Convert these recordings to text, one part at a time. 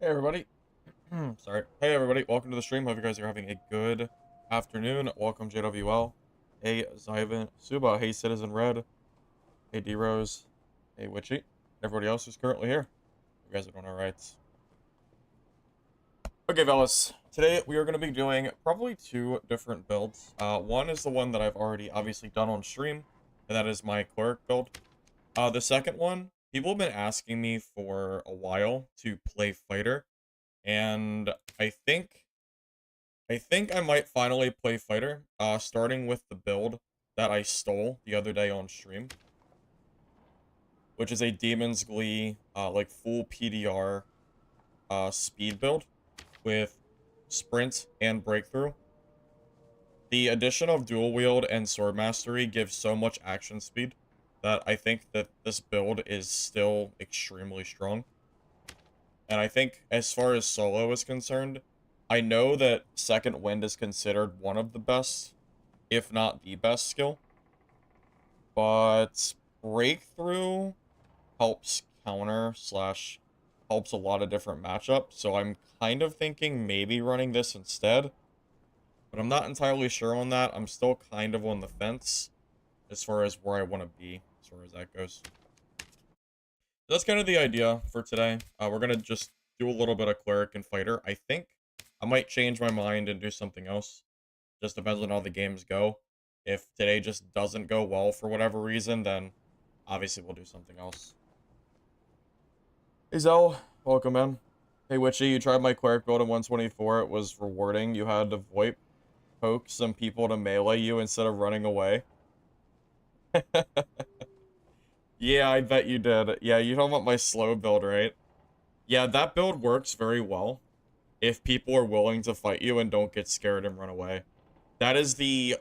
Hey everybody. Sorry. Hey everybody, welcome to the stream. Hope you guys are having a good afternoon. Welcome JWL. Hey Zyvan Suba. Hey Citizen Red. Hey D Rose. Hey Witchy. Everybody else who's currently here. You guys are doing alright. Okay, fellas. Today we are going to be doing probably two different builds. One is the one that I've already obviously done on stream, and that is my Cleric build. The second one, people have been asking me for a while to play Fighter. And I think I might finally play Fighter, starting with the build that I stole the other day on stream, which is a Demon's Glee, like full PDR, speed build with sprint and breakthrough. The addition of dual wield and sword mastery gives so much action speed that I think that this build is still extremely strong. And I think as far as solo is concerned, I know that Second Wind is considered one of the best, if not the best skill. But Breakthrough helps counter slash helps a lot of different matchups. So I'm kind of thinking maybe running this instead. But I'm not entirely sure on that. I'm still kind of on the fence as far as where I want to be as far as that goes. That's kind of the idea for today. We're going to just do a little bit of Cleric and Fighter. I think I might change my mind and do something else. Just depends on how the games go. If today just doesn't go well for whatever reason, then obviously we'll do something else. Hey Zell, welcome in. Hey Witchy, you tried my Cleric build in 124. It was rewarding. You had to VoIP poke some people to melee you instead of running away. Yeah, I bet you did. Yeah, you talking about my slow build, right? Yeah, that build works very well if people are willing to fight you and don't get scared and run away. That is the...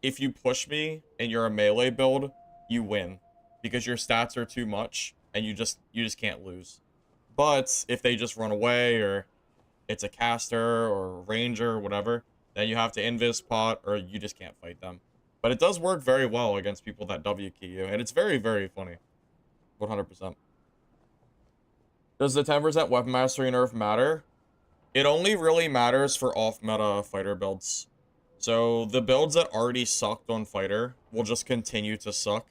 If you push me and you're a melee build, you win. Because your stats are too much, and you just can't lose. But if they just run away, or it's a caster, or a ranger, or whatever, then you have to invis pot, or you just can't fight them. But it does work very well against people that W key you, and it's very, very funny. 100%. Does the 10% weapon mastery nerf matter? It only really matters for off-meta fighter builds. So the builds that already sucked on fighter will just continue to suck.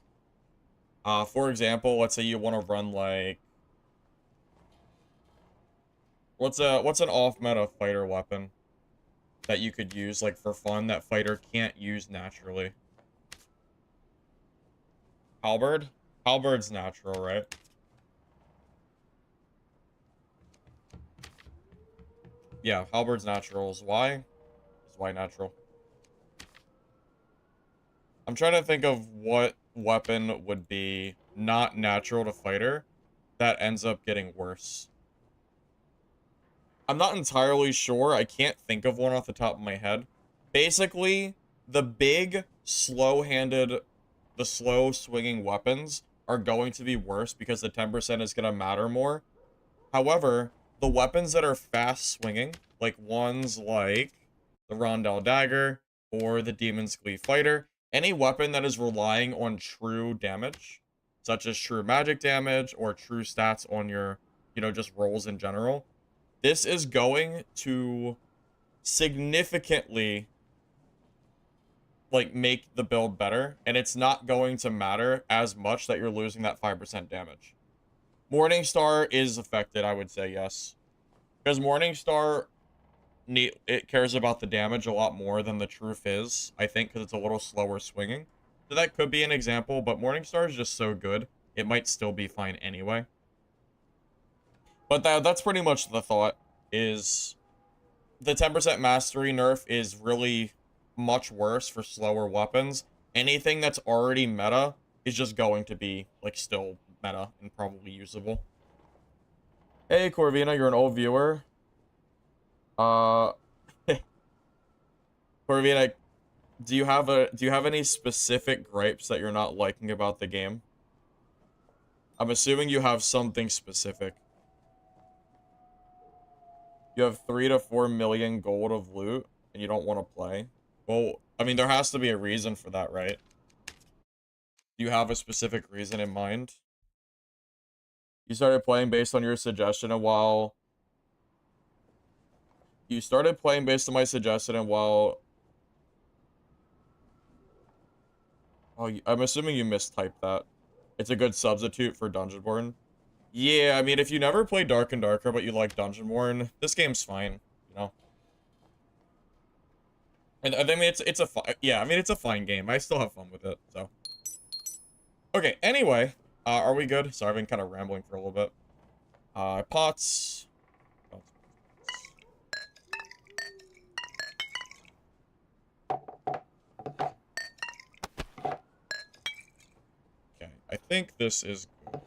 For example, let's say you want to run like... What's an off-meta fighter weapon that you could use like for fun that fighter can't use naturally? Halberd? Halberd's natural, right? Yeah, Halberd's natural. Is Y natural. I'm trying to think of what weapon would be not natural to fighter that ends up getting worse. I'm not entirely sure. I can't think of one off the top of my head. Basically, the big, slow-handed, the slow-swinging weapons are going to be worse because the 10% is going to matter more. However, the weapons that are fast-swinging, like ones like the Rondell Dagger or the Demon's Glee Fighter, any weapon that is relying on true damage, such as true magic damage or true stats on your, just rolls in general, this is going to significantly, like, make the build better, and it's not going to matter as much that you're losing that 5% damage. Morningstar is affected, I would say, yes. Because Morningstar, it cares about the damage a lot more than the truth is, I think, because it's a little slower swinging. So that could be an example, but Morningstar is just so good, it might still be fine anyway. But that's pretty much the thought, is the 10% mastery nerf is really much worse for slower weapons. Anything that's already meta is just going to be, like, still meta and probably usable. Hey, Corvina, you're an old viewer. Corvina, do you have any specific gripes that you're not liking about the game? I'm assuming you have something specific. You have 3 to 4 million gold of loot, and you don't want to play. Well, I mean, there has to be a reason for that, right? Do you have a specific reason in mind? You started playing based on your suggestion a while You started playing based on my suggestion, and while... Oh, I'm assuming you mistyped that. It's a good substitute for Dungeonborn. Yeah, I mean, if you never play Dark and Darker, but you like Dungeonborn, this game's fine, you know? And I mean, it's a yeah, I mean, it's a fine game. I still have fun with it, so. Okay, anyway, are we good? Sorry, I've been kind of rambling for a little bit. Pots. Okay, I think this is good.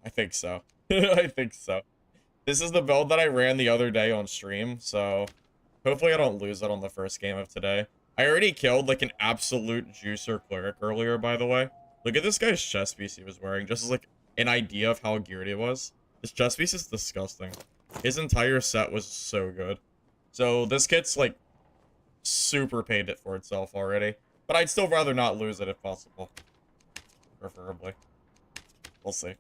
I think so. I think so. This is the build that I ran the other day on stream, so hopefully I don't lose it on the first game of today. I already killed, like, an absolute juicer cleric earlier, by the way. Look at this guy's chest piece he was wearing, just as, like, an idea of how geared he was. This chest piece is disgusting. His entire set was so good. So, this kit's, like, super paid it for itself already. But I'd still rather not lose it if possible. Preferably. We'll see.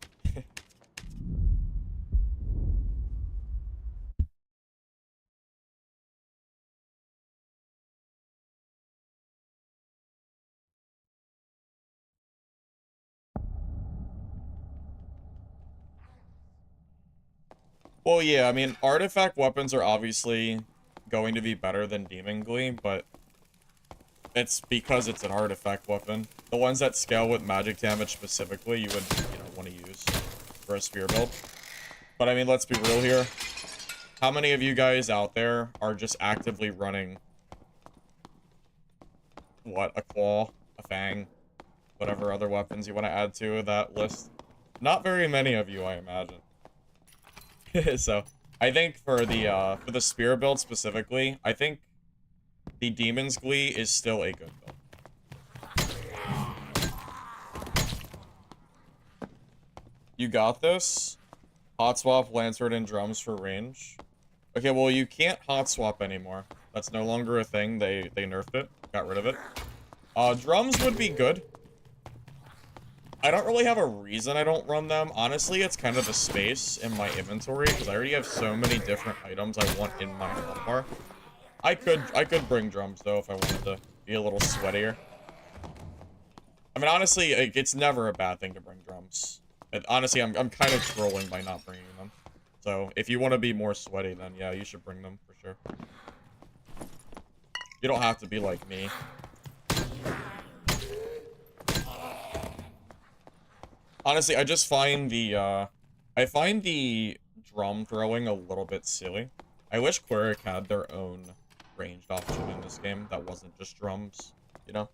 Well, yeah, I mean, artifact weapons are obviously going to be better than Demon Glee, but it's because it's an artifact weapon. The ones that scale with magic damage specifically, you would, you know, want to use for a spear build. But I mean, let's be real here. How many of you guys out there are just actively running, what, a claw, a fang, whatever other weapons you want to add to that list? Not very many of you, I imagine. So, I think for the spear build specifically, I think the Demon's Glee is still a good build. You got this. Hot swap Lancert and drums for range. Okay, well, you can't hot swap anymore. That's no longer a thing. They nerfed it. Got rid of it. Drums would be good. I don't really have a reason I don't run them. Honestly, it's kind of the space in my inventory, because I already have so many different items I want in my hotbar. I could bring drums, though, if I wanted to be a little sweatier. I mean, honestly, it's never a bad thing to bring drums. Honestly, I'm kind of trolling by not bringing them. So, if you want to be more sweaty, then yeah, you should bring them, for sure. You don't have to be like me. Honestly, I just find the, I find the drum throwing a little bit silly. I wish Cleric had their own ranged option in this game that wasn't just drums, you know?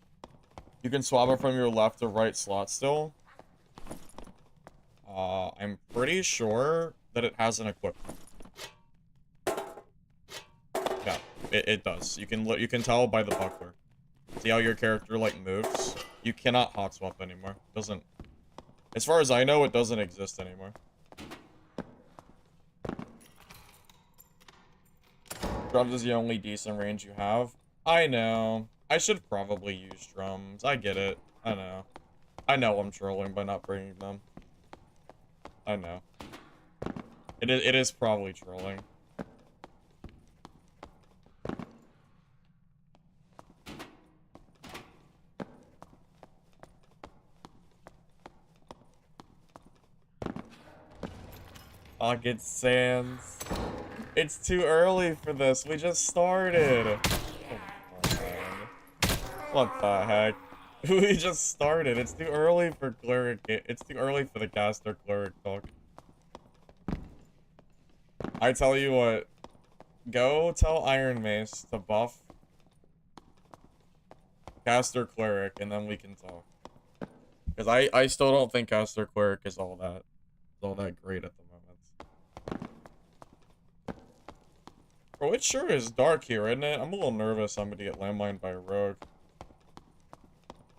You can swap it from your left to right slot still. I'm pretty sure that it has an equipment. Yeah, it does. You can tell by the buckler. See how your character, like, moves? You cannot hot swap anymore. Doesn't... As far as I know, it doesn't exist anymore. Drums is the only decent range you have. I know. I should probably use drums. I get it. I know. I know I'm trolling by not bringing them. I know. It is probably trolling. Pocket Sands. It's too early for this. We just started. What the heck? We just started. It's too early for Cleric. It's too early for the caster Cleric talk. I tell you what. Go tell Iron Mace to buff caster Cleric, and then we can talk. Because I still don't think caster Cleric is all that great at the moment. Bro, it sure is dark here, isn't it? I'm a little nervous I'm gonna get landmined by a rogue.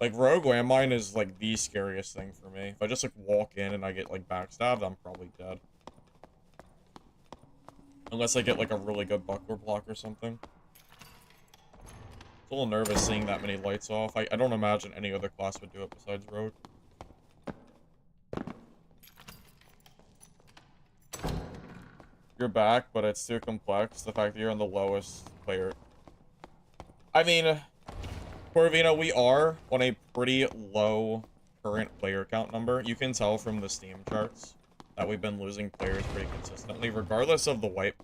Like, rogue landmine is, like, the scariest thing for me. If I just, like, walk in and I get, like, backstabbed, I'm probably dead. Unless I get, like, a really good buckler block or something. I'm a little nervous seeing that many lights off. I don't imagine any other class would do it besides rogue. You're back, but it's too complex. The fact that you're on the lowest player. I mean, Corvino, we are on a pretty low current player count number. You can tell from the Steam charts that we've been losing players pretty consistently, regardless of the wipe.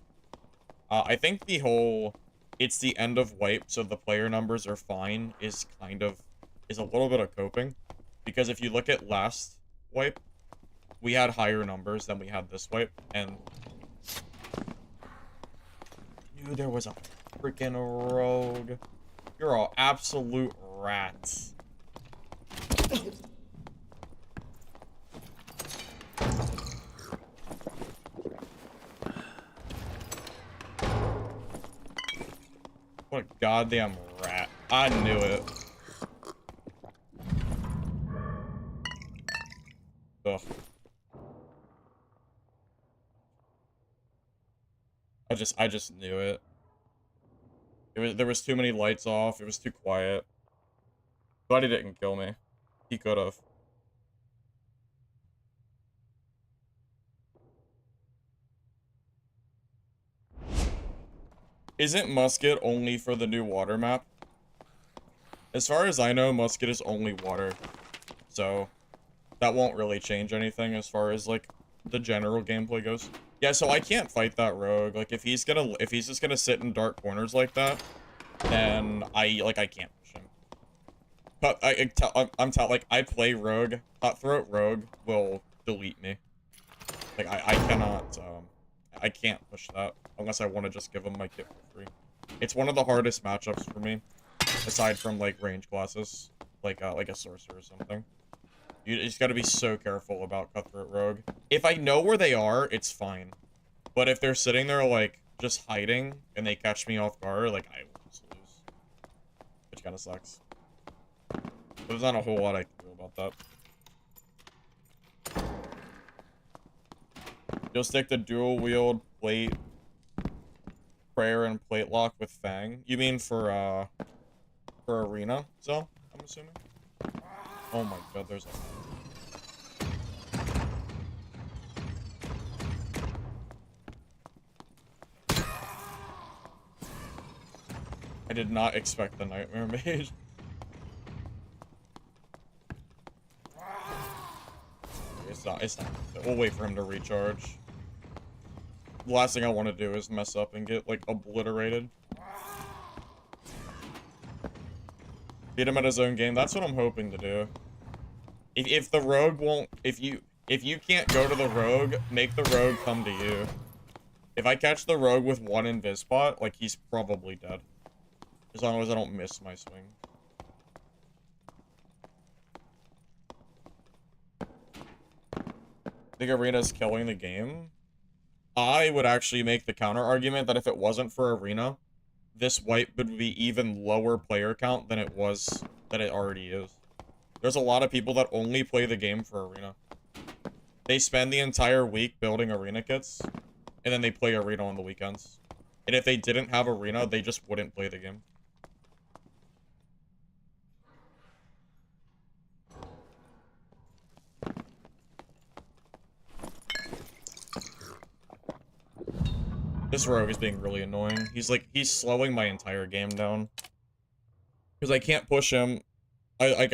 I think the whole, it's the end of wipe, so the player numbers are fine, is a little bit of coping. Because if you look at last wipe, we had higher numbers than we had this wipe, and I knew there was a freaking rogue. You're all absolute rats. What a goddamn rat. I knew it. Ugh. I just knew it. There was too many lights off. It was too quiet. But he didn't kill me. He could have. Isn't Musket only for the new water map? As far as I know, Musket is only water. So, that won't really change anything as far as, like, the general gameplay goes. Yeah, so I can't fight that rogue. Like, if he's just gonna sit in dark corners like that, then I can't push him. But I play rogue. Cutthroat rogue will delete me. Like, I cannot, I can't push that unless I want to just give him my kit for free. It's one of the hardest matchups for me, aside from, like, range classes, like a sorcerer or something. You just gotta be so careful about Cutthroat Rogue. If I know where they are, it's fine. But if they're sitting there, like, just hiding, and they catch me off guard, like, I will just lose. Which kinda sucks. There's not a whole lot I can do about that. You'll stick to dual wield, plate, prayer, and plate lock with Fang. You mean for arena, Zell, I'm assuming? Oh my god, there's a... I did not expect the Nightmare Mage. It's not. We'll wait for him to recharge. The last thing I want to do is mess up and get, like, obliterated. Beat him at his own game. That's what I'm hoping to do. If the rogue won't... If you can't go to the rogue, make the rogue come to you. If I catch the rogue with one invis spot, like, he's probably dead. As long as I don't miss my swing. I think Arena's killing the game. I would actually make the counter argument that if it wasn't for Arena, this wipe would be even lower player count than it already is. There's a lot of people that only play the game for Arena. They spend the entire week building Arena kits, and then they play Arena on the weekends. And if they didn't have Arena, they just wouldn't play the game. This rogue is being really annoying. He's slowing my entire game down. Because I can't push him. I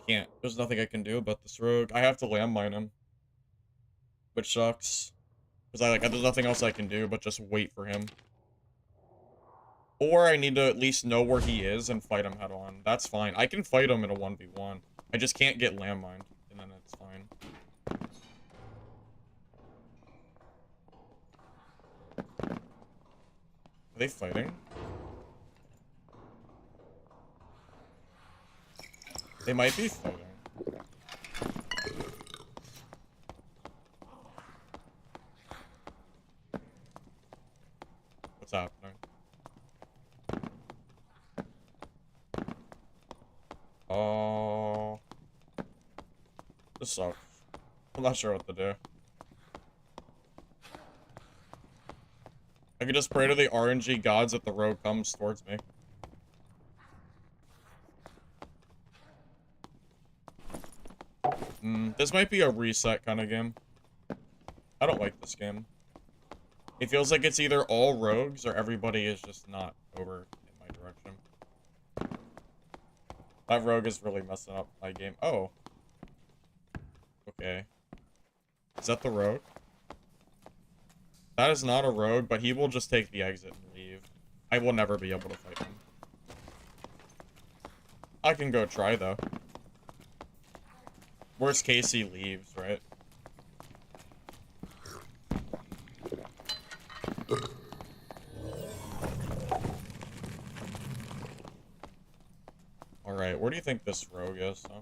can't. There's nothing I can do about this rogue. I have to landmine him. Which sucks. Because there's nothing else I can do but just wait for him. Or I need to at least know where he is and fight him head on. That's fine. I can fight him in a 1v1. I just can't get landmined. And then it's fine. Are they fighting? They might be fighting. What's happening? Oh. This sucks. I'm not sure what to do. I could just pray to the RNG gods that the rogue comes towards me. This might be a reset kind of game. I don't like this game. It feels like it's either all rogues or everybody is just not over in my direction. That rogue is really messing up my game. Oh. Okay. Is that the rogue? That is not a rogue, but he will just take the exit and leave. I will never be able to fight him. I can go try, though. Worst case, he leaves, right? Alright, where do you think this rogue is? Huh?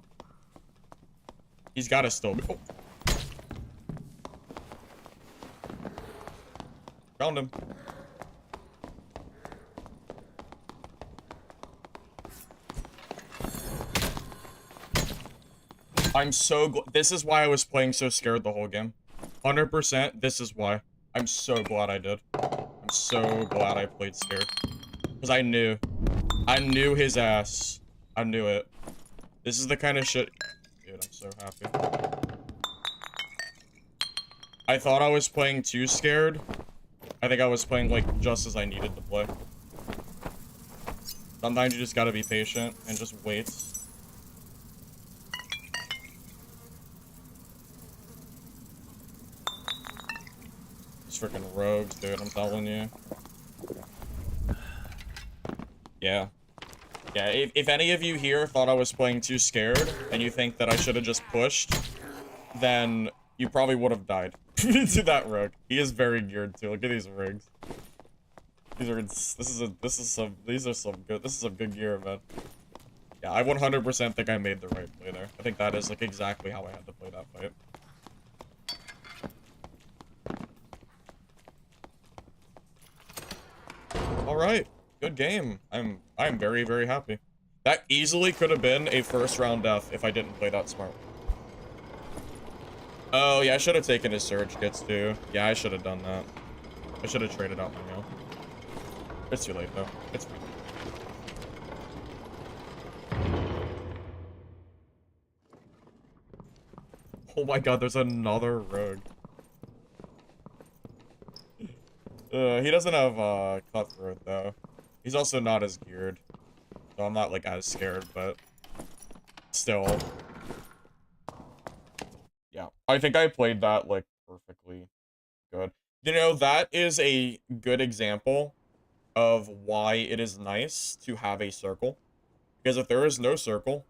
He's gotta still be... Oh. Found him. I'm so this is why I was playing so scared the whole game. 100%, this is why. I'm so glad I did. I'm so glad I played scared. Because I knew. I knew his ass. I knew it. This is the kind of shit... Dude, I'm so happy. I thought I was playing too scared. I think I was playing, like, just as I needed to play. Sometimes you just gotta be patient and just wait. These freaking rogues, dude, I'm telling you. Yeah. Yeah, if any of you here thought I was playing too scared, and you think that I should have just pushed, then you probably would have died to that rogue. He is very geared too. Look at these rigs. These are some good gear, man. Yeah, I 100% think I made the right play there. I think that is like exactly how I had to play that fight. All right, good game. I'm very, very happy. That easily could have been a first round death if I didn't play that smart. Oh yeah, I should have taken his surge kits too. Yeah, I should have done that. I should have traded out my meal. It's too late though. It's fine. Oh my god, there's another rogue. He doesn't have cutthroat though. He's also not as geared. So I'm not like as scared, but still. Yeah. I think I played that like perfectly good. You know, that is a good example of why it is nice to have a circle. Because if there is no circle,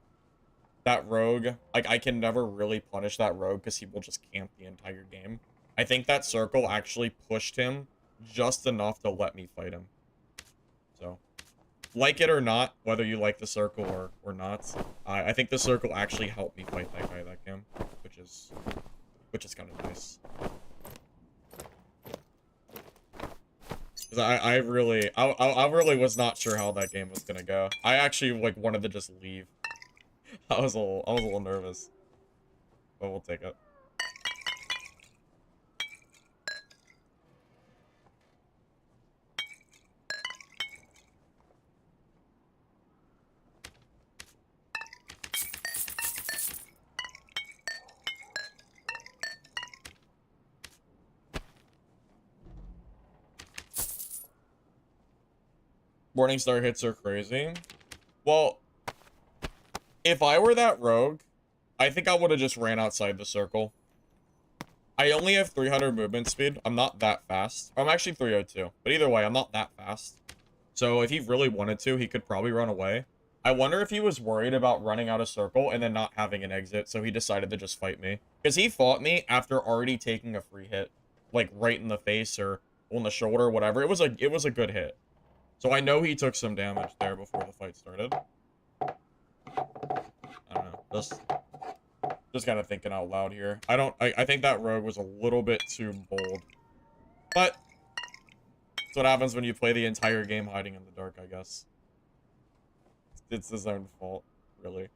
that rogue, like, I can never really punish that rogue because he will just camp the entire game. I think that circle actually pushed him just enough to let me fight him. So, like it or not, whether you like the circle or not, I think the circle actually helped me fight that guy that game, which is kind of nice. Because I really was not sure how that game was gonna go. I actually like wanted to just leave. I was a little nervous, but we'll take it. Morningstar hits are crazy. Well, if I were that rogue, I think I would have just ran outside the circle. I only have 300 movement speed. I'm not that fast. I'm actually 302. But either way, I'm not that fast. So if he really wanted to, he could probably run away. I wonder if he was worried about running out of circle and then not having an exit, so he decided to just fight me. Because he fought me after already taking a free hit. Like, right in the face or on the shoulder, whatever. It was a good hit. So I know he took some damage there before the fight started. I don't know. Just kind of thinking out loud here. I think that rogue was a little bit too bold. But that's what happens when you play the entire game hiding in the dark, I guess. It's his own fault, really.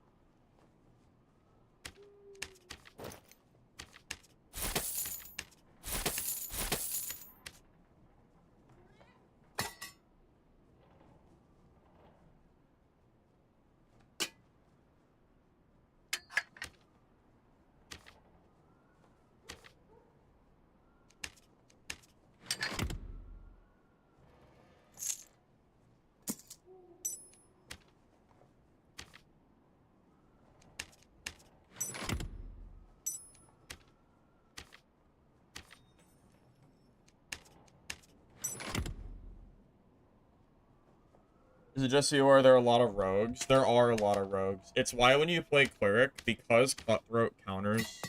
Is it just you or are there a lot of rogues? There are a lot of rogues. It's why when you play Cleric, because Cutthroat counters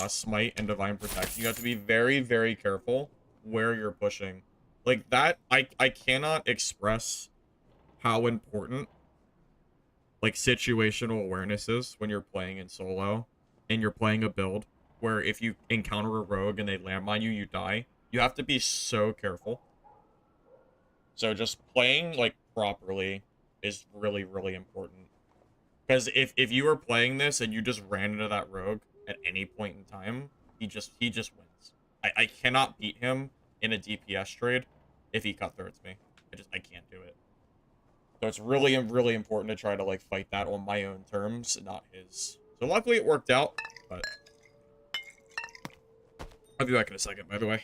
Smite and Divine Protection, you have to be very, very careful where you're pushing. Like that, I cannot express how important like situational awareness is when you're playing in solo and you're playing a build where if you encounter a rogue and they landmine you, you die. You have to be so careful. So just playing like properly is really, really important. Because if you were playing this and you just ran into that rogue at any point in time, he just wins. I cannot beat him in a DPS trade if he cutthroats me. I can't do it. So it's really, really important to try to like fight that on my own terms, not his. So luckily it worked out, but I'll be back in a second, by the way.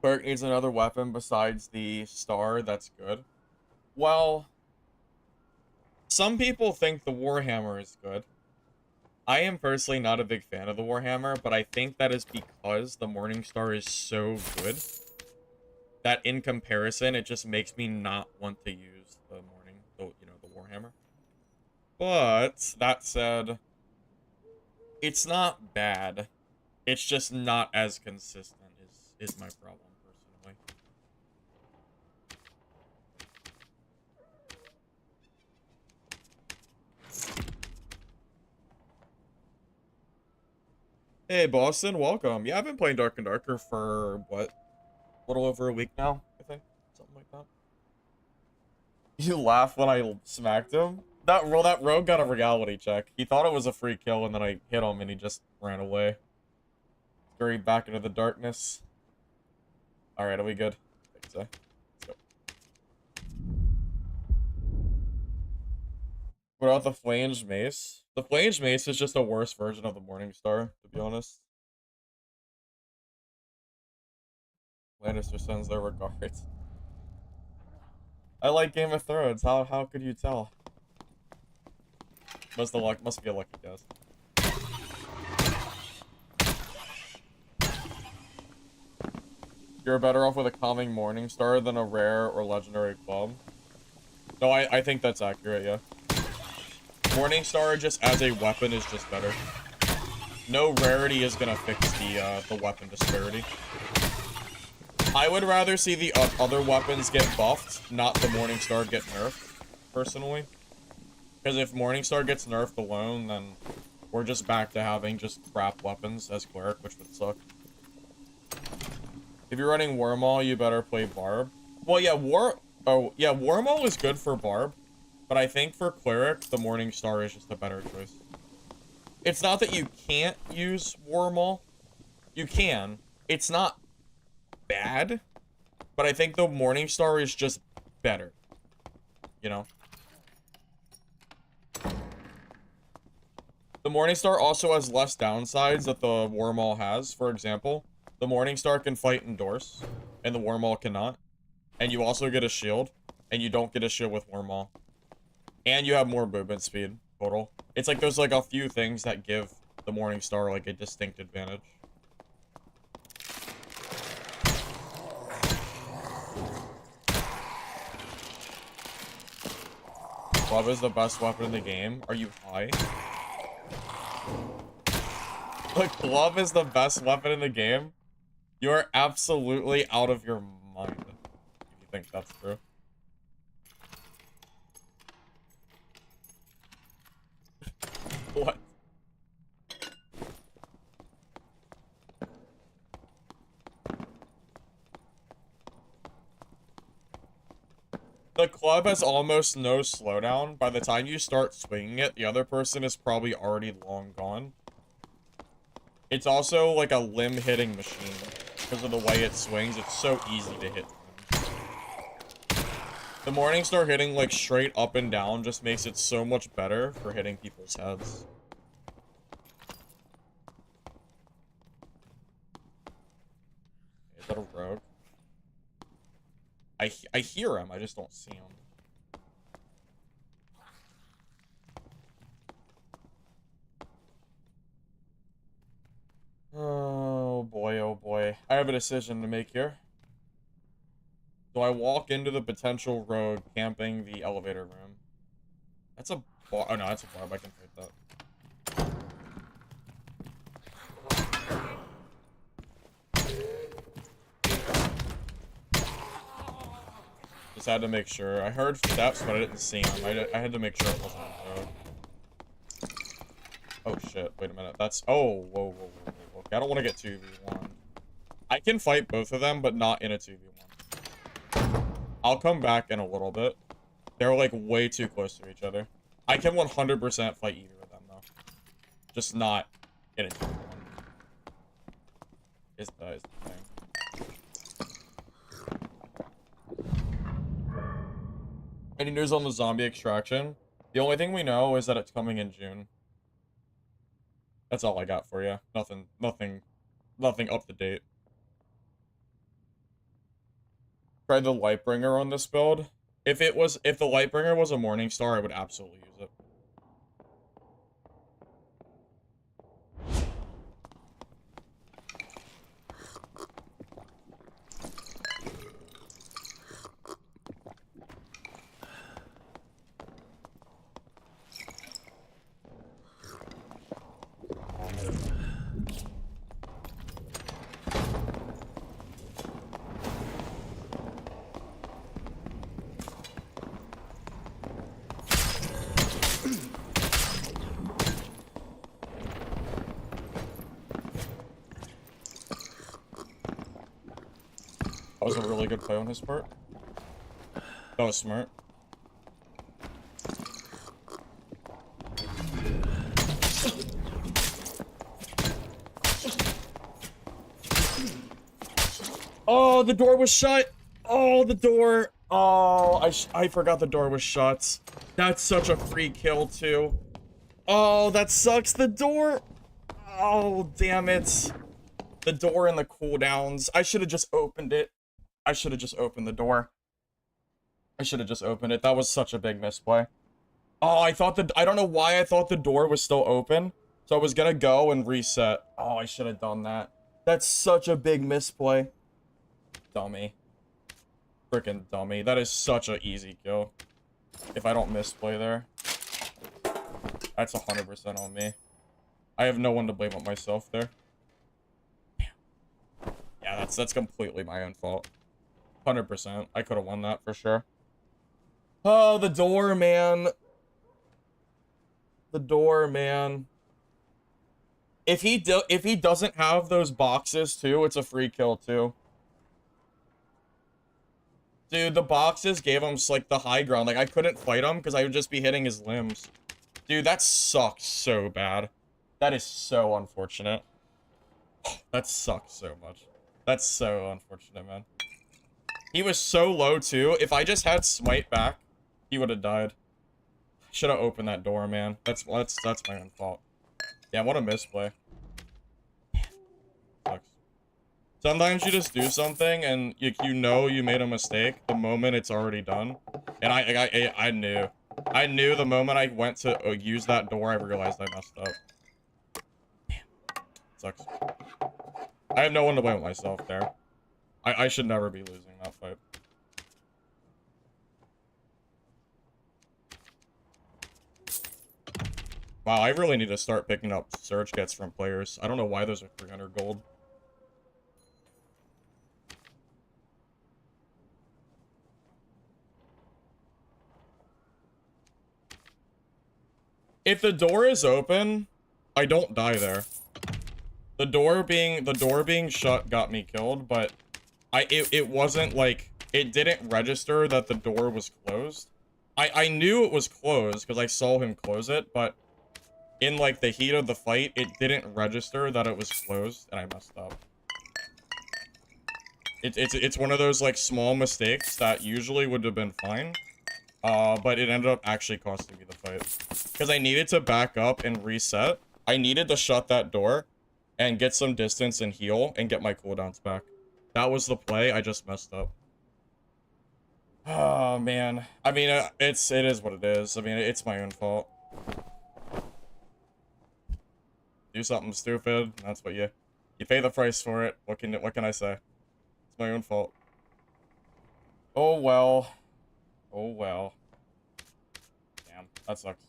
Cleric needs another weapon besides the star. That's good. Well, some people think the Warhammer is good. I am personally not a big fan of the Warhammer, but I think that is because the Morningstar is so good that in comparison, it just makes me not want to use the the Warhammer. But that said, it's not bad. It's just not as consistent is my problem personally. Hey Boston, welcome. Yeah, I've been playing Dark and Darker for what? A little over a week now, I think. Something like that. You laugh when I smacked him? That rogue got a reality check. He thought it was a free kill and then I hit him and he just ran away. Scurried back into the darkness. Alright, are we good? I think so. Let's go. What about the Flanged Mace? The Flanged Mace is just a worse version of the Morningstar, to be honest. Lannister sends their regards. I like Game of Thrones. How could you tell? Must be a lucky guess. You're better off with a calming Morningstar than a rare or legendary club. No, I think that's accurate, yeah. Morningstar just as a weapon is just better. No rarity is gonna fix the weapon disparity. I would rather see the other weapons get buffed, not the Morningstar get nerfed, personally. Because if Morningstar gets nerfed alone, then we're just back to having just crap weapons as Cleric, which would suck. If you're running Wormhole, you better play Barb. Well, yeah, Wormhole is good for Barb, but I think for Cleric, the Morningstar is just a better choice. It's not that you can't use Wormhole. You can. It's not bad, but I think the Morningstar is just better. You know? The Morningstar also has less downsides that the Wormhole has. For example, the Morningstar can fight indoors, and the Wormhole cannot. And you also get a shield, and you don't get a shield with Wormhole. And you have more movement speed, total. It's like there's like a few things that give the Morningstar like a distinct advantage. Club is the best weapon in the game. Are you high? The club is the best weapon in the game? You're absolutely out of your mind if you think that's true. What? The club has almost no slowdown. By the time you start swinging it, the other person is probably already long gone. It's also like a limb-hitting machine. Because of the way it swings, it's so easy to hit limbs. The Morningstar hitting like straight up and down just makes it so much better for hitting people's heads. Is that a rogue? I hear him, I just don't see him. Oh boy, oh boy. I have a decision to make here. Do I walk into the potential rogue camping the elevator room? That's a bar. Oh no, that's a barb. I can fight that. Just had to make sure. I heard steps, but I didn't see him. I had to make sure it wasn't a rogue. Oh shit, wait a minute. That's... Oh, whoa, whoa, whoa, whoa. Okay, I don't want to get 2v1. I can fight both of them, but not in a 2v1. I'll come back in a little bit. They're like way too close to each other. I can 100% fight either of them though. Just not in a 2v1. Is the thing. Any news on the zombie extraction? The only thing we know is that it's coming in June. That's all I got for you. Nothing up to date. Try the Lightbringer on this build. If the Lightbringer was a Morningstar, I would absolutely use it. That was a really good play on his part. That was smart. Oh, the door was shut. Oh, the door. Oh, I forgot the door was shut. That's such a free kill, too. Oh, that sucks. The door. Oh, damn it. The door and the cooldowns. I should have just opened it. I should have just opened the door. I should have just opened it. That was such a big misplay. Oh, I don't know why I thought the door was still open. So I was gonna go and reset. Oh, I should have done that. That's such a big misplay. Dummy. Freaking dummy. That is such an easy kill. If I don't misplay there. That's 100% on me. I have no one to blame but myself there. Yeah, that's completely my own fault. 100%. I could have won that for sure. Oh, the door, man. The door, man. If he doesn't have those boxes too, it's a free kill too. Dude, the boxes gave him like the high ground. Like I couldn't fight him because I would just be hitting his limbs. Dude, that sucks so bad. That is so unfortunate. That sucks so much. That's so unfortunate, man. He was so low too. If I just had smite back, he would have died. Should have opened that door, man. That's my own fault. Yeah, what a misplay. Sucks. Sometimes you just do something and you know you made a mistake the moment it's already done. And I knew. I knew the moment I went to use that door, I realized I messed up. Damn. Sucks. I have no one to blame myself there. I should never be losing that fight. Wow, I really need to start picking up surge kits from players. I don't know why those are 300 gold. If the door is open, I don't die there. The door being shut got me killed, but it wasn't like, it didn't register that the door was closed. I knew it was closed because I saw him close it, but in like the heat of the fight, it didn't register that it was closed, and I messed up. It's one of those like small mistakes that usually would have been fine, but it ended up actually costing me the fight because I needed to back up and reset. I needed to shut that door and get some distance and heal and get my cooldowns back. That was the play. I just messed up. Oh man. I mean, it is what it is. I mean, it's my own fault. Do something stupid. That's what you pay the price for it. What can I say? It's my own fault. Oh well. Oh well. Damn, that sucks.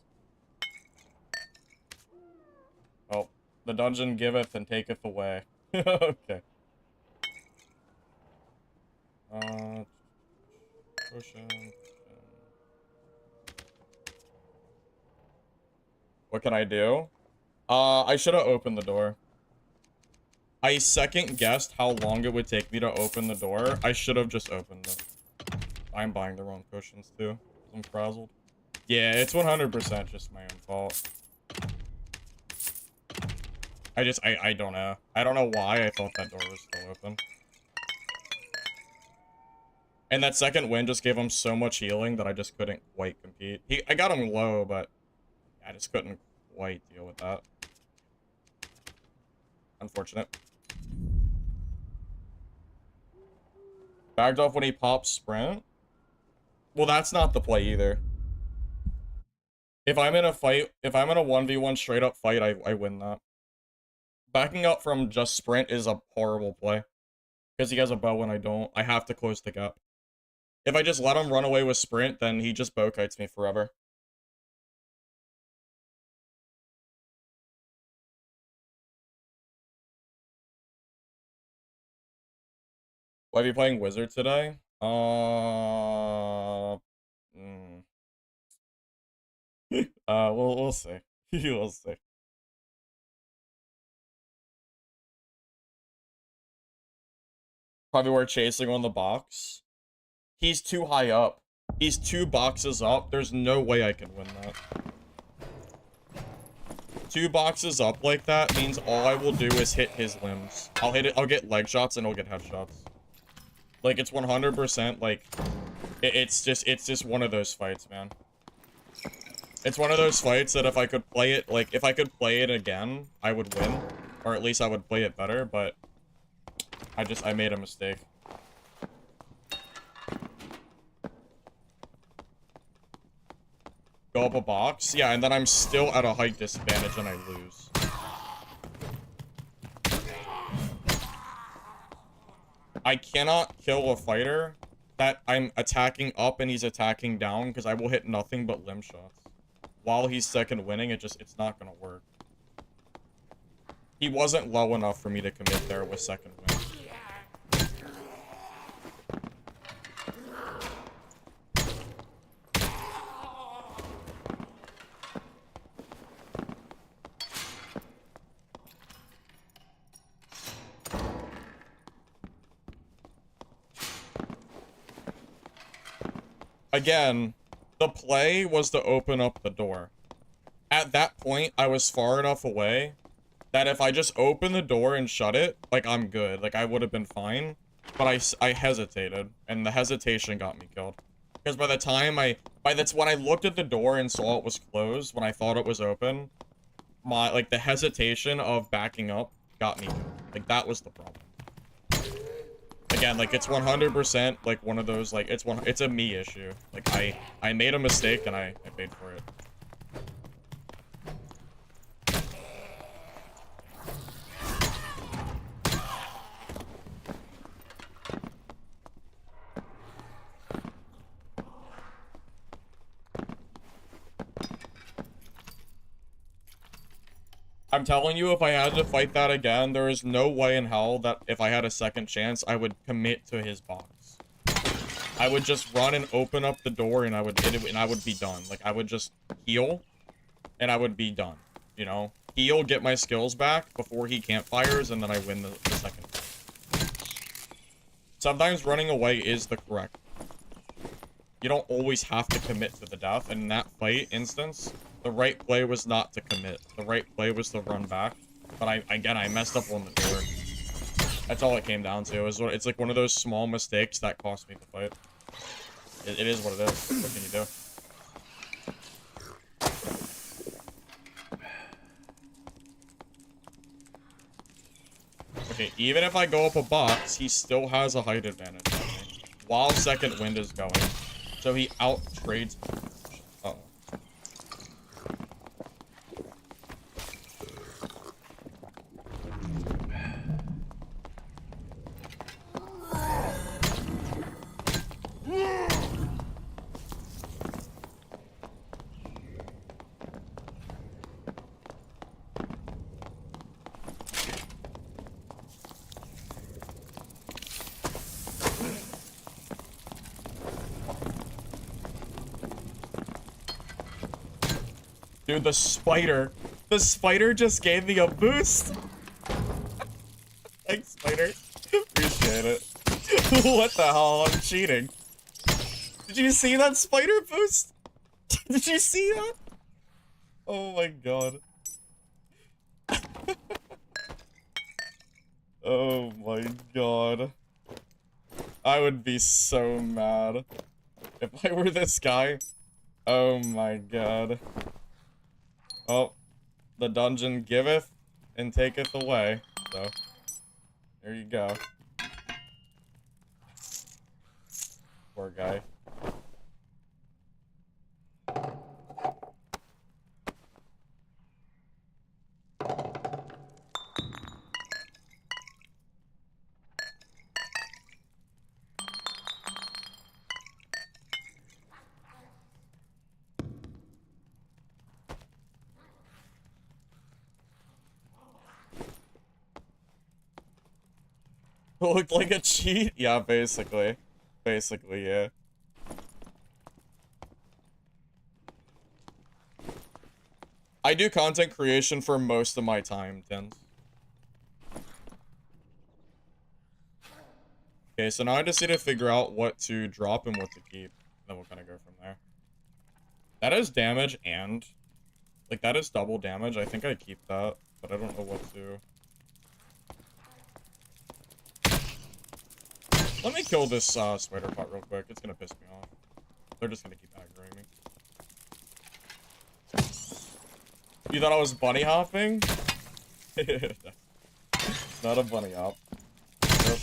Well, the dungeon giveth and taketh away. Okay. Potion. What can I do? I should have opened the door. I second guessed how long it would take me to open the door. I should have just opened it. I'm buying the wrong potions too. I'm frazzled. Yeah, it's 100% just my own fault. I don't know. I don't know why I thought that door was still open. And that second win just gave him so much healing that I just couldn't quite compete. I got him low, but I just couldn't quite deal with that. Unfortunate. Backed off when he pops sprint? Well, that's not the play either. If I'm in a fight, if I'm in a 1v1 straight up fight, I win that. Backing up from just sprint is a horrible play. Because he has a bow and I don't. I have to close the gap. If I just let him run away with sprint, then he just bow kites me forever. Why are you playing wizard today? We'll see. We'll see. Probably we're chasing on the box. He's too high up. He's 2 boxes up. There's no way I can win that. 2 boxes up like that means all I will do is hit his limbs. I'll hit it. I'll get leg shots and I'll get headshots. Like, it's 100%, like, it's just one of those fights, man. It's one of those fights that if I could play it, like, if I could play it again, I would win. Or at least I would play it better, but I made a mistake. Go up a box? Yeah, and then I'm still at a height disadvantage and I lose. I cannot kill a fighter that I'm attacking up and he's attacking down because I will hit nothing but limb shots. While he's second winning, it's not gonna work. He wasn't low enough for me to commit there with second win. Again, the play was to open up the door. At that point, I was far enough away that if I just opened the door and shut it, like, I'm good. Like, I would have been fine. But I hesitated, and the hesitation got me killed. Because by the time when I looked at the door and saw it was closed, when I thought it was open, the hesitation of backing up got me killed. Like, that was the problem. Again, like, it's 100%, like, one of those, like, it's a me issue. Like, I made a mistake and I paid for it. I'm telling you, if I had to fight that again, there is no way in hell that if I had a second chance, I would commit to his box. I would just run and open up the door and I would hit it and I would be done. Like, I would just heal and I would be done, you know? He'll get my skills back before he campfires, and then I win the second. Sometimes running away is the correct. You don't always have to commit to the death, and in that fight instance, the right play was not to commit. The right play was to run back. But I messed up on the door. That's all it came down to. It's like one of those small mistakes that cost me the fight. It is what it is. What can you do? Okay, even if I go up a box, he still has a height advantage on me, while second wind is going. So he out-trades me. Uh-oh. Dude, the spider just gave me a boost. Thanks, spider. Appreciate it. What the hell? I'm cheating. Did you see that spider boost? Did you see that? Oh my god. Oh my god. I would be so mad if I were this guy. Oh my god. Oh, the dungeon giveth and taketh away, so there you go. Poor guy. It looked like a cheat? Yeah, basically. Basically, yeah. I do content creation for most of my time, Tens. Okay, so now I just need to figure out what to drop and what to keep. Then we'll kind of go from there. That is damage and... Like, that is double damage. I think I keep that, but I don't know what to... Let me kill this spider pot real quick. It's gonna piss me off. They're just gonna keep aggroing me. You thought I was bunny hopping? Not a bunny hop. Nope.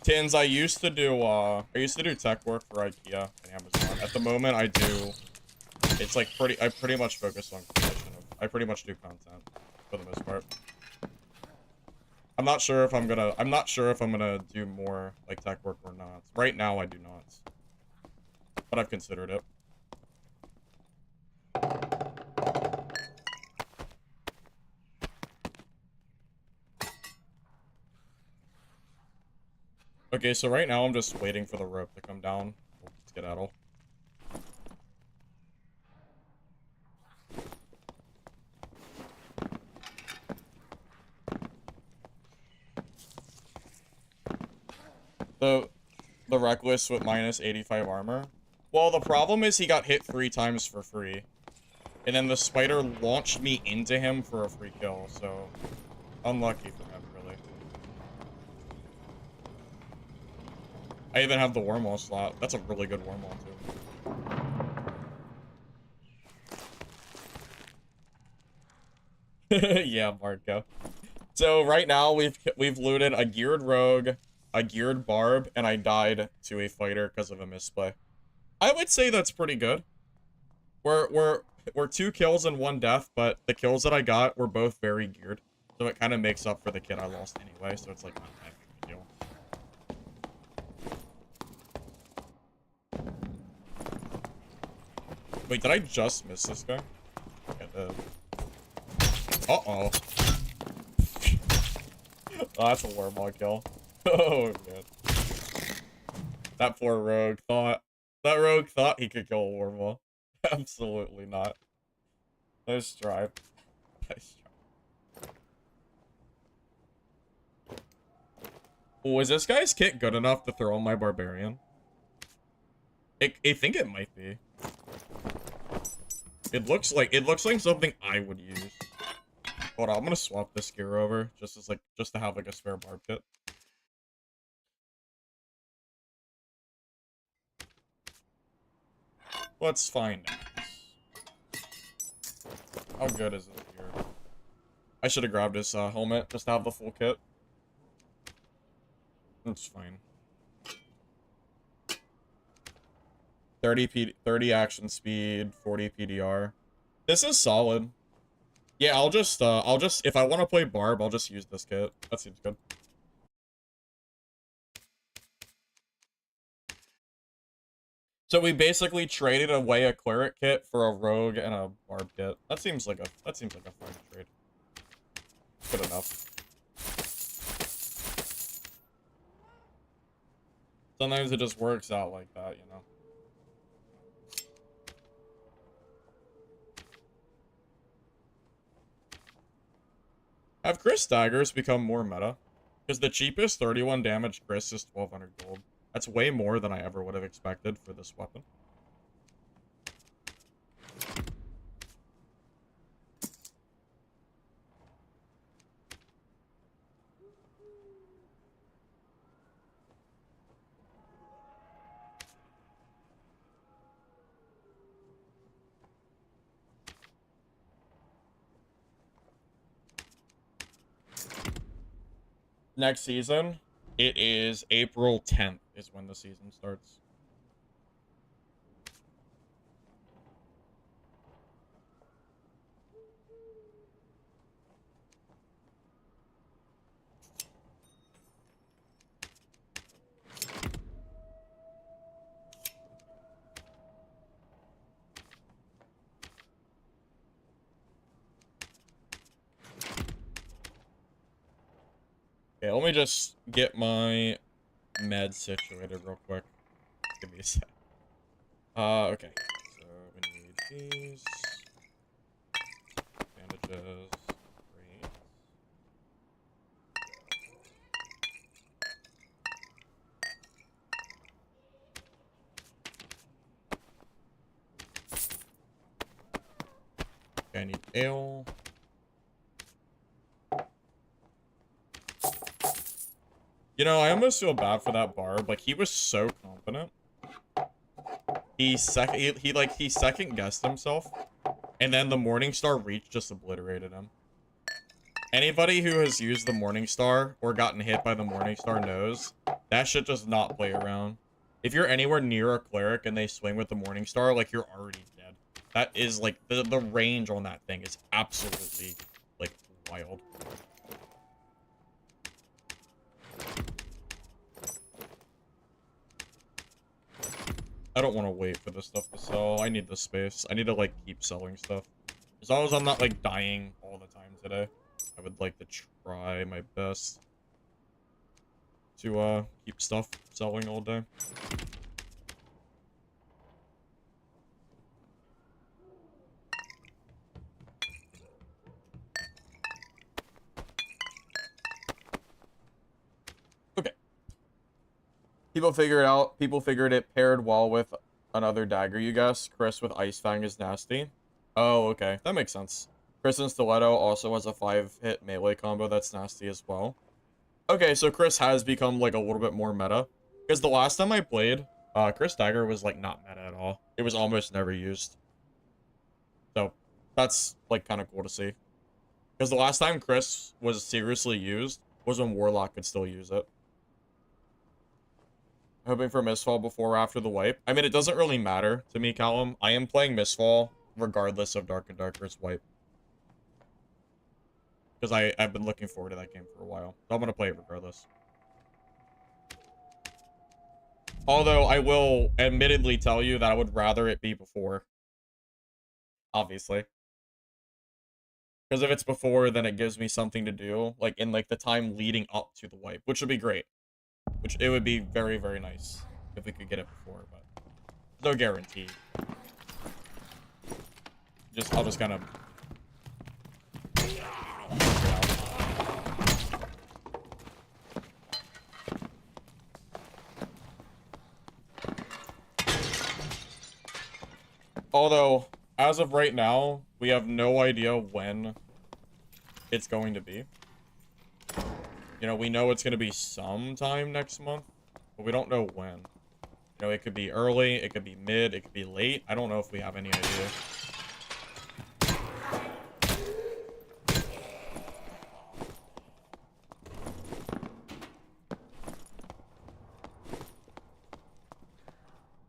Tins, I used to do tech work for IKEA and Amazon. At the moment, I do. It's like I pretty much focus on creation. I pretty much do content for the most part. I'm not sure if I'm gonna do more like tech work or not. Right now I do not. But I've considered it. Okay, so right now I'm just waiting for the rope to come down. Let's get out. The Reckless with minus 85 armor. Well, the problem is he got hit 3 times for free. And then the spider launched me into him for a free kill, so... Unlucky for him, really. I even have the wormhole slot. That's a really good wormhole, too. Yeah, Marco. So right now we've looted a geared rogue, a geared barb, and I died to a fighter because of a misplay. I would say that's pretty good. We're 2 kills and 1 death, but the kills that I got were both very geared. So it kind of makes up for the kid I lost anyway, so it's like not that big a deal. Wait, did I just miss this guy? I did. Uh-oh. Oh, that's a wormhole kill. Oh, man. That poor rogue thought. That rogue thought he could kill a Warmaw. Absolutely not. Nice try. Nice try. Oh, is this guy's kit good enough to throw on my Barbarian? I think it might be. It looks like something I would use. Hold on, I'm gonna swap this gear over just to have like a spare barb kit. Let's find out. How good is this gear? I should have grabbed his helmet just to have the full kit. That's fine. 30 action speed, 40 PDR. This is solid. Yeah, I'll just if I want to play Barb, I'll just use this kit. That seems good. So we basically traded away a Cleric kit for a Rogue and a Barb kit. That seems like a fine trade. Good enough. Sometimes it just works out like that, you know. Have Chris daggers become more meta? Because the cheapest 31 damage Chris is 1200 gold. That's way more than I ever would have expected for this weapon. Next season, it is April 10th is when the season starts. Okay, let me just get my meds situated real quick. Give me a sec. Okay. So we need these. Bandages. Great. Okay, I need ale. You know, I almost feel bad for that Barb. Like, he was so confident. He second guessed himself, and then the Morningstar Reach just obliterated him. Anybody who has used the Morningstar or gotten hit by the Morningstar knows that shit does not play around. If you're anywhere near a Cleric and they swing with the Morningstar, like, you're already dead. That is, like, the range on that thing is absolutely, like, wild. I don't want to wait for this stuff to sell. I need the space. I need to, like, keep selling stuff. As long as I'm not, like, dying all the time today, I would like to try my best to, keep stuff selling all day. Okay. People figured it paired well with another dagger, you guess. Chris with Ice Fang is nasty. Oh, okay. That makes sense. Chris and Stiletto also has a 5-hit melee combo that's nasty as well. Okay, so Chris has become, like, a little bit more meta. Because the last time I played, Chris Dagger was, like, not meta at all. It was almost never used. So, that's, like, kind of cool to see. Because the last time Chris was seriously used was when Warlock could still use it. Hoping for Mistfall before or after the wipe. I mean, it doesn't really matter to me, Callum. I am playing Mistfall regardless of Dark and Darker's wipe. Because I've been looking forward to that game for a while. So I'm going to play it regardless. Although, I will admittedly tell you that I would rather it be before. Obviously. Because if it's before, then it gives me something to do. Like, in, like, the time leading up to the wipe. Which would be great. Which, it would be very, very nice. if we could get it before, but no guarantee. I'll just kind of. Although, as of right now, we have no idea when it's going to be. You know, we know it's going to be sometime next month, but we don't know when. You know, it could be early, it could be mid, it could be late. I don't know if we have any idea.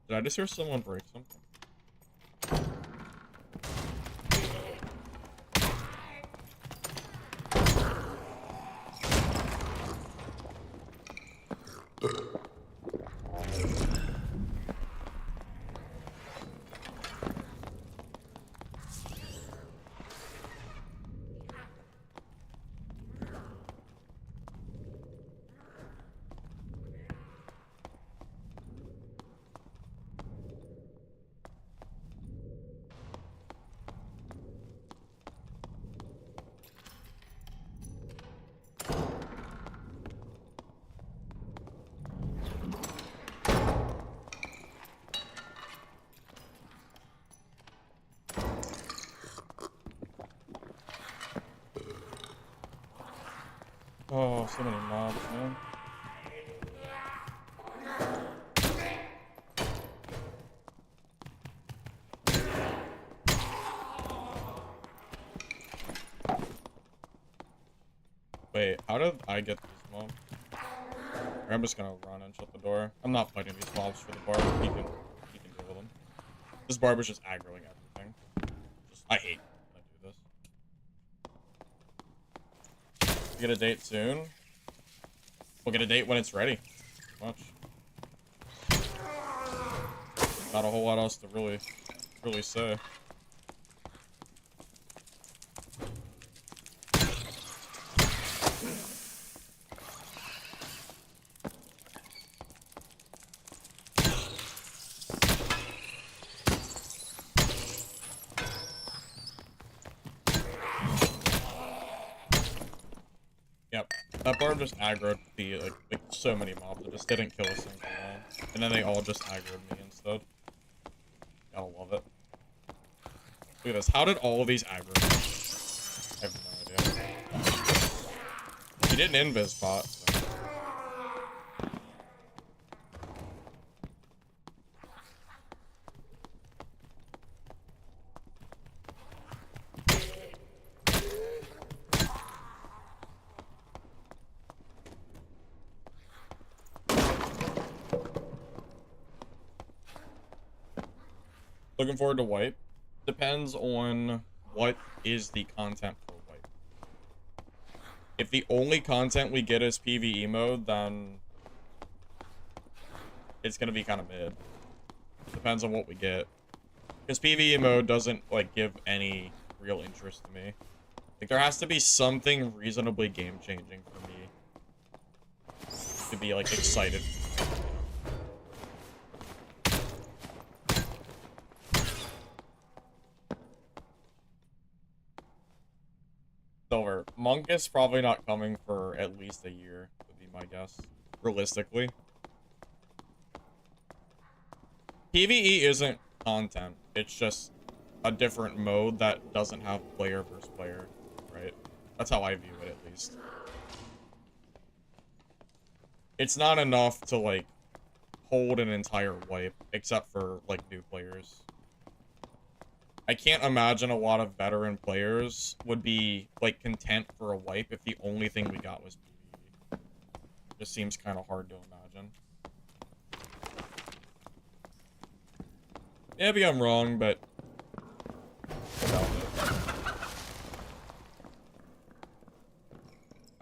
Did I just hear someone break something? Oh, so many mobs, man. Wait, how did I get these mobs? Or I'm just gonna run and shut the door. I'm not fighting these mobs for the barb. He can deal with them. This barb is just aggroing everything. I hate when I do this. Get a date soon. We'll get a date when it's ready. Pretty much. Not a whole lot else to really say. Yep, that barb just aggroed the like so many mobs. It just didn't kill a single one, and then they all just aggroed me instead. Gotta love it. Look at this. How did all of these aggro me? I have no idea. He did an invis bot. So. Looking forward to wipe. Depends on what is the content for wipe. If the only content we get is PvE mode, then it's gonna be kind of mid. Depends on what we get. Because PvE mode doesn't like give any real interest to me. Like there has to be something reasonably game changing for me to be like excited. Silver. Monk is probably not coming for at least a year, would be my guess. Realistically. PvE isn't content. It's just a different mode that doesn't have player versus player, right? That's how I view it, at least. It's not enough to, like, hold an entire wipe, except for, like, new players. I can't imagine a lot of veteran players would be, like, content for a wipe if the only thing we got was PvE. Just seems kind of hard to imagine. Maybe I'm wrong, but...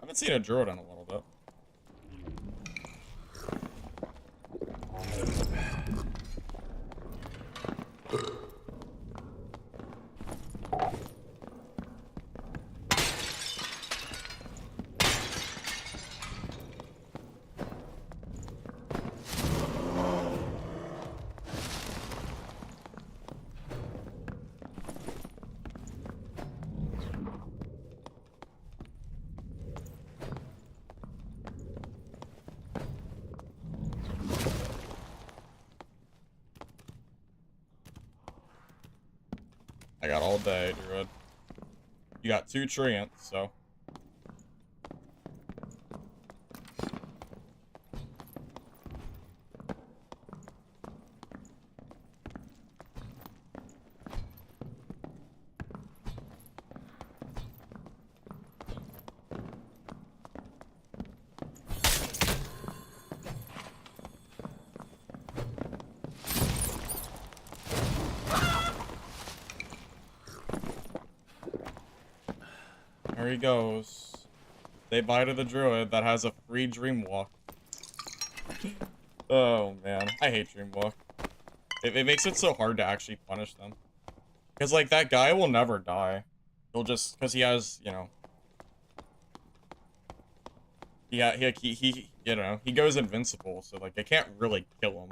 I haven't seen a druid in a little bit. all day, Druid. You got 2 treants, so. There he goes. Say bye to the druid that has a free dream walk. Oh man, I hate dream walk. It makes it so hard to actually punish them. Because like that guy will never die. He'll just, because he has, you know. He you know, he goes invincible, so like I can't really kill him.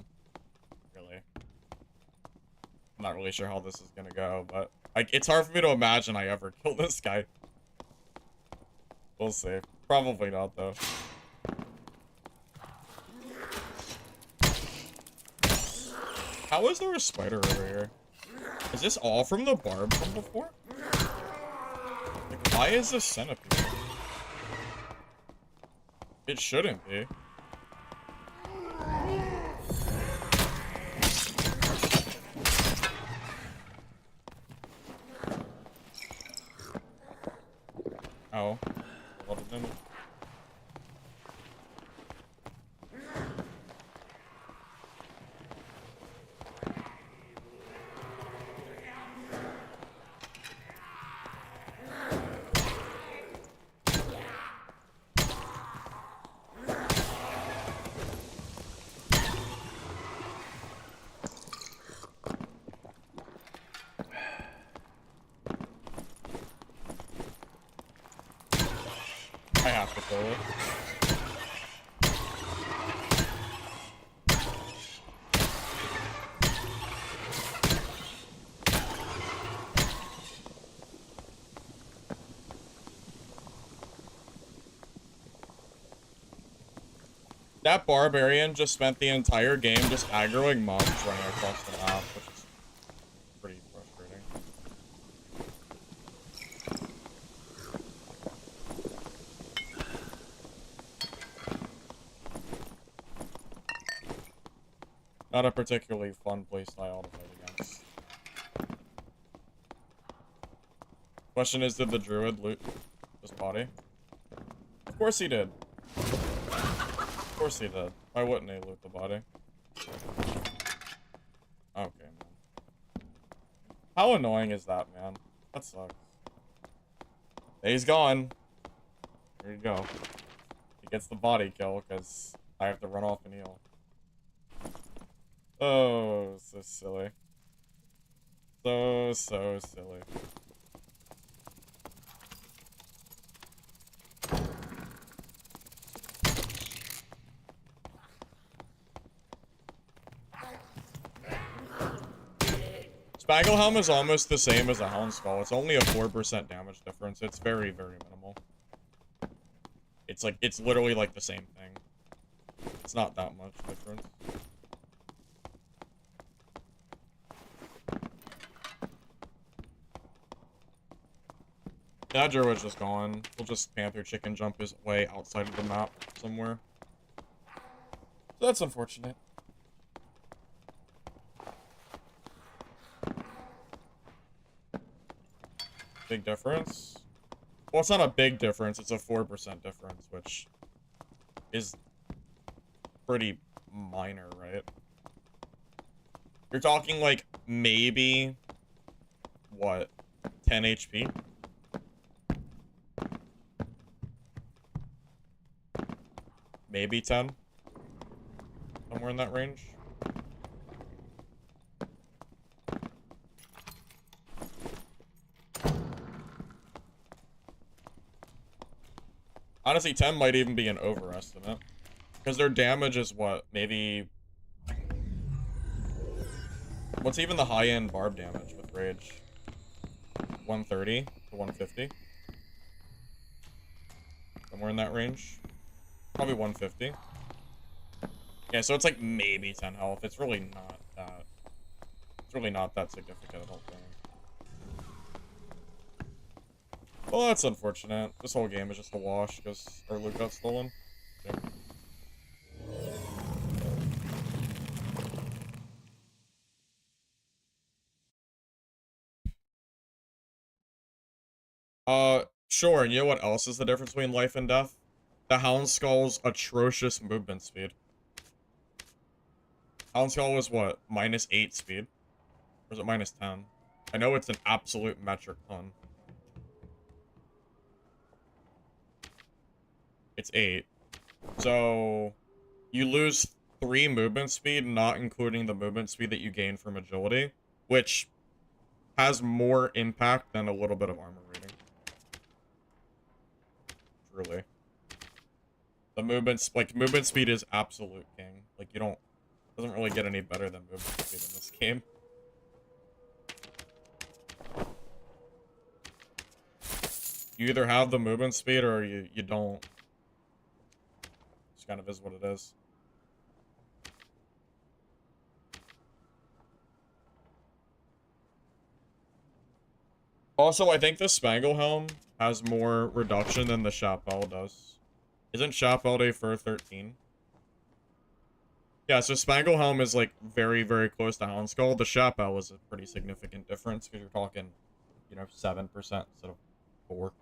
Really. I'm not really sure how this is gonna go, but like it's hard for me to imagine I ever kill this guy. We'll see. Probably not, though. How is there a spider over here? Is this all from the barb from before? Like, why is this centipede? It shouldn't be. Oh. What a minute. I have to kill it. That Barbarian just spent the entire game just aggroing mobs running across the map, which is pretty frustrating. Not a particularly fun playstyle to fight against. Question is, did the druid loot his body? Of course he did. Of course he did. Why wouldn't he loot the body? Okay, man. How annoying is that, man? That sucks. He's gone. There you go. He gets the body kill because I have to run off and heal. Oh, so silly. So silly. Spagglehelm is almost the same as a Hound Skull. It's only a 4% damage difference. It's very, very minimal. It's like, it's literally like the same thing. It's not that much difference. That Druid's just gone. We'll just Panther Chicken jump his way outside of the map somewhere. So that's unfortunate. Big difference? Well, it's not a big difference. It's a 4% difference, which is pretty minor, right? You're talking like maybe, what, 10 HP? Maybe 10? Somewhere in that range? Honestly, 10 might even be an overestimate. Because their damage is what? Maybe... What's even the high-end barb damage with rage? 130 to 150? Somewhere in that range? Probably 150. Yeah, so it's like maybe 10 health. It's really not that... It's really not that significant, I don't think. Well, that's unfortunate. This whole game is just a wash because our loot got stolen. Yeah. Sure, and you know what else is the difference between life and death? The Hound Skull's atrocious movement speed. Hound Skull was what? -8 speed? Or is it -10? I know it's an absolute metric ton. It's 8. So, you lose 3 movement speed, not including the movement speed that you gain from agility, which has more impact than a little bit of armor rating. Truly. The movement speed is absolute king. Like, doesn't really get any better than movement speed in this game. You either have the movement speed or you don't. Just kind of is what it is. Also, I think the Spangle Helm has more reduction than the Chapelle does. Isn't Chapelle Day for 13? Yeah, so Spangle Helm is like very, very close to Hound Skull. The Chapelle is a pretty significant difference because you're talking, 7% instead of 4.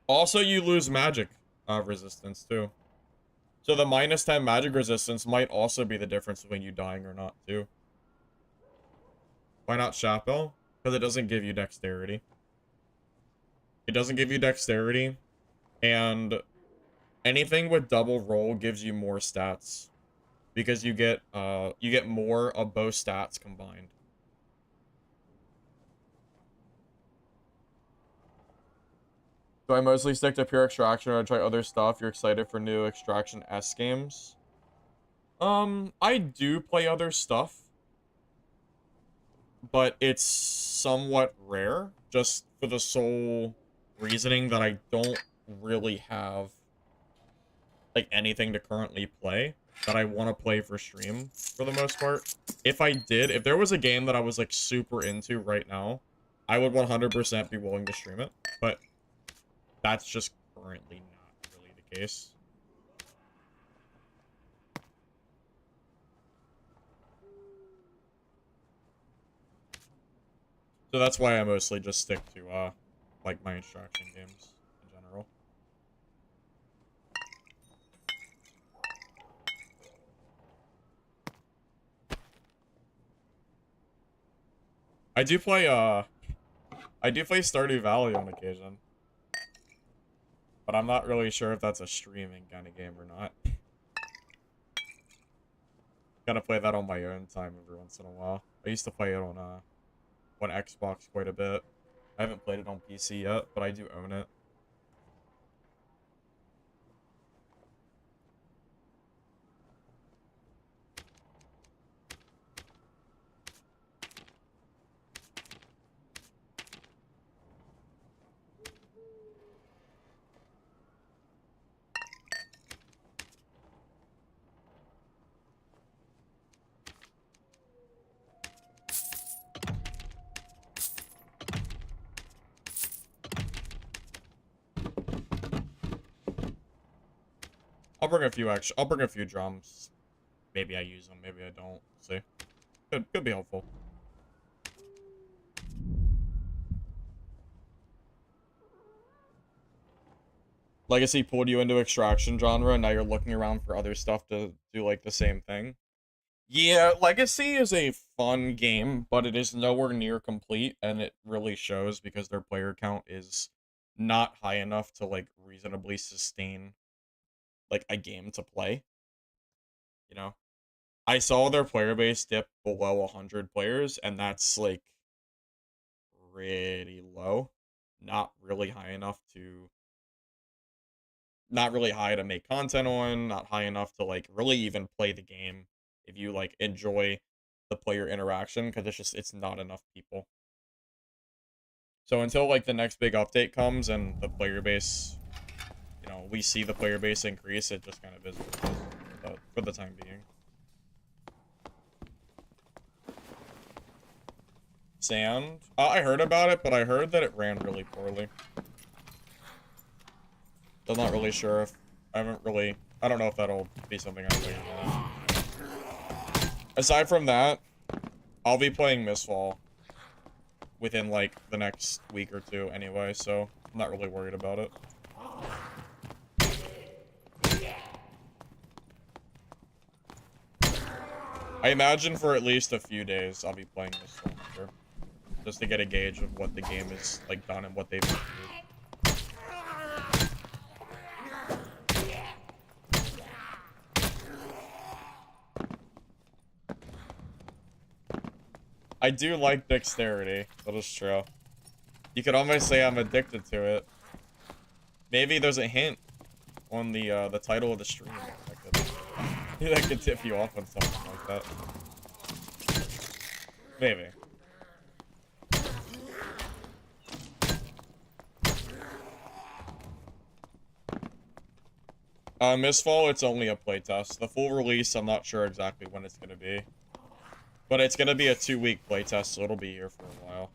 Also, you lose magic resistance too. So the -10 magic resistance might also be the difference between you dying or not too. Why not Chapelle? Because it doesn't give you dexterity. It doesn't give you dexterity, and anything with double roll gives you more stats. Because you get more of both stats combined. Do I mostly stick to pure extraction or try other stuff? You're excited for new extraction S games? I do play other stuff, but it's somewhat rare, just for the sole reasoning that I don't really have like anything to currently play that I want to play for stream for the most part. If there was a game that I was like super into right now, I would 100% be willing to stream it, but that's just currently not really the case. So that's why I mostly just stick to like my extraction games in general. I do play Stardew Valley on occasion. But I'm not really sure if that's a streaming kind of game or not. Gotta play that on my own time every once in a while. I used to play it on Xbox quite a bit. I haven't played it on PC yet, but I do own it. I'll bring a few drums. Maybe I use them, maybe I don't. See. Could be helpful. Legacy pulled you into extraction genre, and now you're looking around for other stuff to do like the same thing. Yeah, Legacy is a fun game, but it is nowhere near complete, and it really shows because their player count is not high enough to like reasonably sustain like a game to play. You know, I saw their player base dip below 100 players, and that's like pretty low. Not really high enough to not really high to make content on, not high enough to like really even play the game if you like enjoy the player interaction, because it's not enough people. So until like the next big update comes and the player base, we see the player base increase, it just kind of is what it is for the time being. Sand? I heard about it, but I heard that it ran really poorly. I'm not really sure if... I don't know if that'll be something I'm playing on. Aside from that, I'll be playing Mistfall within, like, the next week or two anyway, so I'm not really worried about it. I imagine for at least a few days I'll be playing Mistfall, sure. Just to get a gauge of what the game is, like, done and what they've improved. I do like dexterity. That is true. You could almost say I'm addicted to it. Maybe there's a hint on the title of the stream that could tip you off on something like that. Maybe. Mistfall, it's only a playtest. The full release, I'm not sure exactly when it's gonna be. But it's gonna be a 2-week playtest, so it'll be here for a while.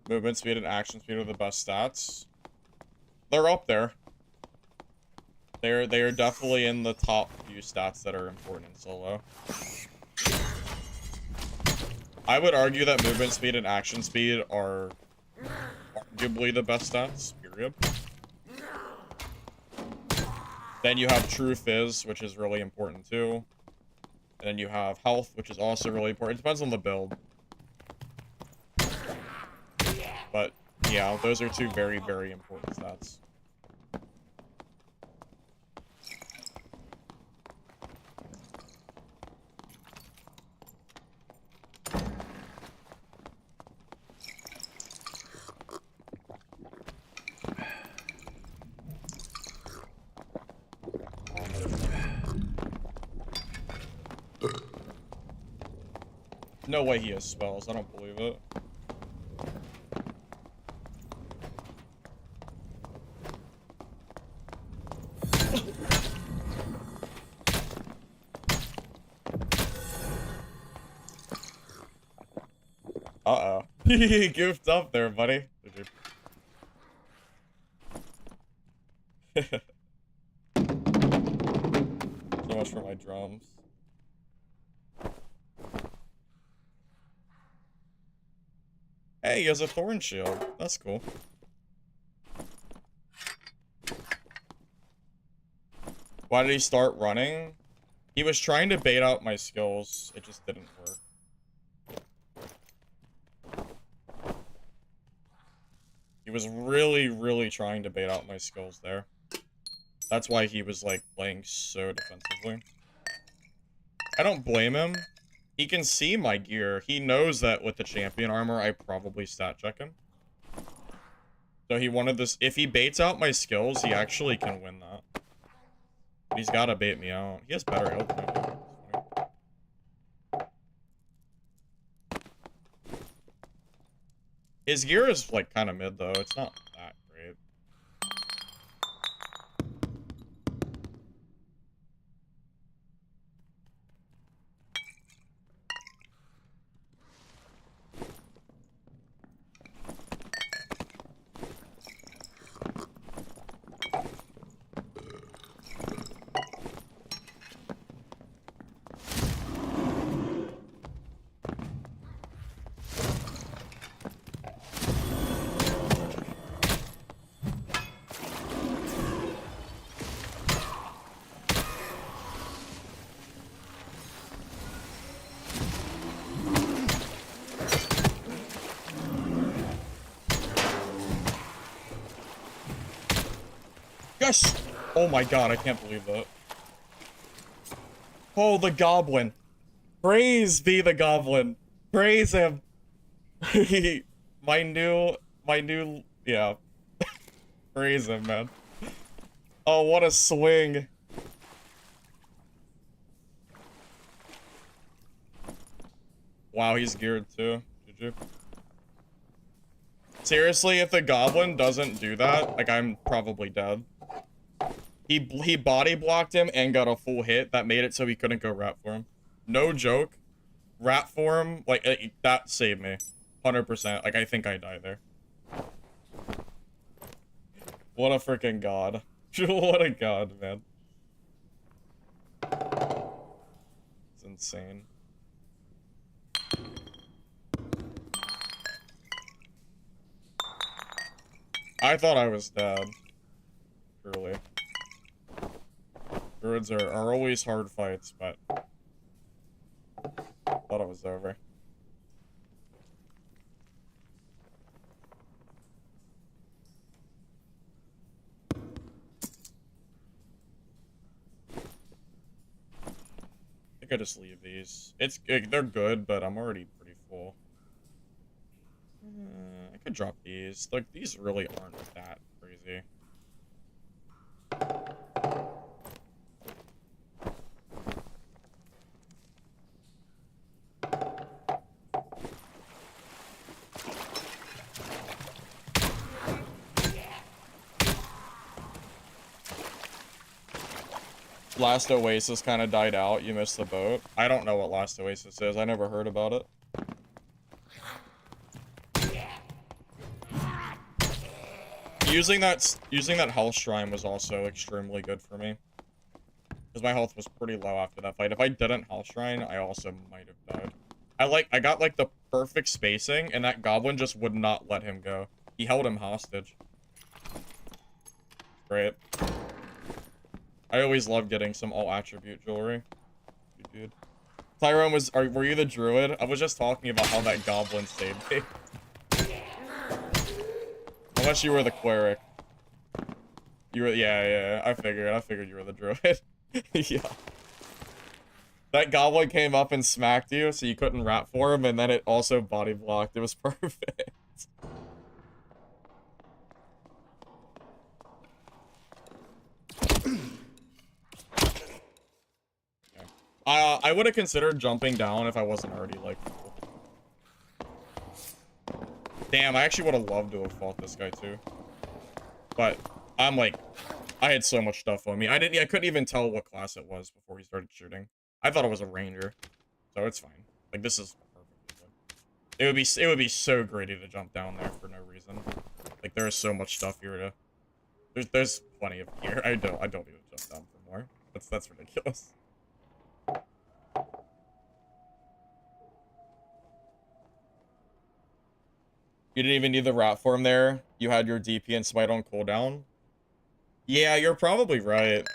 Movement speed and action speed are the best stats. They're up there. They are definitely in the top few stats that are important in solo. I would argue that movement speed and action speed are arguably the best stats, period. Then you have true fizz, which is really important too. And then you have health, which is also really important. It depends on the build. But, yeah, those are two very, very important stats. No way he has spells. I don't believe it. Uh-oh. He goofed up there, buddy. So much for my drums. Hey, he has a thorn shield. That's cool. Why did he start running? He was trying to bait out my skills. It just didn't work. He was really, really trying to bait out my skills there. That's why he was, like, playing so defensively. I don't blame him. He can see my gear. He knows that with the champion armor, I probably stat check him. So he wanted this. If he baits out my skills, he actually can win that. But he's gotta bait me out. He has better health than me. His gear is, like, kind of mid, though. It's not that great. Yes! Oh my god, I can't believe that. Oh, the goblin. Praise be the goblin. Praise him. my new, yeah. Praise him, man. Oh, what a swing. Wow, he's geared too. GG. Seriously, if the goblin doesn't do that, like, I'm probably dead. He body blocked him and got a full hit. That made it so he couldn't go rat for him. No joke. Rat for him, like, that saved me. 100%. Like, I think I die there. What a freaking god. What a god, man. It's insane. I thought I was dead. Truly. Druids are always hard fights, but thought it was over. I think I just leave these. They're good, but I'm already pretty full. I could drop these. Like, these really aren't that crazy. Last Oasis kind of died out. You missed the boat. I don't know what Last Oasis is. I never heard about it. Using that health shrine was also extremely good for me. Because my health was pretty low after that fight. If I didn't health shrine, I also might have died. I got like the perfect spacing, and that goblin just would not let him go. He held him hostage. Great. I always love getting some all attribute jewelry. Dude. Tyrone were you the druid? I was just talking about how that goblin saved me. Unless you were the cleric. You were, yeah, I figured you were the druid. Yeah. That goblin came up and smacked you, so you couldn't rat for him, and then it also body blocked. It was perfect. I would have considered jumping down if I wasn't already, like, full. Damn, I actually would have loved to have fought this guy, too. But, I'm like, I had so much stuff on me. I couldn't even tell what class it was before he started shooting. I thought it was a ranger. So it's fine. Like, this is perfectly good. It would be so greedy to jump down there for no reason. Like, there is so much stuff here to... There's plenty of gear. I don't need to jump down for more. That's ridiculous. You didn't even need the rat form there. You had your DP and smite on cooldown. Yeah, you're probably right.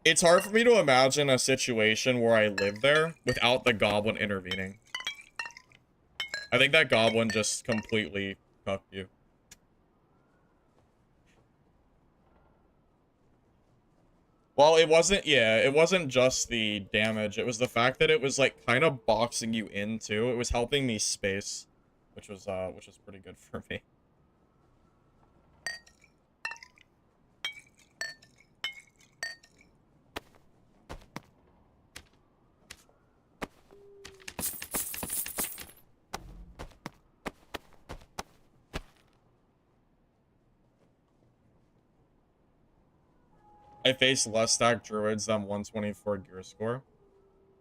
It's hard for me to imagine a situation where I live there without the goblin intervening. I think that goblin just completely cucked you. Well, it wasn't just the damage. It was the fact that it was, like, kind of boxing you in, too. It was helping me space, which was pretty good for me. I faced less stacked druids than 124 gear score.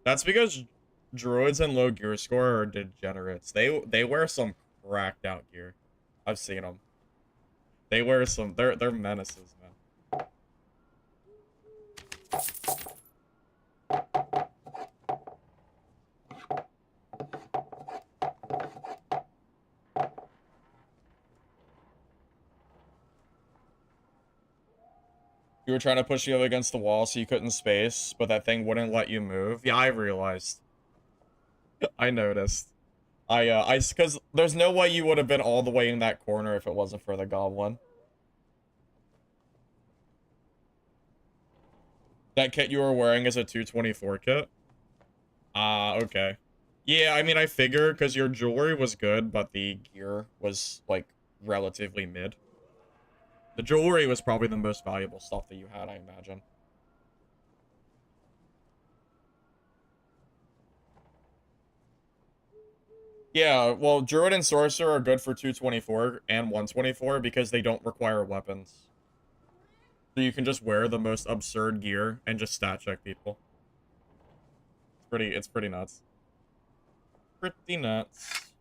That's because druids and low gear score are degenerates. They wear some cracked out gear. I've seen them. They wear some. They're menaces, man. You were trying to push you up against the wall so you couldn't space, but that thing wouldn't let you move. Yeah, I realized. I noticed. Because there's no way you would have been all the way in that corner if it wasn't for the goblin. That kit you were wearing is a 224 kit? Ah, okay. Yeah, I mean, I figure because your jewelry was good, but the gear was, like, relatively mid. The jewelry was probably the most valuable stuff that you had, I imagine. Yeah, well, Druid and Sorcerer are good for 224 and 124 because they don't require weapons. So you can just wear the most absurd gear and just stat check people. It's pretty nuts. Pretty nuts.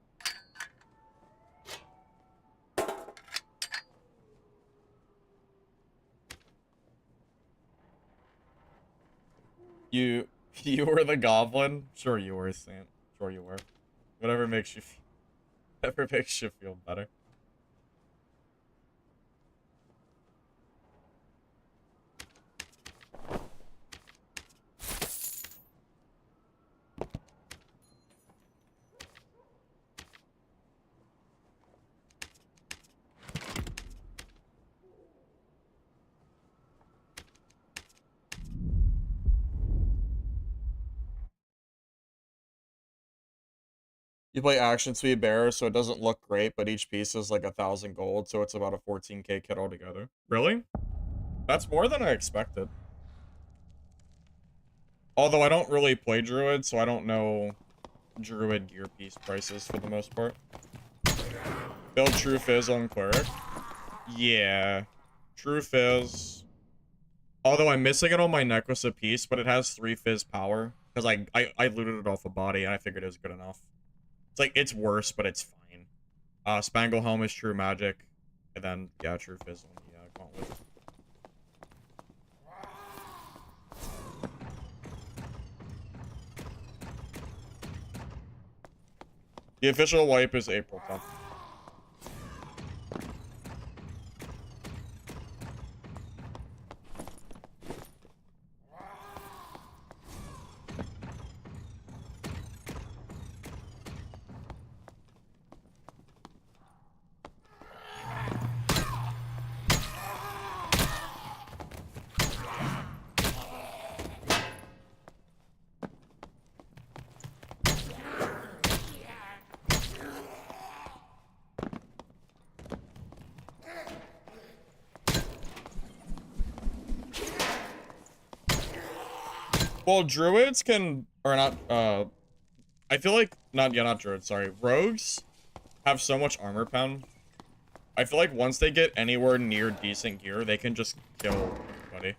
You you were the goblin? Sure you were, Saint. Sure you were. Whatever makes you whatever makes you feel better. You play Action Sweep Bearer, so it doesn't look great, but each piece is like 1,000 gold, so it's about a 14k kit altogether. Really? That's more than I expected. Although I don't really play Druid, so I don't know Druid gear piece prices for the most part. Build True Fizz on Cleric. Yeah. True Fizz. Although I'm missing it on my necklace a piece, but it has 3 Fizz power. Because I looted it off a body, and I figured it was good enough. It's like, it's worse, but it's fine. Spangle Helm is True Magic. And then, yeah, True Fizz on the Gauntlet. The official wipe is April 10th. Well, druids can, or not, I feel like, not druids, sorry. Rogues have so much armor pen. I feel like once they get anywhere near decent gear, they can just kill everybody.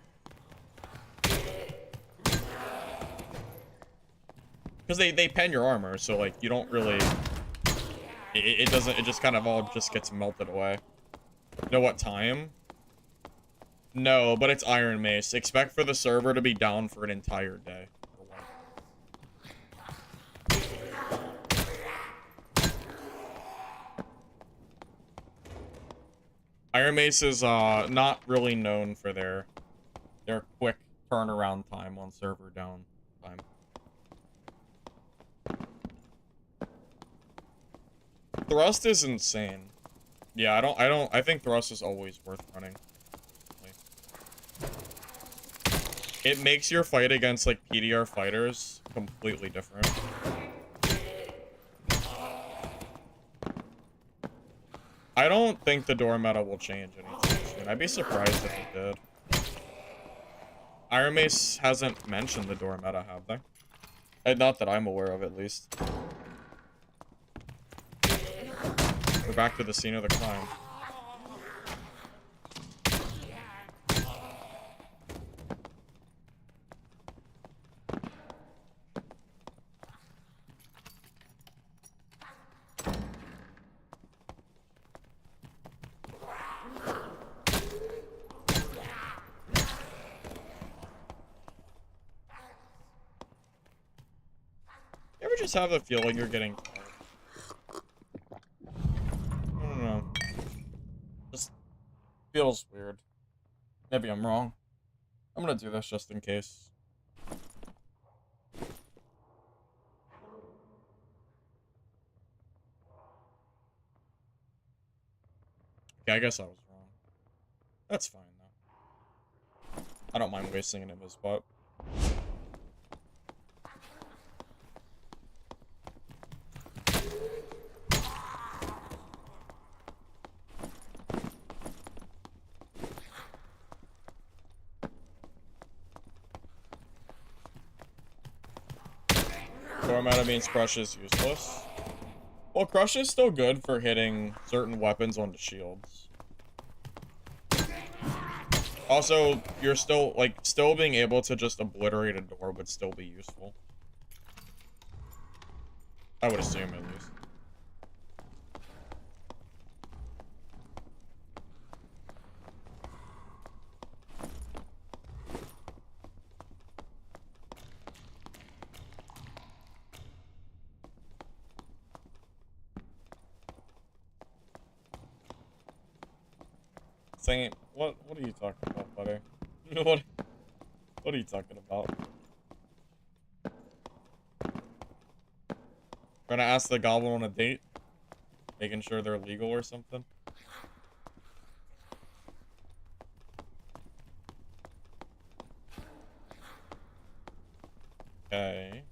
Because they pen your armor, so, like, you don't really, it doesn't, it just kind of all just gets melted away. You know what time? No, but it's Iron Mace. Expect for the server to be down for an entire day. Iron Mace is not really known for their quick turnaround time on server down time. Thrust is insane. Yeah, I think Thrust is always worth running. It makes your fight against like PDR fighters completely different. I don't think the door meta will change anytime soon. I'd be surprised if it did. Iron Mace hasn't mentioned the door meta, have they? Not that I'm aware of, at least. We're back to the scene of the crime. You ever just have the feeling you're getting tired? I don't know. Just feels weird. Maybe I'm wrong. I'm gonna do this just in case. Okay, I guess I was wrong. That's fine, though. I don't mind wasting an invis spot. Storm Meta means Crush is useless. Well, Crush is still good for hitting certain weapons onto shields. Also, you're still, like, still being able to just obliterate a door would still be useful. I would assume, at least. Saying, what are you talking about, buddy? What are you talking about? Trying to ask the goblin on a date? Making sure they're legal or something? Okay.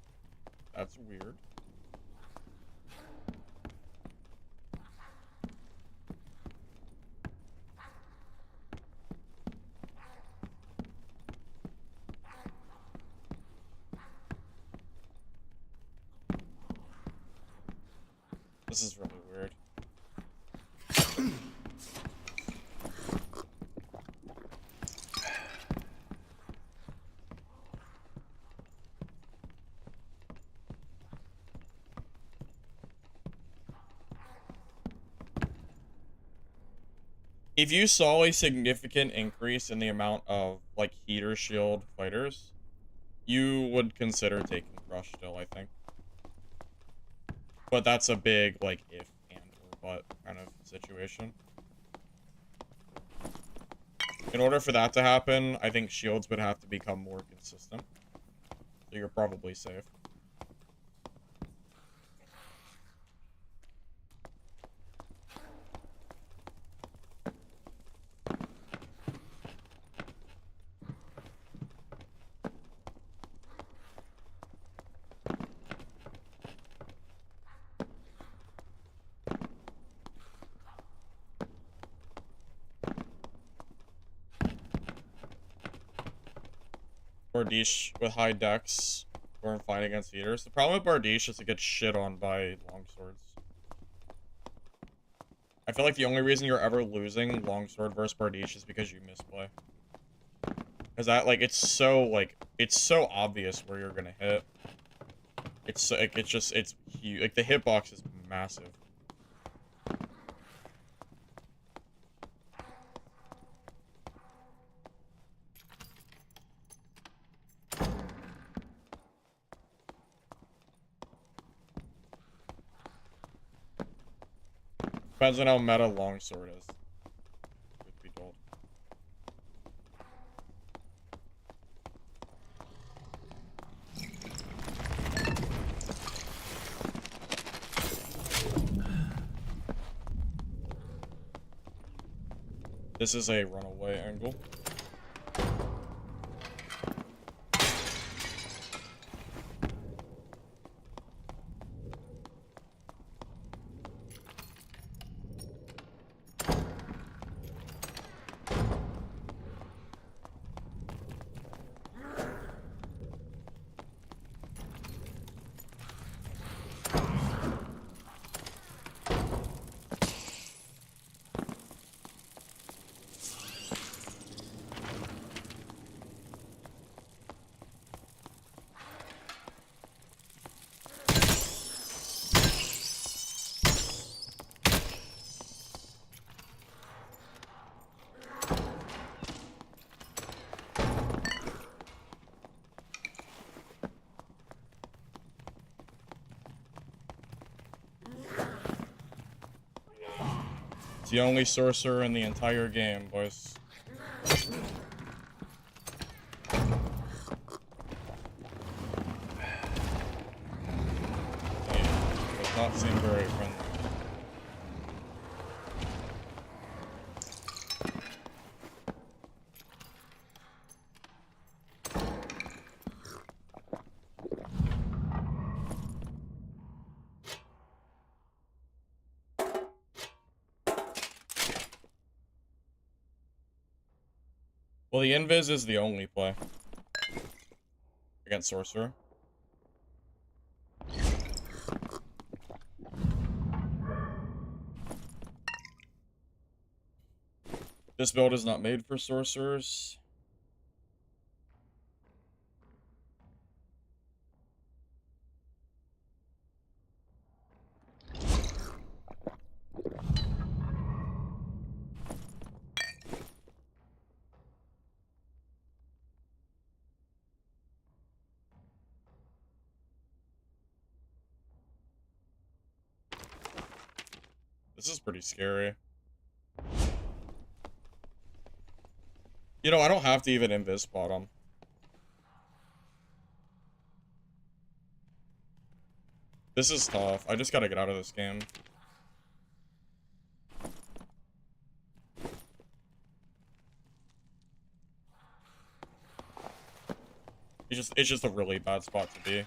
That's weird. This is really weird. If you saw a significant increase in the amount of, like, heater shield fighters, you would consider taking Crush still, I think. But that's a big, like, if and or but kind of situation. In order for that to happen, I think shields would have to become more consistent. So you're probably safe. Bardiche with high dex or in fighting against heaters. The problem with Bardiche is it gets shit on by longswords. I feel like the only reason you're ever losing longsword versus Bardiche is because you misplay. Because that, like, it's so obvious where you're gonna hit. It's, like, it's huge. Like, the hitbox is massive. Depends on how meta longsword is. Truth be told. This is a runaway angle. It's the only sorcerer in the entire game, boys. Does not seem very friendly. Well, the invis is the only play against sorcerer. This build is not made for sorcerers. This is pretty scary. You know, I don't have to even invis bottom. This is tough. I just gotta get out of this game. It's just a really bad spot to be.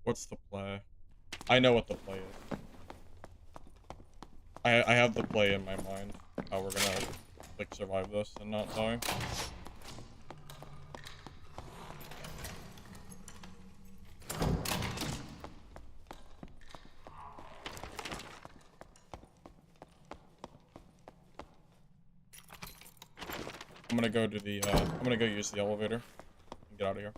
What's the play? I know what the play is. I have the play in my mind. How we're gonna, like, survive this and not die. I'm gonna go to the, I'm gonna go use the elevator and get out of here.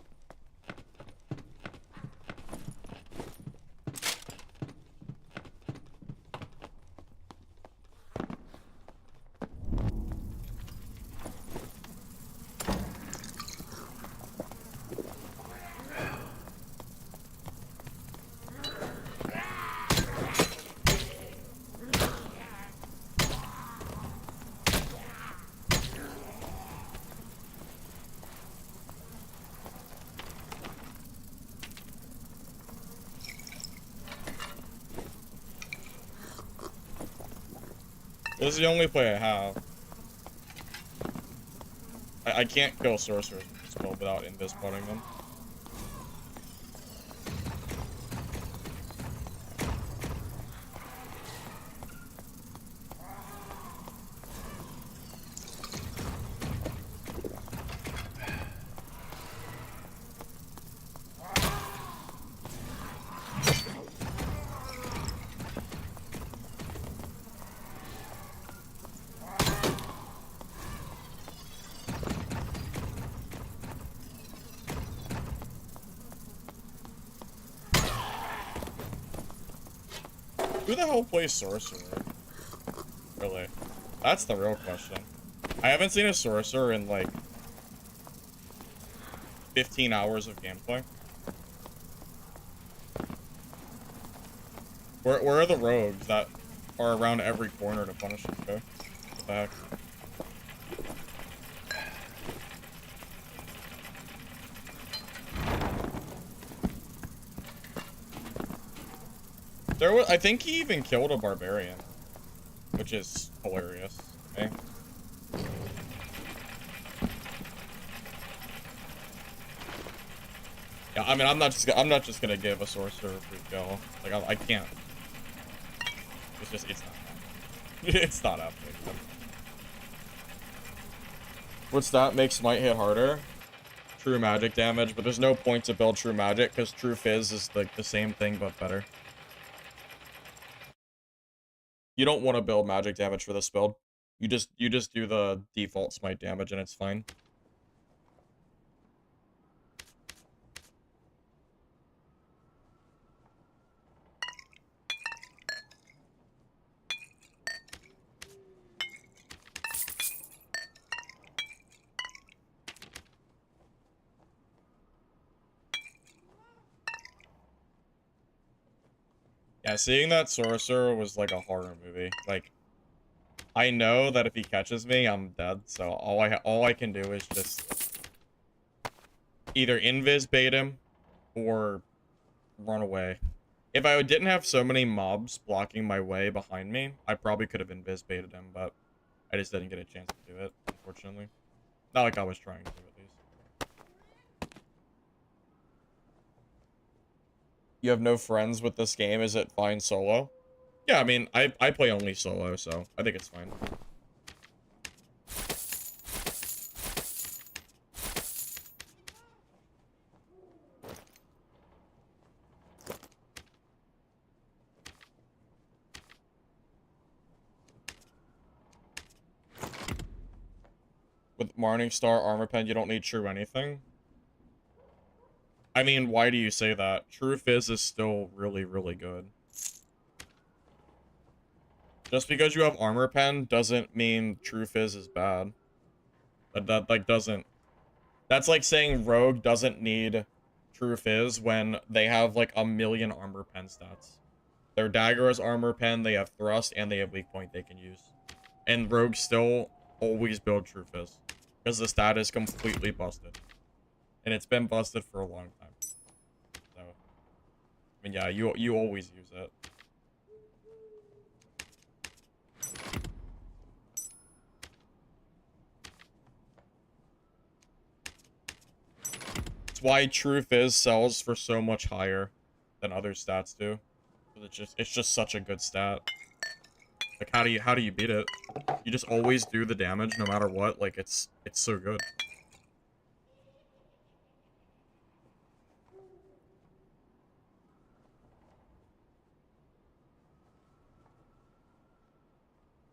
This is the only play I have. I can't kill sorcerers with this build without invis botting them. Who the hell plays sorcerer? Really? That's the real question. I haven't seen a sorcerer in like 15 hours of gameplay. Where are the rogues that are around every corner to punish this guy? What the heck? I think he even killed a barbarian, which is hilarious. Okay. Yeah, I mean, I'm not just gonna give a sorcerer a free kill. Like, I can't. It's not happening. It's not happening. What's that? Makes smite hit harder? True magic damage, but there's no point to build true magic because true fizz is like the same thing but better. You don't want to build magic damage for this build. You just do the default smite damage and it's fine. Yeah, seeing that sorcerer was like a horror movie. Like, I know that if he catches me, I'm dead. So all I can do is just either invis bait him or run away. If I didn't have so many mobs blocking my way behind me, I probably could have invis baited him, but I just didn't get a chance to do it, unfortunately. Not like I was trying to, at least. You have no friends with this game. Is it fine solo? Yeah, I mean, I play only solo, so I think it's fine. With Morningstar Armor Pen, you don't need True anything. I mean, why do you say that? True Fizz is still really, really good. Just because you have Armor Pen doesn't mean True Fizz is bad. That like doesn't... That's like saying Rogue doesn't need True Fizz when they have like a million Armor Pen stats. Their Dagger is Armor Pen, they have Thrust, and they have Weak Point they can use. And Rogue still always build True Fizz. Because the stat is completely busted. And it's been busted for a long time. So, I mean, yeah, you always use it. It's why True Fizz sells for so much higher than other stats do. It's just such a good stat. Like how do you beat it? You just always do the damage no matter what. Like it's so good.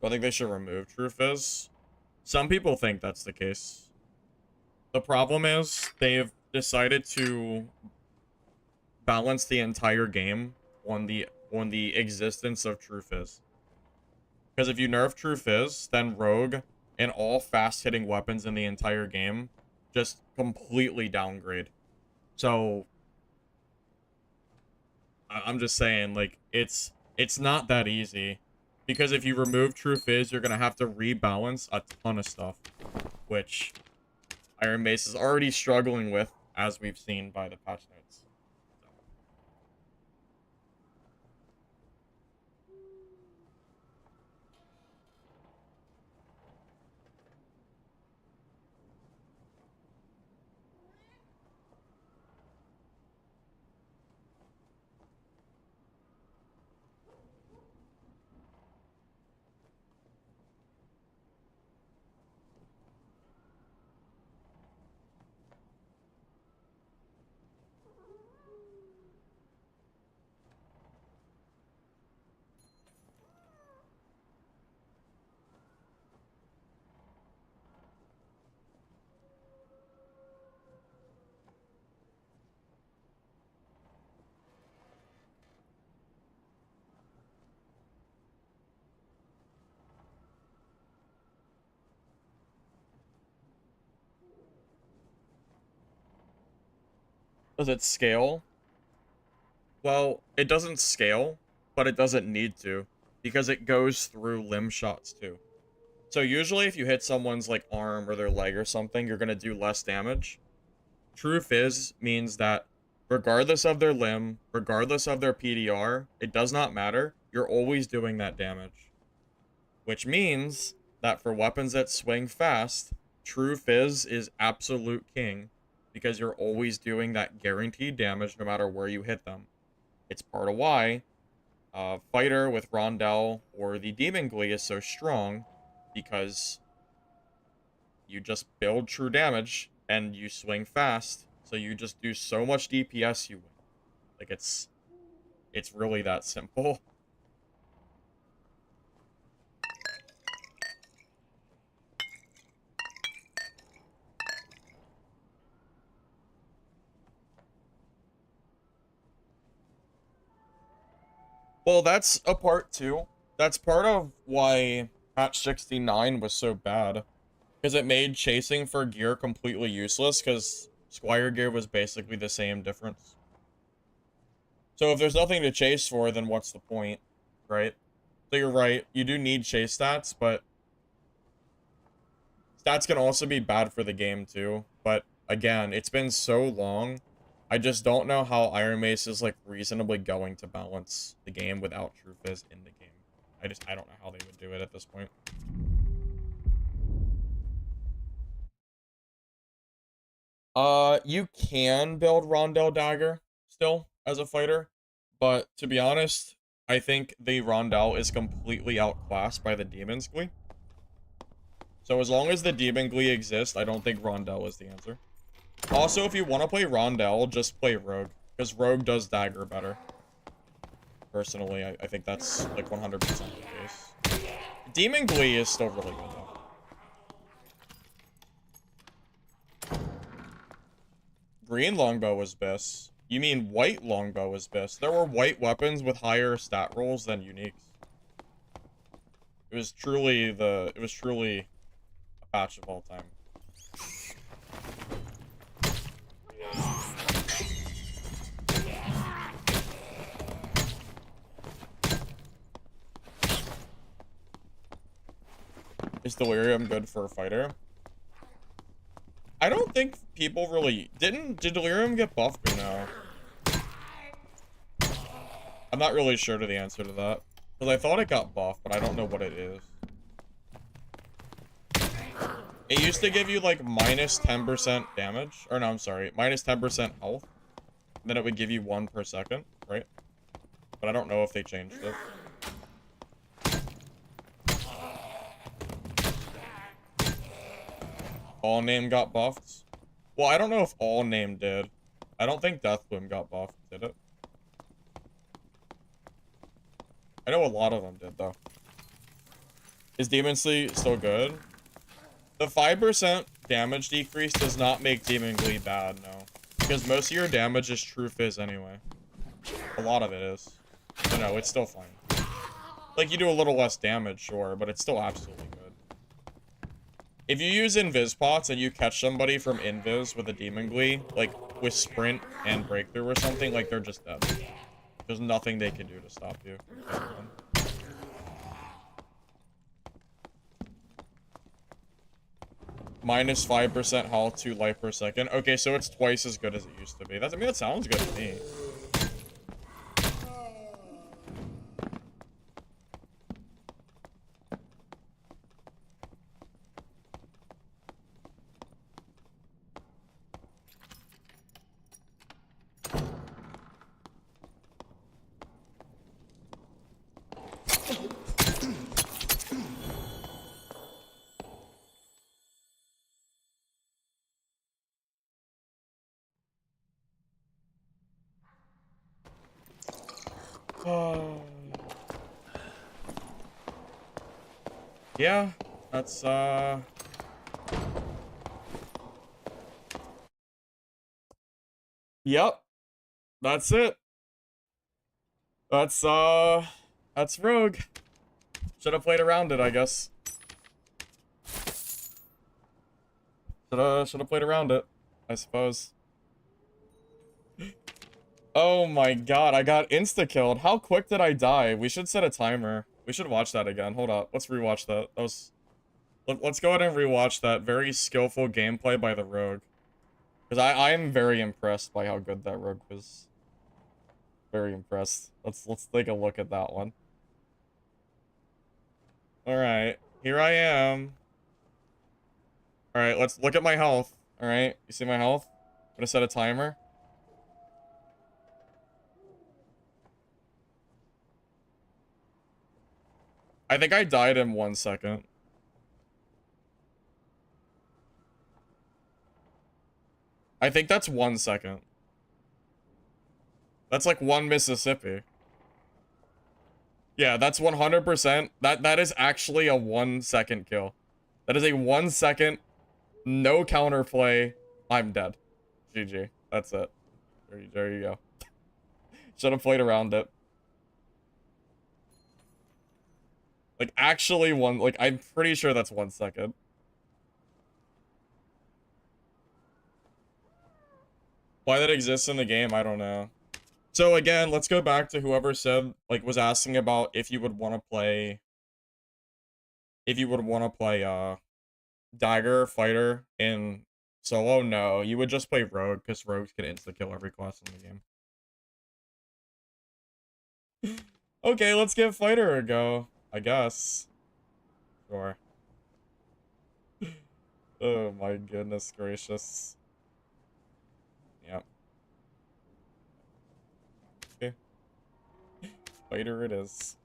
I think they should remove True Fizz. Some people think that's the case. The problem is they've decided to balance the entire game on the existence of True Fizz. Because if you nerf True Fizz, then Rogue and all fast-hitting weapons in the entire game just completely downgrade. So I'm just saying, like, it's not that easy. Because if you remove True Fizz, you're gonna have to rebalance a ton of stuff. Which Iron Mace is already struggling with, as we've seen by the patch notes. Does it scale? Well, it doesn't scale, but it doesn't need to, because it goes through limb shots too. So usually if you hit someone's like arm or their leg or something, you're gonna do less damage. True Fizz means that regardless of their limb, regardless of their PDR, it does not matter. You're always doing that damage. Which means that for weapons that swing fast, True Fizz is absolute king because you're always doing that guaranteed damage no matter where you hit them. It's part of why Fighter with Rondell or the Demon Glee is so strong, because you just build true damage and you swing fast, so you just do so much DPS you win. Like it's really that simple. Well, that's a part too. That's part of why patch 69 was so bad. Because it made chasing for gear completely useless, because Squire gear was basically the same difference. So if there's nothing to chase for, then what's the point, right? So you're right, you do need chase stats, but stats can also be bad for the game too. But again, it's been so long, I just don't know how Iron Mace is like reasonably going to balance the game without True Fizz in the game. I don't know how they would do it at this point. You can build Rondell Dagger still as a fighter. But to be honest, I think the Rondel is completely outclassed by the Demon's Glee. So as long as the Demon Glee exists, I don't think Rondel is the answer. Also, if you want to play Rondel, just play Rogue. Because Rogue does Dagger better. Personally, I think that's like 100% the case. Demon Glee is still really good though. Green Longbow was best. You mean white Longbow was best. There were white weapons with higher stat rolls than uniques. It was truly a patch of all time. Is Delirium good for a fighter? I don't think people really... Did Delirium get buffed or no? I'm not really sure to the answer to that. Because I thought it got buffed, but I don't know what it is. It used to give you like minus 10% damage. Or no, I'm sorry. Minus 10% health. Then it would give you 1 per second, right? But I don't know if they changed it. All Name got buffed? Well, I don't know if All Name did. I don't think Deathbloom got buffed, did it? I know a lot of them did, though. Is Demon Glee still good? The 5% damage decrease does not make Demon Glee bad, no. Because most of your damage is True Fizz anyway. A lot of it is. So no, it's still fine. Like, you do a little less damage, sure, but it's still absolutely good. If you use Invis pots and you catch somebody from Invis with a Demon Glee, like, with Sprint and Breakthrough or something, like, they're just dead. There's nothing they can do to stop you. Minus 5% health, 2 life per second. Okay, so it's twice as good as it used to be. I mean, that sounds good to me. Yeah, that's, Yep. That's it. That's Rogue. Should have played around it, I guess. Should have played around it, I suppose. Oh my god, I got insta-killed. How quick did I die? We should set a timer. We should watch that again. Hold up. Let's rewatch that. That was... Let's go ahead and rewatch that. Very skillful gameplay by the Rogue. Because I'm very impressed by how good that Rogue was. Very impressed. Let's take a look at that one. Alright. Here I am. Alright, let's look at my health. Alright, you see my health? I'm gonna set a timer. I think I died in 1 second. I think that's 1 second. That's like 1 Mississippi. Yeah, that's 100%. That is actually a 1 second kill. That is a 1 second, no counterplay. I'm dead. GG. That's it. There you go. Should have played around it. Like, actually like, I'm pretty sure that's 1 second. Why that exists in the game, I don't know. So again, let's go back to whoever said, like, was asking about if you would want to play... Dagger, Fighter, in solo. No, you would just play Rogue, because Rogues can insta-kill every class in the game. Okay, let's give Fighter a go, I guess. Sure. Oh my goodness gracious. Yep. Okay. Fighter it is.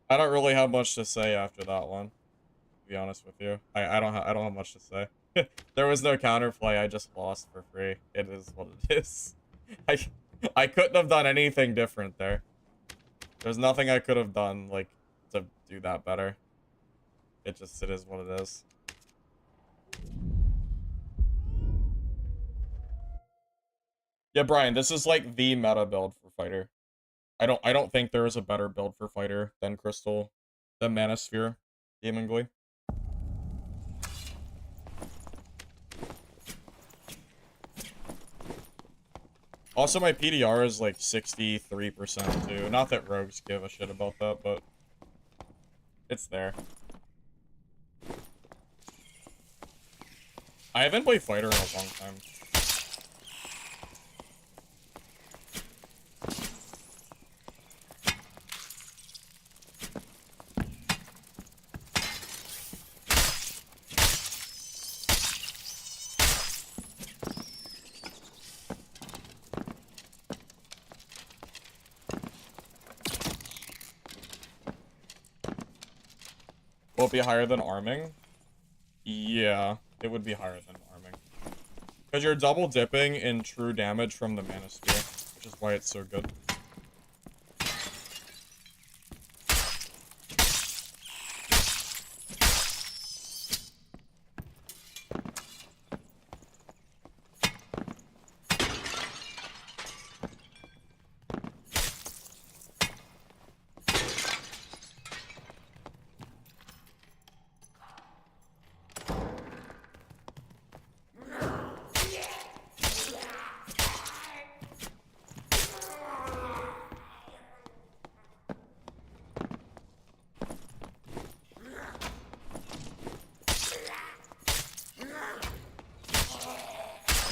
I don't really have much to say after that one, to be honest with you. I don't have much to say. There was no counterplay. I just lost for free. It is what it is. I couldn't have done anything different there. There's nothing I could have done like to do that better. It is what it is. Yeah, Brian, this is like the meta build for fighter. I don't think there is a better build for fighter than Crystal, than Manosphere, gamingly. Also, my PDR is like 63% too. Not that rogues give a shit about that, but it's there. I haven't played fighter in a long time. Will it be higher than arming? Yeah, it would be higher than arming. Because you're double dipping in true damage from the Manosphere, which is why it's so good.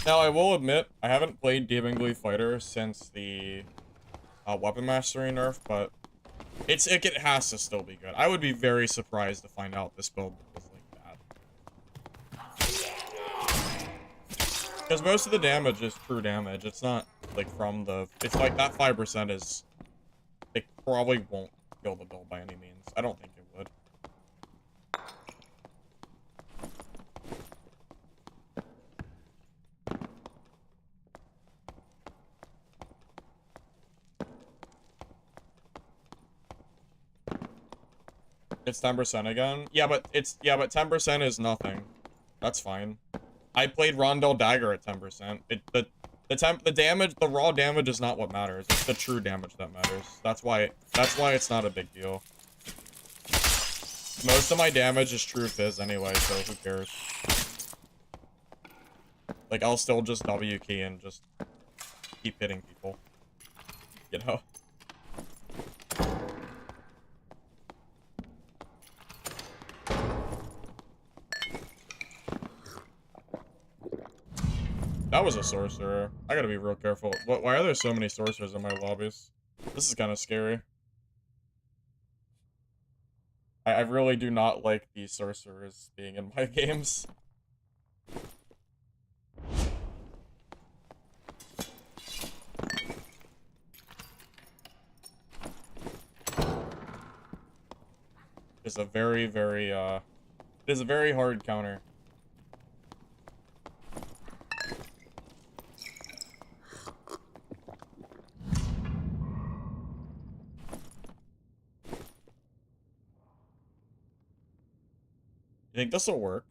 Now, I will admit, I haven't played Gamingly Fighter since the Weapon Mastery nerf, but it has to still be good. I would be very surprised to find out this build was like bad. Because most of the damage is true damage. It's not like from the... It's like that 5% is... It probably won't kill the build by any means. I don't think it would. It's 10% again? Yeah, but 10% is nothing. That's fine. I played Rondell Dagger at 10%. The raw damage is not what matters. It's the true damage that matters. That's why it's not a big deal. Most of my damage is true fizz anyway, so who cares? Like, I'll still just W key and just keep hitting people. You know? That was a sorcerer. I gotta be real careful. Why are there so many sorcerers in my lobbies? This is kind of scary. I really do not like these sorcerers being in my games. It's a very, very, it is a very hard counter. You think this will work?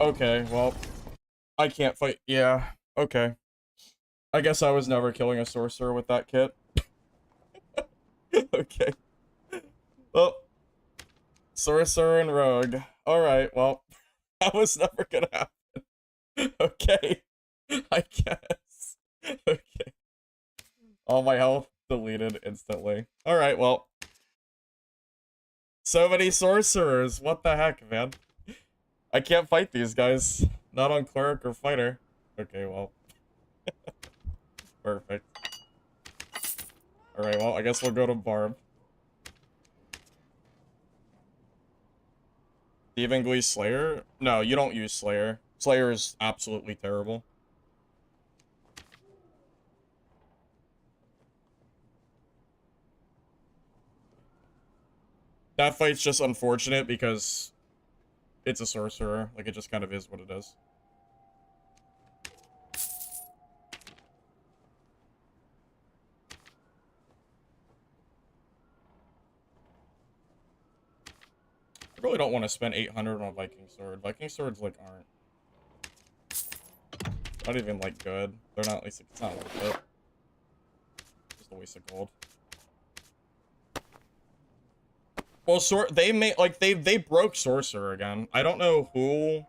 Okay, well, I can't fight. Yeah. Okay. I guess I was never killing a sorcerer with that kit. Okay. Well, sorcerer and rogue. Alright, well, that was never gonna happen. Okay. I guess. Okay. All my health deleted instantly. Alright, well. So many sorcerers. What the heck, man? I can't fight these guys. Not on cleric or fighter. Okay, well. Perfect. Alright, well, I guess we'll go to Barb. Evenly Slayer? No, you don't use Slayer. Slayer is absolutely terrible. That fight's just unfortunate because it's a sorcerer. Like, it just kind of is what it is. I really don't want to spend 800 on a Viking Sword. Viking Swords, like, aren't. Not even, like, good. They're not, at least, like, it's not worth it. Just a waste of gold. Well, they made, like, they broke Sorcerer again. I don't know who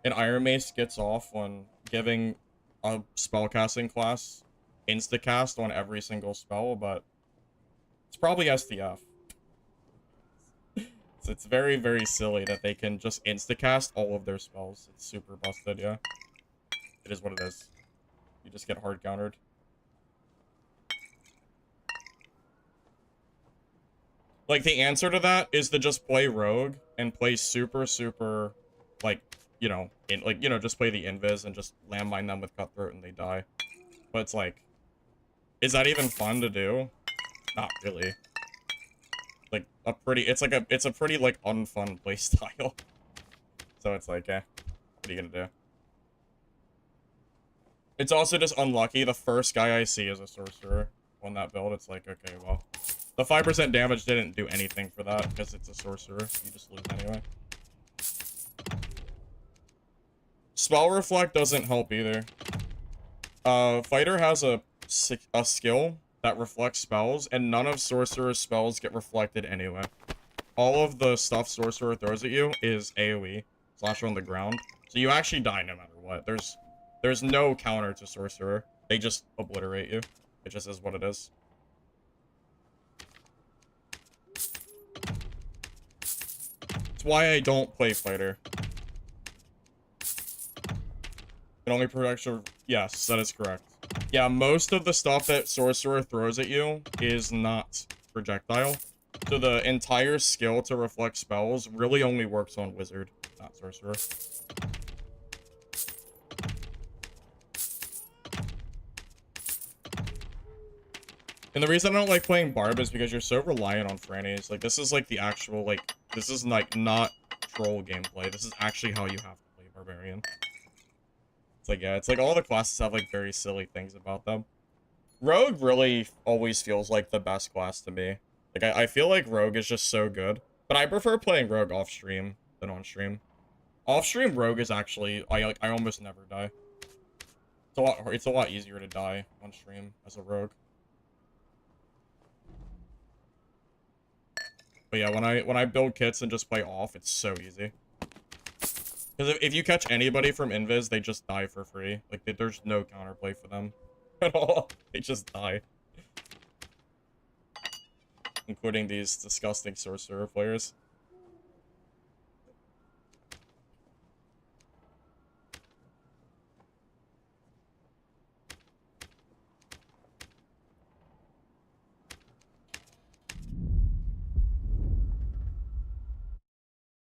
an Iron Mace gets off when giving a spellcasting class insta-cast on every single spell, but it's probably STF. So it's very, very silly that they can just insta-cast all of their spells. It's super busted, yeah. It is what it is. You just get hard countered. Like, the answer to that is to just play Rogue and play super, super, like, you know, just play the Invis and just landmine them with Cutthroat and they die. But it's like, is that even fun to do? Not really. Like, it's a pretty, like, unfun playstyle. So it's like, what are you gonna do? It's also just unlucky. The first guy I see is a sorcerer on that build. It's like, okay, well, the 5% damage didn't do anything for that because it's a sorcerer. You just lose anyway. Spell Reflect doesn't help either. Fighter has a skill that reflects spells, and none of Sorcerer's spells get reflected anyway. All of the stuff Sorcerer throws at you is AoE, slash on the ground. So you actually die no matter what. There's no counter to Sorcerer. They just obliterate you. It just is what it is. That's why I don't play Fighter. It only protects your... Yes, that is correct. Yeah, most of the stuff that Sorcerer throws at you is not projectile. So the entire skill to reflect spells really only works on Wizard, not Sorcerer. And the reason I don't like playing Barb is because you're so reliant on Frannies. Like, this is like the actual, like, this is like not troll gameplay. This is actually how you have to play Barbarian. It's like, yeah, it's like all the classes have like very silly things about them. Rogue really always feels like the best class to me. Like, I feel like Rogue is just so good. But I prefer playing Rogue off-stream than on-stream. Off-stream Rogue is actually, I almost never die. It's a lot easier to die on-stream as a Rogue. But yeah, when I build kits and just play off, it's so easy. Because if you catch anybody from Invis, they just die for free. Like, there's no counterplay for them at all. They just die. Including these disgusting sorcerer players.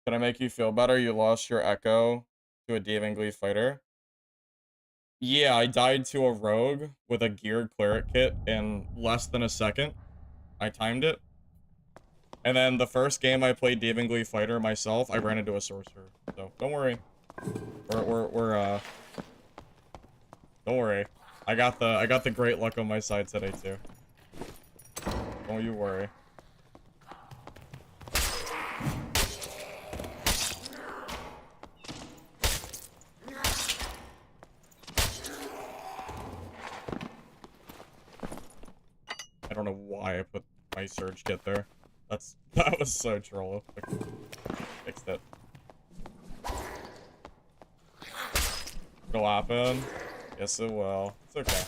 Can I make you feel better? You lost your echo to a Dievengli fighter. Yeah, I died to a rogue with a geared cleric kit in less than a second. I timed it. And then the first game I played Dievengli fighter myself, I ran into a sorcerer. So don't worry. Don't worry. I got the great luck on my side today too. Don't you worry. why I put my surge kit there. That was so troll. Fixed it. It'll happen. Yes, it will. It's okay.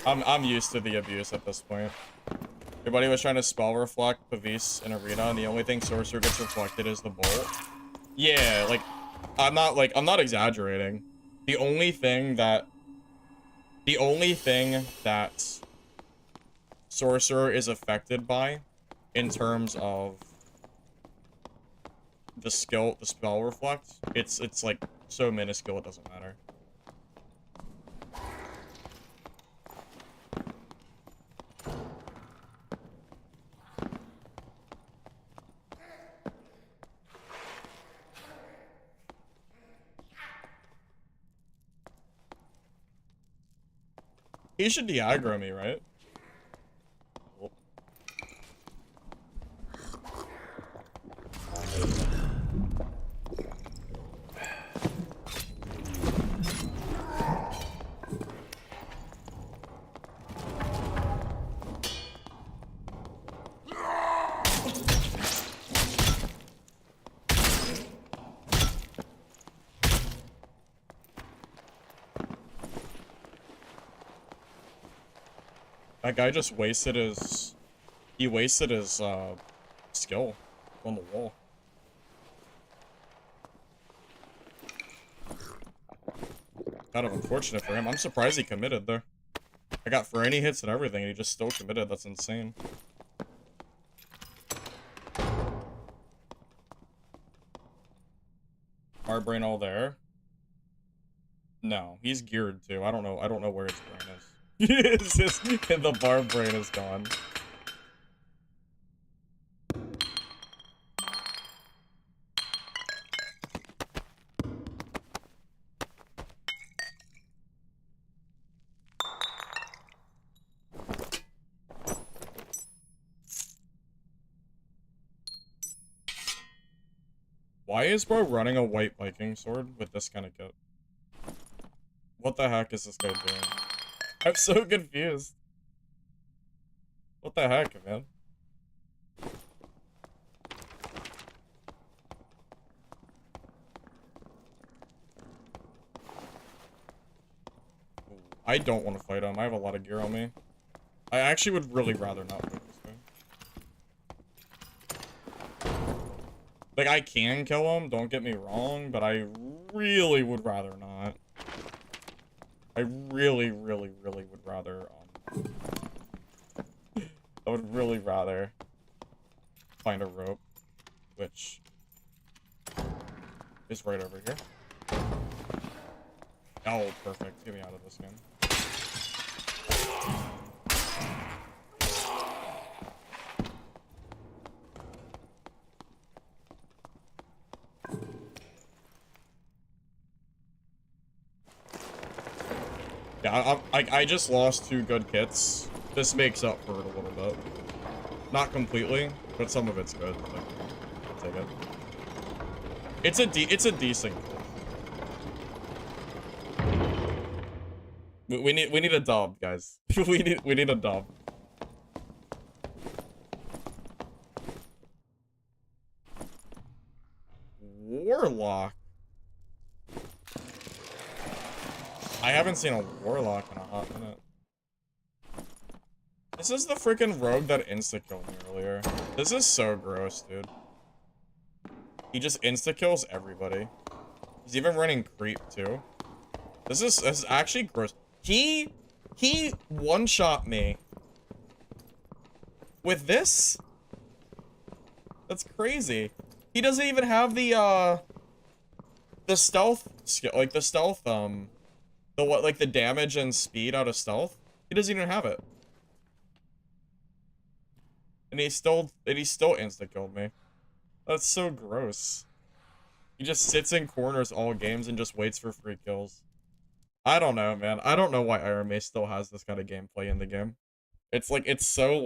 I'm used to the abuse at this point. Everybody was trying to spell reflect Pavis in Arena, and the only thing Sorcerer gets reflected is the bolt. Yeah, like, I'm not exaggerating. The only thing that Sorcerer is affected by, in terms of the spell reflect, it's like so minuscule it doesn't matter. He should de-aggro me, right? That guy just wasted his... He wasted his, skill on the wall. Kind of unfortunate for him. I'm surprised he committed there. I got for any hits and everything, and he just still committed. That's insane. Barbarian all there? No, he's geared too. I don't know where his brain is. It's just, the Barbarian is gone. Why is bro running a white Viking sword with this kind of kit? What the heck is this guy doing? I'm so confused. What the heck, man? I don't want to fight him. I have a lot of gear on me. I actually would really rather not fight this guy. Like, I can kill him, don't get me wrong, but I really would rather not. I really would rather, I would really rather find a rope, which is right over here. Oh, perfect. Get me out of this game. Yeah, I just lost 2 good kits. This makes up for it a little bit. Not completely, but some of it's good. Like, I'll take it. It's a decent kit. We need a dub, guys. we need a dub. Warlock. I haven't seen a Warlock in a hot minute. This is the freaking rogue that insta-killed me earlier. This is so gross, dude. He just insta-kills everybody. He's even running creep, too. This is actually gross. He one-shot me. With this? That's crazy. He doesn't even have the stealth skill, like the stealth, like the damage and speed out of stealth. He doesn't even have it. And he still insta-killed me. That's so gross. He just sits in corners all games and just waits for free kills. I don't know, man. I don't know why Iron Mace still has this kind of gameplay in the game. It's like, it's so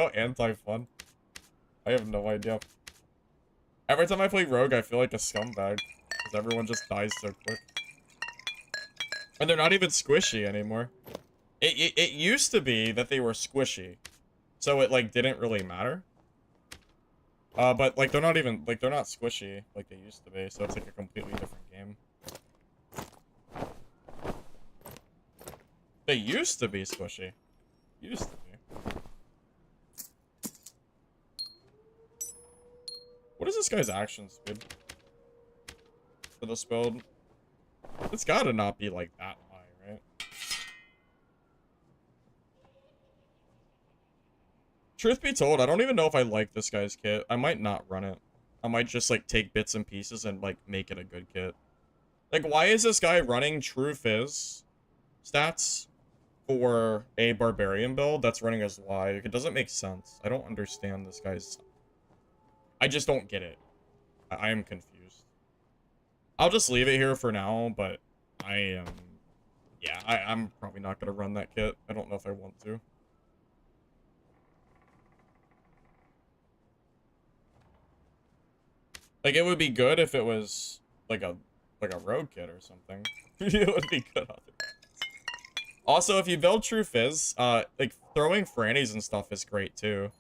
anti-fun. I have no idea. Every time I play Rogue, I feel like a scumbag. Because everyone just dies so quick. And they're not even squishy anymore. It used to be that they were squishy, so it like didn't really matter. But like they're not even like they're not squishy like they used to be, so it's like a completely different game. They used to be squishy. Used to be. What is this guy's action speed for this build? It's gotta not be like that high, right? Truth be told, I don't even know if I like this guy's kit. I might not run it. I might just like take bits and pieces and like make it a good kit. Like, why is this guy running True Fizz stats for a Barbarian build that's running as Y? It doesn't make sense. I don't understand this guy's... I just don't get it. I am confused. I'll just leave it here for now, but I am... yeah, I'm probably not going to run that kit. I don't know if I want to. Like, it would be good if it was like a rogue kit or something. It would be good otherwise. Also, if you build True Fizz, like throwing frannies and stuff is great too.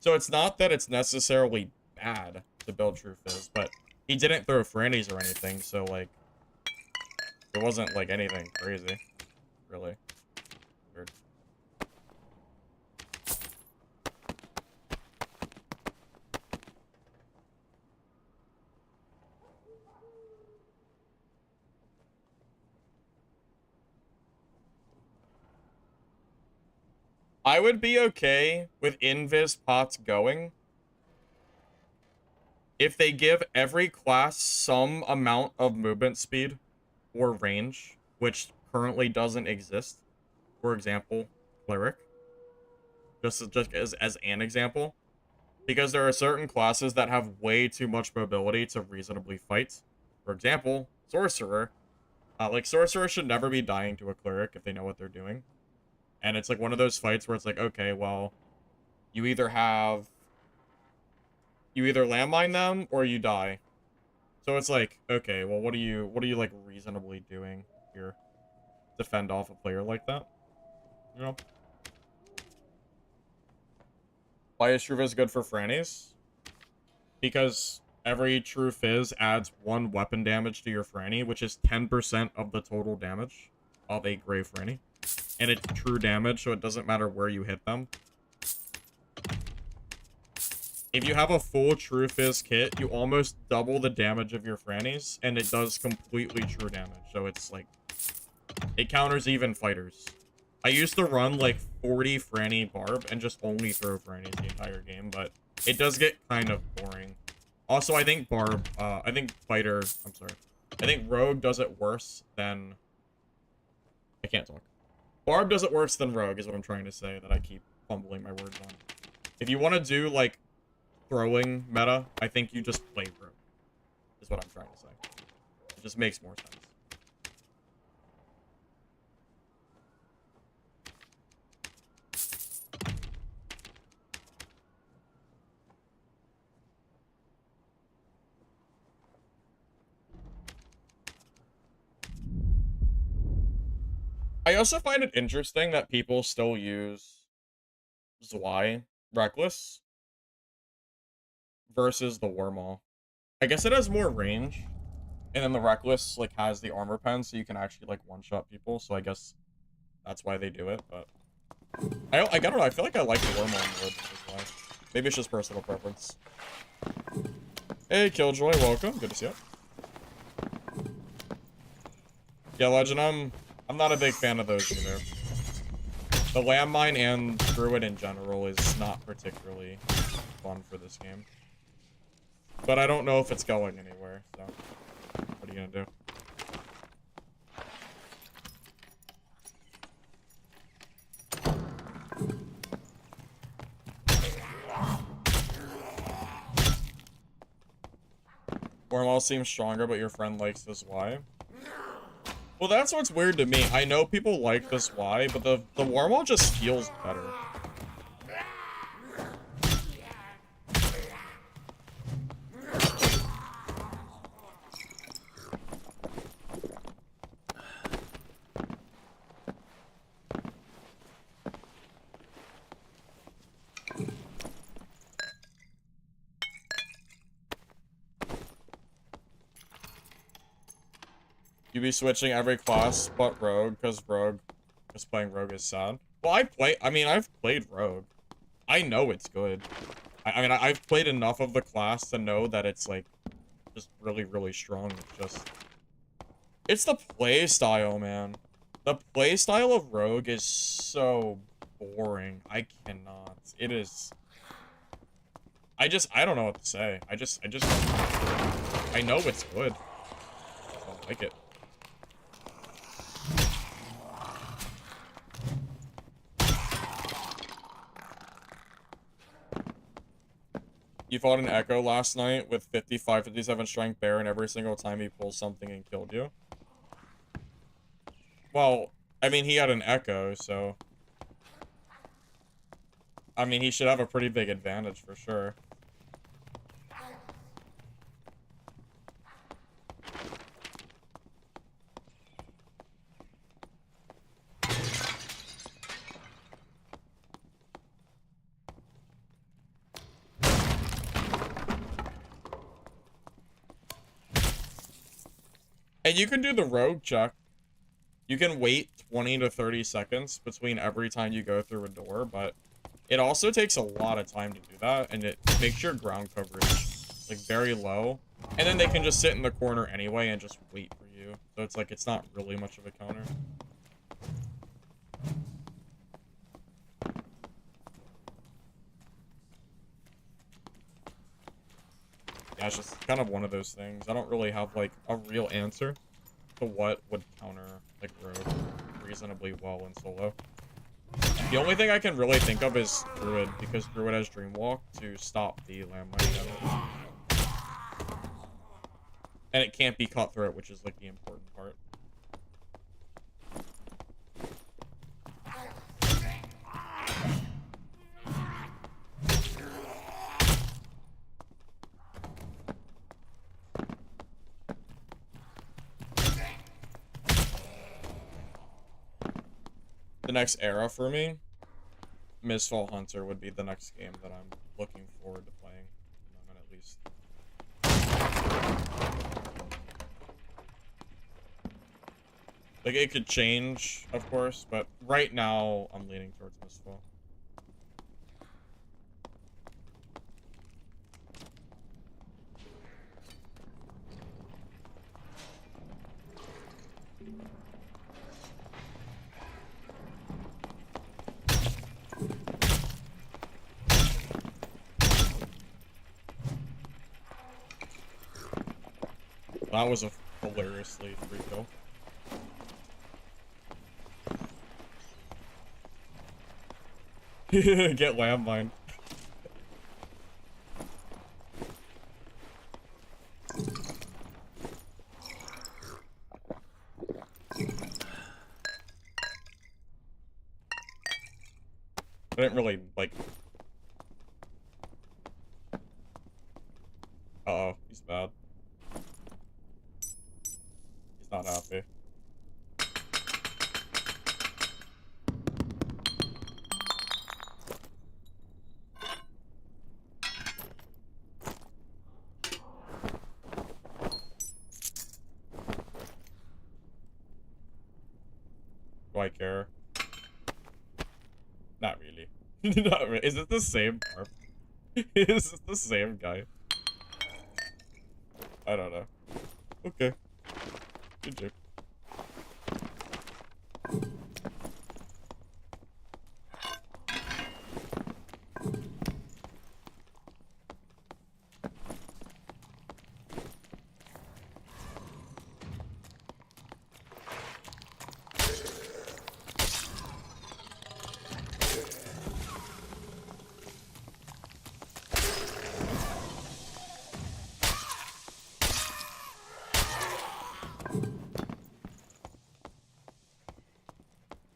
So it's not that it's necessarily bad to build True Fizz, but he didn't throw frannies or anything, so like it wasn't like anything crazy, really. Weird. I would be okay with invis pots going if they give every class some amount of movement speed or range, which currently doesn't exist. For example, Cleric. Just as an example. Because there are certain classes that have way too much mobility to reasonably fight. For example, Sorcerer. Like, Sorcerer should never be dying to a Cleric if they know what they're doing. And it's like one of those fights where it's like, okay, well, you either landmine them or you die. So it's like, okay, well, what are you like reasonably doing here? Defend off a player like that? You know? Why is True Fizz good for Frannies? Because every True Fizz adds 1 weapon damage to your Franny, which is 10% of the total damage of a Grey Franny. And it's true damage, so it doesn't matter where you hit them. If you have a full True Fizz kit, you almost double the damage of your Frannies, and it does completely true damage. So it's like, it counters even fighters. I used to run like 40 Franny Barb and just only throw Frannies the entire game, but it does get kind of boring. Also, I think I think Rogue does it worse than... I can't talk. Barb does it worse than Rogue, is what I'm trying to say, that I keep fumbling my words on. If you want to do, like, throwing meta, I think you just play Rogue, is what I'm trying to say. It just makes more sense. I also find it interesting that people still use Zwei Reckless versus the Wormaw. I guess it has more range, and then the Reckless like has the armor pen, so you can actually like one-shot people. So I guess that's why they do it. But I don't know. I feel like I like the Wormaw more than the Zwei. Maybe it's just personal preference. Hey, Killjoy, welcome. Good to see you. Yeah, Legend, I'm not a big fan of those either. The landmine and druid in general is not particularly fun for this game. But I don't know if it's going anywhere, so what are you gonna do? Wormhole seems stronger, but your friend likes this Y. Well, that's what's weird to me. I know people like this Y, but the Wormhole just feels better. You be switching every class but Rogue, because Rogue, because playing Rogue is sad. Well, I mean, I've played Rogue. I know it's good. I mean, I've played enough of the class to know that it's, like, just really, really strong. It's the play style, man. The play style of Rogue is so boring. I cannot. It is... I don't know what to say. I know it's good. I don't like it. You fought an Echo last night with 55, 57 strength bear, and every single time he pulls something and killed you. Well, I mean, he had an Echo, so... I mean, he should have a pretty big advantage for sure. And you can do the rogue check. You can wait 20 to 30 seconds between every time you go through a door, but it also takes a lot of time to do that, and it makes your ground coverage, like, very low. And then they can just sit in the corner anyway and just wait for you. So it's like, it's not really much of a counter. Yeah, it's just kind of one of those things. I don't really have, like, a real answer to what would counter, like, Rogue reasonably well in solo. The only thing I can really think of is Druid, because Druid has Dreamwalk to stop the landmine damage. And it can't be Cutthroat, which is, like, the important part. The next era for me, Misfall Hunter would be the next game that I'm looking forward to playing, at least. Like, it could change, of course, but right now, I'm leaning towards Misfall. That was a hilariously free kill. Get landmine. I didn't really, like... Uh-oh, he's bad. He's not happy. Do I care? Not really. Not really. Is it the same Barb? Is it the same guy? I don't know. Okay. Good joke.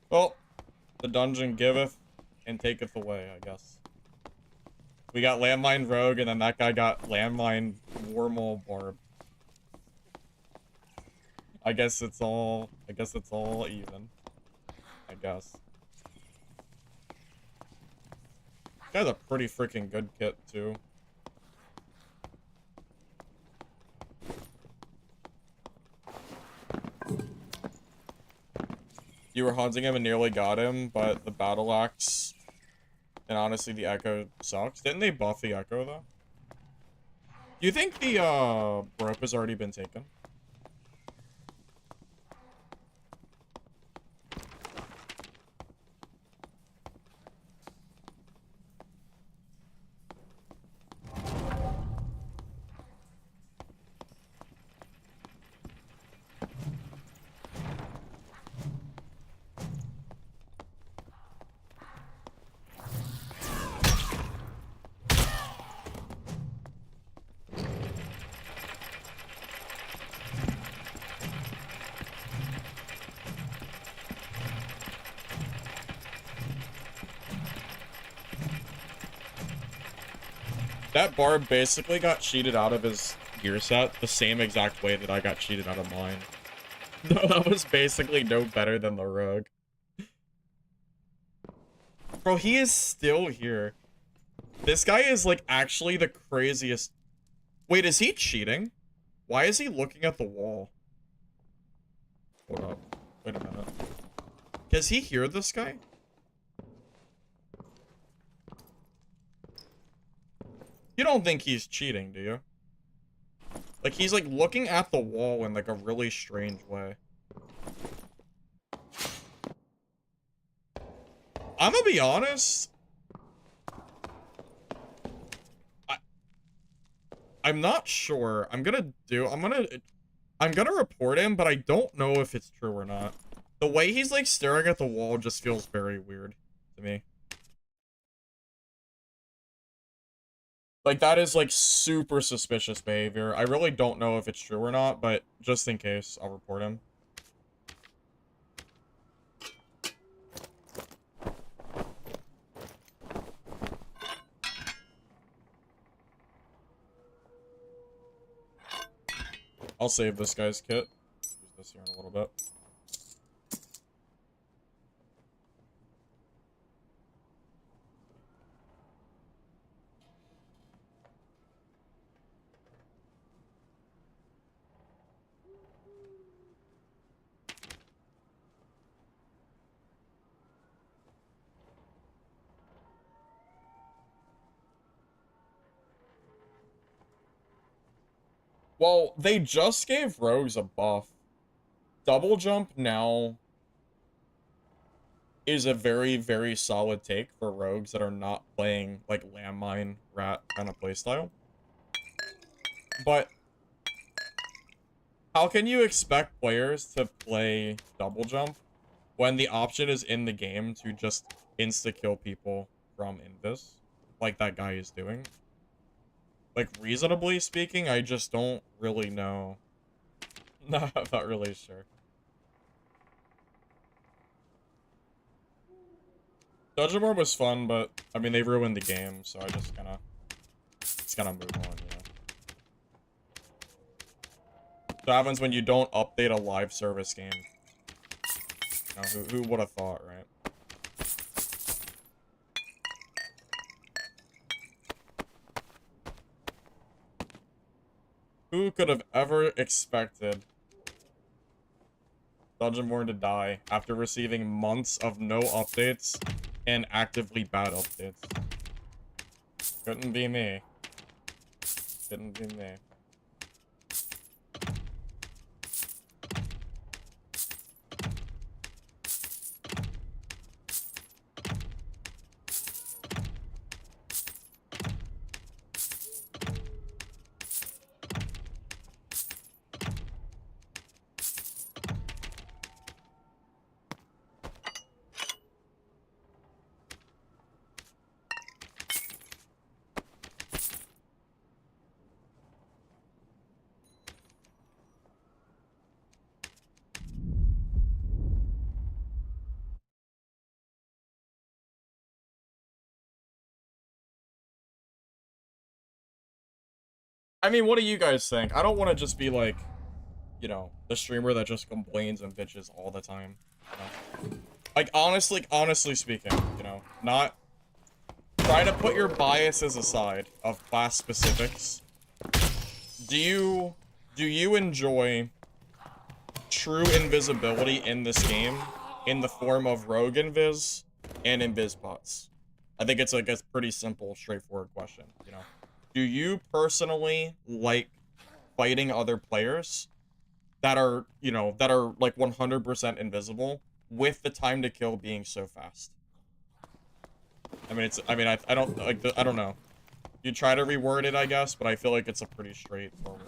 Well, the dungeon giveth and taketh away, I guess. We got landmine rogue, and then that guy got landmine normal barb. I guess it's all even. I guess. Guy's a pretty freaking good kit too. You were hunting him and nearly got him, but the battle axe and honestly the echo sucks. Didn't they buff the echo though? Do you think the rope has already been taken? That barb basically got cheated out of his gear set the same exact way that I got cheated out of mine. No, that was basically no better than the rogue. Bro, he is still here. This guy is like actually the craziest. Wait, is he cheating? Why is he looking at the wall? Hold up. Wait a minute. Does he hear this guy? You don't think he's cheating, do you? Like, he's, like, looking at the wall in, like, a really strange way. I'm gonna be honest. I'm not sure. I'm gonna report him, but I don't know if it's true or not. The way he's, like, staring at the wall just feels very weird to me. Like, that is, like, super suspicious behavior. I really don't know if it's true or not, but just in case, I'll report him. I'll save this guy's kit. Use this here in a little bit. Well, they just gave rogues a buff. Double jump now is a very, very solid take for rogues that are not playing, like, landmine, rat kind of playstyle. But how can you expect players to play double jump when the option is in the game to just insta-kill people from invis, like that guy is doing? Like, reasonably speaking, I just don't really know. No, I'm not really sure. Dungeon War was fun, but, I mean, they ruined the game, so I just gotta move on, you know? What happens when you don't update a live service game? You know, who would have thought, right? Who could have ever expected Dungeon War to die after receiving months of no updates and actively bad updates? Couldn't be me. Couldn't be me. I mean, what do you guys think? I don't want to just be like, you know, the streamer that just complains and bitches all the time. You know? Like, honestly speaking, you know, not try to put your biases aside of class specifics. Do you enjoy true invisibility in this game in the form of rogue invis and invis bots? I think it's like a pretty simple, straightforward question, you know. Do you personally like fighting other players that are, you know, that are like 100% invisible with the time to kill being so fast? I mean, I don't like, I don't know. You try to reword it, I guess, but I feel like it's a pretty straightforward.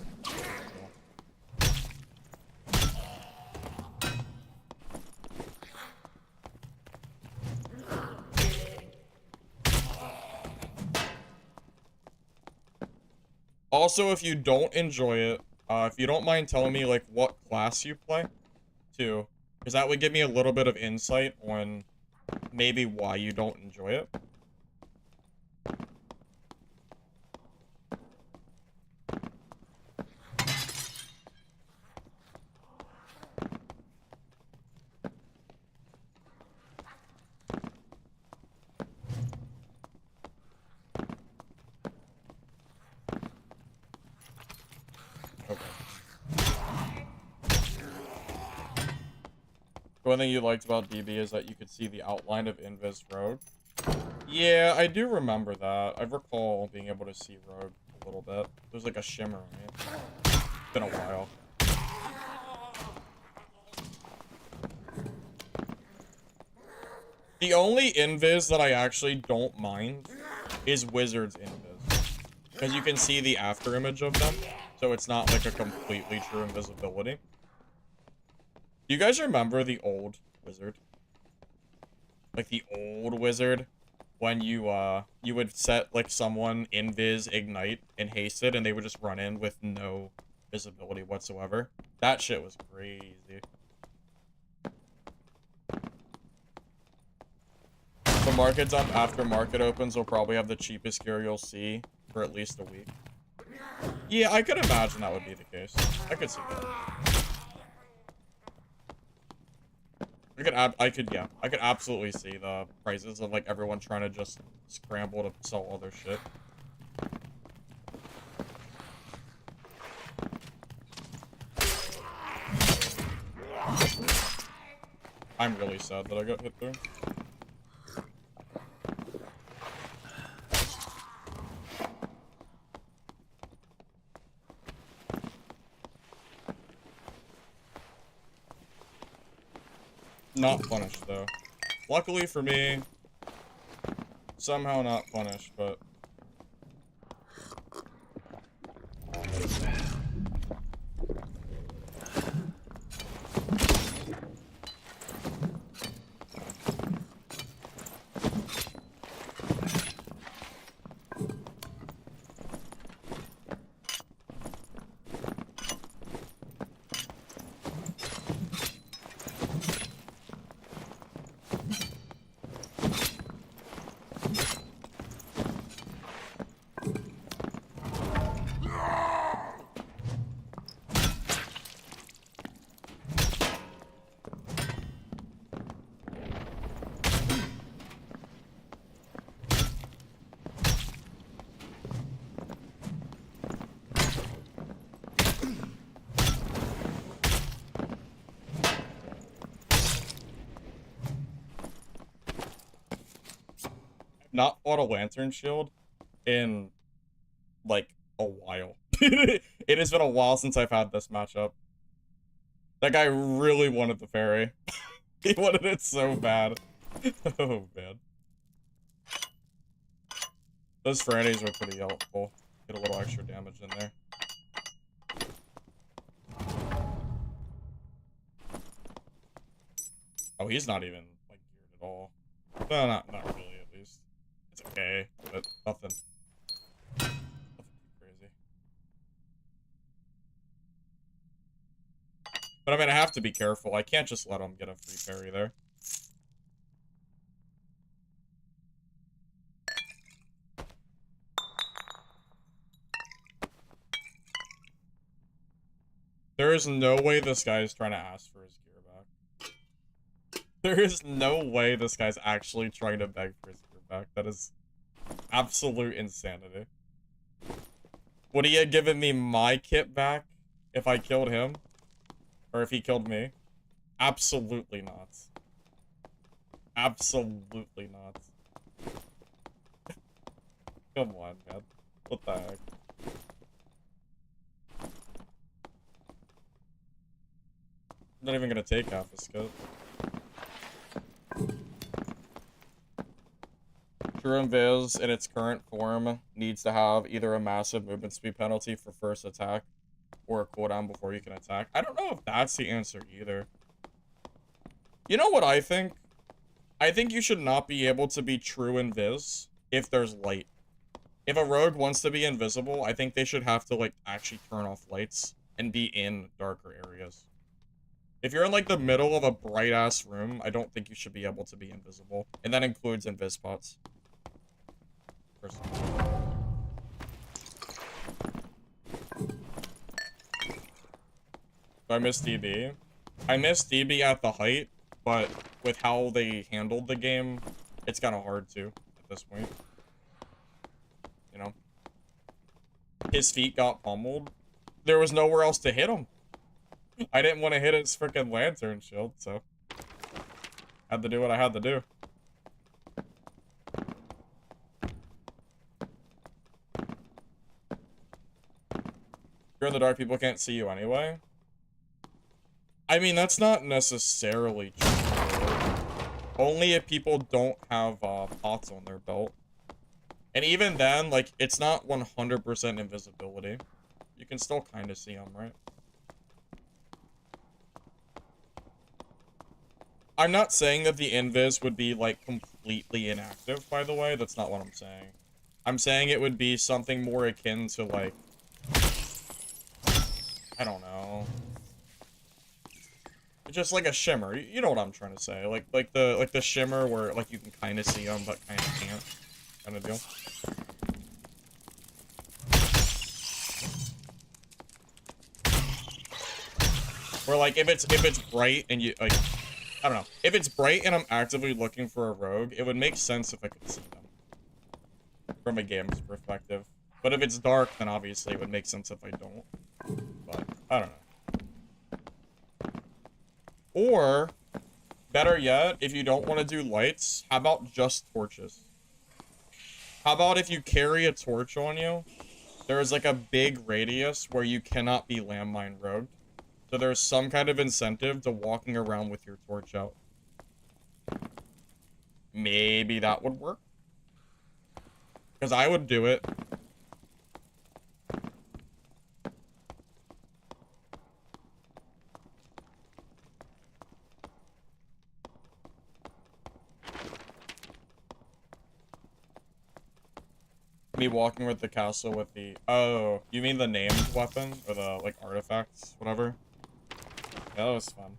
Also, if you don't enjoy it, if you don't mind telling me, like, what class you play, too, because that would give me a little bit of insight on maybe why you don't enjoy it. Okay. The one thing you liked about DB is that you could see the outline of Invis Rogue. Yeah, I do remember that. I recall being able to see Rogue a little bit. There's like a shimmer on it. It's been a while. The only Invis that I actually don't mind is Wizard's Invis. Because you can see the after image of them. So it's not like a completely true invisibility. Do you guys remember the old Wizard? Like the old Wizard? When you would set like someone invis, ignite, and hasted, and they would just run in with no visibility whatsoever. That shit was crazy. The market's up after market opens. Will probably have the cheapest gear you'll see for at least a week. Yeah, I could imagine that would be the case. I could see that. I could absolutely see the prices of like everyone trying to just scramble to sell all their shit. I'm really sad that I got hit there. Not punished, though. Luckily for me, somehow not punished, but... not fought a lantern shield in like a while. It has been a while since I've had this matchup. That guy really wanted the fairy. He wanted it so bad. Oh man. Those Frannies were pretty helpful. Get a little extra damage in there. Oh, he's not even like geared at all. No, not really at least. It's okay, but nothing too crazy. But I mean, I have to be careful. I can't just let him get a free parry there. There is no way this guy is trying to ask for his gear back. There is no way this guy's actually trying to beg for his gear back. That is absolute insanity. Would he have given me my kit back if I killed him? Or if he killed me? Absolutely not. Absolutely not. Come on, man. What the heck? I'm not even gonna take half a scope. True Invis in its current form needs to have either a massive movement speed penalty for first attack or a cooldown before you can attack. I don't know if that's the answer either. You know what I think? I think you should not be able to be true Invis if there's light. If a rogue wants to be invisible, I think they should have to, like, actually turn off lights and be in darker areas. If you're in, like, the middle of a bright-ass room, I don't think you should be able to be invisible. And that includes invis spots. So I miss DB. I miss DB at the height, but with how they handled the game, it's kind of hard to at this point. You know? His feet got pummeled. There was nowhere else to hit him. I didn't want to hit his freaking lantern shield, so had to do what I had to do. You're in the dark, people can't see you anyway. I mean, that's not necessarily true. Only if people don't have pots on their belt. And even then, like, it's not 100% invisibility. You can still kind of see them, right? I'm not saying that the invis would be, like, completely inactive, by the way. That's not what I'm saying. I'm saying it would be something more akin to, like, I don't know. Just like a shimmer. You know what I'm trying to say. Like the shimmer where, like, you can kind of see them, but kind of can't. Kind of deal. Or, like, if it's bright and you, like, I don't know. If it's bright and I'm actively looking for a rogue, it would make sense if I could see them. From a game's perspective. But if it's dark, then obviously it would make sense if I don't. But, I don't know. Or, better yet, if you don't want to do lights, how about just torches? How about if you carry a torch on you, there's like a big radius where you cannot be landmine rogued. So there's some kind of incentive to walking around with your torch out. Maybe that would work. Because I would do it. Me walking with the castle with the... Oh, you mean the named weapon? Or the, like, artifacts? Whatever? Yeah, that was fun.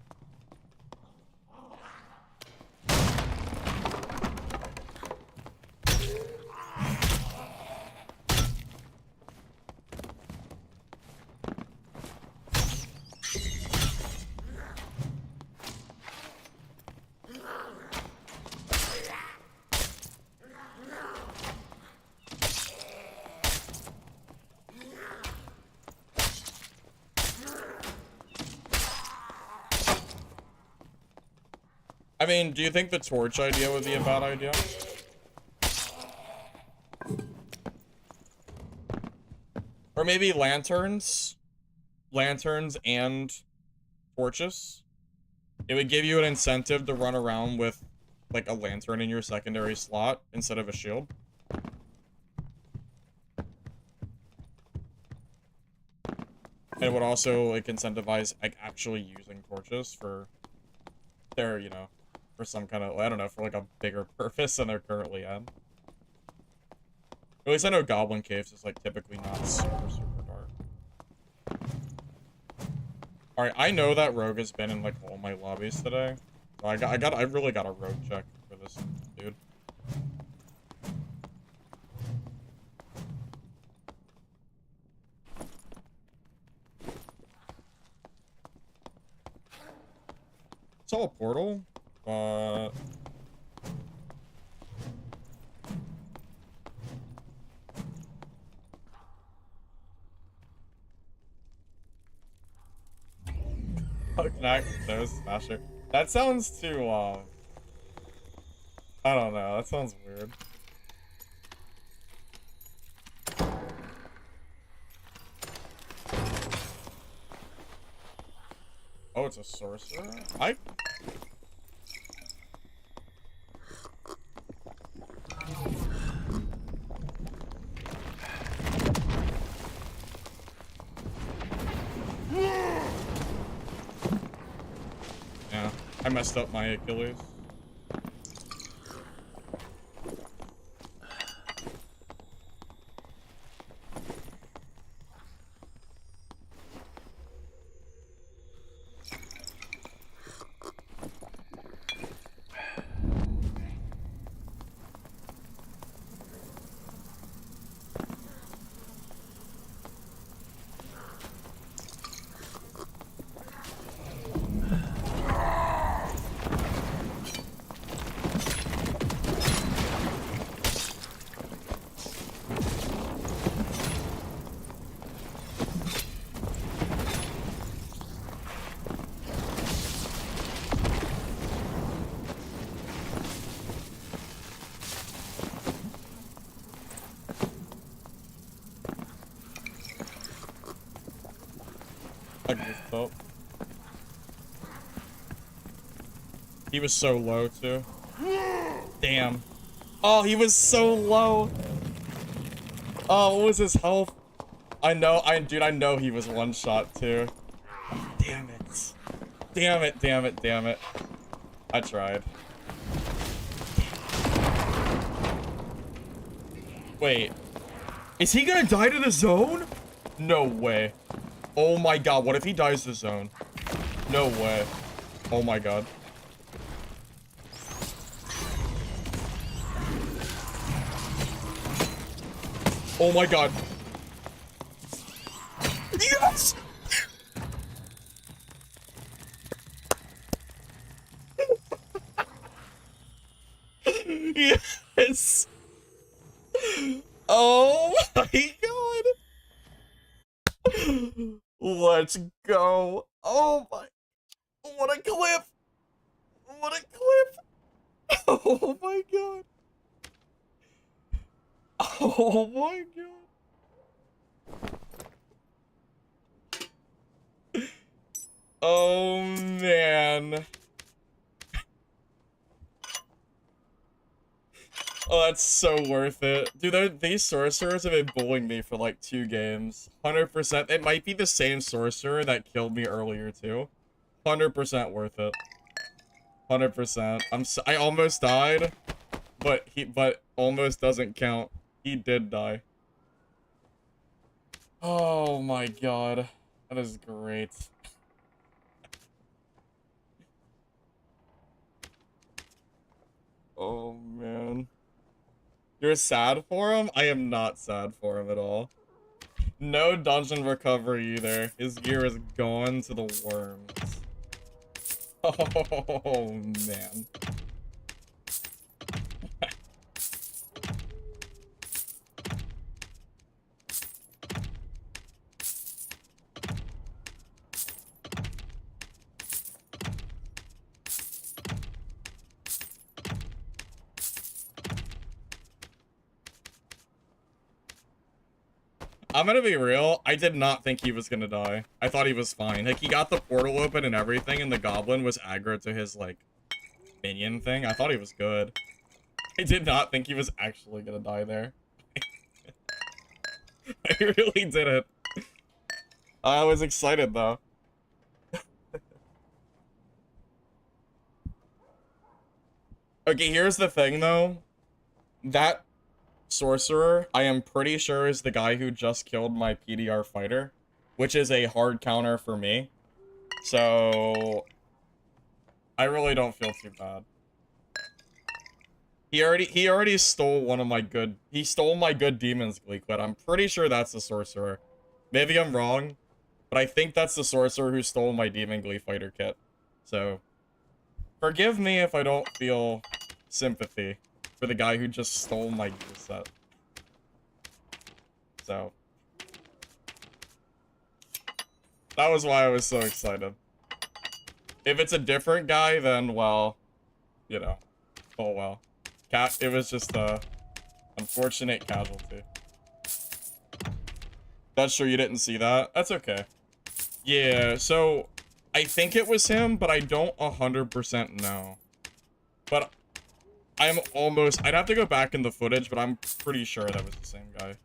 I mean, do you think the torch idea would be a bad idea? Or maybe lanterns? Lanterns and torches? It would give you an incentive to run around with, like, a lantern in your secondary slot instead of a shield. And it would also, like, incentivize, like, actually using torches for their, you know, for some kind of, I don't know, for, like, a bigger purpose than they're currently at. At least I know Goblin Caves is, like, typically not super, super dark. Alright, I know that rogue has been in, like, all my lobbies today. So I really got a rogue check for this dude. Saw a portal, but... Knack, no smasher. That sounds too, I don't know. That sounds weird. Oh, it's a sorcerer? Yeah, I messed up my Achilles. I goofed up. He was so low, too. Damn. Oh, he was so low. Oh, what was his health? Dude, I know he was one shot, too. Damn it. Damn it, damn it, damn it. I tried. Wait. Is he gonna die to the zone? No way. Oh my god, what if he dies to the zone? No way. Oh my god. Oh my god. Yes! Yes! Oh my god! Let's go. Oh my. What a clip! What a clip! Oh my god. Oh my god. Oh man. Oh, that's so worth it. Dude, these sorcerers have been bullying me for like 2 games. 100%. It might be the same sorcerer that killed me earlier too. 100% worth it. 100%. I almost died, but almost doesn't count. He did die. Oh my god. That is great. Oh man. You're sad for him? I am not sad for him at all. No dungeon recovery either. His gear is gone to the worms. Oh man. I'm gonna be real, I did not think he was gonna die. I thought he was fine. Like, he got the portal open and everything, and the goblin was aggro to his, like, minion thing. I thought he was good. I did not think he was actually gonna die there. I really didn't. I was excited, though. Okay, here's the thing, though. That sorcerer, I am pretty sure is the guy who just killed my PDR fighter, which is a hard counter for me. So I really don't feel too bad. He already stole one of my good, he stole my good Demon's Gleeklet. I'm pretty sure that's the sorcerer. Maybe I'm wrong, but I think that's the sorcerer who stole my Demon Glee fighter kit. So forgive me if I don't feel sympathy for the guy who just stole my gear set. So that was why I was so excited. If it's a different guy, then, well, you know, oh well. It was just a unfortunate casualty. That's true, you didn't see that. That's okay. Yeah, so I think it was him, but I don't 100% know. But I'm almost... I'd have to go back in the footage, but I'm pretty sure that was the same guy.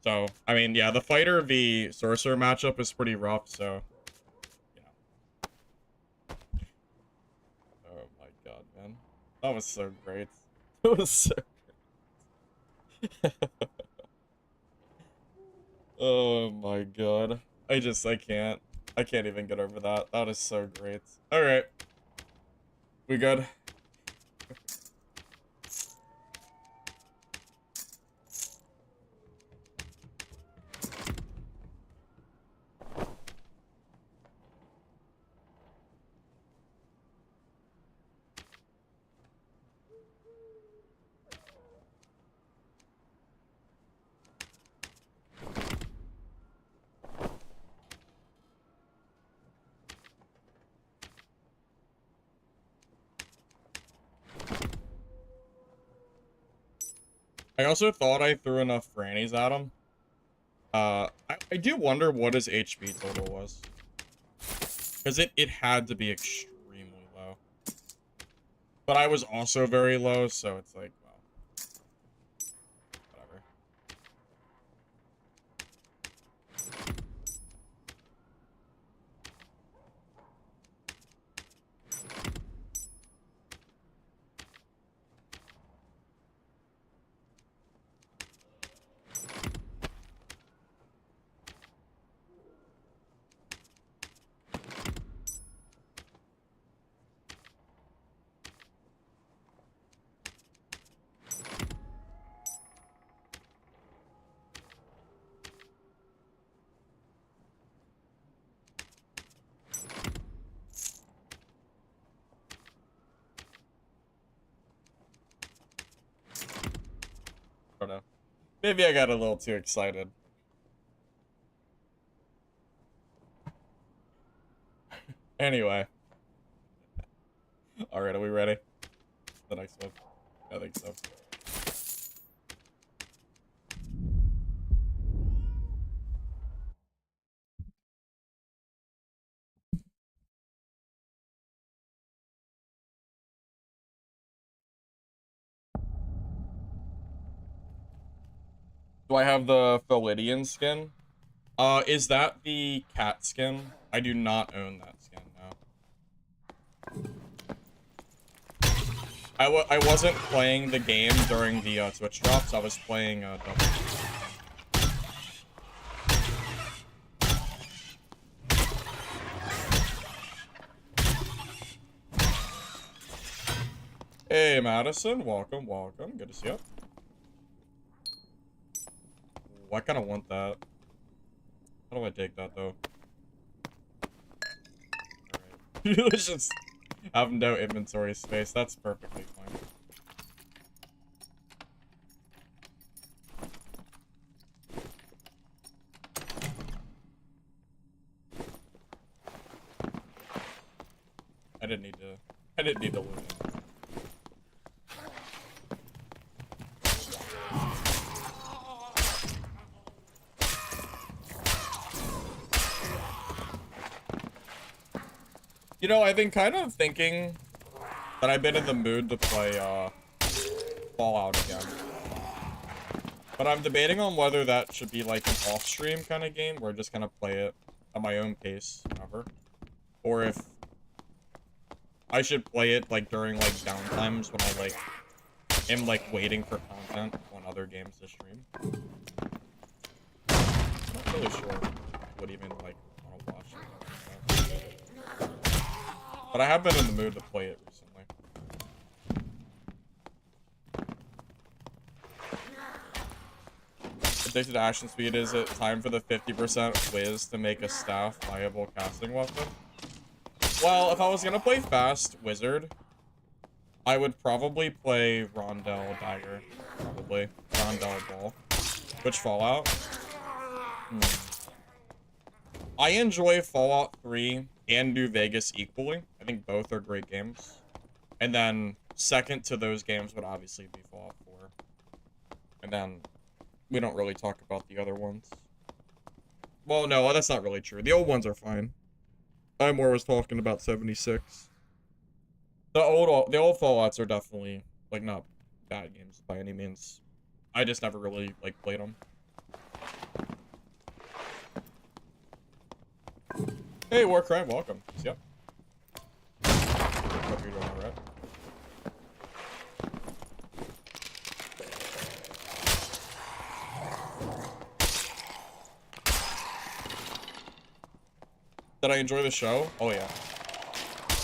So, I mean, yeah, the fighter v sorcerer matchup is pretty rough, so... Oh my god, man. That was so great. That was so great. Oh my god. I can't. I can't even get over that. That is so great. Alright. We good? I also thought I threw enough Frannies at him. I do wonder what his HP total was. Because it had to be extremely low. But I was also very low, so it's like, well, whatever. I don't know. Maybe I got a little too excited. Anyway. Alright, are we ready? The next one. I think so. Do I have the Philidian skin? Is that the cat skin? I do not own that skin, no. I wasn't playing the game during the Twitch drops. I was playing double. Hey, Madison. Welcome, welcome. Good to see you. Ooh, I kind of want that. How do I take that, though? Alright. Let's just have no inventory space. That's perfectly fine. I didn't need to loot it. You know, I've been kind of thinking that I've been in the mood to play, Fallout again. But I'm debating on whether that should be, like, an off-stream kind of game, where I just kind of play it at my own pace, whenever. Or if I should play it, like, during, like, downtimes when I, like, am, like, waiting for content on other games to stream. I'm not really sure what even, like, want to watch. But I have been in the mood to play it recently. Addicted to action speed, is it time for the 50% whiz to make a staff viable casting weapon? Well, if I was gonna play fast wizard, I would probably play Rondell Dagger. Probably. Rondell Ball. Which Fallout? I enjoy Fallout 3 and New Vegas equally. I think both are great games. And then second to those games would obviously be Fallout 4. And then we don't really talk about the other ones. Well, no, that's not really true. The old ones are fine. I more was talking about 76. The old Fallouts are definitely, like, not bad games by any means. I just never really, like, played them. Hey, Warcry, welcome. Yep. Hope you're doing alright. Did I enjoy the show? Oh, yeah.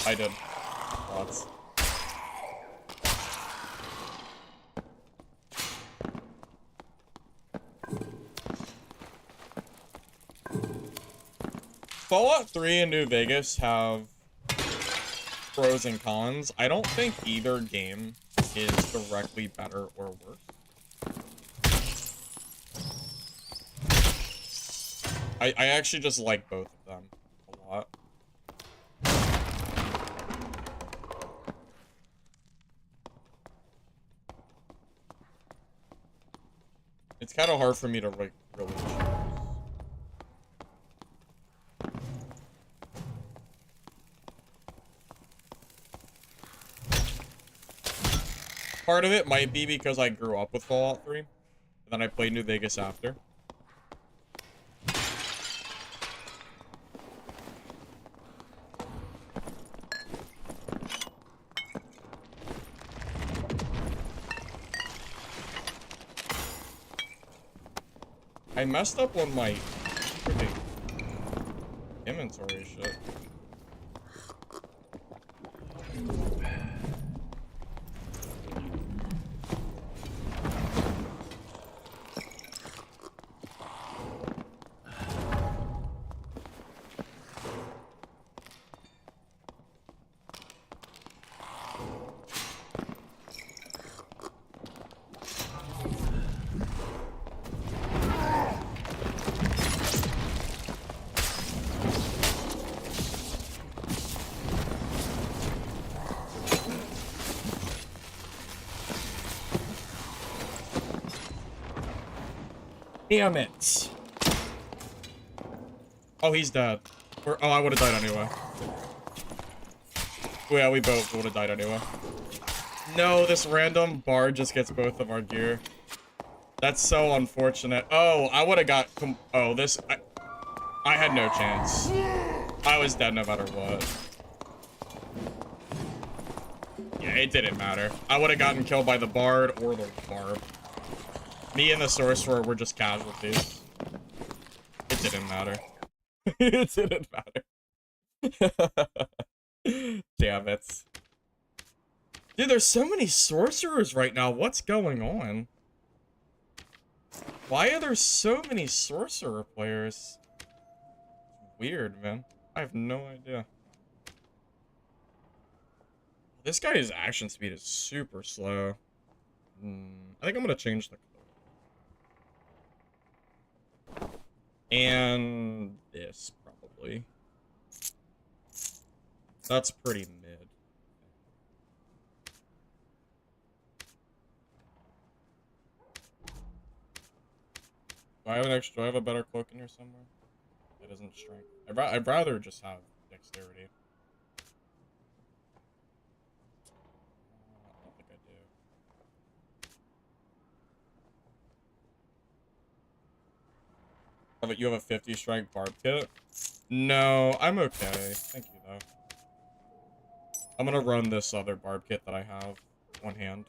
I did. Lots. Fallout 3 and New Vegas have pros and cons. I don't think either game is directly better or worse. I actually just like both of them a lot. It's kind of hard for me to like really choose. Part of it might be because I grew up with Fallout 3, and then I played New Vegas after. I messed up on my freaking inventory shit. Damn it. Oh, he's dead. Oh, I would have died anyway. Yeah, we both would have died anyway. No, this random bard just gets both of our gear. That's so unfortunate. Oh, I would have got... Oh, this... I had no chance. I was dead no matter what. Yeah, it didn't matter. I would have gotten killed by the bard or the barb. Me and the sorcerer were just casualties. It didn't matter. It didn't matter. Damn it. Dude, there's so many sorcerers right now. What's going on? Why are there so many sorcerer players? Weird, man. I have no idea. This guy's action speed is super slow. I think I'm gonna change the... And this, probably. That's pretty mid. Do I have an extra? Do I have a better cloak in here somewhere? It isn't strength. I'd rather just have dexterity. I don't think I do. But you have a 50 strength barb kit? No, I'm okay. Thank you, though. I'm gonna run this other barb kit that I have. One hand.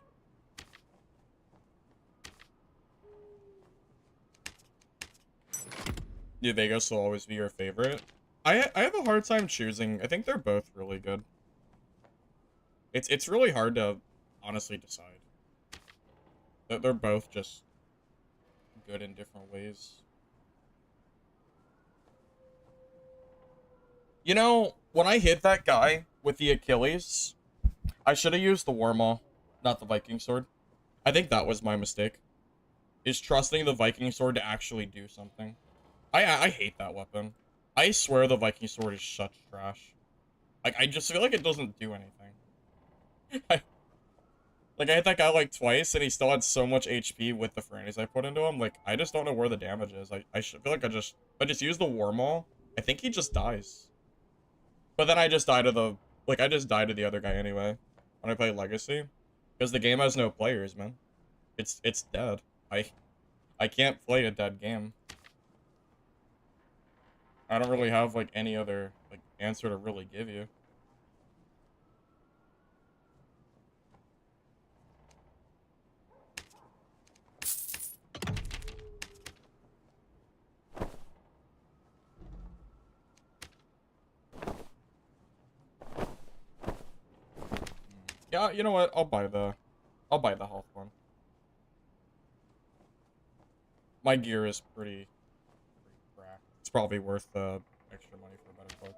New Vegas will always be your favorite. I have a hard time choosing. I think they're both really good. It's really hard to honestly decide. They're both just good in different ways. You know, when I hit that guy with the Achilles, I should have used the Warmaw, not the Viking sword. I think that was my mistake. Is trusting the Viking sword to actually do something. I hate that weapon. I swear the Viking sword is such trash. Like, I just feel like it doesn't do anything. Like, I hit that guy like twice, and he still had so much HP with the frannies I put into him. Like, I just don't know where the damage is. I feel like I just use the war maul. I think he just dies. But then I just die to the, like, I just die to the other guy anyway when I play Legacy. Because the game has no players, man. It's dead. I can't play a dead game. I don't really have, like, any other, like, answer to really give you. Yeah, you know what? I'll buy the health one. My gear is pretty cracked. It's probably worth extra money for a better cloak.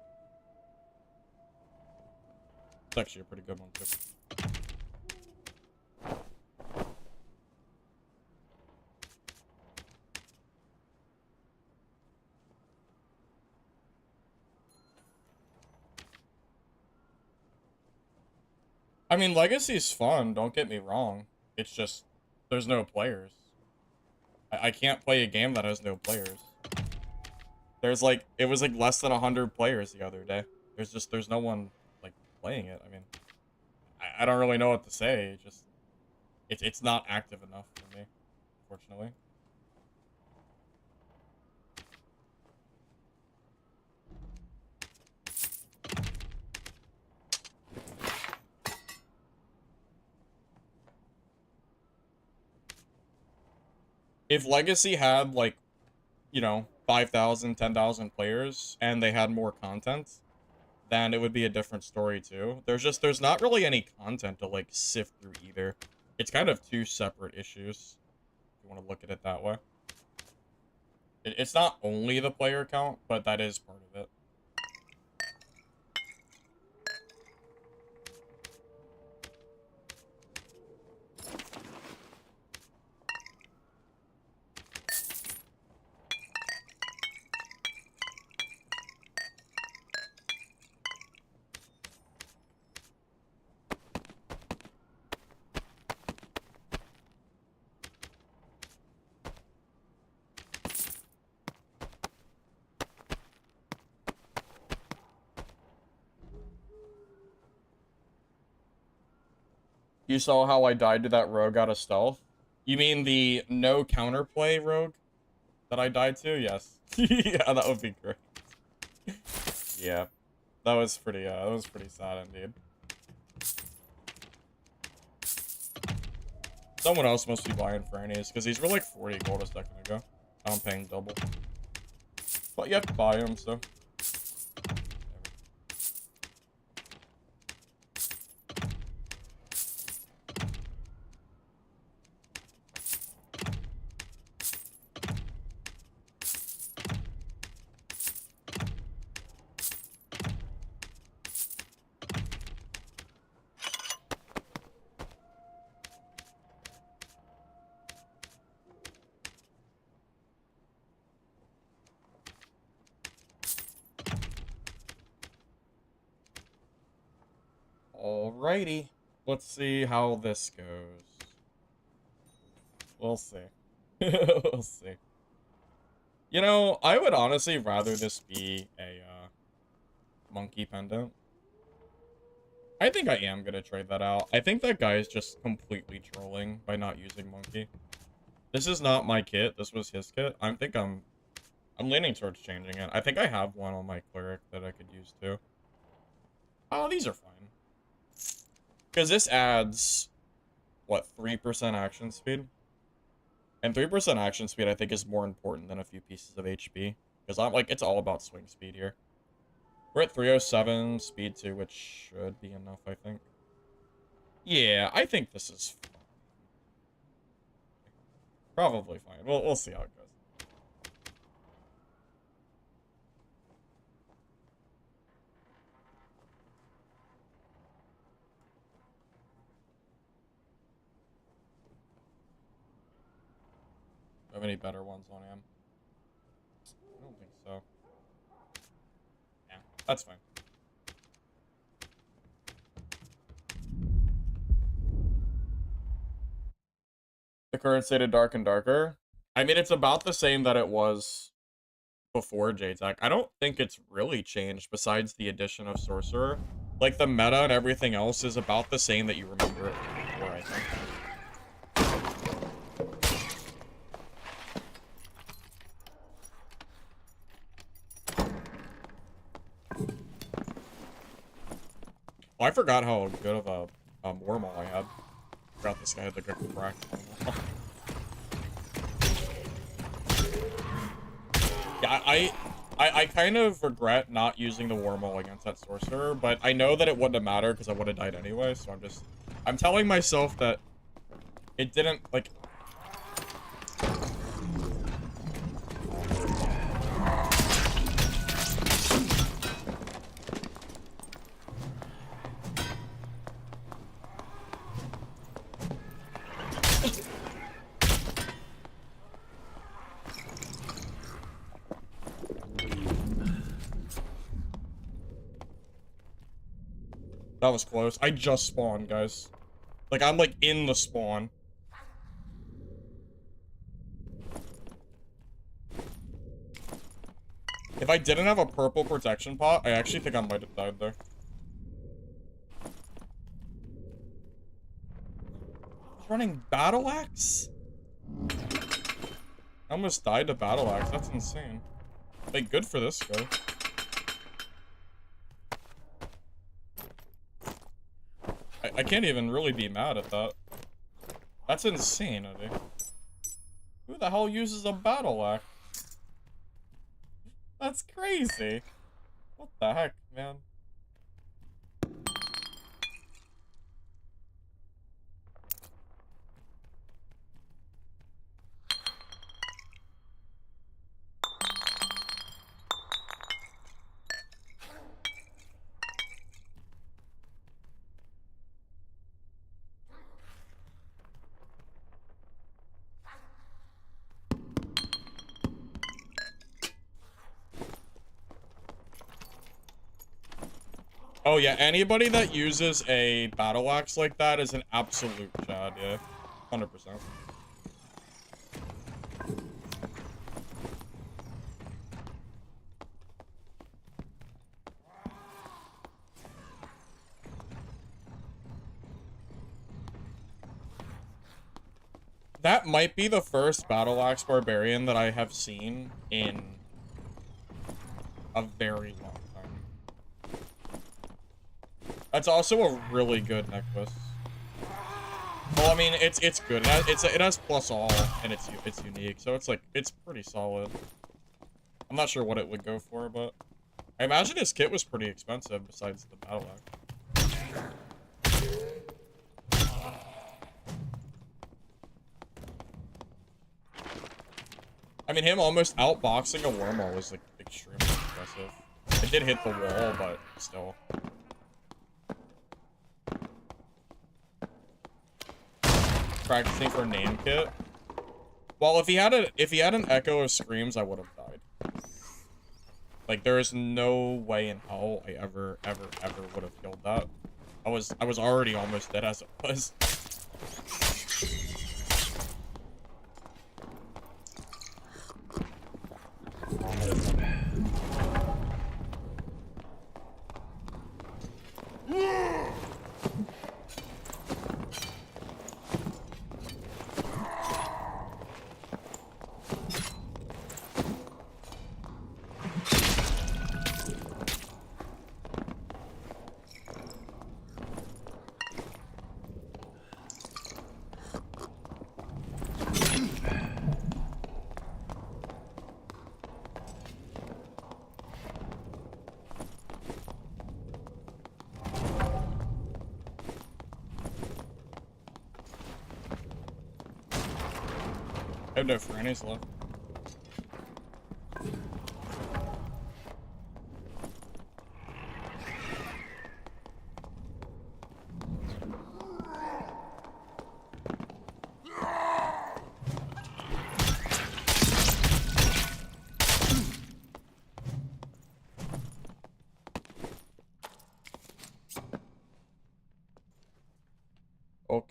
It's actually a pretty good one too. I mean, Legacy's fun, don't get me wrong. It's just, there's no players. I can't play a game that has no players. There's like, it was like less than 100 players the other day. There's no one, like, playing it. I mean, I don't really know what to say. Just, it's not active enough for me, unfortunately. If Legacy had, like, you know, 5,000, 10,000 players, and they had more content, then it would be a different story too. There's not really any content to, like, sift through either. It's kind of two separate issues, if you want to look at it that way. It's not only the player count, but that is part of it. You saw how I died to that rogue out of stealth? You mean the no counterplay rogue that I died to? Yes. Yeah, that would be great. Yeah. That was pretty sad indeed. Someone else must be buying Frannies, because these were like 40 gold a second ago. I'm paying double. But you have to buy them, so. Alrighty. Let's see how this goes. We'll see. We'll see. You know, I would honestly rather this be a monkey pendant. I think I am gonna trade that out. I think that guy is just completely trolling by not using monkey. This is not my kit. This was his kit. I'm leaning towards changing it. I think I have one on my cleric that I could use too. Oh, these are fine. Because this adds, what, 3% action speed? And 3% action speed, I think, is more important than a few pieces of HP. Because I'm like, it's all about swing speed here. We're at 307, speed 2, which should be enough, I think. Yeah, I think this is fine. Probably fine. We'll see how it goes. Do I have any better ones on him? I don't think so. That's fine. The current state of Dark and Darker. I mean, it's about the same that it was before JTAC. I don't think it's really changed besides the addition of Sorcerer. Like, the meta and everything else is about the same that you remember it from before, I think. Oh, I forgot how good of a Warmaul I had. Forgot this guy had the good crack. Yeah, I kind of regret not using the Warmaul against that Sorcerer, but I know that it wouldn't have mattered because I would have died anyway, so I'm telling myself that it didn't, like... That was close. I just spawned, guys. Like, I'm, like, in the spawn. If I didn't have a purple protection pot, I actually think I might have died there. He's running Battle Axe? I almost died to Battle Axe. That's insane. Like, good for this guy. I can't even really be mad at that. That's insane, Eddie. Who the hell uses a Battle Axe? That's crazy. What the heck, man? Oh yeah, anybody that uses a battle axe like that is an absolute chad, yeah. 100%. That might be the first battle axe barbarian that I have seen in a very long time. That's also a really good necklace. Well, I mean, it's good. It has plus all, and it's unique, so it's like it's pretty solid. I'm not sure what it would go for, but I imagine his kit was pretty expensive besides the battle axe. I mean, him almost outboxing a Wormhole was like extremely impressive. It did hit the wall, but still. Practicing for name kit. Well, if he had an echo of screams, I would have died. Like, there is no way in hell I ever would have killed that. I was already almost dead as it was. I have no Franny's left.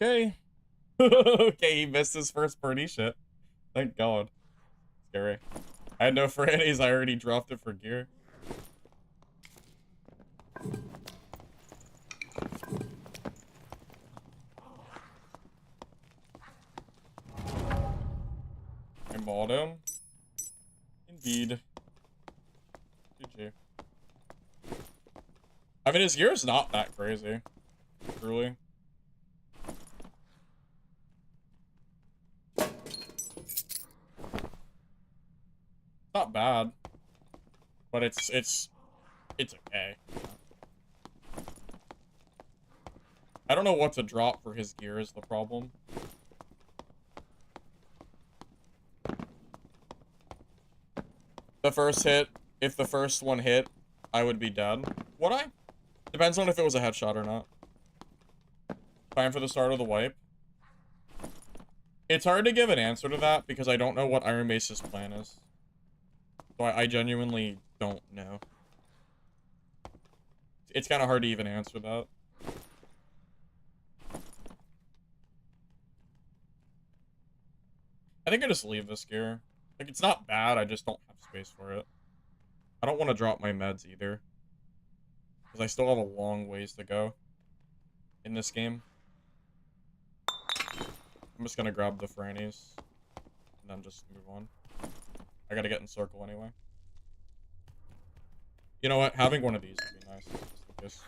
Okay. Okay, he missed his first birdie shit. Thank God. Scary. I had no frannies, I already dropped it for gear. I mauled him. Indeed. GG. I mean, his gear is not that crazy. Truly. Not bad. But it's okay. I don't know what to drop for his gear is the problem. The first hit, if the first one hit, I would be dead. Would I? Depends on if it was a headshot or not. Time for the start of the wipe. It's hard to give an answer to that because I don't know what Iron Mace's plan is. So I genuinely don't know. It's kind of hard to even answer that. I think I just leave this gear. Like, it's not bad, I just don't have space for it. I don't want to drop my meds either. Because I still have a long ways to go in this game. I'm just gonna grab the frannies and then just move on. I gotta get in circle anyway. You know what? Having one of these would be nice. Just like this.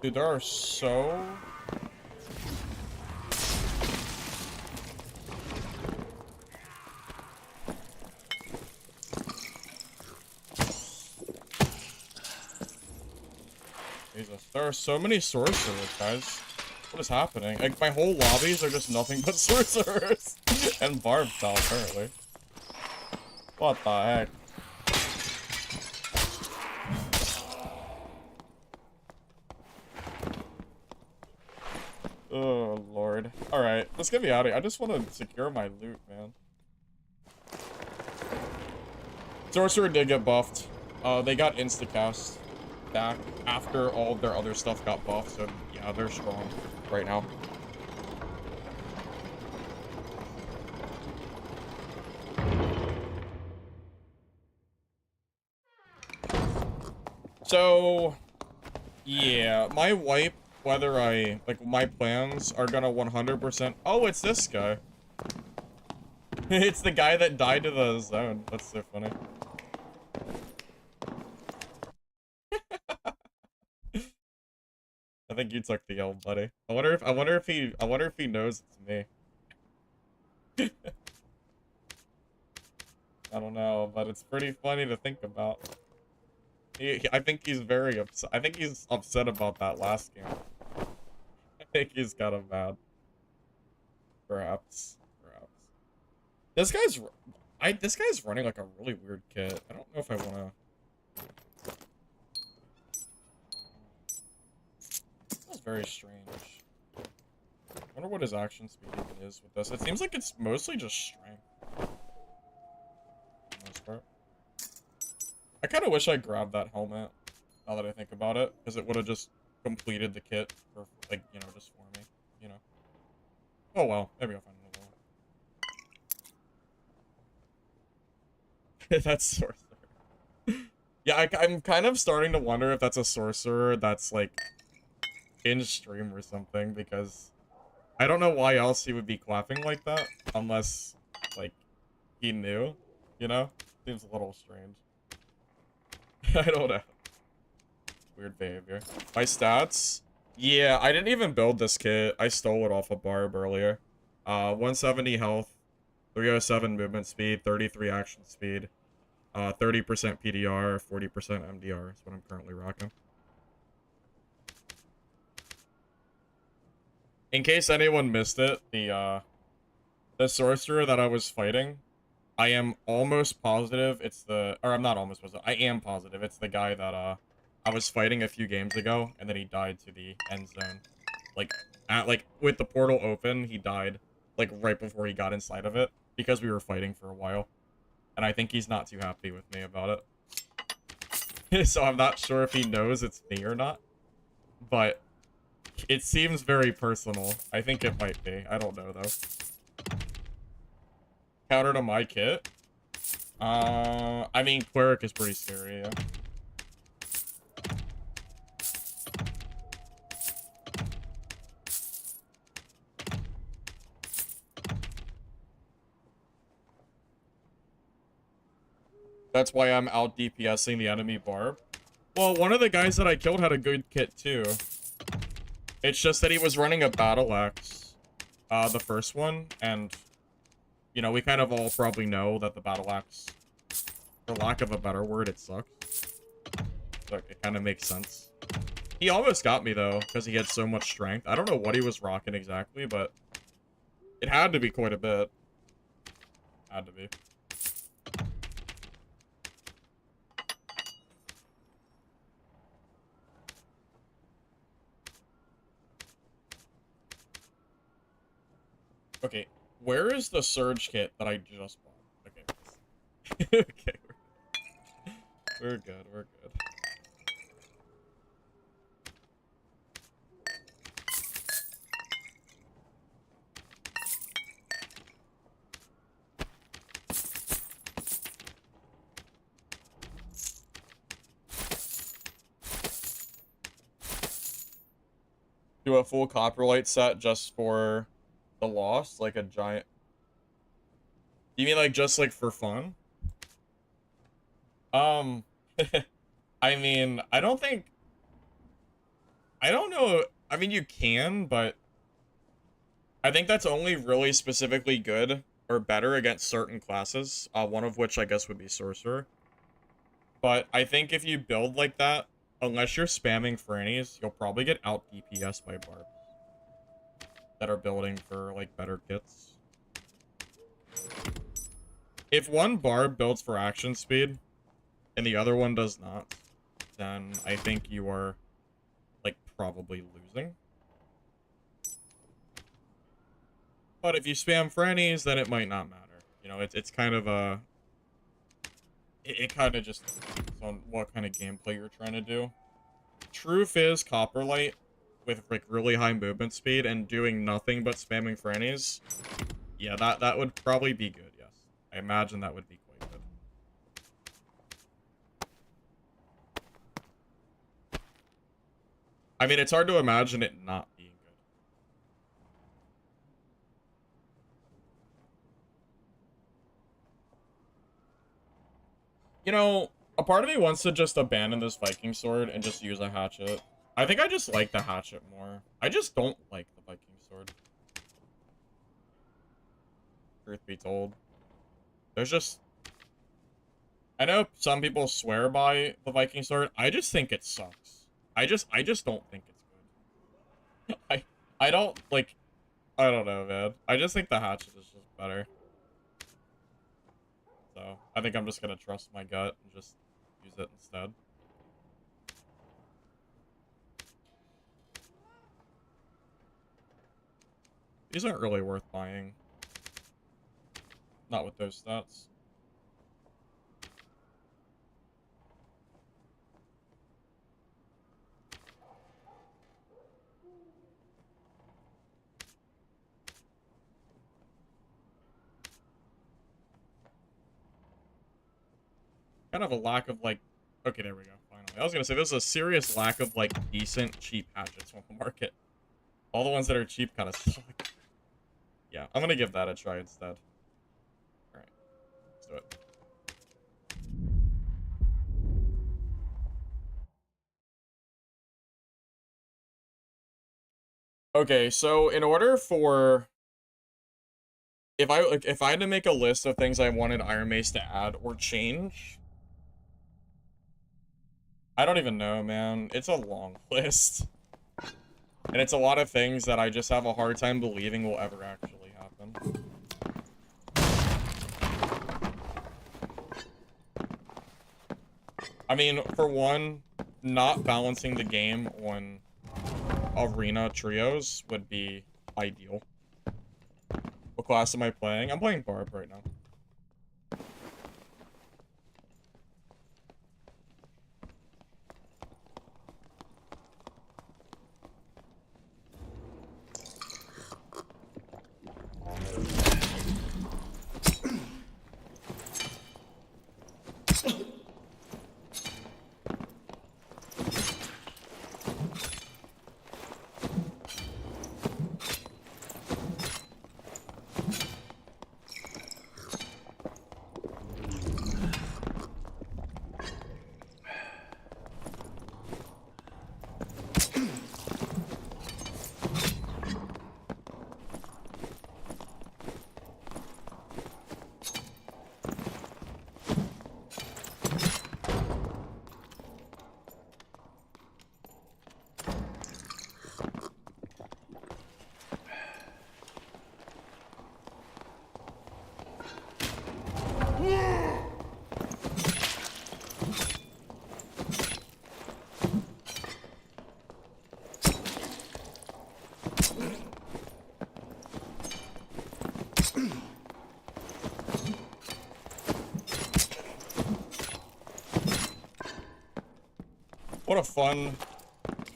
Dude, there are so... Jesus, there are so many sorcerers, guys. What is happening? Like, my whole lobbies are just nothing but sorcerers. And barbed style, apparently. What the heck? Oh, Lord. Alright, let's get me out of here. I just want to secure my loot, man. Sorcerer did get buffed. They got instacast back after all of their other stuff got buffed, so yeah, they're strong right now. So, yeah, my wipe, whether I, like, my plans are gonna 100%... Oh, it's this guy. It's the guy that died to the zone. That's so funny. I think you took the L, buddy. I wonder if he knows it's me. I don't know, but it's pretty funny to think about. I think he's very upset. I think he's upset about that last game. I think he's kind of mad. Perhaps. This guy's running like a really weird kit. I don't know if I wanna. That's very strange. I wonder what his action speed even is with this. It seems like it's mostly just strength. For the most part. I kind of wish I grabbed that helmet, now that I think about it, because it would have just completed the kit for, like, you know, just for me, you know. Oh well, maybe I'll find another one. That's sorcerer. Yeah, I'm kind of starting to wonder if that's a sorcerer that's like in stream or something, because I don't know why else he would be clapping like that unless like he knew, you know? Seems a little strange. I don't know. Weird behavior. My stats? Yeah, I didn't even build this kit. I stole it off a barb earlier. 170 health, 307 movement speed, 33 action speed, 30% PDR, 40% MDR is what I'm currently rocking. In case anyone missed it, the sorcerer that I was fighting, I am almost positive it's the, or I'm not almost positive, I am positive it's the guy that, I was fighting a few games ago, and then he died to the end zone. Like, with the portal open, he died, like, right before he got inside of it, because we were fighting for a while. And I think he's not too happy with me about it. So I'm not sure if he knows it's me or not. But it seems very personal. I think it might be. I don't know, though. Counter to my kit? I mean, Cleric is pretty scary, yeah. That's why I'm out DPSing the enemy barb. Well, one of the guys that I killed had a good kit, too. It's just that he was running a battle axe, the first one, and, you know, we kind of all probably know that the battle axe, for lack of a better word, it sucks. So it kind of makes sense. He almost got me, though, because he had so much strength. I don't know what he was rocking exactly, but it had to be quite a bit. Had to be. Okay, where is the surge kit that I just bought? Okay. Okay, we're good, we're good. Do a full Copperlight set just for the lost, like a giant... You mean like just like for fun? Um, I mean, I don't think... I don't know. I mean, you can, but I think that's only really specifically good or better against certain classes, one of which I guess would be Sorcerer. But I think if you build like that, unless you're spamming Frannies, you'll probably get out DPS by barbs that are building for like better kits. If one barb builds for action speed and the other one does not, then I think you are like probably losing. But if you spam Frannies, then it might not matter. You know, it's kind of a... It kind of just depends on what kind of gameplay you're trying to do. Truth is, Copperlight, with like really high movement speed and doing nothing but spamming Frannies, yeah, that would probably be good, yes. I imagine that would be quite good. I mean, it's hard to imagine it not being good. You know, a part of me wants to just abandon this Viking sword and just use a hatchet. I think I just like the hatchet more. I just don't like the Viking sword. Truth be told. There's just... I know some people swear by the Viking sword. I just think it sucks. I just don't think it's good. I don't, like... I don't know, man. I just think the hatchet is just better. So, I think I'm just gonna trust my gut and just use it instead. These aren't really worth buying. Not with those stats. Kind of a lack of, like... Okay, there we go, finally. I was gonna say, there's a serious lack of, like, decent, cheap hatchets on the market. All the ones that are cheap kind of suck. Yeah, I'm gonna give that a try instead. Alright, let's do it. Okay, so in order for... If I had to make a list of things I wanted Iron Mace to add or change... I don't even know, man. It's a long list. And it's a lot of things that I just have a hard time believing will ever actually happen. I mean, for one, not balancing the game on arena trios would be ideal. What class am I playing? I'm playing Barb right now.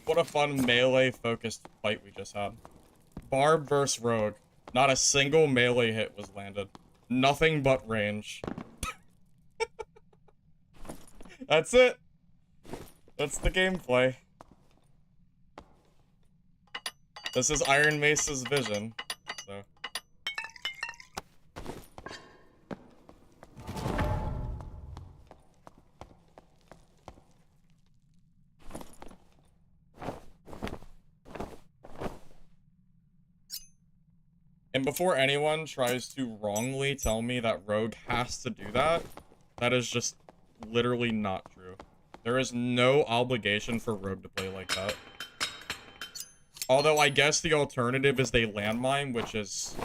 What a fun melee-focused fight we just had. Barb versus Rogue. Not a single melee hit was landed. Nothing but range. That's it. That's the gameplay. This is Iron Mace's vision, so... And before anyone tries to wrongly tell me that Rogue has to do that, that is just literally not true. There is no obligation for Rogue to play like that. Although I guess the alternative is they landmine, which is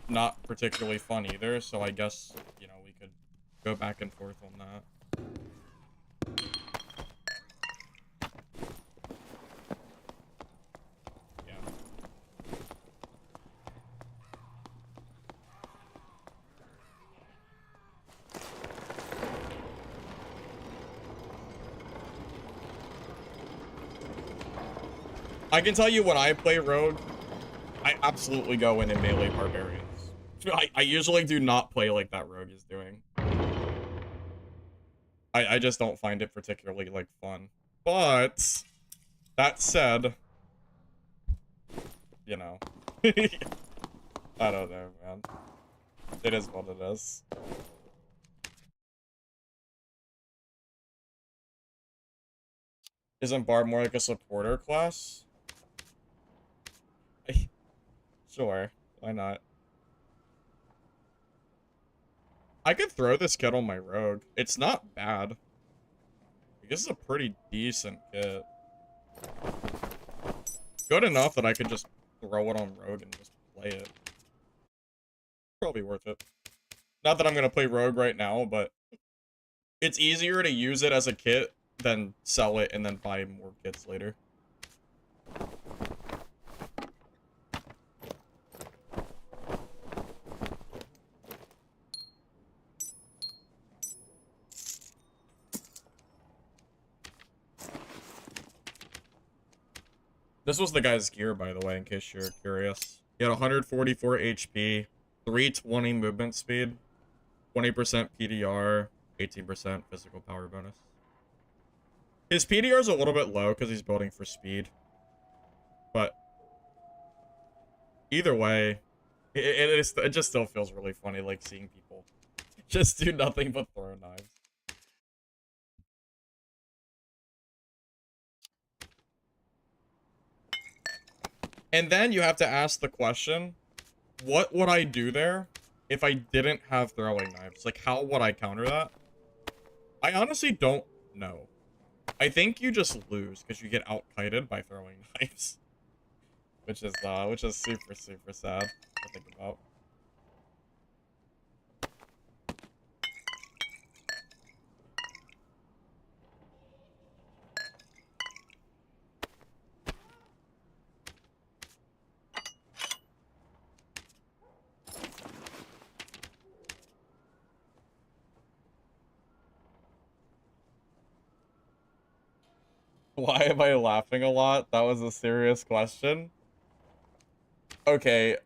not particularly fun either, so I guess, you know, we could go back and forth on that. I can tell you when I play Rogue, I absolutely go in and melee Barbarians. I usually do not play like that Rogue is doing. I just don't find it particularly, like, fun. But, that said, you know. I don't know, man. It is what it is. Isn't Barb more like a supporter class? Sure, why not? I could throw this kit on my Rogue. It's not bad. This is a pretty decent kit. Good enough that I could just throw it on Rogue and just play it. Probably worth it. Not that I'm gonna play Rogue right now, but it's easier to use it as a kit than sell it and then buy more kits later. This was the guy's gear, by the way, in case you're curious. He had 144 HP, 320 movement speed, 20% PDR, 18% physical power bonus. His PDR is a little bit low because he's building for speed. But either way, it just still feels really funny, like, seeing people just do nothing but throw knives. And then you have to ask the question, what would I do there if I didn't have throwing knives? Like, how would I counter that? I honestly don't know. I think you just lose because you get out-kited by throwing knives. Which is super, super sad to think about. Why am I laughing a lot? That was a serious question. Okay,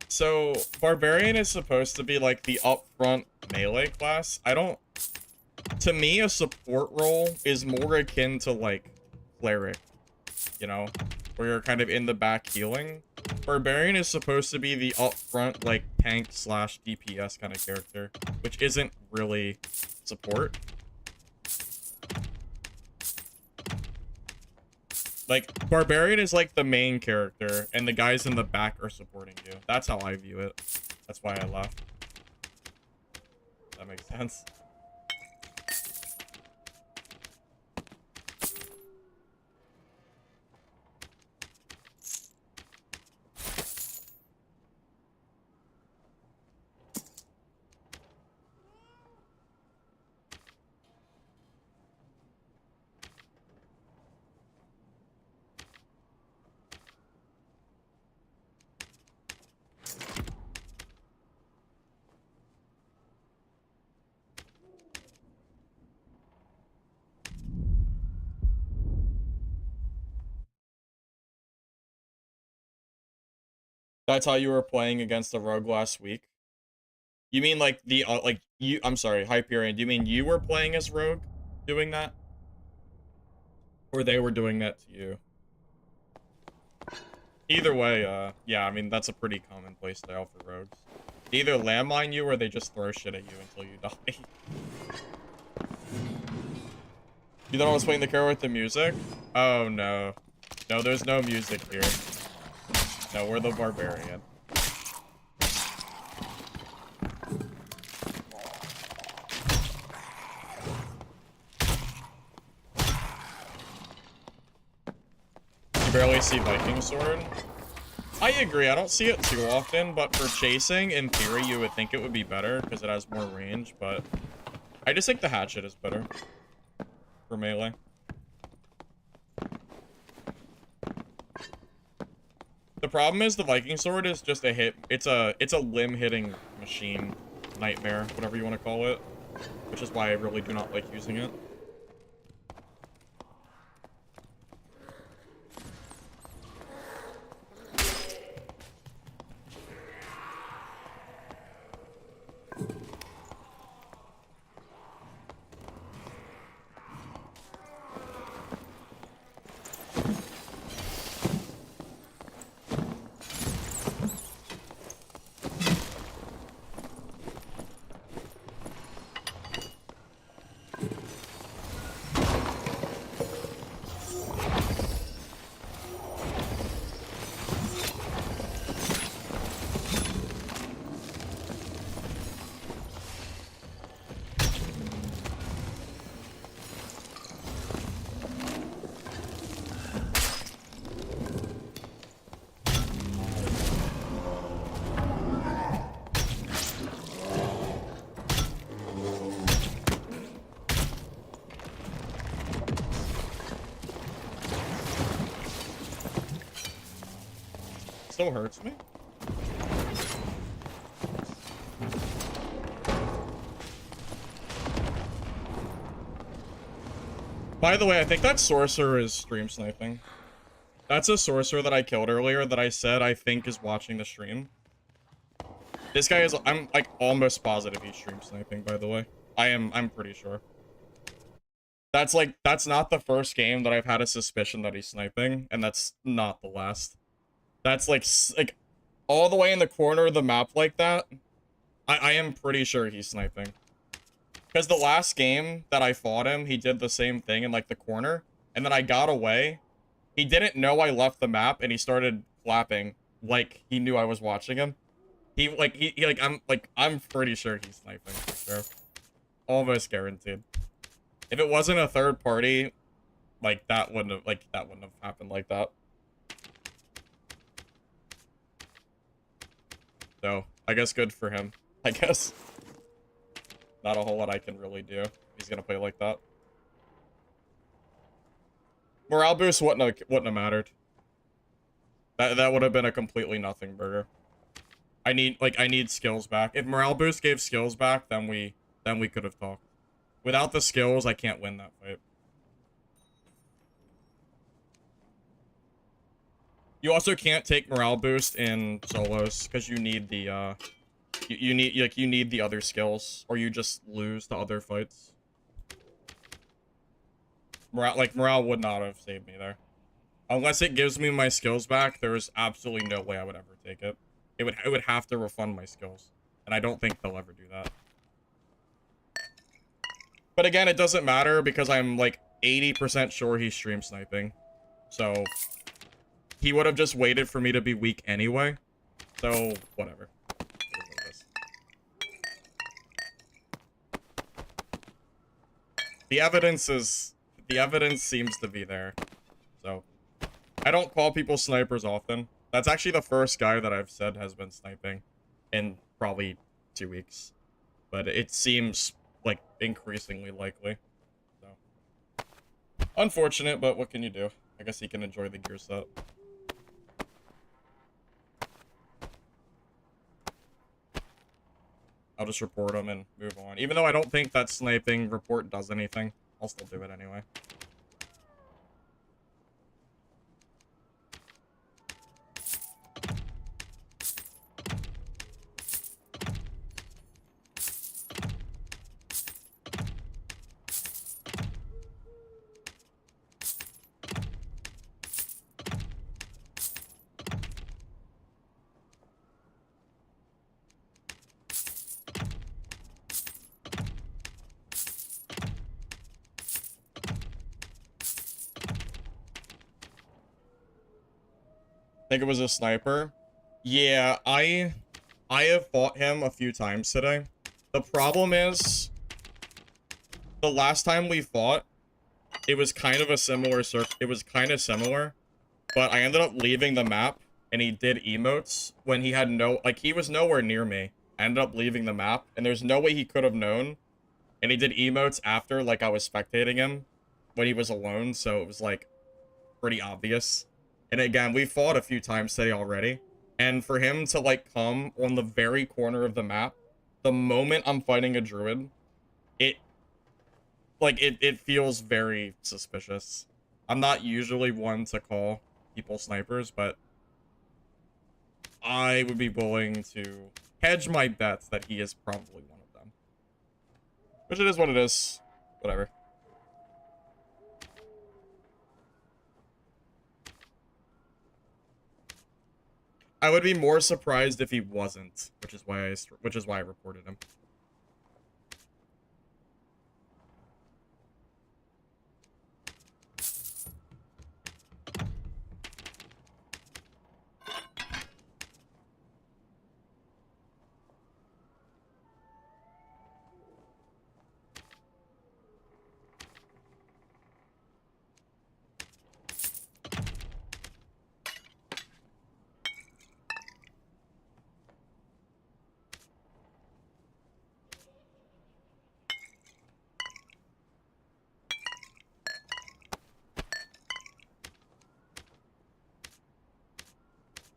so Barbarian is supposed to be like the upfront melee class. To me, a support role is more akin to like Cleric, you know, where you're kind of in the back healing. Barbarian is supposed to be the upfront like tank slash DPS kind of character, which isn't really support. Like, Barbarian is like the main character, and the guys in the back are supporting you. That's how I view it. That's why I left. That makes sense. That's how you were playing against a rogue last week? You mean like the, I'm sorry, Hyperion, do you mean you were playing as rogue doing that? Or they were doing that to you? Either way, yeah, I mean, that's a pretty common playstyle for rogues. They either landmine you or they just throw shit at you until you die. You don't want to swing the car with the music? Oh, no. No, there's no music here. No, we're the Barbarian. You barely see Viking Sword? I agree, I don't see it too often, but for chasing, in theory, you would think it would be better because it has more range, but I just think the hatchet is better for melee. The problem is the Viking Sword is just a hit. It's a limb hitting machine, nightmare, whatever you want to call it, which is why I really do not like using it. Still hurts me. By the way, I think that sorcerer is stream sniping. That's a sorcerer that I killed earlier that I said I think is watching the stream. This guy is, I'm like almost positive he's stream sniping, by the way. I'm pretty sure. That's not the first game that I've had a suspicion that he's sniping, and that's not the last. That's like all the way in the corner of the map like that. I am pretty sure he's sniping. Because the last game that I fought him, he did the same thing in like the corner, and then I got away. He didn't know I left the map, and he started clapping like he knew I was watching him. He like I'm pretty sure he's sniping for sure. Almost guaranteed. If it wasn't a third party, like that wouldn't have happened like that. So I guess good for him. I guess not a whole lot I can really do. He's gonna play like that. Morale boost wouldn't have mattered. That would have been a completely nothing burger. I need skills back. If morale boost gave skills back, then we could have talked. Without the skills, I can't win that fight. You also can't take morale boost in solos because you need the you need the other skills, or you just lose the other fights. Morale would not have saved me there. Unless it gives me my skills back, there is absolutely no way I would ever take it. It would have to refund my skills, and I don't think they'll ever do that. But again, it doesn't matter because I'm like 80% sure he's stream sniping. So he would have just waited for me to be weak anyway. So whatever. The evidence seems to be there. So I don't call people snipers often. That's actually the first guy that I've said has been sniping in probably 2 weeks. But it seems like increasingly likely. So unfortunate, but what can you do? I guess he can enjoy the gear set. I'll just report him and move on. Even though I don't think that sniping report does anything, I'll still do it anyway. Think it was a sniper. Yeah, I have fought him a few times today. The problem is, the last time we fought, it was kind of a similar it was kind of similar, but I ended up leaving the map, and he did emotes when he had he was nowhere near me. I ended up leaving the map, and there's no way he could have known, and he did emotes after, like I was spectating him when he was alone, so it was like pretty obvious. And again, we fought a few times today already. And for him to like come on the very corner of the map, the moment I'm fighting a druid, it feels very suspicious. I'm not usually one to call people snipers, but I would be willing to hedge my bets that he is probably one of them. Which it is what it is. Whatever. I would be more surprised if he wasn't, which is why I reported him.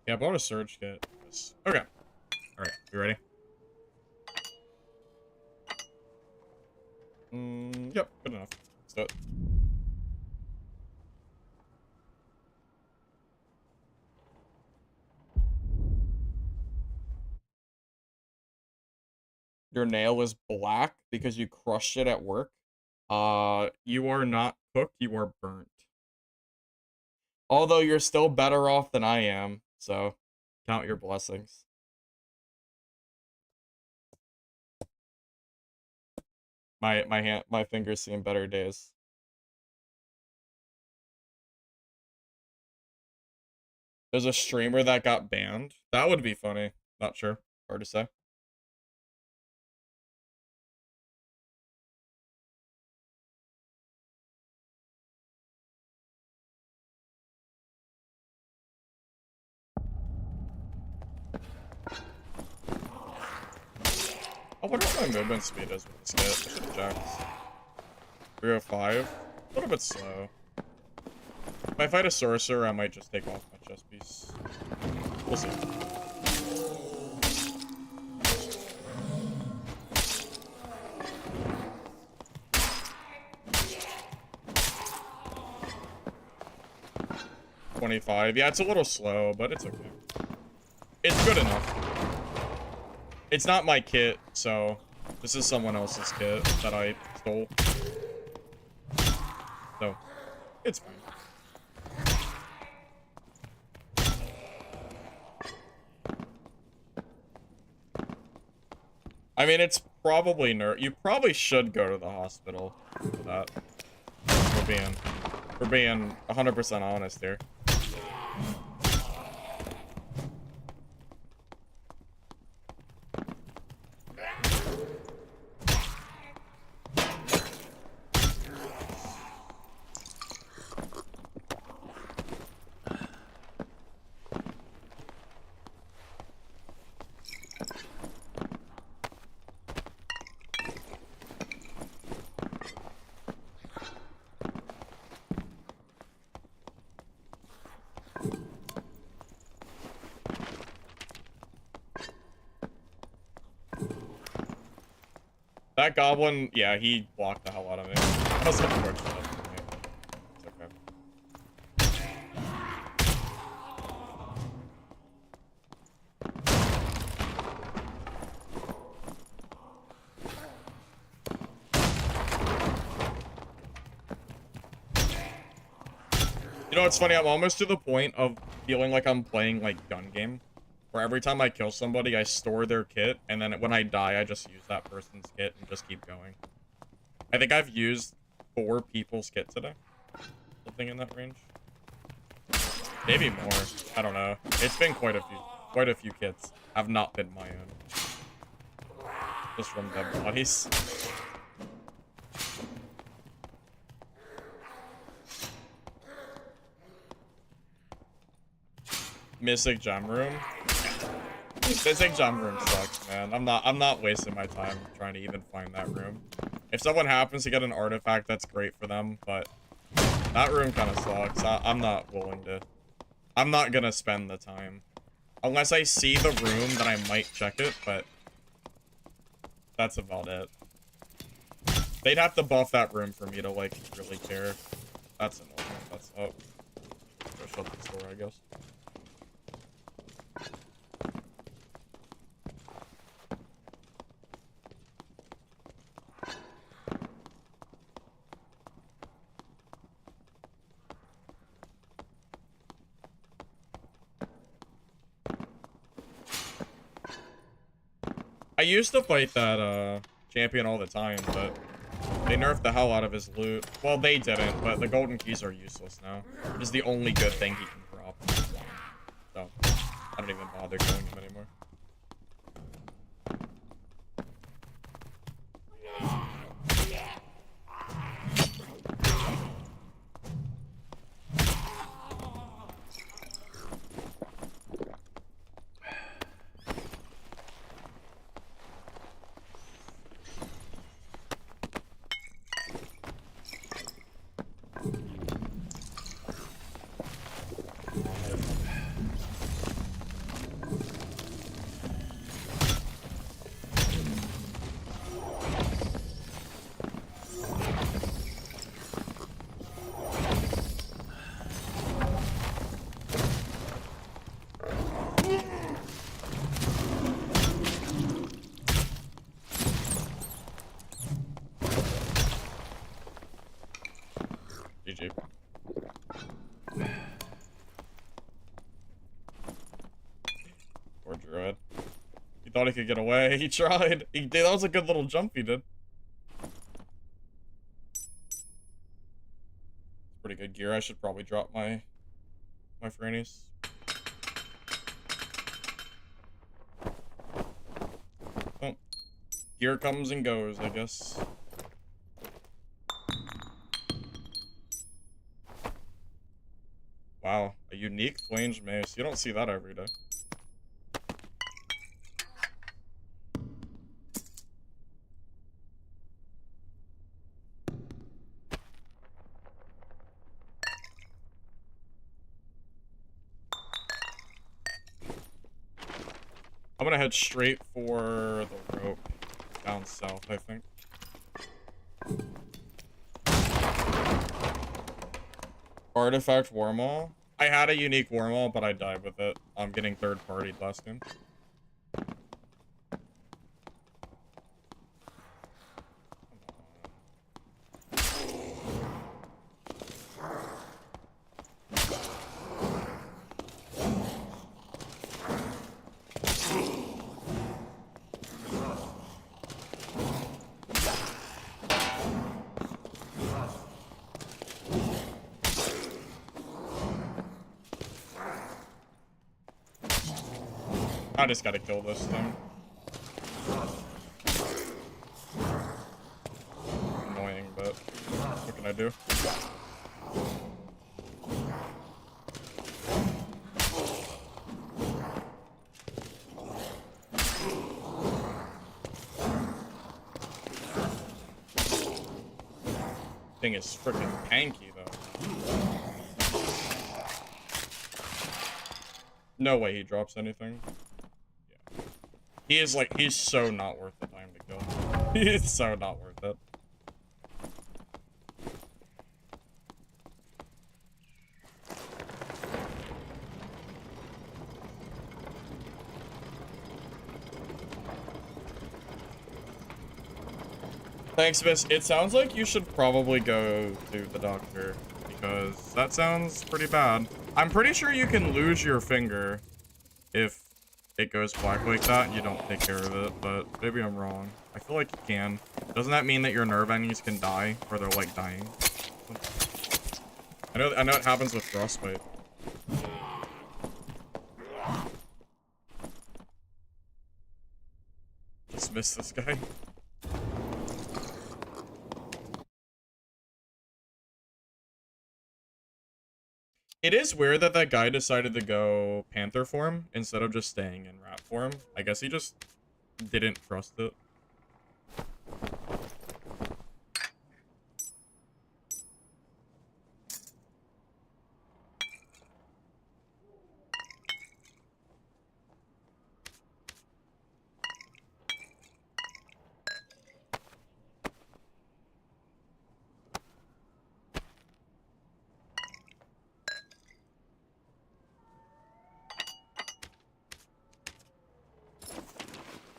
Yeah, I bought a surge kit. Okay. Alright, you ready? Yep, good enough. Let's do it. your nail is black because you crushed it at work, you are not cooked, you are burnt. Although you're still better off than I am, so count your blessings. My fingers seen better days. There's a streamer that got banned. That would be funny. Not sure. Hard to say. I wonder what my movement speed is with this kit. I should have checked. 305. A little bit slow. If I fight a sorcerer, I might just take off my chest piece. We'll see. $25. Yeah, it's a little slow, but it's okay. It's good enough. It's not my kit, so this is someone else's kit that I stole. So, it's fine. I mean, it's probably you probably should go to the hospital for that. We're being 100% honest here. That goblin, yeah, he blocked the hell out of me. That's unfortunate for me. It's okay. You know, it's funny, I'm almost to the point of feeling like I'm playing, like, gun game. Where every time I kill somebody, I store their kit, and then when I die, I just use that person's kit and just keep going. I think I've used 4 people's kit today. Something in that range. Maybe more. I don't know. It's been quite a few kits. Have not been my own. Just from dead bodies. Mystic Gem Room. Mystic Gem Room sucks, man. I'm not wasting my time trying to even find that room. If someone happens to get an artifact, that's great for them, but that room kind of sucks. I'm not willing to. I'm not gonna spend the time. Unless I see the room, then I might check it, but that's about it. They'd have to buff that room for me to, like, really care. That's annoying. That's up. Go shut the door, I guess. I used to fight that, champion all the time, but they nerfed the hell out of his loot. Well, they didn't, but the golden keys are useless now. It is the only good thing he can drop. So, I don't even bother killing him anymore. thought he could get away. He tried. He did. That was a good little jump he did. Pretty good gear. I should probably drop my Frannies. Oh. Gear comes and goes, I guess. Wow, a unique flange mace. You don't see that every day. I'm gonna head straight for the rope down south, I think. Artifact Warmaw. I had a unique Warmaw, but I died with it. I'm getting third-partied last game. I just gotta kill this thing. Annoying, but what can I do? Thing is freaking tanky though. No way he drops anything. He is like, he's so not worth the time to kill. He's so not worth it. Thanks, Miss. It sounds like you should probably go to the doctor, because that sounds pretty bad. I'm pretty sure you can lose your finger if it goes black like that and you don't take care of it, but maybe I'm wrong. I feel like you can. Doesn't that mean that your nerve endings can die, or they're like dying? I know it happens with frostbite. Just missed this guy. It is weird that that guy decided to go Panther form instead of just staying in rat form. I guess he just didn't trust it.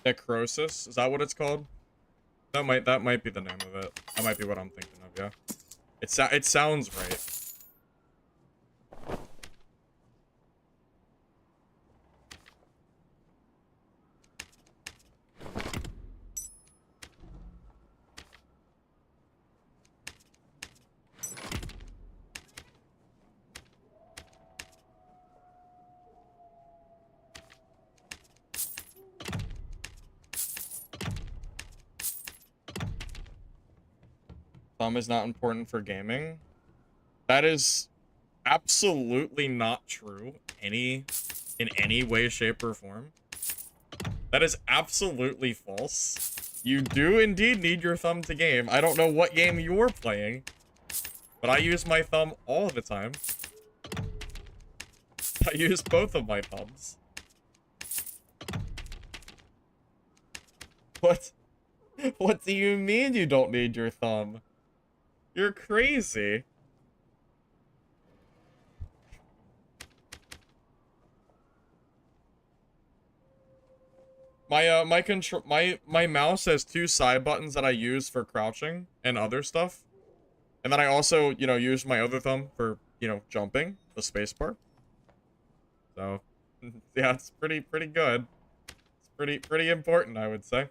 Necrosis? Is that what it's called? That might be the name of it. That might be what I'm thinking of, yeah. It sounds right. Thumb is not important for gaming. That is absolutely not true in any way, shape, or form. That is absolutely false. You do indeed need your thumb to game. I don't know what game you're playing, but I use my thumb all the time. I use both of my thumbs. What? What do you mean you don't need your thumb? You're crazy. My mouse has two side buttons that I use for crouching and other stuff. And then I also, you know, use my other thumb for, you know, jumping, the spacebar. So, yeah, it's pretty good. It's Pretty important, I would say.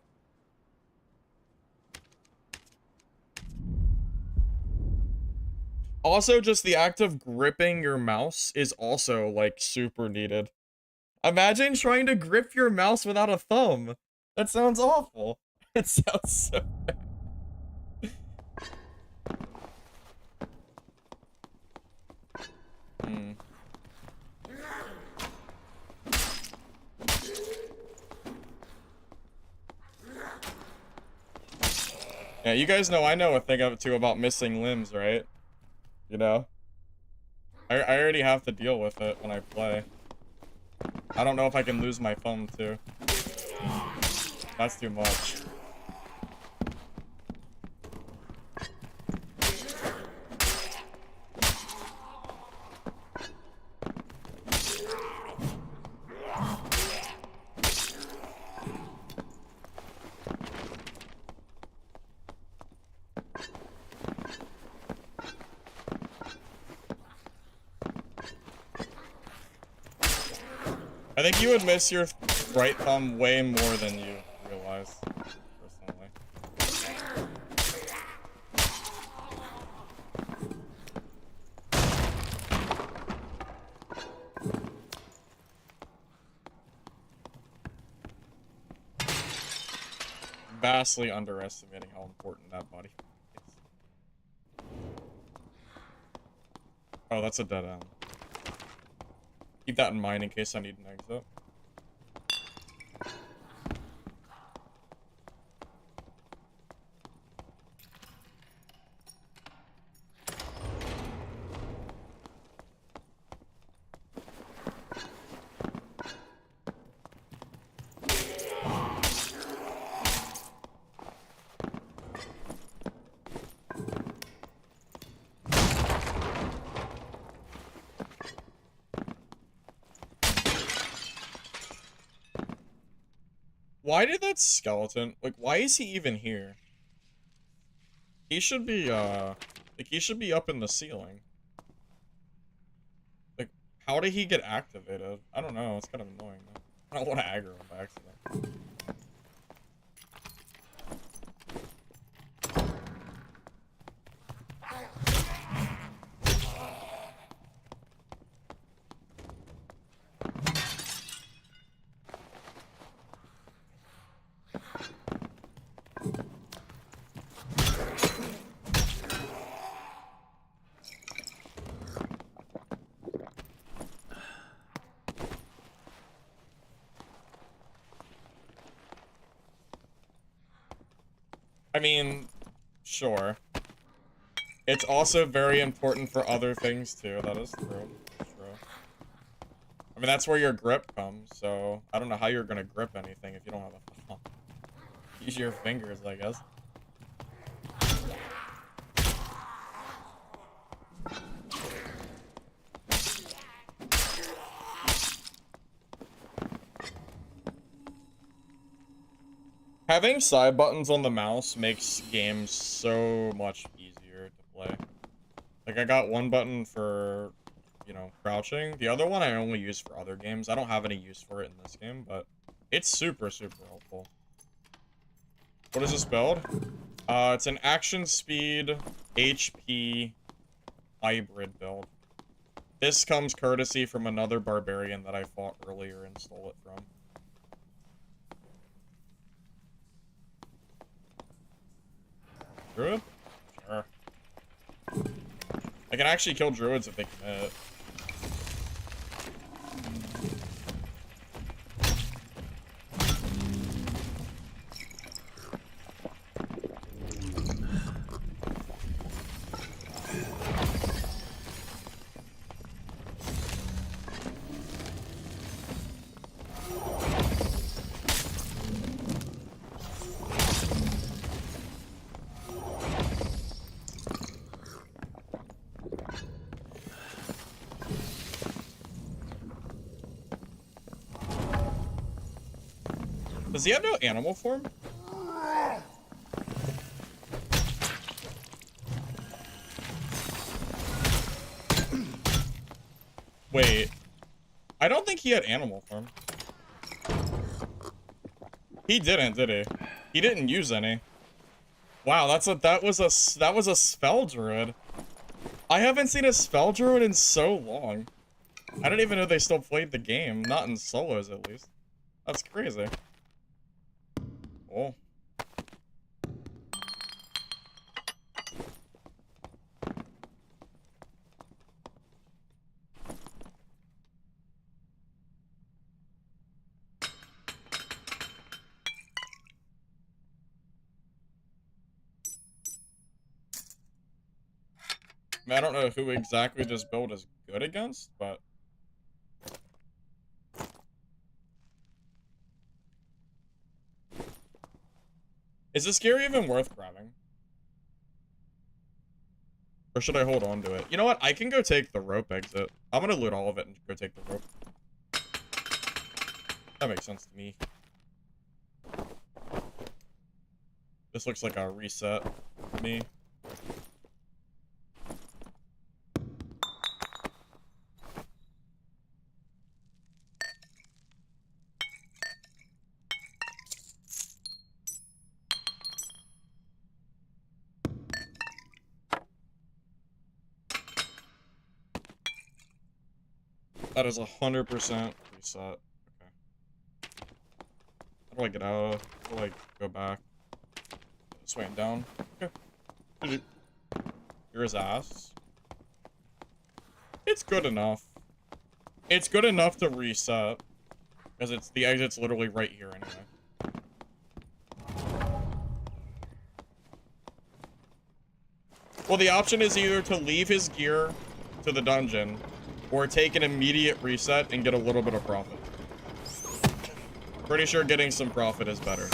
Also, just the act of gripping your mouse is also, like, super needed. Imagine trying to grip your mouse without a thumb. That sounds awful. It sounds so bad. Yeah, you guys know I know a thing or two about missing limbs, right? You know? I already have to deal with it when I play. I don't know if I can lose my thumb, too. That's too much. I think you would miss your right thumb way more than you realize, personally. Vastly underestimating how important that body is. Oh, that's a dead end. Keep that in mind in case I need an exit. Why did that skeleton, like, why is he even here? He should be, like, he should be up in the ceiling. Like, how did he get activated? I don't know, it's kind of annoying, though. I don't want to aggro him by accident. I mean, sure. It's also very important for other things, too. That is true. That's true. I mean, that's where your grip comes, so I don't know how you're gonna grip anything if you don't have a thumb. Use your fingers, I guess. Having side buttons on the mouse makes games so much easier to play. Like, I got one button for, you know, crouching. The other one I only use for other games. I don't have any use for it in this game, but it's super, super helpful. What is this build? It's an action speed, HP, hybrid build. This comes courtesy from another Barbarian that I fought earlier and stole it from. Druid? Sure. I can actually kill druids if they commit. Does he have no animal form? Wait. I don't think he had animal form. He didn't, did he? He didn't use any. Wow, that was a spell druid. I haven't seen a spell druid in so long. I didn't even know they still played the game, not in solos at least. That's crazy. Cool. I mean, I don't know who exactly this build is good against, but... Is this gear even worth grabbing? Or should I hold on to it? You know what? I can go take the rope exit. I'm gonna loot all of it and go take the rope. That makes sense to me. This looks like a reset to me. That is 100% reset. Okay. How do I get out? How do I go back? Swing down. Okay. You're his ass. It's good enough. It's good enough to reset. Because it's the exit's literally right here anyway. Well, the option is either to leave his gear to the dungeon or take an immediate reset and get a little bit of profit. Pretty sure getting some profit is better.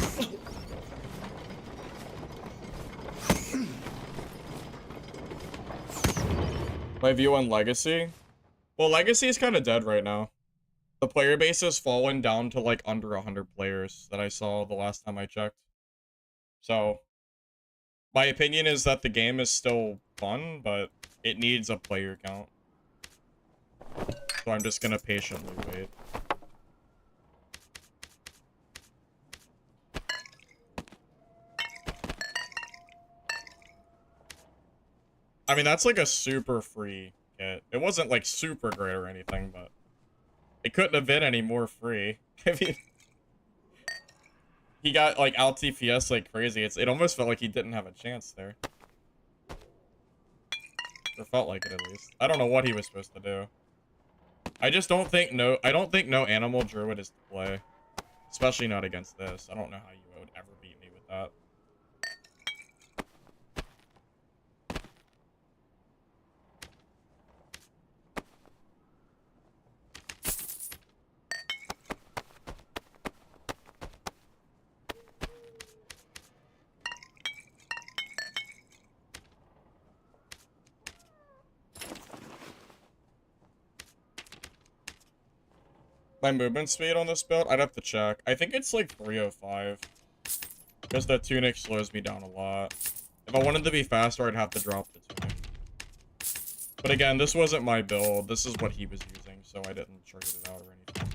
My view on Legacy? Well, Legacy is kind of dead right now. The player base has fallen down to like under 100 players that I saw the last time I checked. So, my opinion is that the game is still fun, but it needs a player count. So I'm just gonna patiently wait. I mean, that's like a super free kit. It wasn't like super great or anything, but it couldn't have been any more free. I mean, he got like out TPS like crazy. It almost felt like he didn't have a chance there. Or felt like it at least. I don't know what he was supposed to do. I just don't think no animal druid is to play. Especially not against this. I don't know how you would ever beat me with that. My movement speed on this build, I'd have to check. I think it's like 305. Because the tunic slows me down a lot. If I wanted to be faster, I'd have to drop the tunic. But again, this wasn't my build. This is what he was using, so I didn't trade it out or anything.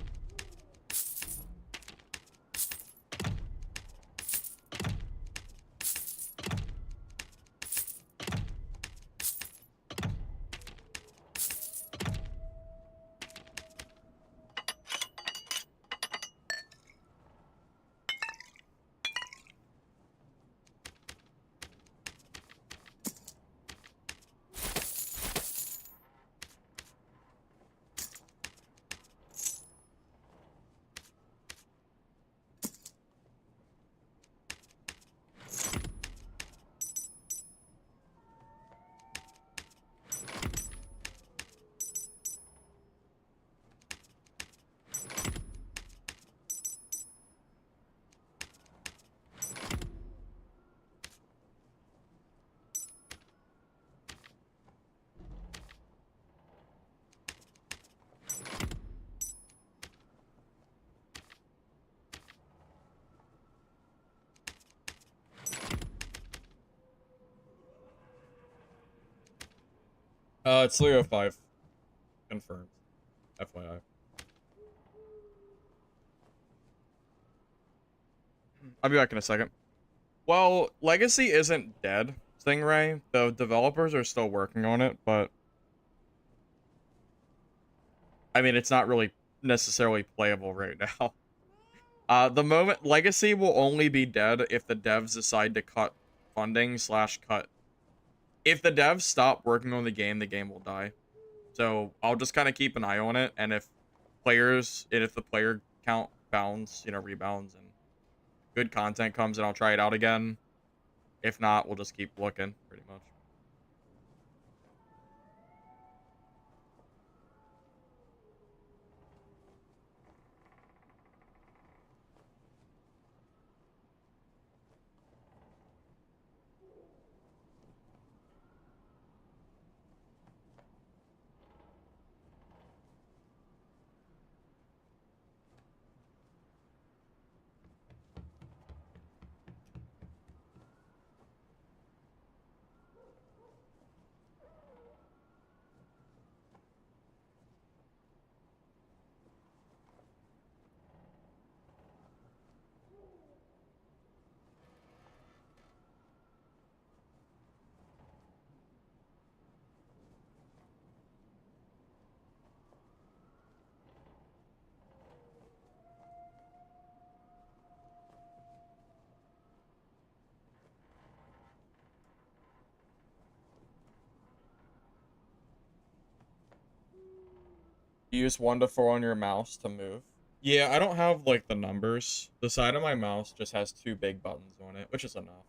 It's 305. Confirmed. FYI. I'll be back in a second. Well, Legacy isn't dead, Stingray. The developers are still working on it, but I mean, it's not really necessarily playable right now. The moment Legacy will only be dead if the devs decide to cut funding slash cut. If the devs stop working on the game will die. So I'll just kind of keep an eye on it, and if the player count bounds, rebounds, and good content comes, and I'll try it out again. If not, we'll just keep looking, pretty much. You use 1 to 4 on your mouse to move. Yeah, I don't have, like, the numbers. The side of my mouse just has 2 big buttons on it, which is enough.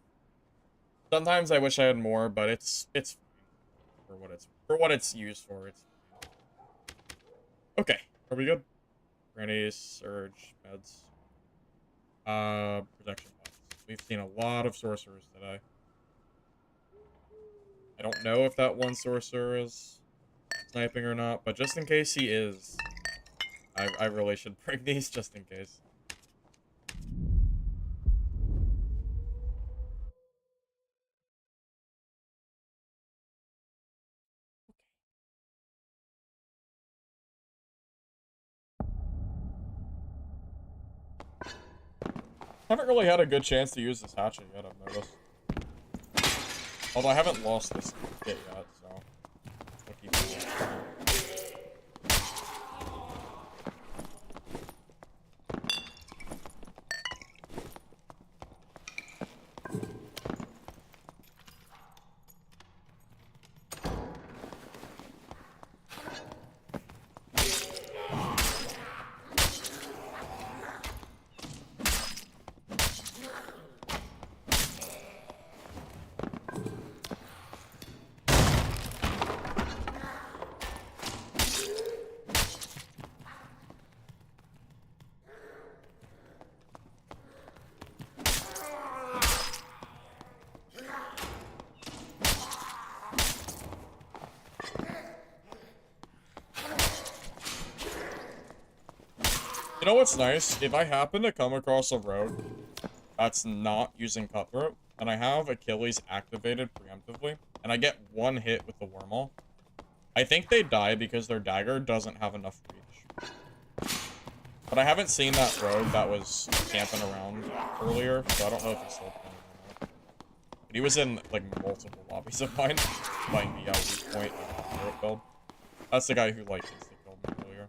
Sometimes I wish I had more, but it's fine for what it's used for. It's fine. Okay, are we good? Granny, Surge, Meds. Protection buffs. We've seen a lot of sorcerers today. I don't know if that one sorcerer is sniping or not, but just in case he is, I really should bring these just in case. Haven't really had a good chance to use this hatchet yet, I've noticed. Although I haven't lost this kit yet, so we'll keep it. You know what's nice? If I happen to come across a rogue that's not using Cutthroat, and I have Achilles activated preemptively, and I get 1 hit with the Wormhole, I think they die because their dagger doesn't have enough reach. But I haven't seen that rogue that was camping around earlier, so I don't know if he's still playing or not. But he was in, like, multiple lobbies of mine, playing the weak point Cutthroat build. That's the guy who, like, insta-killed me earlier.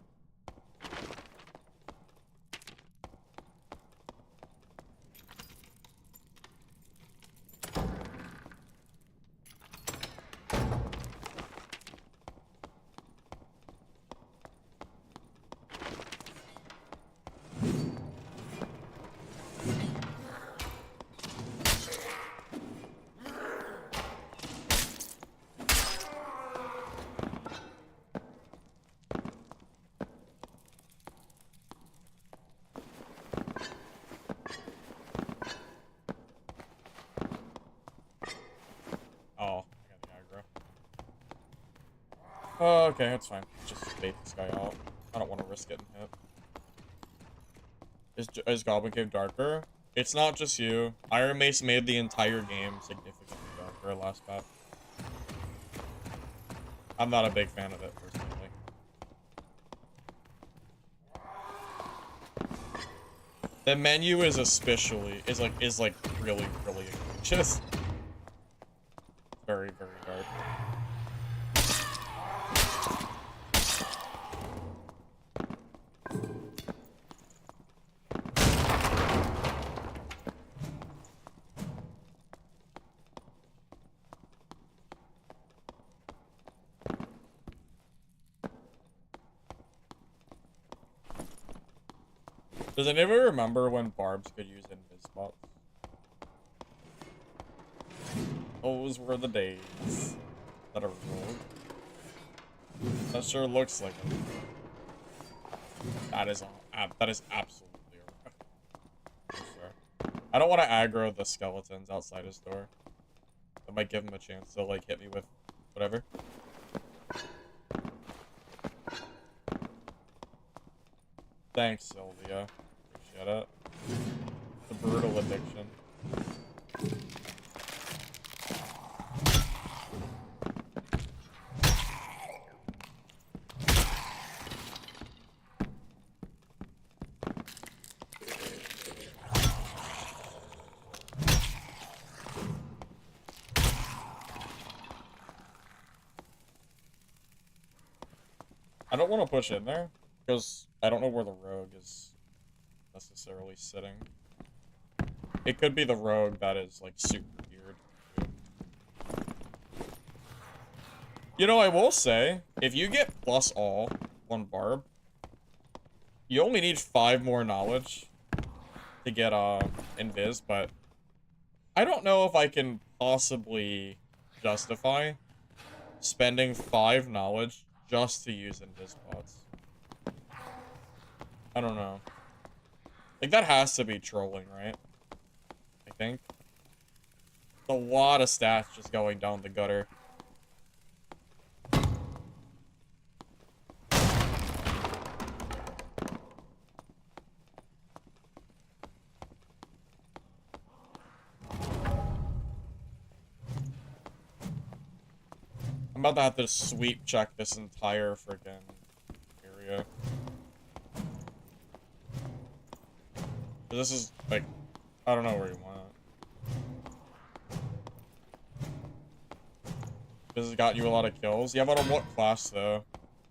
Oh, I got the aggro. Oh, okay, that's fine. Just bait this guy out. I don't want to risk getting hit. Is Goblin Cave darker? It's not just you. Iron Mace made the entire game significantly darker last patch. I'm not a big fan of it, personally. The menu is like really just very hard. Does anybody remember when barbs could use invis spots? Those were the days. That a rogue? That sure looks like it. That is absolutely a rogue. Sure. I don't want to aggro the skeletons outside his door. That might give him a chance to like hit me with whatever. Thanks, Sylvia. Appreciate it. The brutal addiction. I don't want to push in there, because I don't know where the rogue is necessarily sitting. It could be the rogue that is, like, super weird. You know, I will say, if you get plus all on Barb, you only need 5 more knowledge to get, invis, but I don't know if I can possibly justify spending 5 knowledge just to use invis spots. I don't know. Like, that has to be trolling, right? I think. A lot of stats just going down the gutter. I'm about to have to sweep check this entire freaking area. This is, like, I don't know where you want it. This has got you a lot of kills. Yeah, but on what class, though?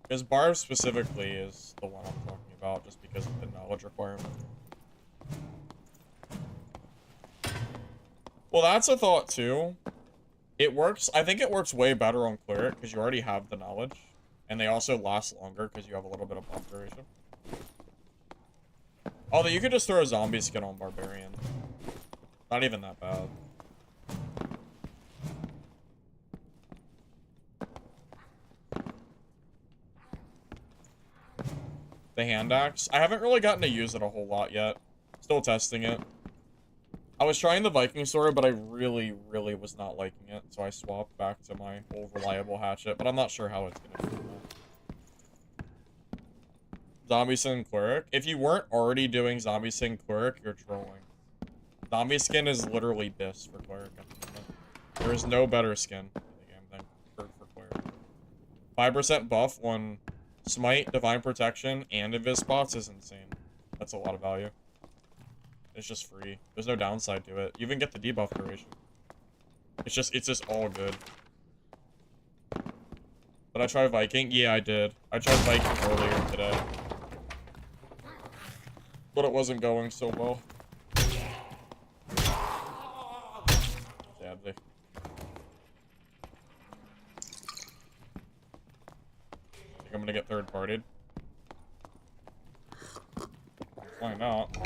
Because Barb specifically is the one I'm talking about, just because of the knowledge requirement. Well, that's a thought, too. It works, I think it works way better on Cleric, because you already have the knowledge. And they also last longer, because you have a little bit of buff duration. Although, you could just throw a zombie skin on Barbarian. Not even that bad. The hand axe. I haven't really gotten to use it a whole lot yet. Still testing it. I was trying the Viking sword, but I really was not liking it. So I swapped back to my old reliable hatchet, but I'm not sure how it's gonna do. Zombie skin Cleric. If you weren't already doing zombie skin Cleric, you're trolling. Zombie skin is literally BIS for Cleric at the moment. There is no better skin in the game than for Cleric. 5% buff on Smite, Divine Protection, and Invis spots is insane. That's a lot of value. It's just free. There's no downside to it. You even get the debuff duration. It's just all good. Did I try Viking? Yeah, I did. I tried Viking earlier today. But it wasn't going so well. Sadly. I think I'm gonna get third-partied. Why not?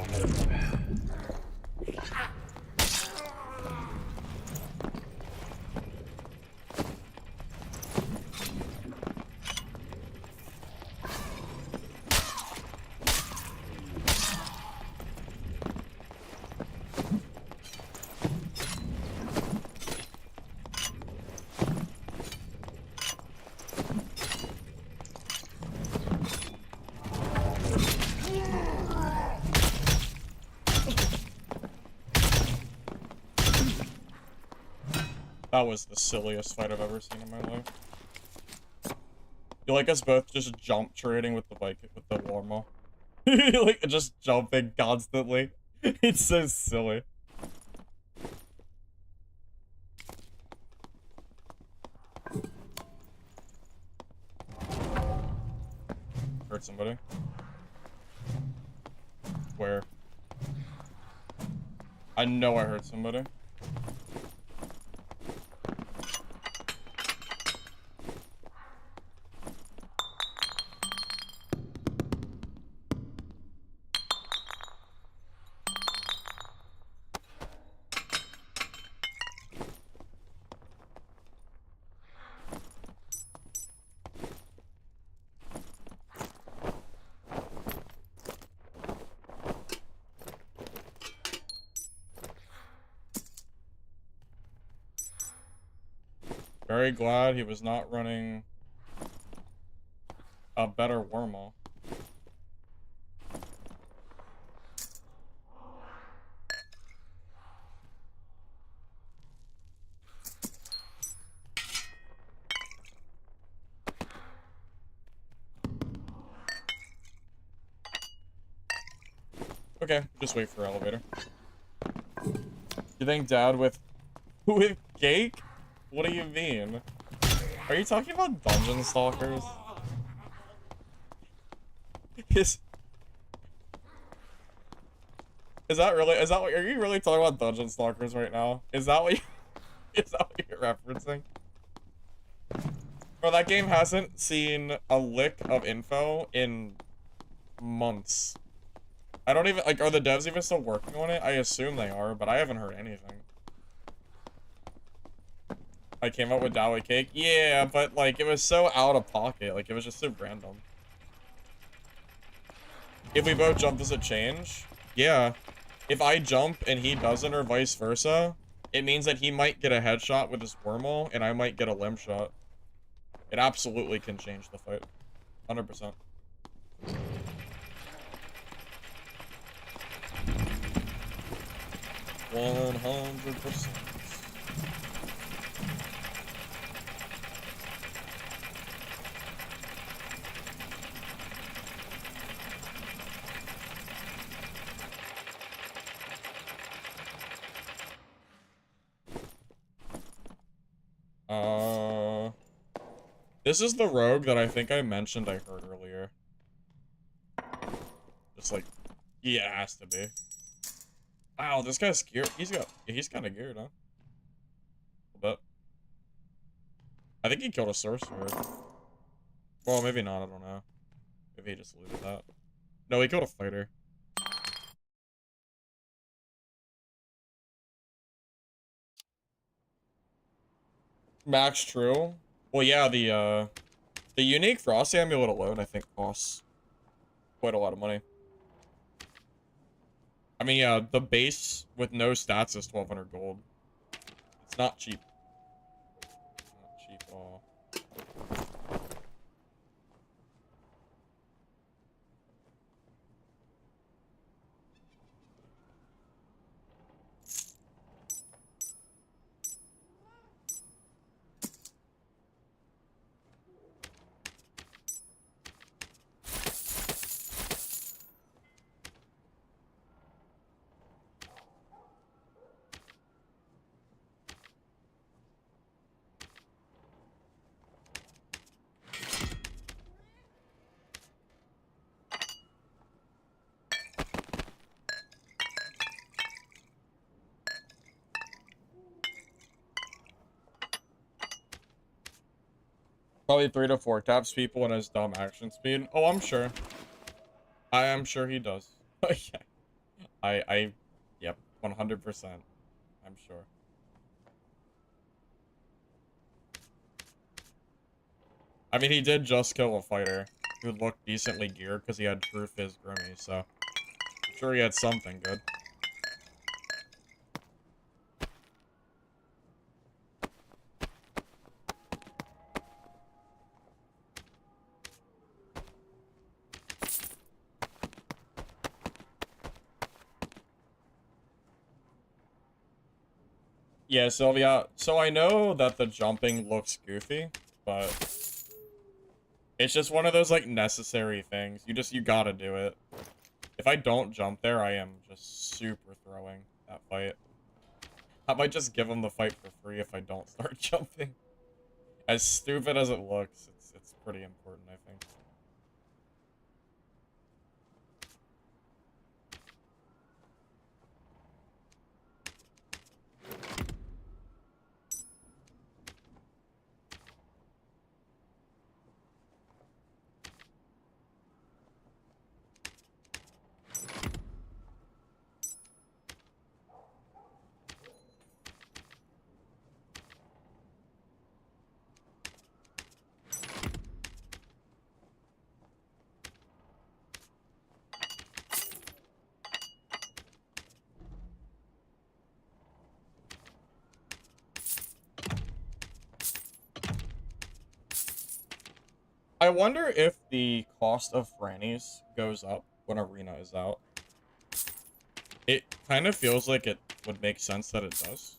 That was the silliest fight I've ever seen in my life. You like us both just jump trading with the Viking, with the Warmaw? Like, just jumping constantly. It's so silly. Hurt somebody. Where? I know I hurt somebody. Very glad he was not running a better wormhole. Okay, just wait for elevator. You think dad with cake? What do you mean? Are you talking about dungeon stalkers? Is that what are you really talking about dungeon stalkers right now? Is that what you're referencing? Bro, that game hasn't seen a lick of info in months. I don't even, like, are the devs even still working on it? I assume they are, but I haven't heard anything. I came up with Dali Cake? Yeah, but, like, it was so out of pocket. Like, it was just so random. If we both jump, does it change? Yeah. If I jump and he doesn't, or vice versa, it means that he might get a headshot with his wormhole, and I might get a limb shot. It absolutely can change the fight. 100%. 100%. This is the rogue that I think I mentioned I heard earlier. Just like, yeah, it has to be. Wow, this guy's geared. He's kind of geared, huh? A bit. I think he killed a sorcerer. Well, maybe not, I don't know. Maybe he just looted that. No, he killed a fighter. Max true. Well, yeah, the unique Frost Amulet alone, I think, costs quite a lot of money. I mean, yeah, the base with no stats is 1,200 gold. It's not cheap. Not cheap at all. Probably 3 to 4 taps people in his dumb action speed. Oh, I'm sure. I am sure he does. Yeah. Yep, 100%. I'm sure. I mean, he did just kill a fighter who looked decently geared because he had True Fizz Grimmy, so I'm sure he had something good. Yeah, Sylvia, so I know that the jumping looks goofy, but it's just one of those, like, necessary things. You gotta do it. If I don't jump there, I am just super throwing that fight. I might just give him the fight for free if I don't start jumping. As stupid as it looks, it's pretty important, I think. I wonder if the cost of Frannies goes up when Arena is out. It kind of feels like it would make sense that it does.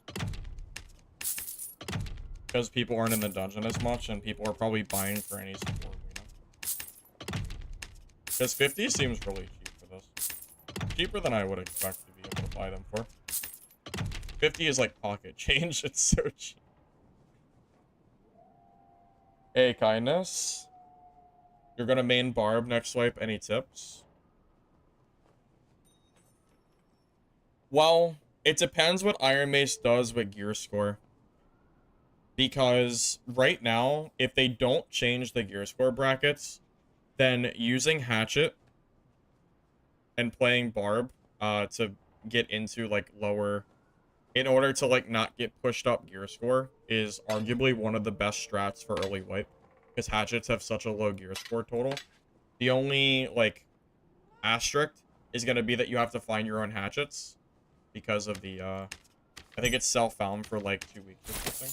Because people aren't in the dungeon as much, and people are probably buying Frannies for Arena. Because 50 seems really cheap for this. Cheaper than I would expect to be able to buy them for. 50 is like pocket change, it's so cheap. Hey, Kindness. You're gonna main Barb next swipe. Any tips? Well, it depends what Iron Mace does with gear score. Because right now, if they don't change the gear score brackets, then using Hatchet and playing Barb to get into like lower, in order to like not get pushed up gear score, is arguably one of the best strats for early wipe. Because Hatchets have such a low gear score total. The only, like, asterisk is going to be that you have to find your own Hatchets. Because of the, I think it's self-found for, like, 2 weeks or something.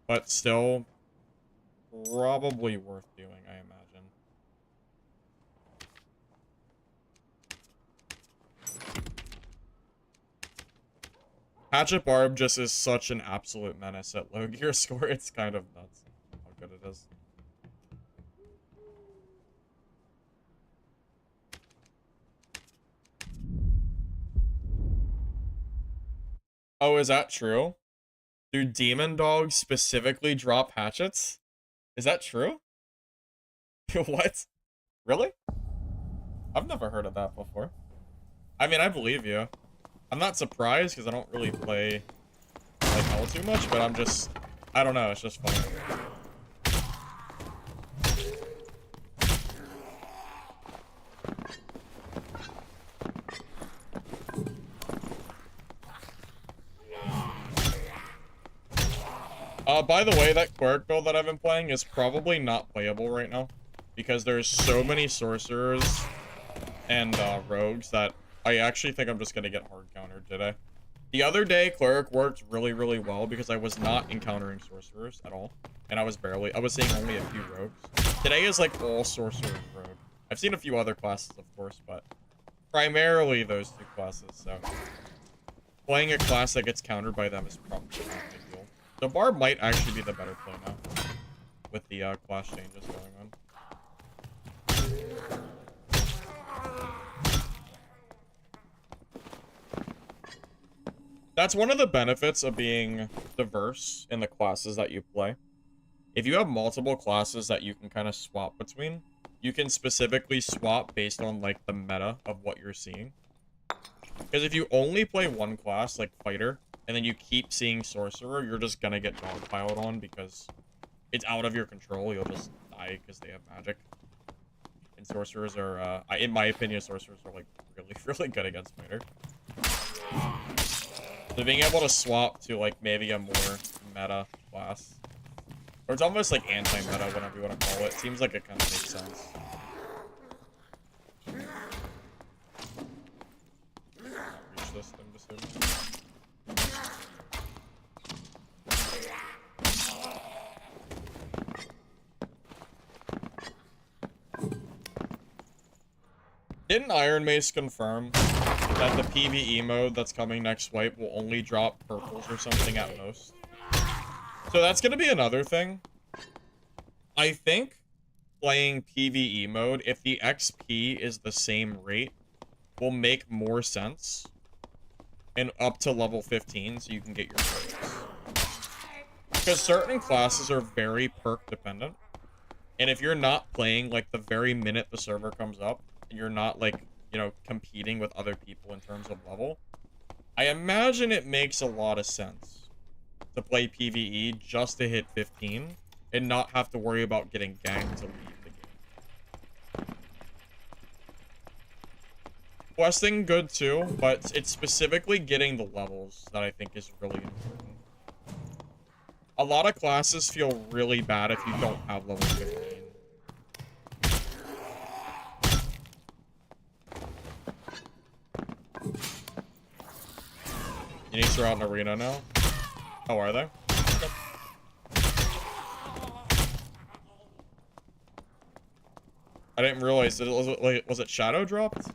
But still, probably worth doing, I imagine. Hatchet Barb just is such an absolute menace at low gear score. It's kind of nuts how good it is. Oh, is that true? Do demon dogs specifically drop hatchets? Is that true? What? Really? I've never heard of that before. I mean, I believe you. I'm not surprised because I don't really play like hell too much, but I'm just, I don't know, it's just funny. By the way, that Cleric build that I've been playing is probably not playable right now because there's so many sorcerers and rogues that I actually think I'm just gonna get hard countered today. The other day, Cleric worked really, really well because I was not encountering sorcerers at all. And I was seeing only a few rogues. Today is like all sorcerer and rogue. I've seen a few other classes, of course, but primarily those two classes, so. Playing a class that gets countered by them is probably not a big deal. The Barb might actually be the better play now, with the class changes going on. That's one of the benefits of being diverse in the classes that you play. If you have multiple classes that you can kind of swap between, you can specifically swap based on like the meta of what you're seeing. Because if you only play one class, like Fighter, and then you keep seeing Sorcerer, you're just gonna get dogpiled on because it's out of your control. You'll just die because they have magic. And Sorcerers are, in my opinion, Sorcerers are like really, really good against Fighter. So being able to swap to like maybe a more meta class, or it's almost like anti-meta, whatever you want to call it, seems like it kind of makes sense. Reach this thing to save me. Didn't Iron Mace confirm that the PvE mode that's coming next swipe will only drop purples or something at most? So that's gonna be another thing. I think playing PvE mode, if the XP is the same rate will make more sense. And up to level 15 so you can get your perks. Because certain classes are very perk dependent. And if you're not playing, like, the very minute the server comes up, and you're not, like, you know, competing with other people in terms of level, I imagine it makes a lot of sense to play PvE just to hit 15 and not have to worry about getting ganked to leave the game. Questing, good too, but it's specifically getting the levels that I think is really important. A lot of classes feel really bad if you don't have level 15. Uniques are out in arena now. Oh, are they? Okay. I didn't realize that was it shadow dropped?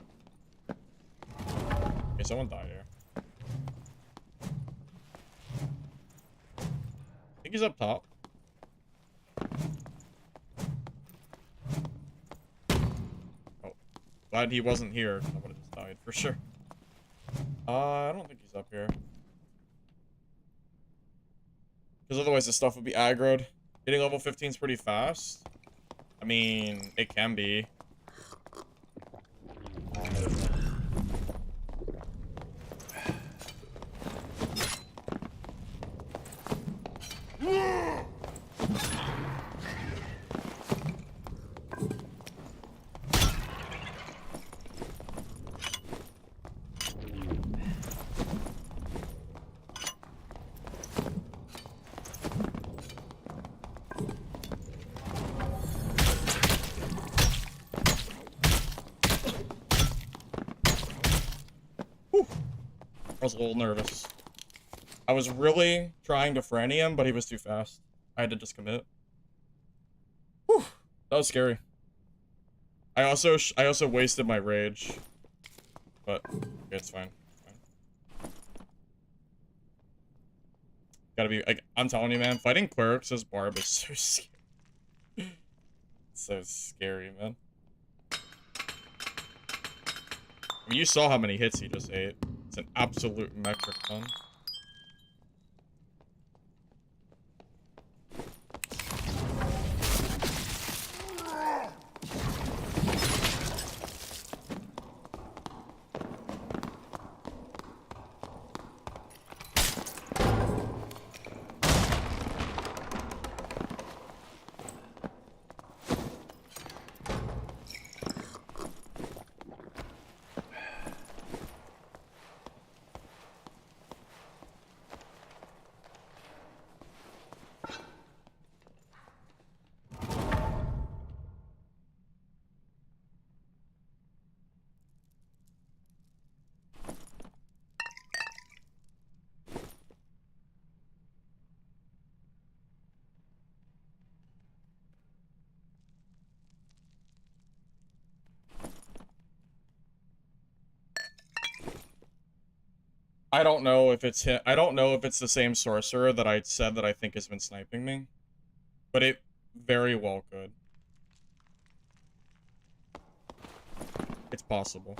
Okay, someone died here. I think he's up top. Oh, glad he wasn't here. I would have just died for sure. I don't think he's up here. Because otherwise the stuff would be aggroed. Getting level 15 is pretty fast. I mean, it can be. I was a little nervous. I was really trying to franny him, but he was too fast. I had to just commit. Whew, that was scary. I also wasted my rage, but okay, it's fine. Gotta be like, I'm telling you, man, fighting clerics as Barb is so scary. So scary, man. I mean, you saw how many hits he just ate. It's an absolute metric ton. I don't know if it's him. I don't know if it's the same sorcerer that I said that I think has been sniping me, but it very well could. It's possible.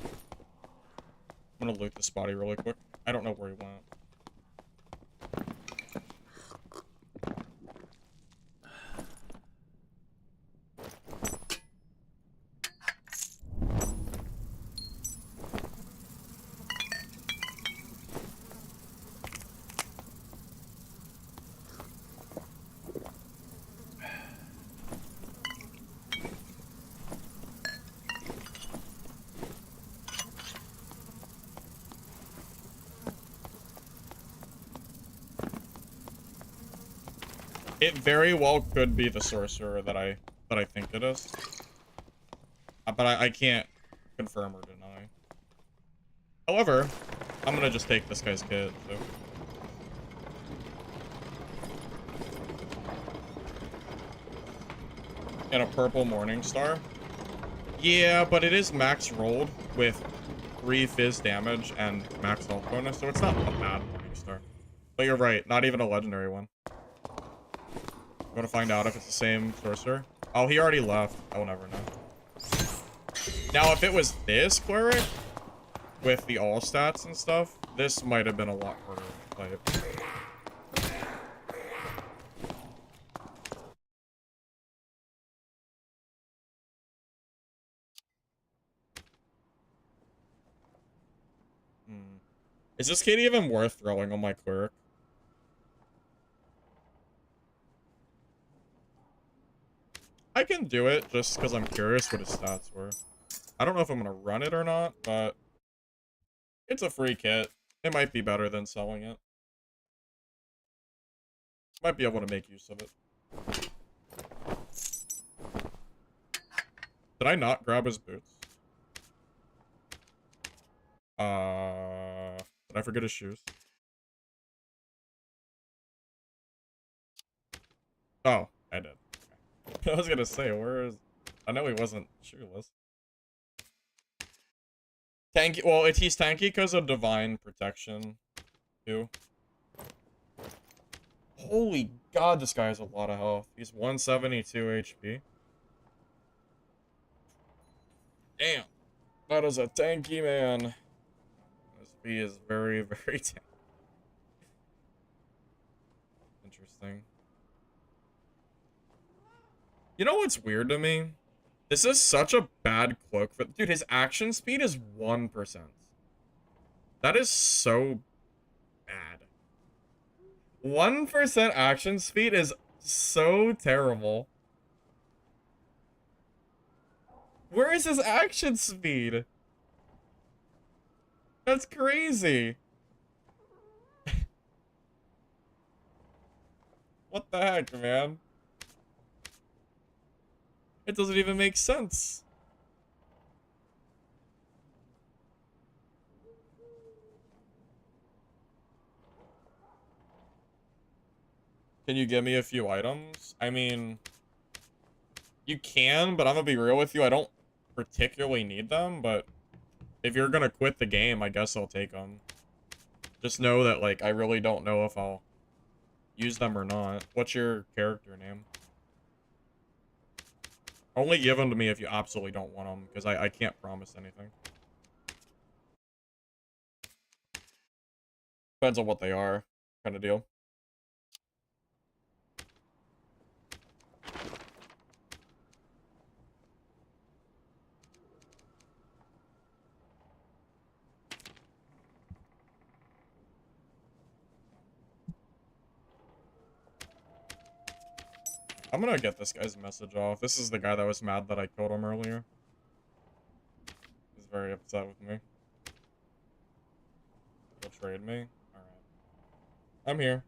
I'm gonna loot this body really quick. I don't know where he went. It very well could be the sorcerer that I think it is. But I can't confirm or deny. However, I'm gonna just take this guy's kit, so. And a purple morning star. Yeah, but it is max rolled with 3 fizz damage and max health bonus, so it's not a bad morning star. But you're right, not even a legendary one. I'm gonna find out if it's the same sorcerer. Oh, he already left. I will never know. Now, if it was this cleric, with the all stats and stuff, this might have been a lot harder to fight. Is this kid even worth throwing on my cleric? I can do it just because I'm curious what his stats were. I don't know if I'm going to run it or not, but it's a free kit. It might be better than selling it. Might be able to make use of it. Did I not grab his boots? Did I forget his shoes? Oh, I did. Okay. I was gonna say, where is... I know he wasn't shoeless. Tanky, well, he's tanky because of divine protection, too. Holy god, this guy has a lot of health. He's 172 HP. Damn. That is a tanky man. This B is very, very tanky. Interesting. You know what's weird to me? This is such a bad cloak for... Dude, his action speed is 1%. That is so bad. 1% action speed is so terrible. Where is his action speed? That's crazy. What the heck, man? It doesn't even make sense. Can you give me a few items? I mean, you can, but I'm gonna be real with you. I don't particularly need them, but if you're gonna quit the game, I guess I'll take them. Just know that, like, I really don't know if I'll use them or not. What's your character name? Only give them to me if you absolutely don't want them, because I can't promise anything. Depends on what they are, kind of deal. I'm gonna get this guy's message off. This is the guy that was mad that I killed him earlier. He's very upset with me. He'll trade me? Alright. I'm here.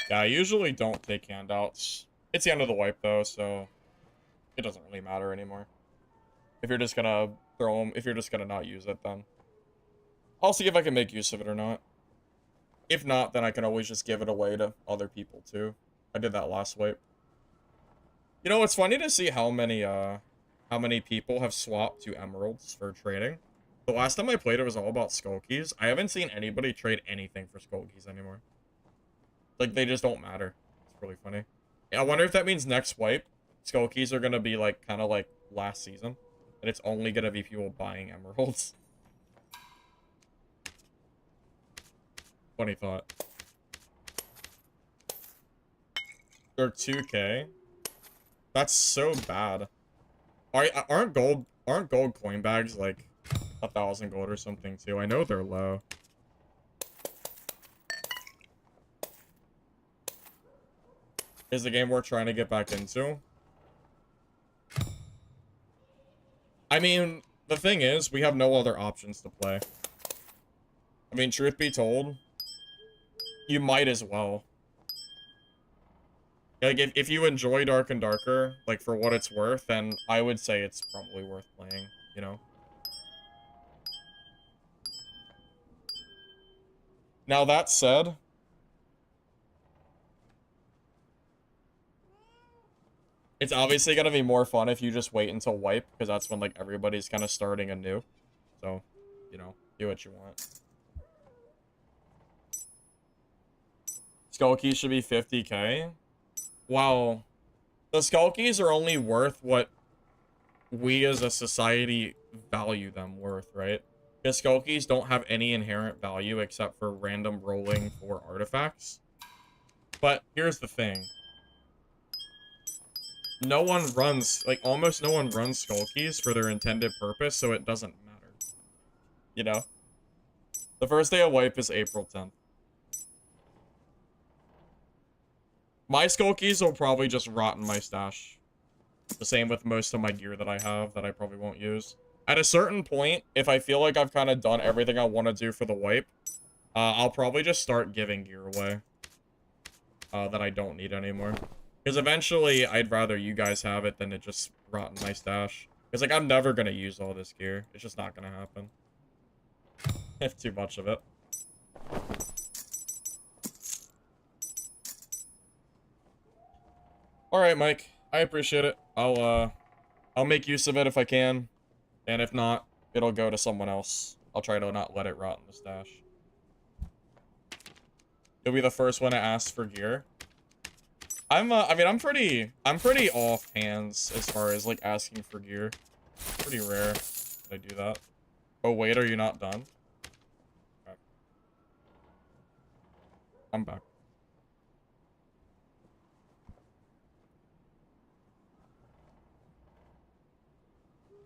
Yeah, I usually don't take handouts. It's the end of the wipe, though, so it doesn't really matter anymore. If you're just gonna throw them, if you're just gonna not use it, then I'll see if I can make use of it or not. If not, then I can always just give it away to other people, too. I did that last wipe. You know, it's funny to see how many people have swapped to emeralds for trading. The last time I played, it was all about skull keys. I haven't seen anybody trade anything for skull keys anymore. Like, they just don't matter. It's really funny. I wonder if that means next wipe, skull keys are gonna be, like, kind of like last season. And it's only gonna be people buying emeralds. Funny thought. They're 2K. That's so bad. Aren't gold coin bags like 1,000 gold or something too? I know they're low. Is the game worth trying to get back into? I mean, the thing is, we have no other options to play. I mean, truth be told, you might as well. Like, if you enjoy Dark and Darker, like, for what it's worth, then I would say it's probably worth playing, you know? Now, that said, it's obviously gonna be more fun if you just wait until wipe, because that's when, like, everybody's kind of starting anew. So, you know, do what you want. Skull Key should be 50K. Wow. The skull keys are only worth what we as a society value them worth, right? Because skull keys don't have any inherent value except for random rolling for artifacts. But here's the thing. No one runs, like, almost no one runs skull keys for their intended purpose, so it doesn't matter. You know? The first day of wipe is April 10th. My skull keys will probably just rot in my stash. The same with most of my gear that I have that I probably won't use. At a certain point, if I feel like I've kind of done everything I want to do for the wipe, I'll probably just start giving gear away that I don't need anymore. Because eventually, I'd rather you guys have it than it just rot in my stash. Because, like, I'm never going to use all this gear. It's just not going to happen. If too much of it. Alright, Mike. I appreciate it. I'll make use of it if I can. And if not, it'll go to someone else. I'll try to not let it rot in the stash. You'll be the first one to ask for gear. I mean, I'm pretty off hands as far as, like, asking for gear. Pretty rare that I do that. Oh, wait, are you not done? Okay. I'm back.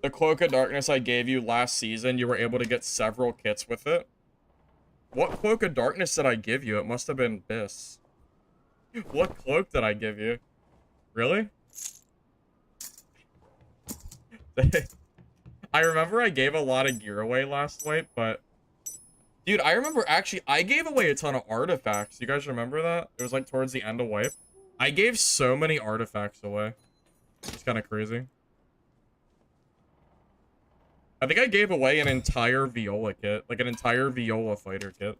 The Cloak of Darkness I gave you last season, you were able to get several kits with it. What Cloak of Darkness did I give you? It must have been this. What cloak did I give you? Really? I remember I gave a lot of gear away last wipe, but... Dude, I remember actually, I gave away a ton of artifacts. You guys remember that? It was like towards the end of wipe. I gave so many artifacts away. It's kind of crazy. I think I gave away an entire Viola kit. Like an entire Viola fighter kit.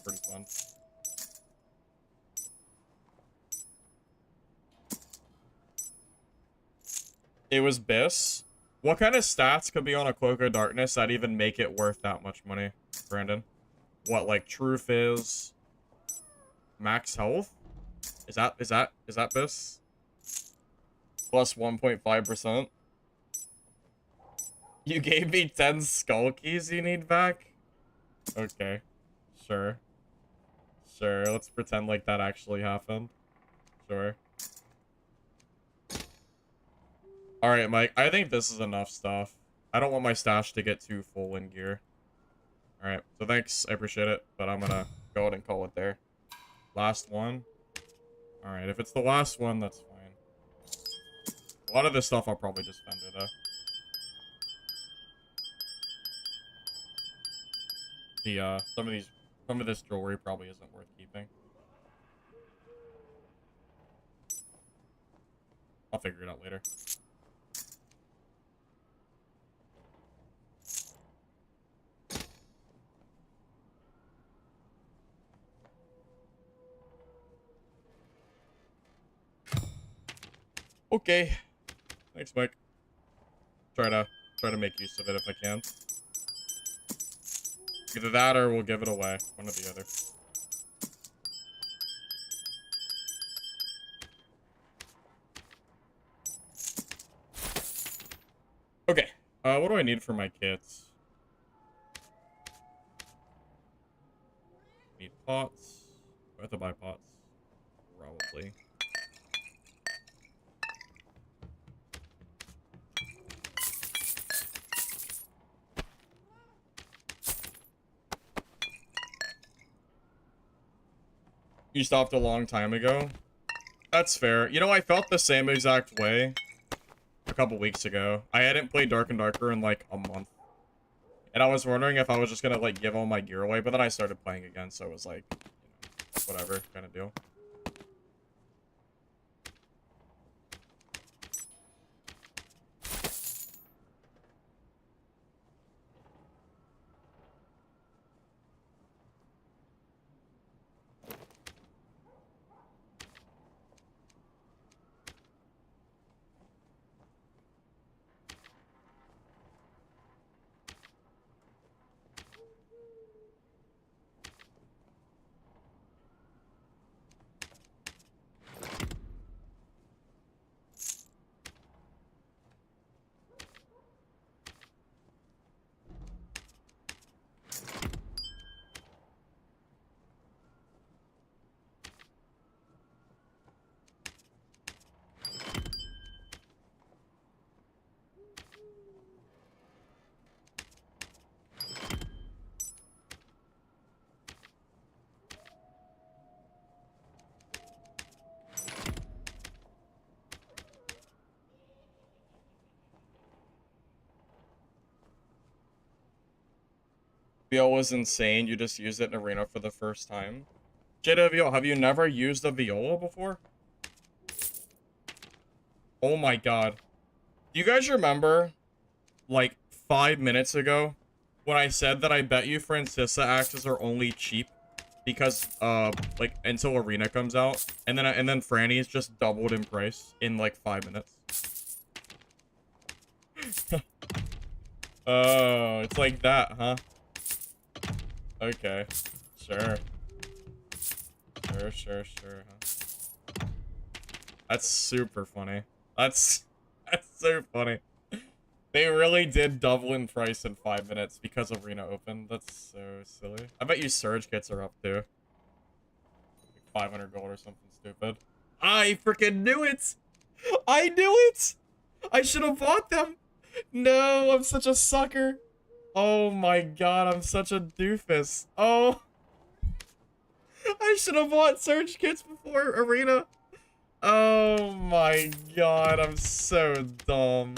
Pretty fun. It was Biss. What kind of stats could be on a Cloak of Darkness that even make it worth that much money, Brandon? What, like Truth is? Max health? Is that Biss? Plus 1.5%. You gave me 10 skull keys you need back? Okay. Sure. Sure, let's pretend like that actually happened. Sure. Alright, Mike, I think this is enough stuff. I don't want my stash to get too full in gear. Alright, so thanks, I appreciate it, but I'm gonna go ahead and call it there. Last one. Alright, if it's the last one, that's fine. A lot of this stuff I'll probably just vendor, though. Some of this jewelry probably isn't worth keeping. I'll figure it out later. Okay. Thanks, Mike. Try to make use of it if I can. Either that or we'll give it away. One or the other. Okay. What do I need for my kits? Need pots. Do I have to buy pots? Probably. You stopped a long time ago? That's fair. You know, I felt the same exact way a couple weeks ago. I hadn't played Dark and Darker in like a month. And I was wondering if I was just gonna like give all my gear away, but then I started playing again, so it was like, you know, whatever kind of deal. VO was insane. You just used it in arena for the first time. JWO, have you never used a Viola before? Oh my god. Do you guys remember, like, 5 minutes ago, when I said that I bet you Francisa axes are only cheap because, like, until arena comes out, and then Franny's just doubled in price in, like, 5 minutes? Oh, it's like that, huh? Okay. Sure. Sure, huh? That's super funny. That's so funny. They really did double in price in 5 minutes because arena opened. That's so silly. I bet you surge kits are up too. Like 500 gold or something stupid. I freaking knew it! I knew it! I should have bought them! No, I'm such a sucker. Oh my god, I'm such a doofus. Oh. I should have bought surge kits before arena. Oh my god, I'm so dumb.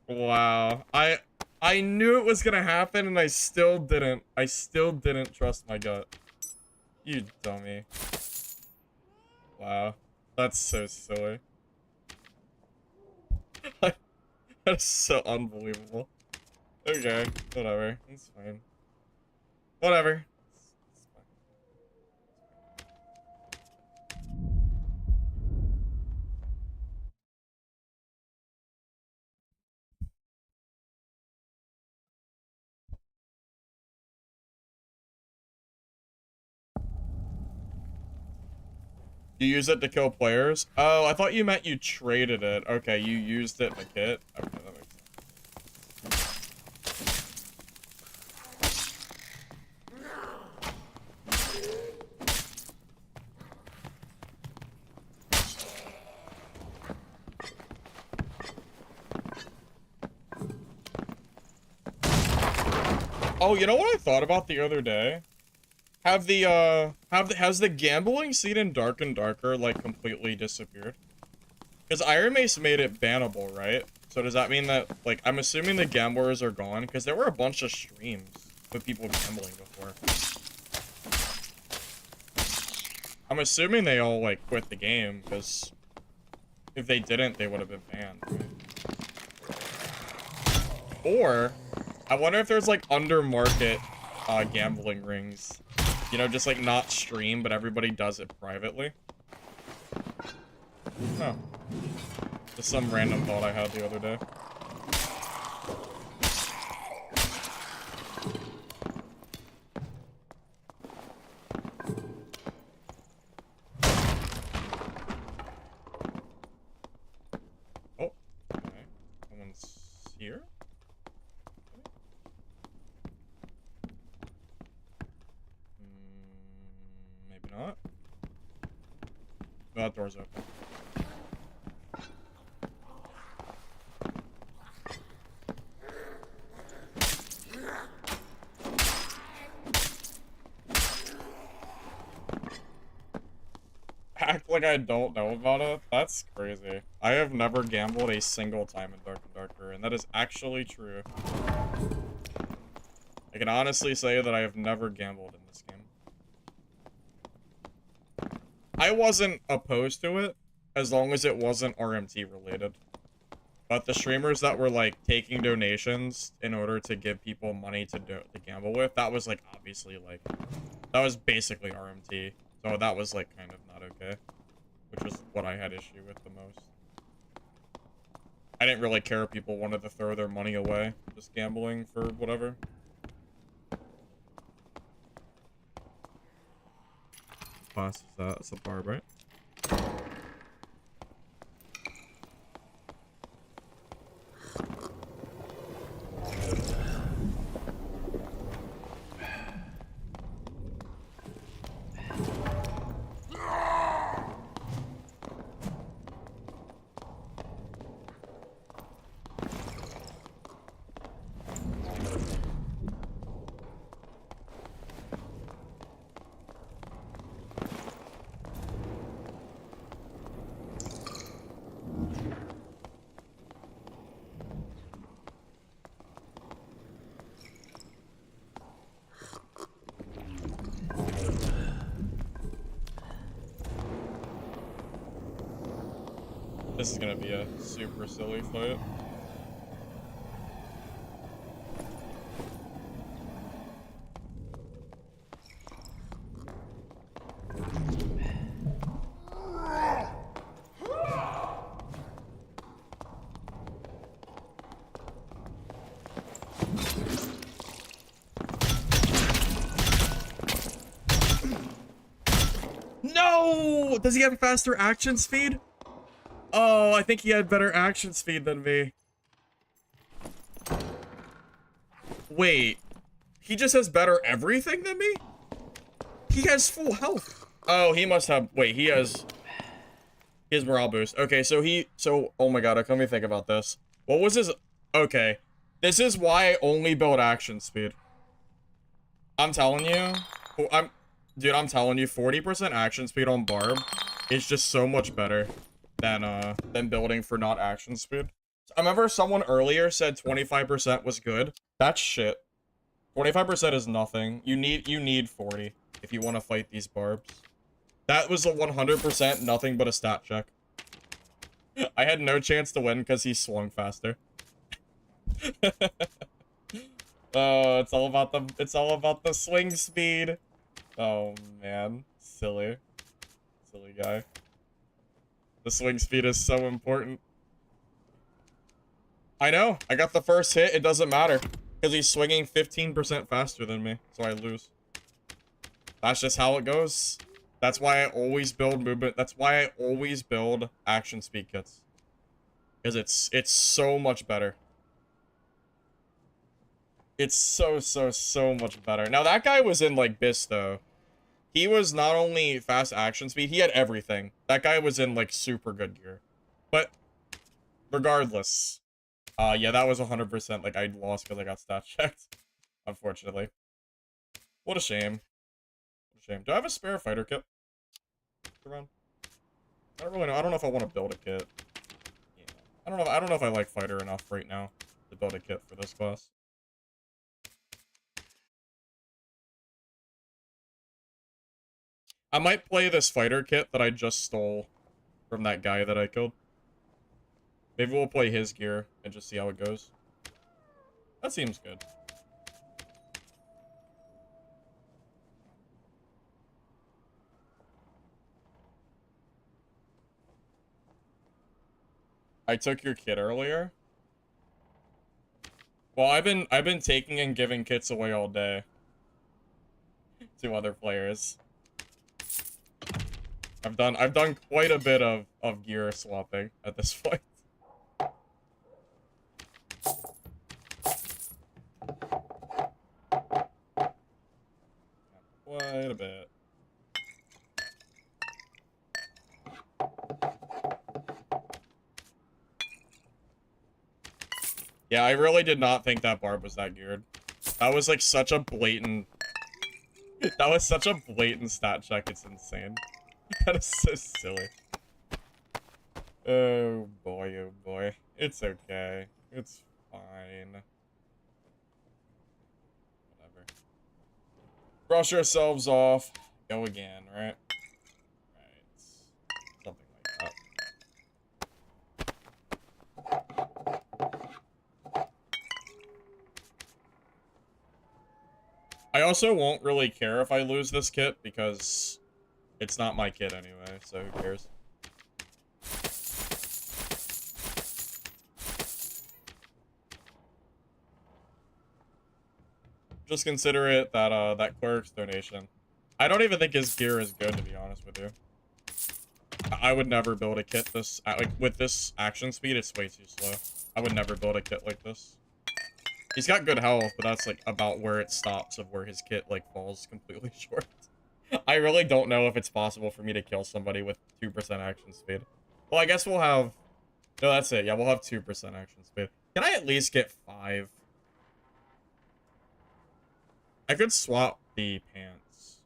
Wow. I knew it was gonna happen and I still didn't. I still didn't trust my gut. You dummy. Wow. That's so silly. That's so unbelievable. Okay, whatever. It's fine. Whatever. It's fine. You use it to kill players? Oh, I thought you meant you traded it. Okay, you used it in the kit. Okay, that makes sense. Oh, you know what I thought about the other day? Has the gambling scene in Dark and Darker, like, completely disappeared? Because Iron Mace made it bannable, right? So does that mean that, like, I'm assuming the gamblers are gone? Because there were a bunch of streams with people gambling before. I'm assuming they all, like, quit the game, because if they didn't, they would have been banned, right? Or, I wonder if there's, like, under-market, gambling rings. You know, just, like, not stream, but everybody does it privately. Oh. Just some random thought I had the other day. Oh, okay. Someone's here? Maybe not. That door's open. Act like I don't know about it? That's crazy. I have never gambled a single time in Dark and Darker, and that is actually true. I can honestly say that I have never gambled in this game. I wasn't opposed to it, as long as it wasn't RMT related. But the streamers that were, like, taking donations in order to give people money to gamble with, that was, like, obviously, like, that was basically RMT. So that was, like, kind of not okay. Which was what I had issue with the most. I didn't really care if people wanted to throw their money away, just gambling for whatever. Class is that? It's a barb, right? This is gonna be a super silly fight. No! Does he have faster action speed? Oh, I think he had better action speed than me. Wait. He just has better everything than me? He has full health. Oh, he must have... Wait, he has morale boost. Okay, so oh my god, let me think about this. What was his... Okay. This is why I only build action speed. I'm telling you. Dude, I'm telling you, 40% action speed on Barb is just so much better than building for not action speed. I remember someone earlier said 25% was good. That's shit. 25% is nothing. You need 40 if you want to fight these Barbs. That was a 100% nothing but a stat check. I had no chance to win because he swung faster. Oh, it's all about the swing speed. Oh man, silly guy. The swing speed is so important. I know. I got the first hit. It doesn't matter because he's swinging 15% faster than me, so I lose. That's just how it goes. That's why I always build movement. That's why I always build action speed kits. Because it's so much better. It's so much better. Now that guy was in like BIS though. He was not only fast action speed, he had everything. That guy was in like super good gear. But regardless, yeah, that was 100%. Like I lost because I got stat checked. Unfortunately. What a shame. Shame. Do I have a spare fighter kit around? I don't really know. I don't know if I want to build a kit. Yeah. I don't know if I like fighter enough right now to build a kit for this class. I might play this fighter kit that I just stole from that guy that I killed. Maybe we'll play his gear and just see how it goes. That seems good. I took your kit earlier. Well, I've been taking and giving kits away all day to other players. I've done quite a bit of gear swapping at this point. Quite a bit. Yeah, I really did not think that Barb was that geared. That was like such a blatant... That was such a blatant stat check, it's insane. That is so silly. Oh boy. It's okay. It's fine. Whatever. Brush ourselves off. Go again, right? Right. Something like that. I also won't really care if I lose this kit because it's not my kit anyway, so who cares? Just consider it that Cleric's donation. I don't even think his gear is good, to be honest with you. I would never build a kit this like with this action speed. It's way too slow. I would never build a kit like this. He's got good health, but that's like about where it stops of where his kit like falls completely short. I really don't know if it's possible for me to kill somebody with 2% action speed. Well, I guess we'll have... No, that's it. Yeah, we'll have 2% action speed. Can I at least get 5? I could swap the pants.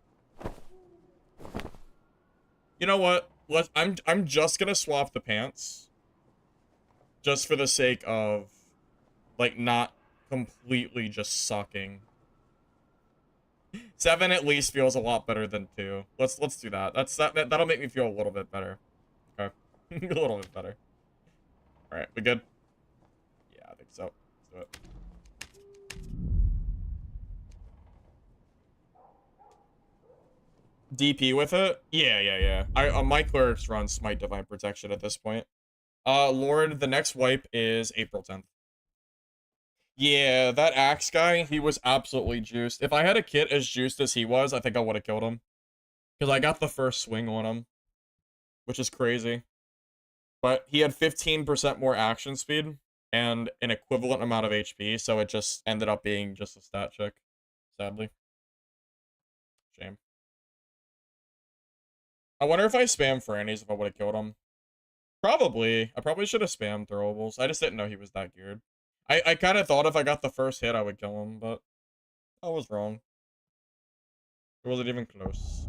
You know what? I'm just gonna swap the pants. Just for the sake of, like, not completely just sucking. 7 at least feels a lot better than 2. Let's do that. That'll make me feel a little bit better. Okay. A little bit better. Alright, we good? Yeah, I think so. Let's do it. DP with it? Yeah. My clerics run Smite Divine Protection at this point. Lord, the next wipe is April 10th. Yeah, that axe guy, he was absolutely juiced. If I had a kit as juiced as he was, I think I would have killed him. Because I got the first swing on him, which is crazy. But he had 15% more action speed and an equivalent amount of HP, so it just ended up being just a stat check, sadly. Shame. I wonder if I spammed Franny's if I would have killed him. Probably. I probably should have spammed throwables. I just didn't know he was that geared. I kind of thought if I got the first hit, I would kill him, but I was wrong. It wasn't even close.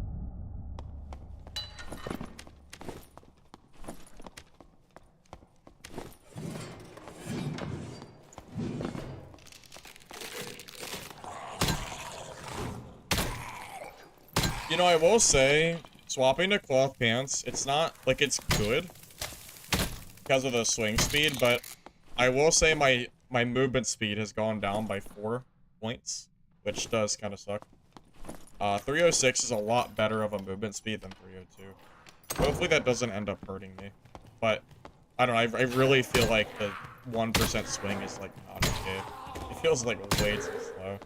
You know, I will say, swapping to cloth pants, it's not, like, it's good because of the swing speed, but I will say my movement speed has gone down by 4 points, which does kind of suck. 306 is a lot better of a movement speed than 302. Hopefully that doesn't end up hurting me, but I don't know, I really feel like the 1% swing is, like, not okay. It feels, like, way too slow.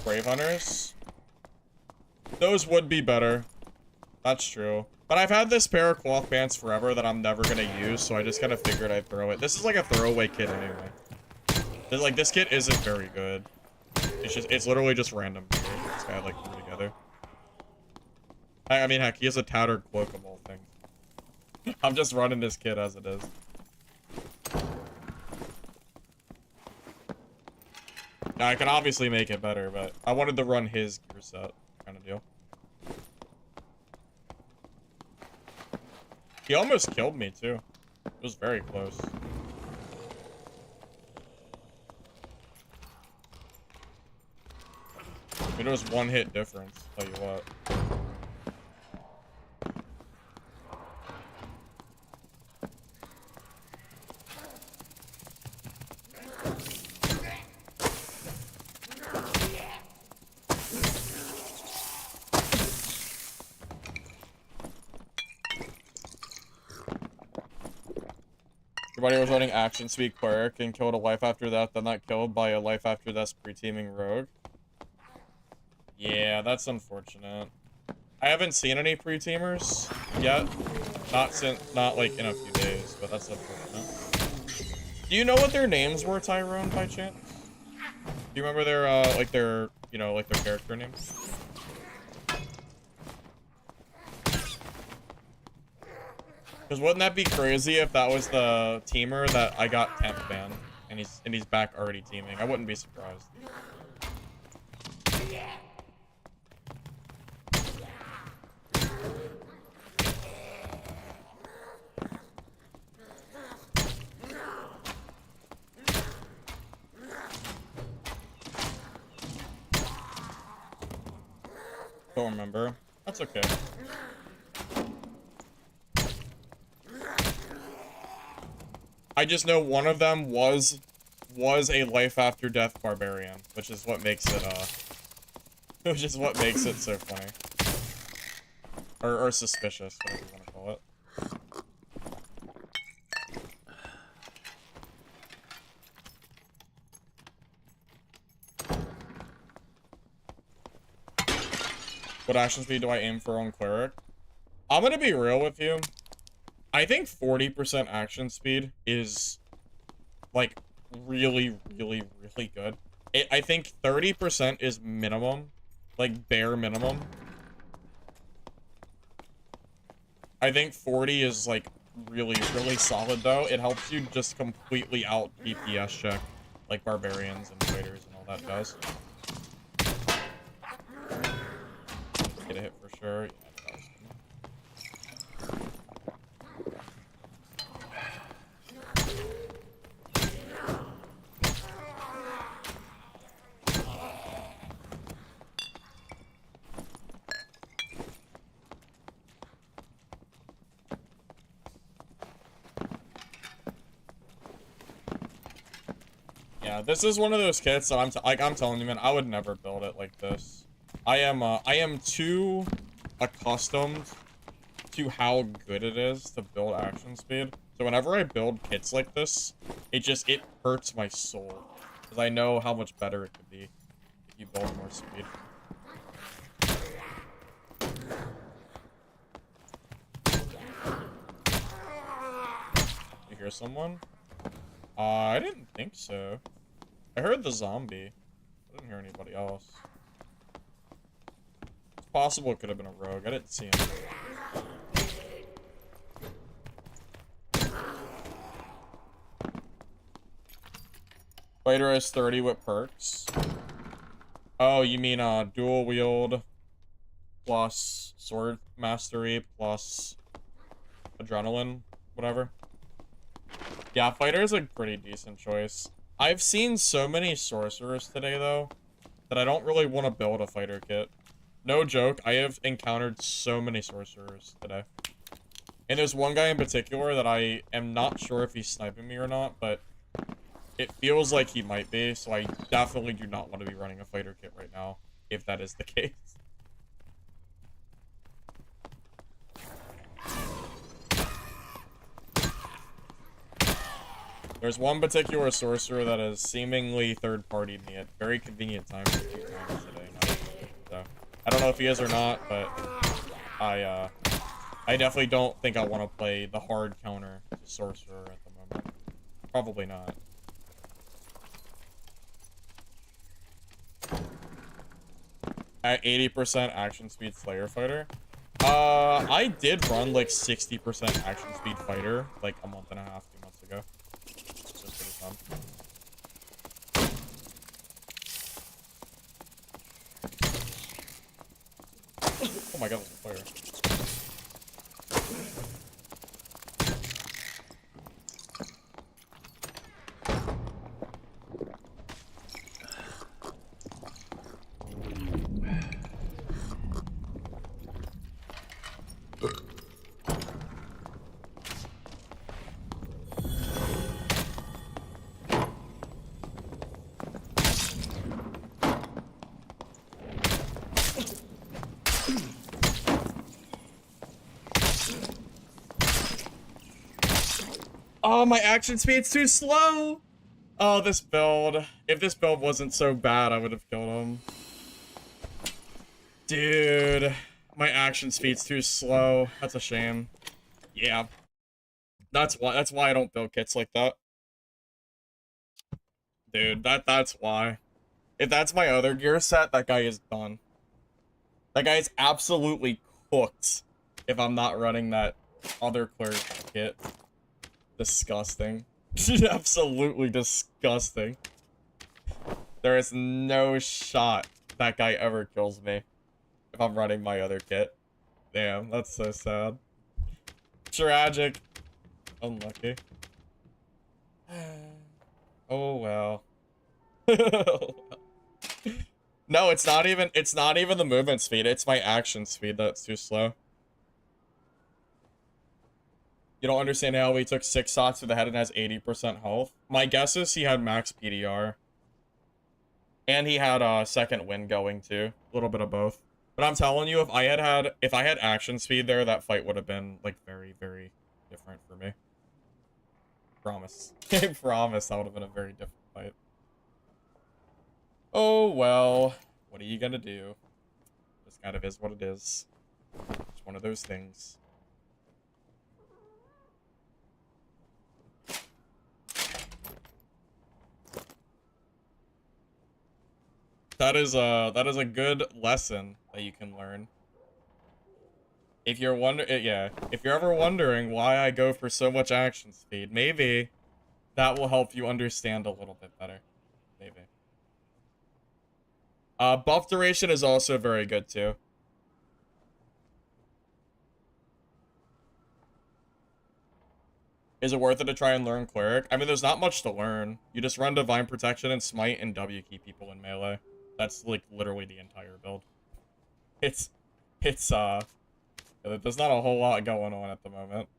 Brave Hunters? Those would be better. That's true. But I've had this pair of cloth pants forever that I'm never gonna use, so I just kind of figured I'd throw it. This is like a throwaway kit anyway. Like, this kit isn't very good. It's literally just random. This guy, like, threw together. I mean, heck, he has a tattered cloak of all things. I'm just running this kit as it is. Now, I can obviously make it better, but I wanted to run his gear set kind of deal. He almost killed me, too. It was very close. It was 1 hit difference, tell you what. Everybody was running action speed cleric and killed a life after that, then not killed by a life after that's pre-teaming rogue. Yeah, that's unfortunate. I haven't seen any pre-teamers yet. Not like in a few days, but that's unfortunate. Do you know what their names were, Tyrone, by chance? Do you remember their, you know, like their character names? Because wouldn't that be crazy if that was the teamer that I got 10th ban and he's back already teaming? I wouldn't be surprised. Don't remember. That's okay. I just know one of them was a life after death barbarian, which is what makes it so funny. Or suspicious, whatever you want to call it. What action speed do I aim for on cleric? I'm gonna be real with you. I think 40% action speed is, like, really, really, really good. I think 30% is minimum. Like, bare minimum. I think 40 is, like, really, really solid, though. It helps you just completely out DPS check, like barbarians and fighters and all that does. Get a hit for sure. Yeah, that was good. Yeah, this is one of those kits, so I'm telling you, man, I would never build it like this. I am too accustomed to how good it is to build action speed. So whenever I build kits like this, it hurts my soul. Because I know how much better it could be if you build more speed. You hear someone? I didn't think so. I heard the zombie. I didn't hear anybody else. It's possible it could have been a rogue. I didn't see him. Fighter has 30 with perks. Oh, you mean dual wield plus sword mastery plus adrenaline, whatever. Yeah, fighter is a pretty decent choice. I've seen so many sorcerers today, though, that I don't really want to build a fighter kit. No joke, I have encountered so many sorcerers today. And there's one guy in particular that I am not sure if he's sniping me or not, but it feels like he might be, so I definitely do not want to be running a fighter kit right now, if that is the case. There's one particular sorcerer that has seemingly third-partied me at very convenient times 2 times today now. So, I don't know if he is or not, but I definitely don't think I want to play the hard counter to sorcerer at the moment. Probably not. At 80% action speed Slayer fighter. I did run like 60% action speed fighter like a month and a half, 2 months ago. It's just pretty fun. Oh my god, there's a fire. Oh, my action speed's too slow! Oh, this build. If this build wasn't so bad, I would have killed him. Dude, my action speed's too slow. That's a shame. Yeah. That's why I don't build kits like that. Dude, that's why. If that's my other gear set, that guy is done. That guy is absolutely cooked if I'm not running that other Cleric kit. Disgusting. Absolutely disgusting. There is no shot that guy ever kills me if I'm running my other kit. Damn, that's so sad. Tragic. Unlucky. Oh well. No, it's not even the movement speed, it's my action speed that's too slow. You don't understand how he took 6 shots to the head and has 80% health? My guess is he had max PDR. And he had second wind going too. A little bit of both. But I'm telling you, if I had action speed there, that fight would have been like very, very different for me. Promise. I promise that would have been a very different fight. Oh well. What are you gonna do? This kind of is what it is. It's one of those things. That is a good lesson that you can learn. If you're if you're ever wondering why I go for so much action speed, maybe that will help you understand a little bit better. Maybe. Buff duration is also very good too. Is it worth it to try and learn Cleric? I mean, there's not much to learn. You just run Divine Protection and Smite and W key people in melee. That's like literally the entire build. There's not a whole lot going on at the moment.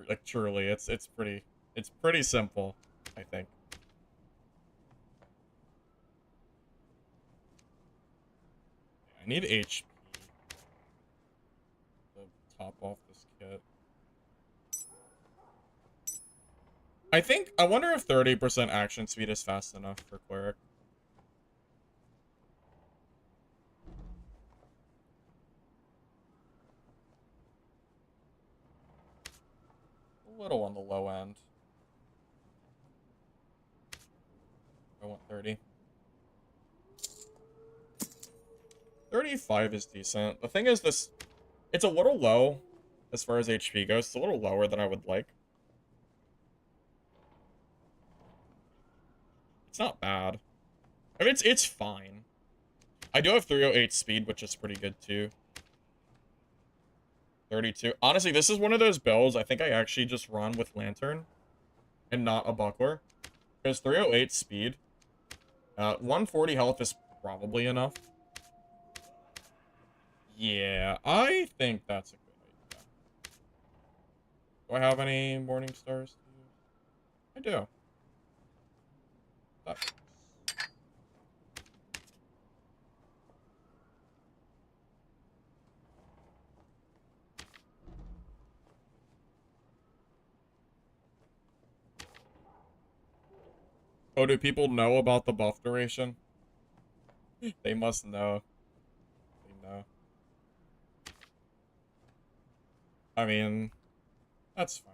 Like truly, it's pretty simple, I think. I need HP to top off this kit. I wonder if 30% action speed is fast enough for Cleric. A little on the low end. I want 30. 35 is decent. The thing is, it's a little low as far as HP goes. It's a little lower than I would like. It's not bad. I mean, it's fine. I do have 308 speed, which is pretty good too. 32. Honestly, this is one of those builds I think I actually just run with Lantern and not a Buckler. Because 308 speed, 140 health is probably enough. Yeah, I think that's a good idea. Do I have any Morning Stars to use? I do. That works. Oh, do people know about the buff duration? They must know. They know. I mean, that's fine.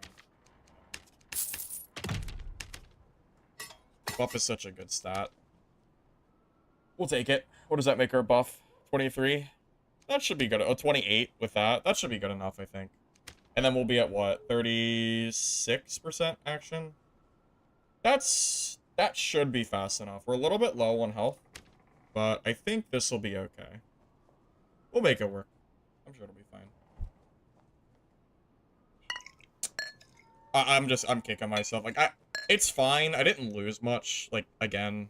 Buff is such a good stat. We'll take it. What does that make our buff? 23? That should be good. Oh, 28 with that. That should be good enough, I think. And then we'll be at what? 36% action? That should be fast enough. We're a little bit low on health, but I think this will be okay. We'll make it work. I'm sure it'll be fine. I'm kicking myself. Like, it's fine. I didn't lose much. Like, again,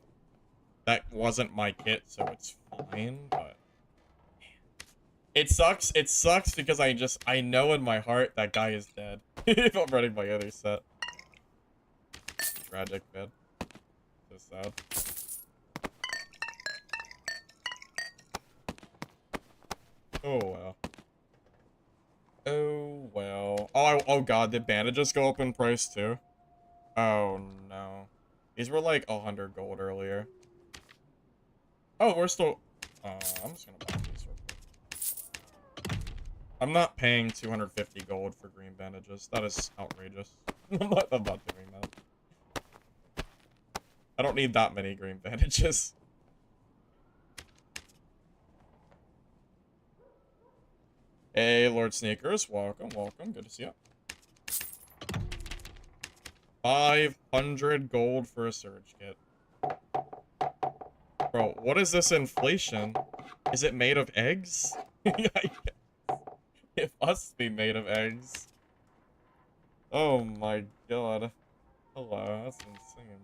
that wasn't my kit, so it's fine, but it sucks. It sucks because I know in my heart that guy is dead. If I'm running my other set. Tragic, man. So sad. Oh, well. Oh, well. Oh god, did bandages go up in price, too? Oh, no. These were like 100 gold earlier. Oh, we're still... I'm just gonna buy these real quick. I'm not paying 250 gold for green bandages. That is outrageous. I'm not doing that. I don't need that many green bandages. Hey, Lord Sneakers. Welcome, welcome. Good to see you. 500 gold for a surge kit. Bro, what is this inflation? Is it made of eggs? It must be made of eggs. Oh my god. Hello, that's insane, man.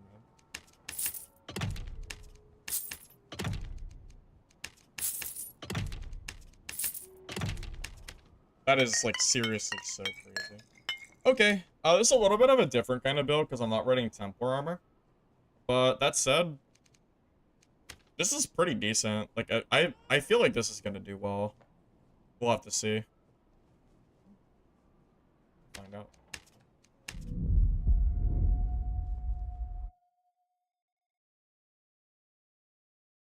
That is, like, seriously so crazy. Okay, this is a little bit of a different kind of build because I'm not running Templar armor. But that said, this is pretty decent. Like, I feel like this is gonna do well. We'll have to see. Find out.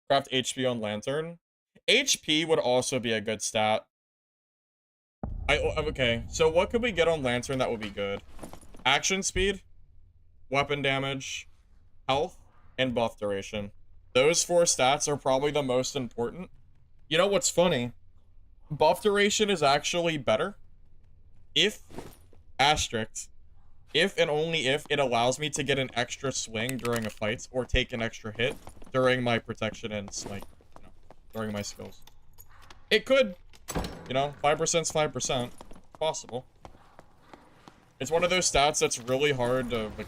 Craft HP on Lantern. HP would also be a good stat. Okay, so what could we get on Lantern that would be good? Action speed, weapon damage, health, and buff duration. Those 4 stats are probably the most important. You know what's funny? Buff duration is actually better if, asterisk, if and only if it allows me to get an extra swing during a fight or take an extra hit during my protection and smite, during my skills. It could, 5% is 5%. Possible. It's one of those stats that's really hard to, like,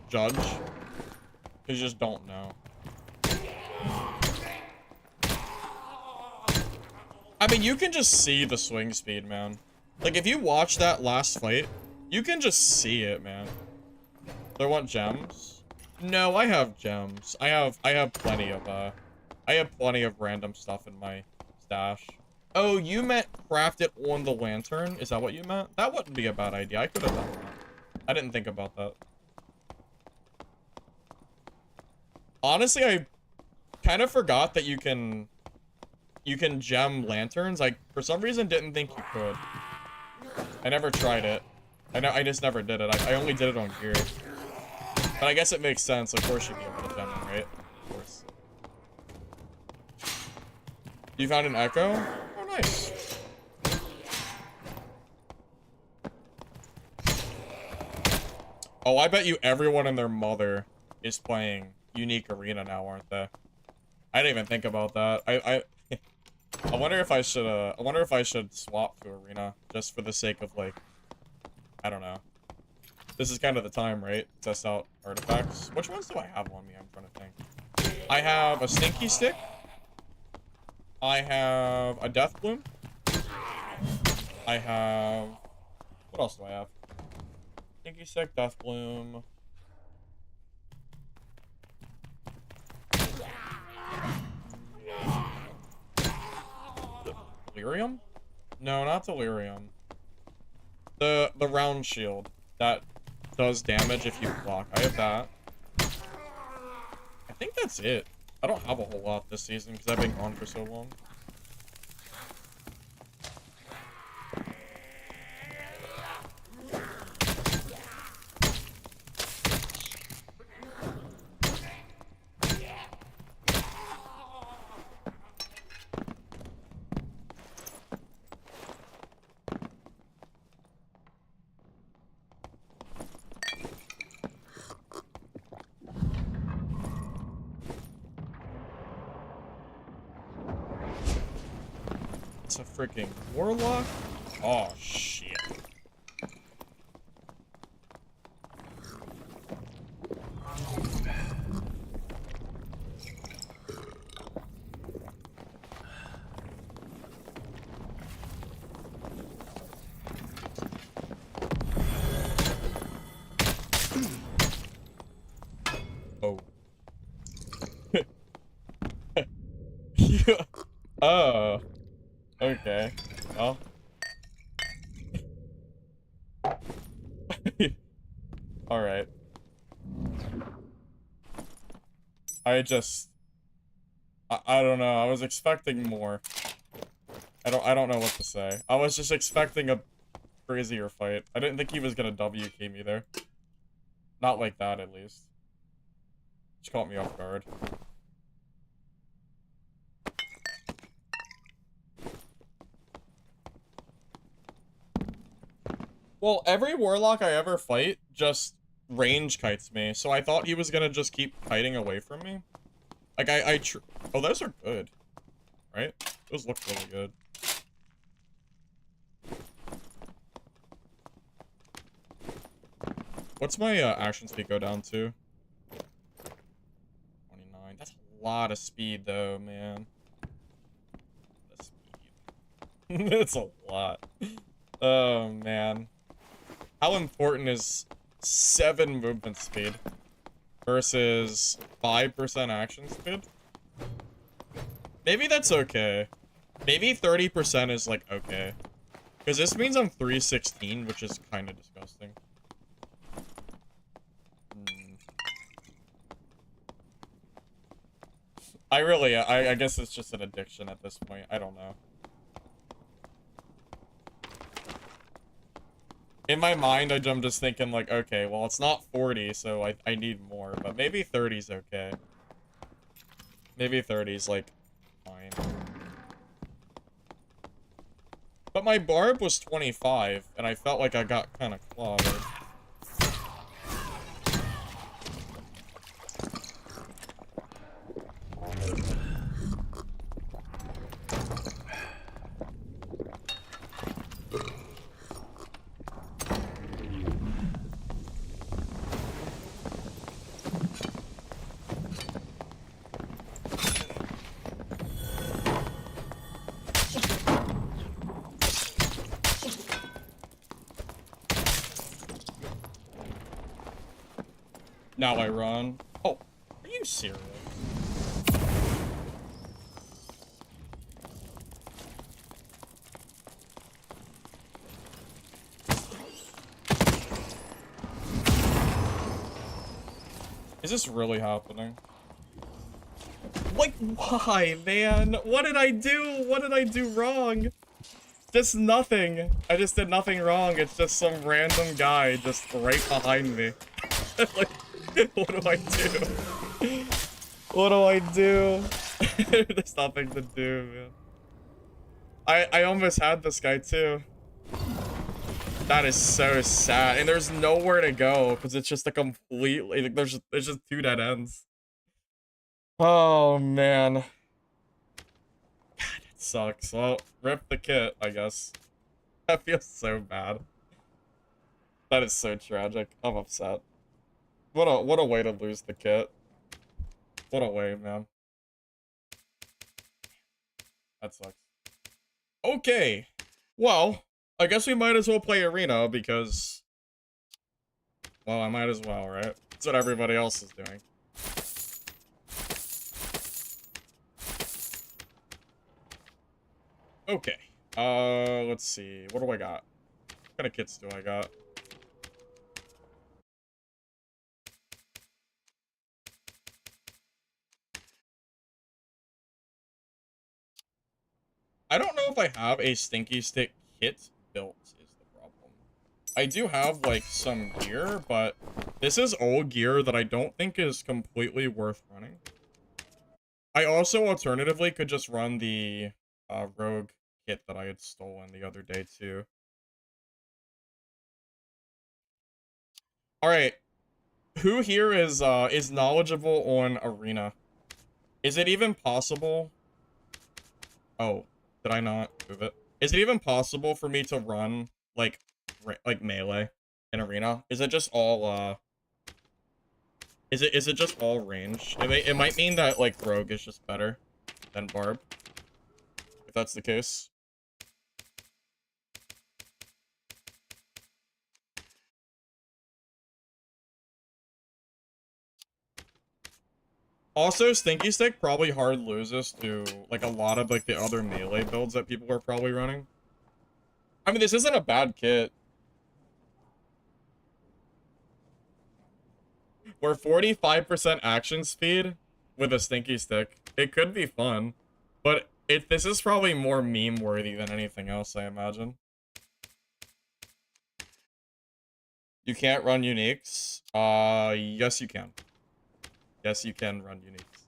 judge. Because you just don't know. I mean, you can just see the swing speed, man. Like, if you watch that last fight, you can just see it, man. Do I want gems? No, I have gems. I have plenty of random stuff in my Stash. Oh, you meant craft it on the lantern? Is that what you meant? That wouldn't be a bad idea. I could have done that. I didn't think about that. Honestly, I kind of forgot that you can gem lanterns. I, for some reason, didn't think you could. I never tried it. I just never did it. I only did it on gear. But I guess it makes sense. Of course you'd be able to gem it, right? Of course. You found an echo? Oh, nice. Oh, I bet you everyone and their mother is playing Unique Arena now, aren't they? I didn't even think about that. I wonder if I should swap to Arena just for the sake of, like, I don't know. This is kind of the time, right? Test out artifacts. Which ones do I have on me? I'm trying to think. I have a Stinky Stick. I have a Death Bloom. I have... What else do I have? Stinky Stick, Death Bloom. Delirium? No, not Delirium. The round shield that does damage if you block. I have that. I think that's it. I don't have a whole lot this season because I've been gone for so long. It's a freaking warlock? Oh, shit. Oh. Yeah. Oh. Okay. Well. Alright. I don't know. I was expecting more. I don't know what to say. I was just expecting a crazier fight. I didn't think he was gonna WK me there. Not like that, at least. Just caught me off guard. Well, every warlock I ever fight just range kites me, so I thought he was gonna just keep kiting away from me. Like, oh, those are good. Right? Those look really good. What's my action speed go down to? 29. That's a lot of speed, though, man. That's speed. That's a lot. Oh, man. How important is 7 movement speed versus 5% action speed? Maybe that's okay. Maybe 30% is, like, okay. Because this means I'm 316, which is kind of disgusting. I guess it's just an addiction at this point. I don't know. In my mind, I'm just thinking, like, okay, well, it's not 40, so I need more. But maybe 30's okay. Maybe 30's, like, fine. But my barb was 25, and I felt like I got kind of clobbered. Now I run. Oh, are you serious? Is this really happening? Like, why, man? What did I do? What did I do wrong? Just nothing. I just did nothing wrong. It's just some random guy just right behind me. Like, what do I do? What do I do? There's nothing to do, man. I almost had this guy too. That is so sad. And there's nowhere to go because it's just a completely like, there's just two dead ends. Oh man. God, it sucks. Well, rip the kit, I guess. That feels so bad. That is so tragic. I'm upset. What a way to lose the kit. What a way, man. That sucks. Okay. Well, I guess we might as well play Arena because, well, I might as well, right? That's what everybody else is doing. Okay. Let's see. What do I got? What kind of kits do I got? I don't know if I have a Stinky Stick kit built is the problem. I do have, like, some gear, but this is old gear that I don't think is completely worth running. I also, alternatively, could just run the rogue kit that I had stolen the other day, too. Alright. Who here is knowledgeable on Arena? Is it even possible? Oh, did I not move it? Is it even possible for me to run like melee in Arena? Is it just all is it just all range? It might mean that like rogue is just better than barb. If that's the case. Also, Stinky Stick probably hard loses to, like, a lot of, like, the other melee builds that people are probably running. I mean, this isn't a bad kit. We're 45% action speed with a Stinky Stick. It could be fun, but this is probably more meme-worthy than anything else, I imagine. You can't run uniques? Yes you can. Yes, you can run uniques.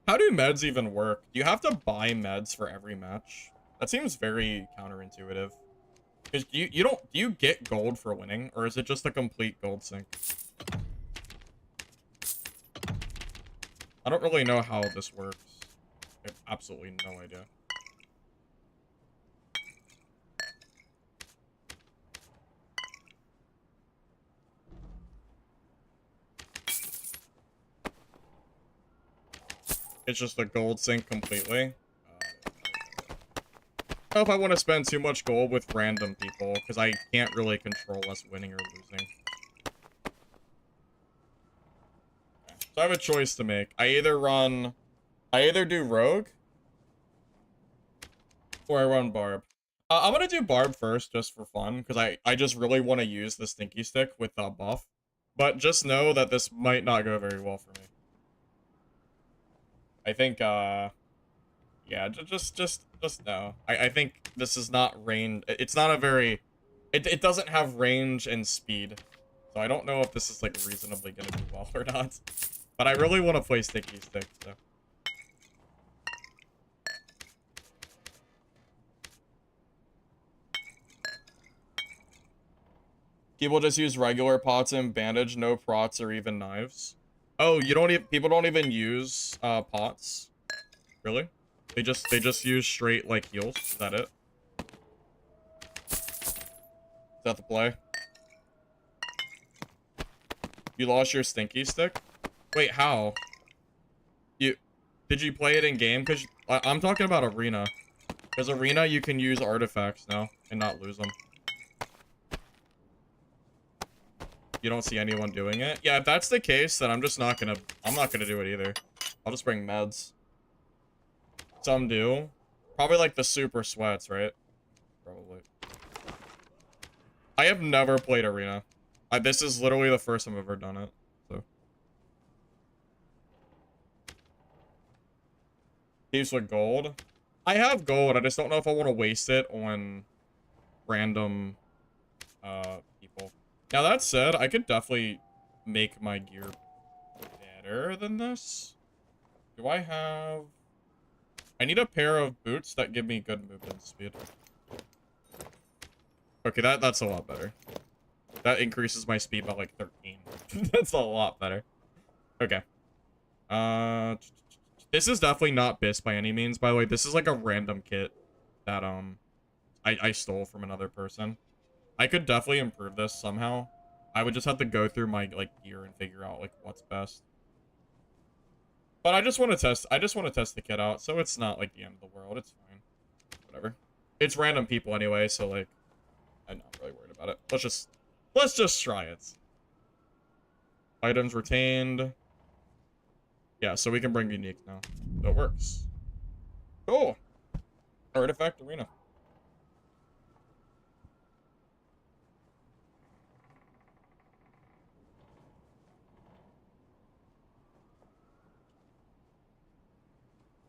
How do meds even work? Do you have to buy meds for every match? That seems very counterintuitive. Because do you get gold for winning, or is it just a complete gold sink? I don't really know how this works. I have absolutely no idea. It's just a gold sink completely. I don't know if I want to spend too much gold with random people, because I can't really control us winning or losing. So I have a choice to make. I either do rogue, or I run barb. I'm gonna do barb first, just for fun, because I just really want to use the Stinky Stick with the buff. But just know that this might not go very well for me. I think, yeah, just no. I think this is not range. It's not a very, it doesn't have range and speed. So I don't know if this is, like, reasonably gonna do well or not. But I really want to play Stinky Stick, so. People just use regular pots and bandage, no prots or even knives. Oh, you don't even, people don't even use pots? Really? They just use straight, like, heals. Is that it? Is that the play? You lost your Stinky Stick? Wait, how? Did you play it in game? Because I'm talking about Arena. Because Arena, you can use artifacts now and not lose them. You don't see anyone doing it? Yeah, if that's the case, then I'm not gonna do it either. I'll just bring meds. Some do. Probably like the super sweats, right? probably. I have never played Arena. This is literally the first time I've ever done it. So. Keeps with gold. I have gold. I just don't know if I want to waste it on random people. Now that said, I could definitely make my gear better than this. Do I have... I need a pair of boots that give me good movement speed. Okay, that's a lot better. That increases my speed by like 13. That's a lot better. Okay. This is definitely not BIS by any means, by the way. This is like a random kit that I stole from another person. I could definitely improve this somehow. I would just have to go through my like gear and figure out like what's best. But I just want to test the kit out, so it's not like the end of the world. It's fine. Whatever. It's random people anyway, so like I'm not really worried about it. Let's just try it. Items retained. Yeah, so we can bring unique now. That works. Cool. Artifact arena.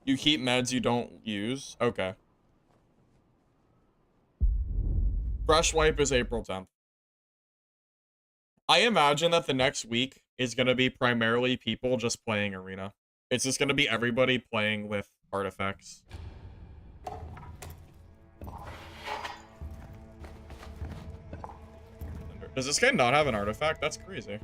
You keep meds you don't use? Okay. Fresh wipe is April 10th. I imagine that the next week is going to be primarily people just playing arena. It's just going to be everybody playing with artifacts. Does this guy not have an artifact? That's crazy.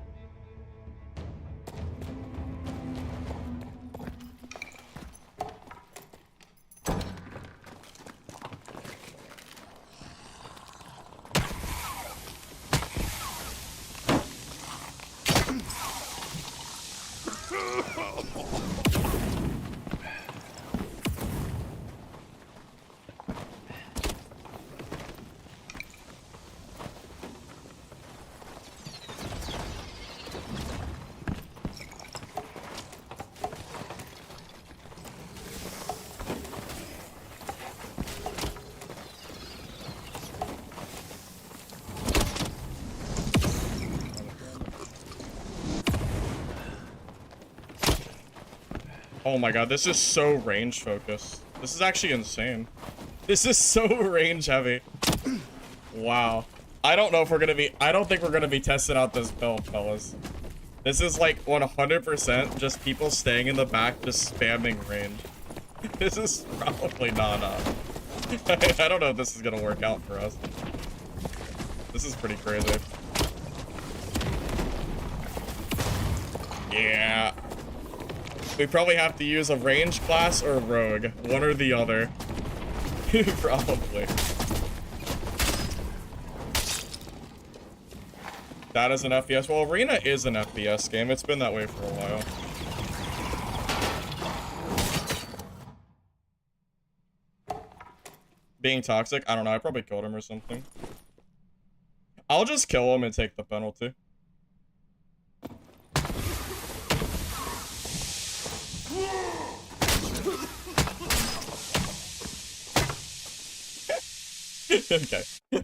Oh my god, this is so range focused. This is actually insane. This is so range heavy. Wow. I don't know if we're gonna be, I don't think we're gonna be testing out this build, fellas. This is like 100% just people staying in the back, just spamming range. This is probably not, I don't know if this is gonna work out for us. This is pretty crazy. Yeah. We probably have to use a range class or a rogue. One or the other. Probably. That is an FPS. Well, Arena is an FPS game. It's been that way for a while. Being toxic? I don't know. I probably killed him or something. I'll just kill him and take the penalty. Okay.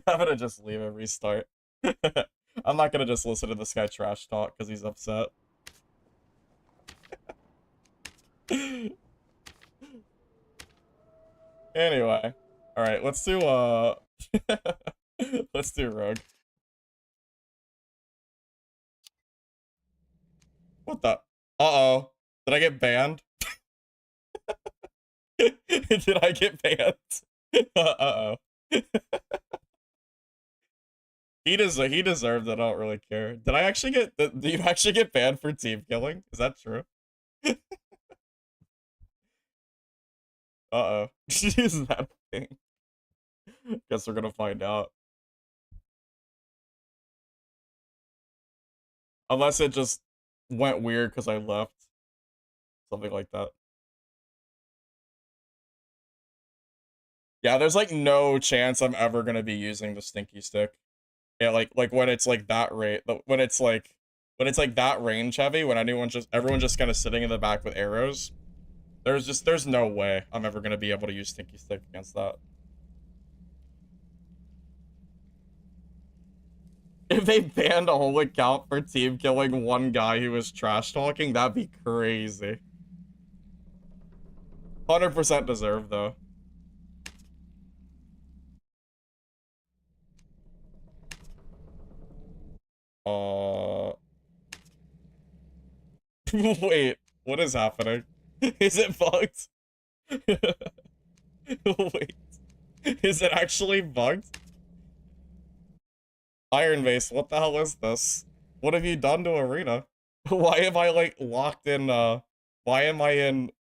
I'm gonna just leave and restart. I'm not gonna just listen to this guy trash talk because he's upset. Anyway. Alright, let's do let's do rogue. What the? Uh-oh. Did I get banned? Did I get banned? Uh-oh. He deserved it. I don't really care. Did I actually get... Do you actually get banned for team killing? Is that true? Uh-oh. Is that thing? Guess we're gonna find out. Unless it just went weird because I left. Something like that. Yeah, there's like no chance I'm ever gonna be using the stinky stick. Yeah, like when it's like that rate, when it's like that range heavy, when everyone's just kind of sitting in the back with arrows. There's no way I'm ever gonna be able to use stinky stick against that. If they banned a whole account for team killing one guy who was trash talking, that'd be crazy. 100% deserved, though. Wait, what is happening? Is it bugged? Wait, is it actually bugged? Iron Base, what the hell is this? What have you done to Arena? Why am I, like, locked in, why am I in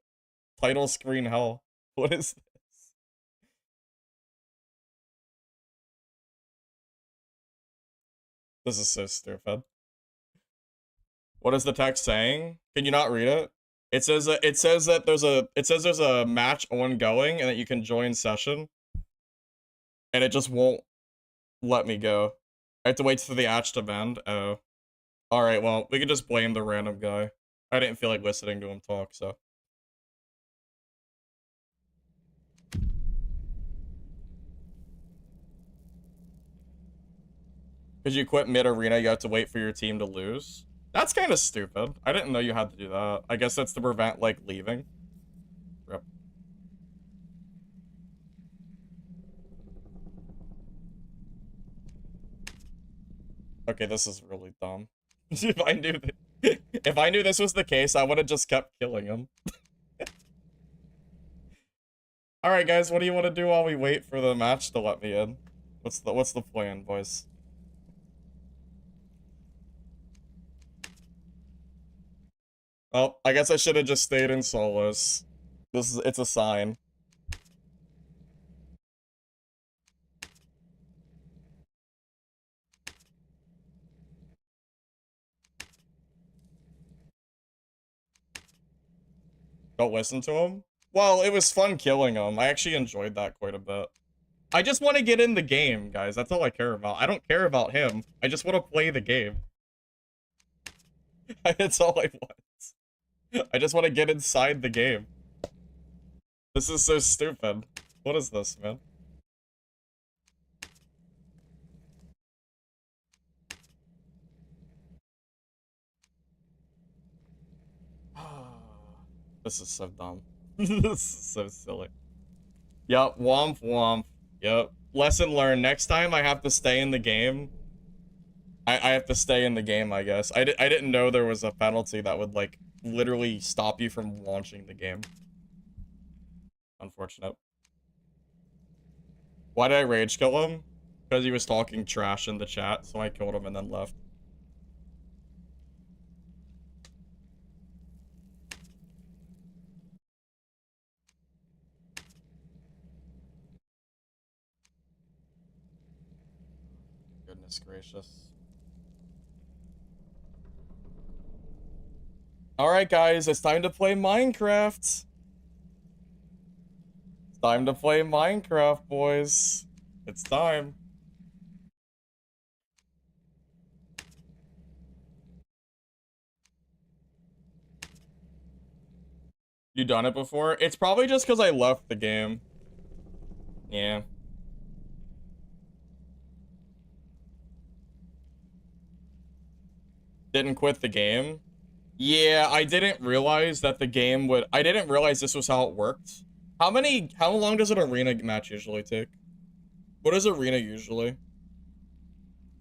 title screen hell? What is this? This is so stupid. What is the text saying? Can you not read it? It says that there's a match ongoing and that you can join session. And it just won't let me go. I have to wait for the match to bend. Oh. Alright, well, we can just blame the random guy. I didn't feel like listening to him talk, so. Because you quit mid-arena, you have to wait for your team to lose. That's kind of stupid. I didn't know you had to do that. I guess that's to prevent, like, leaving. Rip. Okay, this is really dumb. If I knew this was the case, I would have just kept killing him. Alright, guys, what do you want to do while we wait for the match to let me in? What's the plan, boys? Oh, I guess I should have just stayed in solos. It's a sign. Don't listen to him? Well, it was fun killing him. I actually enjoyed that quite a bit. I just want to get in the game, guys. That's all I care about. I don't care about him. I just want to play the game. That's all I want. I just want to get inside the game. This is so stupid. What is this, man? This is so dumb. This is so silly. Yep, womp womp. Yep. Lesson learned. Next time I have to stay in the game. I have to stay in the game, I guess. I didn't know there was a penalty that would, like, literally stop you from launching the game. Unfortunate. Why did I rage kill him? Because he was talking trash in the chat, so I killed him and then left. Goodness gracious. Alright, guys, it's time to play Minecraft. It's time to play Minecraft, boys. It's time. You done it before? It's probably just because I left the game. Yeah. Didn't quit the game? Yeah, I didn't realize that the game would... I didn't realize this was how it worked. How long does an arena match usually take? What is arena usually?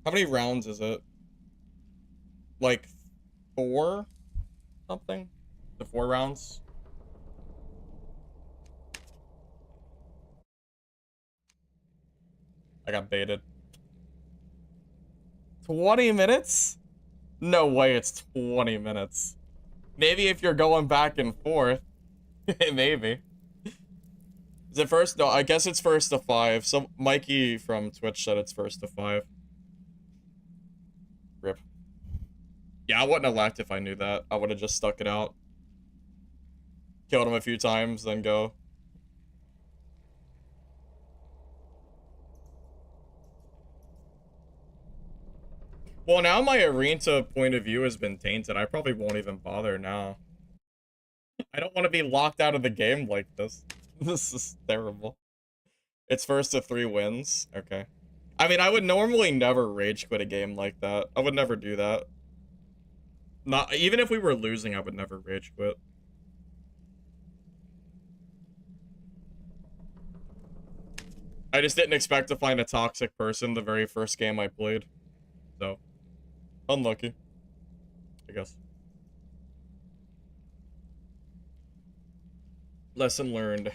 How many rounds is it? Like, 4? Something? The 4 rounds? I got baited. 20 minutes? No way it's 20 minutes. Maybe if you're going back and forth. Maybe. Is it first? No, I guess it's first to 5. So Mikey from Twitch said it's first to 5. Rip. Yeah, I wouldn't have left if I knew that. I would have just stuck it out. Killed him a few times, then go. Well, now my arena point of view has been tainted. I probably won't even bother now. I don't want to be locked out of the game like this. This is terrible. It's first to 3 wins. Okay. I mean, I would normally never rage quit a game like that. I would never do that. Not even if we were losing, I would never rage quit. I just didn't expect to find a toxic person the very first game I played. So, unlucky, I guess. Lesson learned.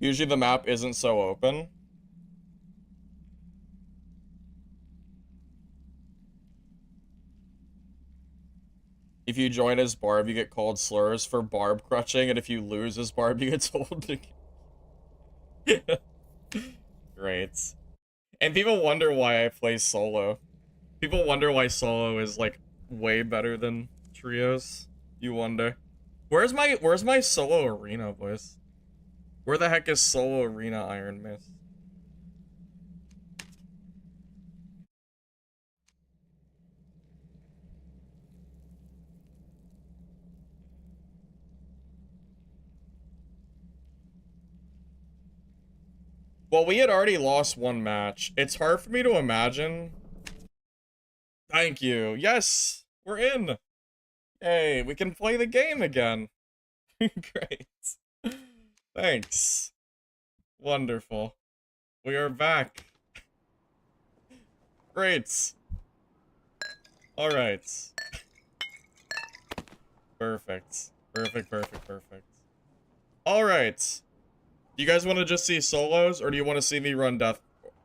Usually the map isn't so open. If you join as Barb, you get called slurs for Barb crutching, and if you lose as Barb, you get told to... Great. And people wonder why I play solo. People wonder why solo is, like, way better than trios. You wonder. Where's my solo arena, boys? Where the heck is solo arena Iron Mist? Well, we had already lost one match. It's hard for me to imagine. Thank you. Yes, we're in. Hey, we can play the game again. Great. Thanks. Wonderful. We are back. Great. Alright. Perfect. Perfect. Alright. Do you guys want to just see solos, or do you want to see me run death?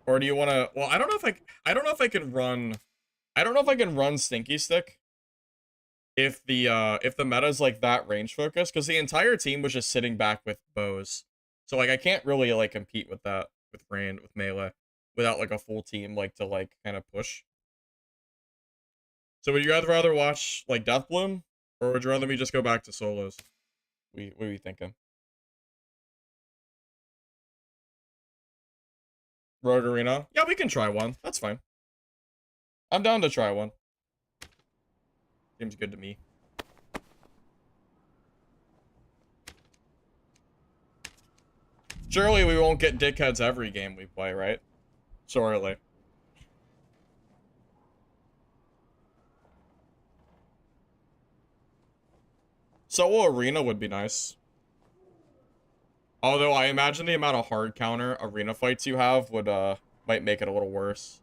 Or do you want to... Well, I don't know if I can run... I don't know if I can run Stinky Stick if the meta's like that range focus, because the entire team was just sitting back with bows. So like I can't really like compete with that with melee without like a full team like to like kind of push. So would you guys rather watch like Death Bloom, or would you rather me just go back to solos? What are you thinking? Rogue Arena? Yeah, we can try one. That's fine. I'm down to try one. Seems good to me. Surely we won't get dickheads every game we play, right? Surely. Solo Arena would be nice. Although I imagine the amount of hard counter arena fights you have would might make it a little worse.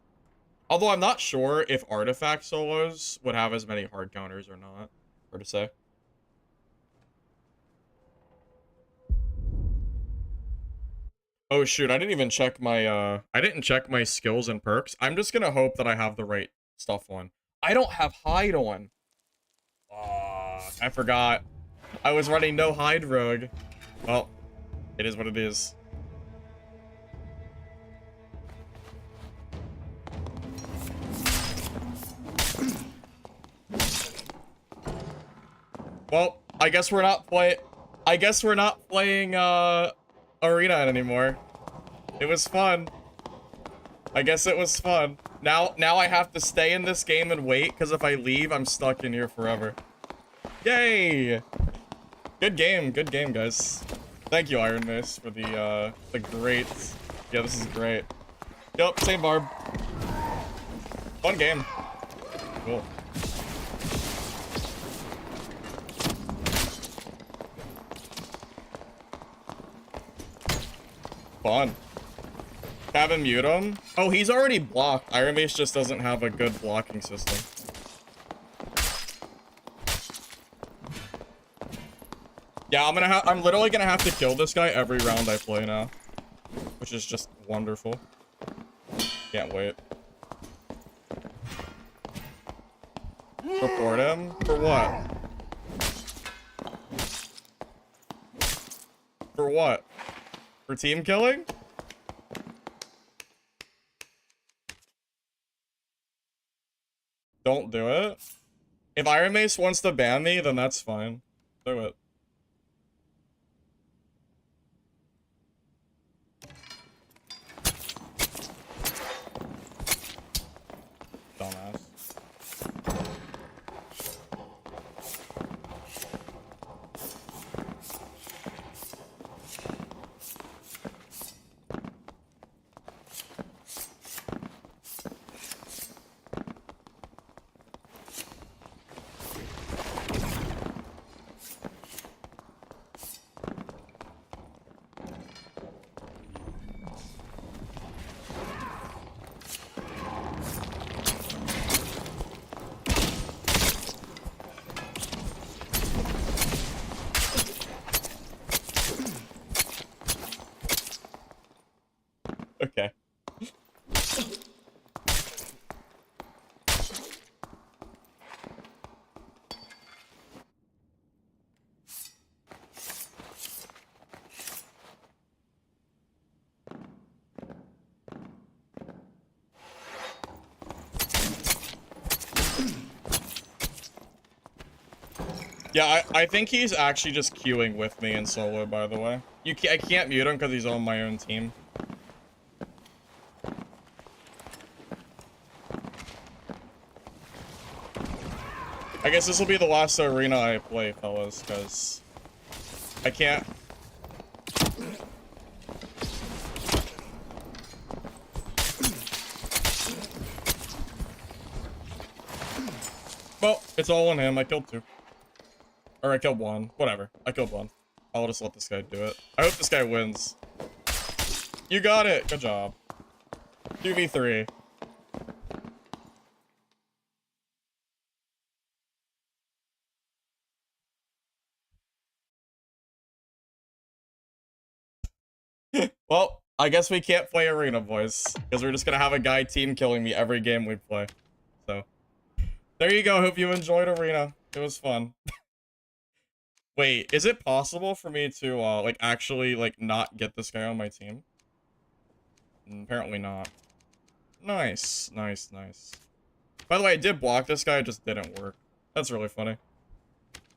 Although I'm not sure if artifact solos would have as many hard counters or not. Hard to say. Oh shoot, I didn't even check my I didn't check my skills and perks. I'm just gonna hope that I have the right stuff on. I don't have hide on. I forgot. I was running no hide rogue. Well, it is what it is. Well, I guess we're not playing arena anymore. It was fun. I guess it was fun. Now I have to stay in this game and wait, because if I leave, I'm stuck in here forever. Yay! Good game, guys. Thank you, Iron Mist, for the great... Yeah, this is great. Yep, same Barb. Fun game. Cool. Fun. Have him mute him? Oh, he's already blocked. Iron Mage just doesn't have a good blocking system. Yeah, I'm literally gonna have to kill this guy every round I play now. Which is just wonderful. Can't wait. Report him? For what? For what? For team killing? Don't do it. If Iron Mace wants to ban me, then that's fine. Do it. Dumbass. Yeah, I think he's actually just queuing with me in solo, by the way. I can't mute him because he's on my own team. I guess this will be the last arena I play, fellas, because I can't... Well, it's all on him. I killed 2. Or I killed 1. Whatever. I killed 1. I'll just let this guy do it. I hope this guy wins. You got it! Good job. 2v3. Well, I guess we can't play arena, boys. Because we're just gonna have a guy team killing me every game we play. So, there you go. Hope you enjoyed arena. It was fun. Wait, is it possible for me to, like, actually, like, not get this guy on my team? Apparently not. Nice, nice, nice. By the way, I did block this guy, it just didn't work. That's really funny.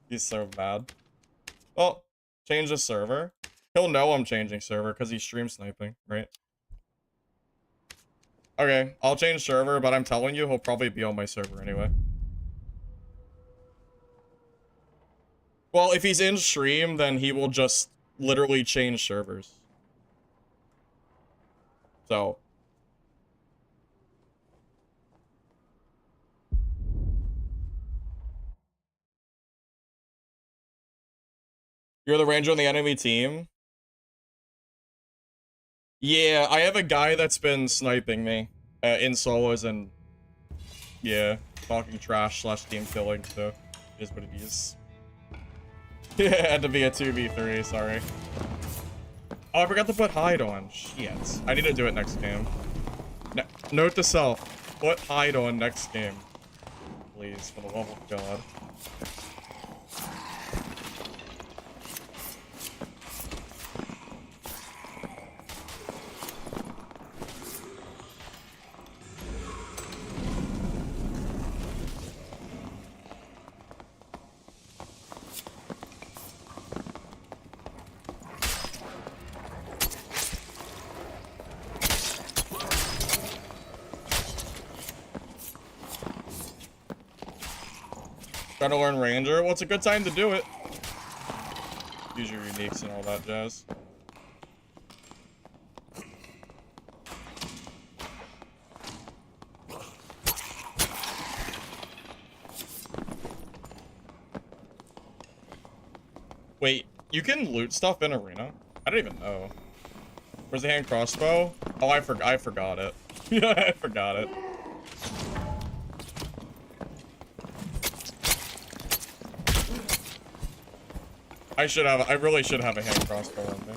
He's so bad. Well, change the server. He'll know I'm changing server because he's stream sniping, right? Okay, I'll change server, but I'm telling you, he'll probably be on my server anyway. Well, if he's in stream, then he will just literally change servers. So. You're the ranger on the enemy team? Yeah, I have a guy that's been sniping me in solos and, yeah, talking trash / team killing, so it is what it is. Yeah, it had to be a 2v3, sorry. Oh, I forgot to put hide on. Shit. I need to do it next game. Note to self, put hide on next game. Please, for the love of God. Trying to learn Ranger? Well, it's a good time to do it. Use your uniques and all that jazz. Wait, you can loot stuff in arena? I don't even know. Where's the hand crossbow? Oh, I forgot it. Yeah, I forgot it. I really should have a hand crossbow on me.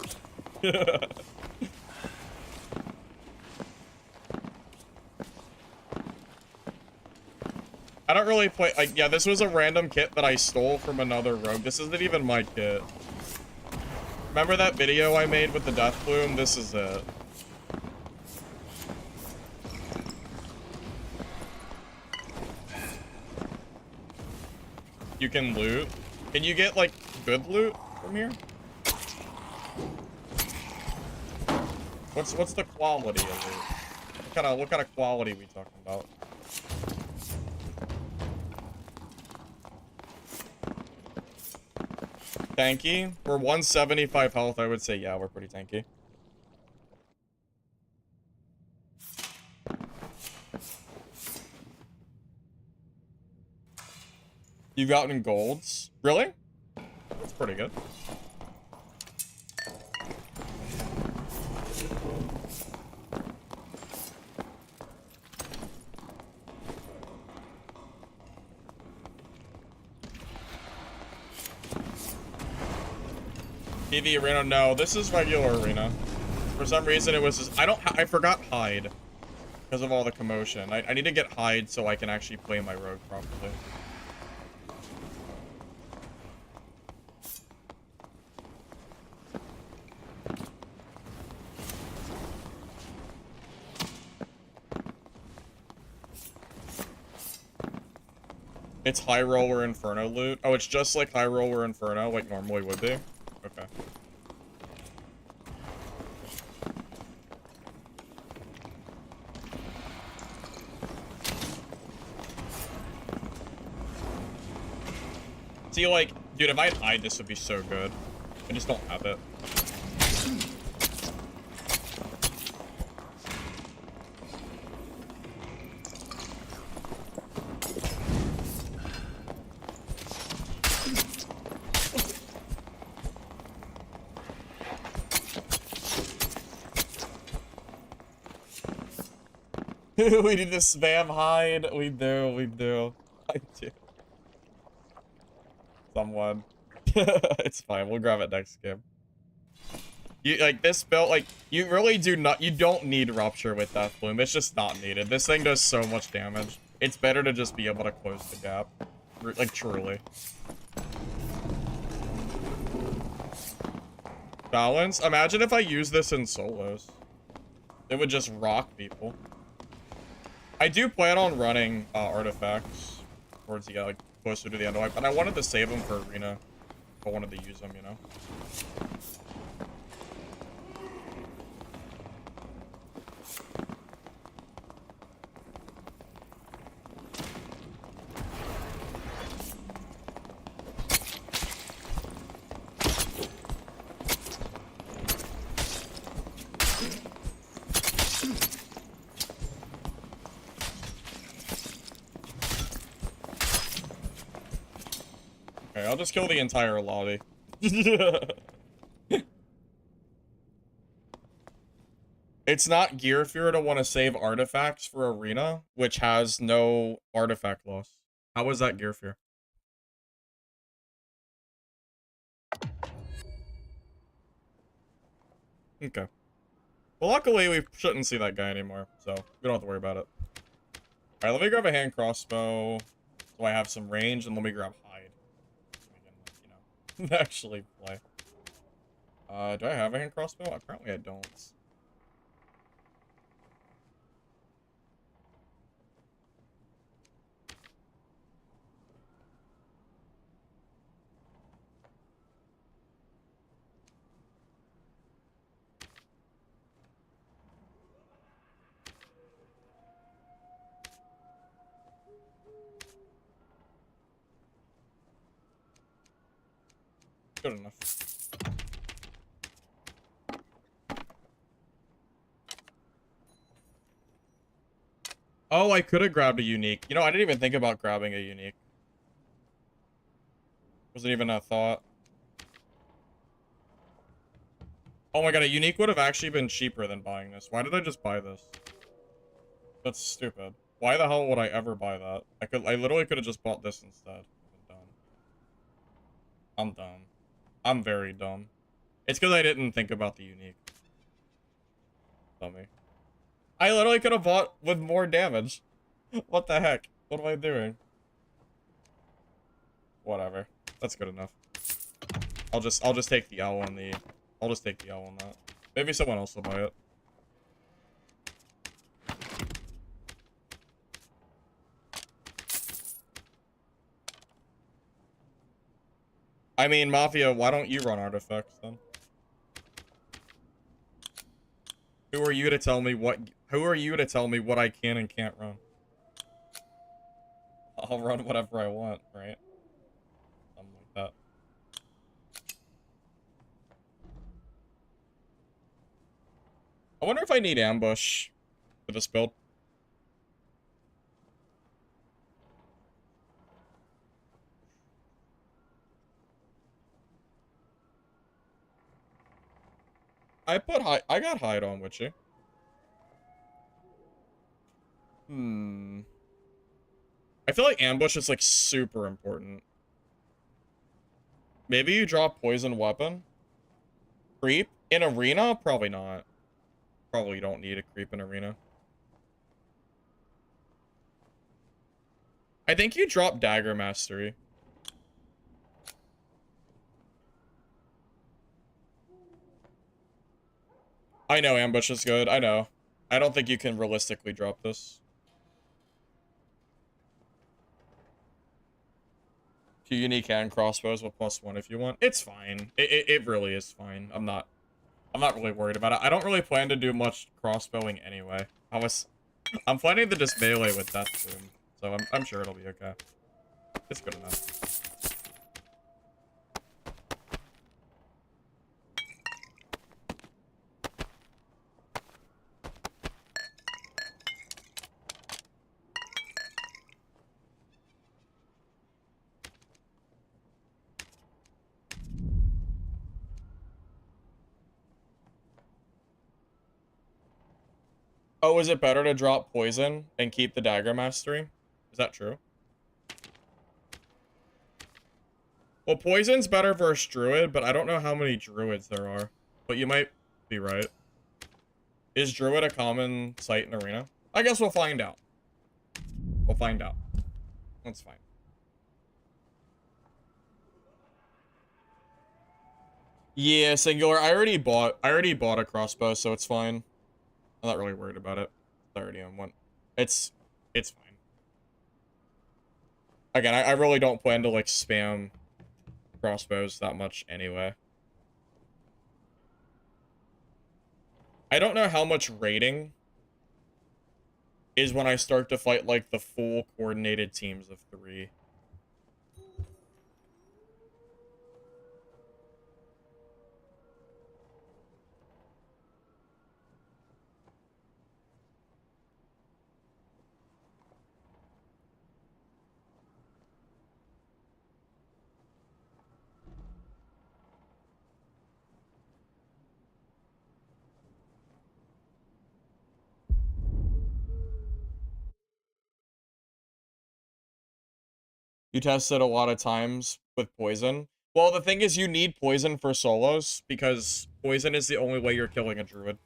I don't really play, like, yeah, this was a random kit that I stole from another rogue. This isn't even my kit. Remember that video I made with the death plume? This is it. You can loot. Can you get, like, good loot from here? What's the quality of it? What kind of quality are we talking about? Tanky? We're 175 health, I would say, yeah, we're pretty tanky. You've gotten golds? Really? That's pretty good. PV arena? No, this is regular arena. For some reason it was just, I forgot hide. Because of all the commotion. I need to get hide so I can actually play my rogue properly. It's high roller inferno loot. Oh, it's just like high roller inferno, like normally would be. Okay. See, like, dude, if I had hide, this would be so good. I just don't have it. We need to spam hide. We do. I do. Someone. It's fine. We'll grab it next game. You like this build, like you really do not. You don't need rupture with Death Bloom. It's just not needed. This thing does so much damage. It's better to just be able to close the gap. Like truly. Balance. Imagine if I use this in solos. It would just rock people. I do plan on running artifacts towards the like closer to the end of life, but I wanted to save them for arena. I wanted to use them, you know. Okay, I'll just kill the entire lobby. It's not gear fear to want to save artifacts for arena, which has no artifact loss. How is that gear fear? Okay. Well, luckily we shouldn't see that guy anymore, so we don't have to worry about it. All right, let me grab a hand crossbow so I have some range, and let me grab hide. So we can, actually play. Do I have a hand crossbow? Apparently I don't. Good enough. Oh, I could have grabbed a unique. You know, I didn't even think about grabbing a unique. Wasn't even a thought. Oh my god, a unique would have actually been cheaper than buying this. Why did I just buy this? That's stupid. Why the hell would I ever buy that? I literally could have just bought this instead. I'm dumb. I'm dumb. I'm very dumb. It's because I didn't think about the unique. Dummy. I literally could have bought with more damage. What the heck? What am I doing? Whatever. That's good enough. I'll just take the L on the... I'll just take the L on that. Maybe someone else will buy it. I mean, Mafia, why don't you run artifacts then? Who are you to tell me what I can and can't run? I'll run whatever I want, right? Something like that. I wonder if I need ambush for this build. I got hide on Witchy. I feel like ambush is like super important. Maybe you drop poison weapon. Creep in arena? Probably not. Probably don't need a creep in arena. I think you drop dagger mastery. I know ambush is good. I know. I don't think you can realistically drop this. 2 unique hand crossbows with +1 if you want. It's fine. It really is fine. I'm not really worried about it. I don't really plan to do much crossbowing anyway. I'm planning to just melee with Death Boom, so I'm sure it'll be okay. It's good enough. Oh, is it better to drop poison and keep the dagger mastery? Is that true? Well, poison's better versus druid, but I don't know how many druids there are. But you might be right. Is druid a common sight in arena? I guess we'll find out. We'll find out. That's fine. Yeah, singular. I already bought a crossbow, so it's fine. I'm not really worried about it. I already own one. It's fine. Again, I really don't plan to like spam crossbows that much anyway. I don't know how much raiding is when I start to fight like the full coordinated teams of 3. You tested a lot of times with poison. Well, the thing is you need poison for solos because poison is the only way you're killing a druid.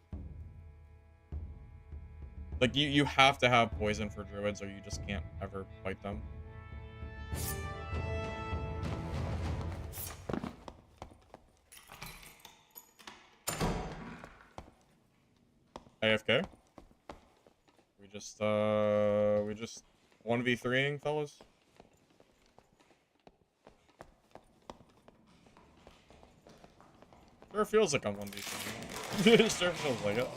Like, you have to have poison for druids or you just can't ever fight them. AFK? We just 1v3ing, fellas? Sure feels like I'm 1v3ing. Sure feels like it.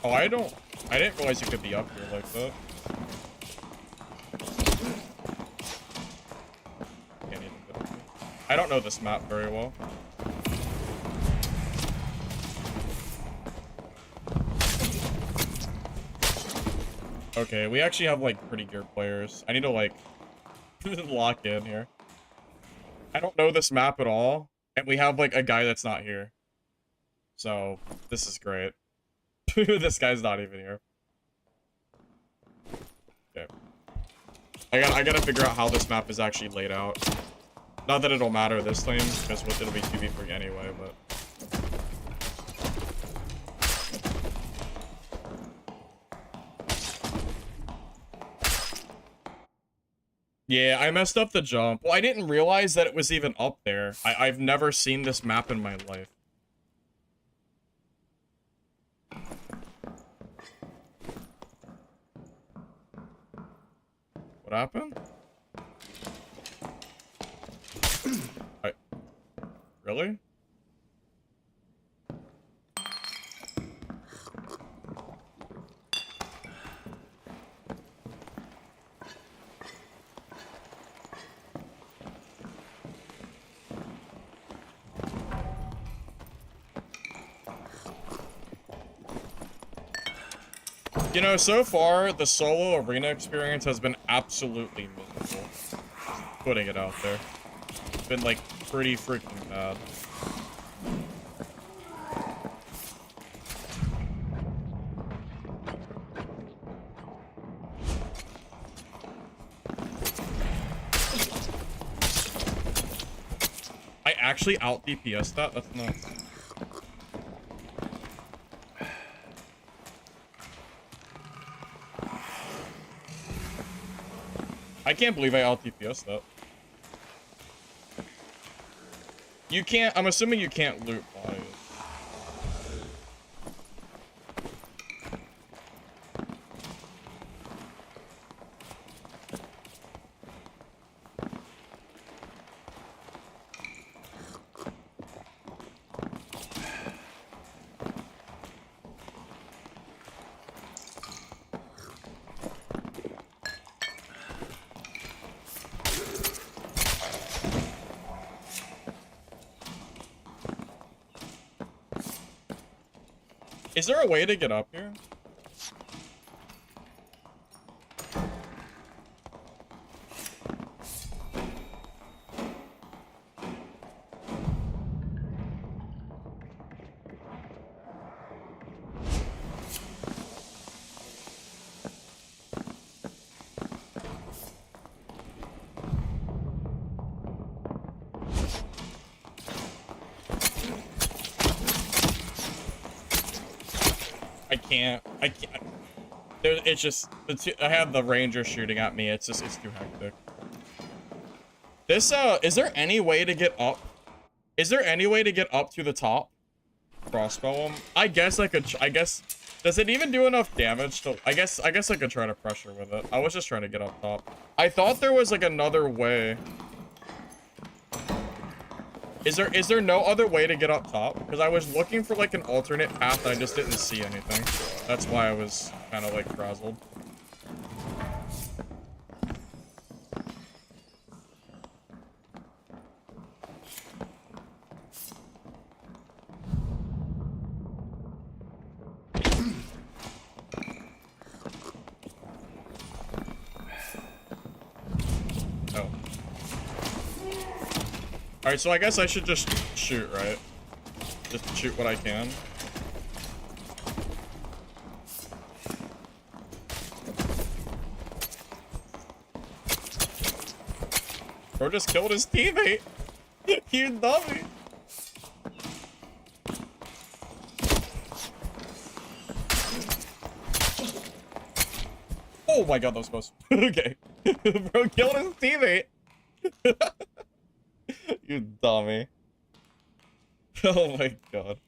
Oh, I didn't realize you could be up here like that. Can't even get up here. I don't know this map very well. Okay, we actually have like pretty geared players. I need to like lock in here. I don't know this map at all, and we have like a guy that's not here. So, this is great. This guy's not even here. Okay. I gotta figure out how this map is actually laid out. Not that it'll matter this time, because it'll be 2v3 anyway, but... Yeah, I messed up the jump. Well, I didn't realize that it was even up there. I've never seen this map in my life. What happened? Really? You know, so far, the solo arena experience has been absolutely miserable. Just putting it out there. It's been, like, pretty freaking bad. I actually out DPS that? That's nuts. I can't believe I LTPS that. You can't, I'm assuming you can't loot bodies. Is there a way to get up here? I can't. It's just, I have the ranger shooting at me. It's too hectic. This, is there any way to get up? Is there any way to get up to the top? Crossbow him? I guess I could, does it even do enough damage to, I guess I could try to pressure with it. I was just trying to get up top. I thought there was like another way. Is there no other way to get up top? Because I was looking for like an alternate path and I just didn't see anything. That's why I was kind of like frazzled. Oh. Alright, so I guess I should just shoot, right? Just shoot what I can. Bro just killed his teammate. You dummy. Oh my god, that was close. Okay. Bro killed his teammate. You dummy. Oh my god.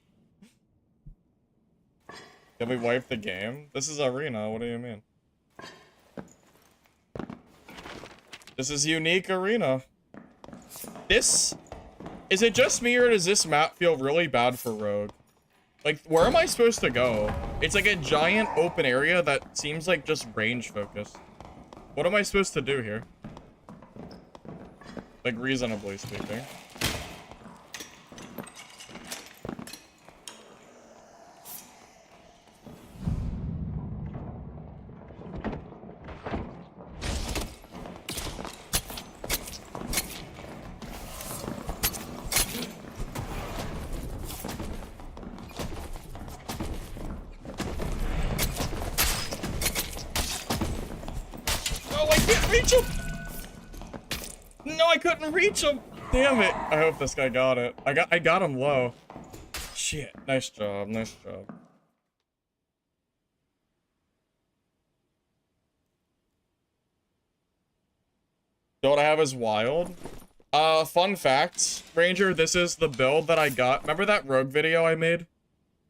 Can we wipe the game? This is arena, what do you mean? This is unique arena. This... Is it just me or does this map feel really bad for Rogue? Like, where am I supposed to go? It's like a giant open area that seems like just range focused. What am I supposed to do here? Like, reasonably speaking. No, I couldn't reach him. Damn it. I hope this guy got it. I got him low. Shit. Nice job. Nice job. What I have is wild. Fun fact, Ranger, this is the build that I got. Remember that rogue video I made?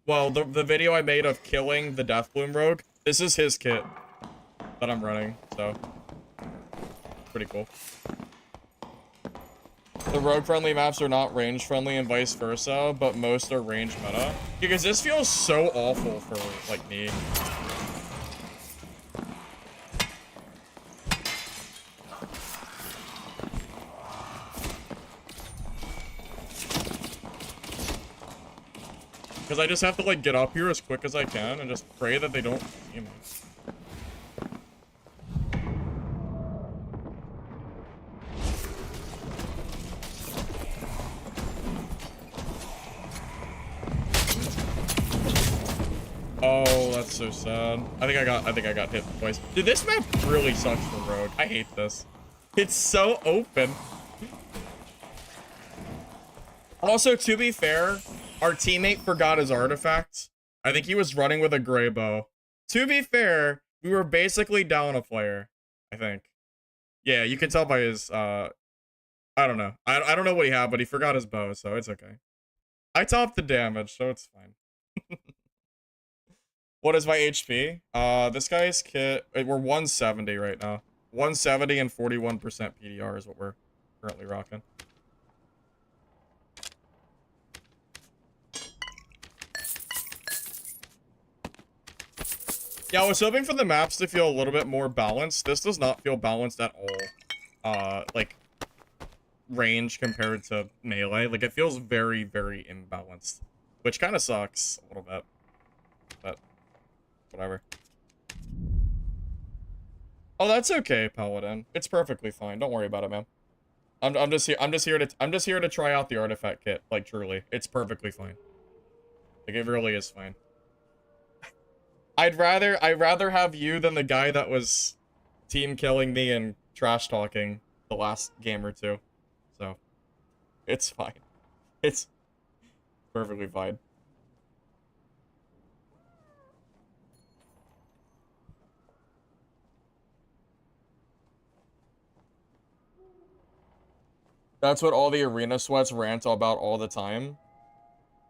Well, the video I made of killing the Deathbloom rogue? This is his kit that I'm running, so pretty cool. The rogue-friendly maps are not range-friendly and vice versa, but most are range meta. Because this feels so awful for, like, me. Because I just have to, like, get up here as quick as I can and just pray that they don't see me. Oh, that's so sad. I think I got hit twice. Dude, this map really sucks for Rogue. I hate this. It's so open. Also, to be fair, our teammate forgot his artifacts. I think he was running with a gray bow. To be fair, we were basically down a player, I think. Yeah, you can tell by his, I don't know. I don't know what he had, but he forgot his bow, so it's okay. I topped the damage, so it's fine. What is my HP? This guy's kit, we're 170 right now. 170 and 41% PDR is what we're currently rocking. Yeah, I was hoping for the maps to feel a little bit more balanced. This does not feel balanced at all. Like, range compared to melee. Like, it feels very, very imbalanced. Which kind of sucks a little bit. But, whatever. Oh, that's okay, Paladin. It's perfectly fine. Don't worry about it, man. I'm just here to try out the artifact kit. Like, truly. It's perfectly fine. Like, it really is fine. I'd rather have you than the guy that was team killing me and trash talking the last game or two. So, it's fine. It's perfectly fine. That's what all the arena sweats rant about all the time.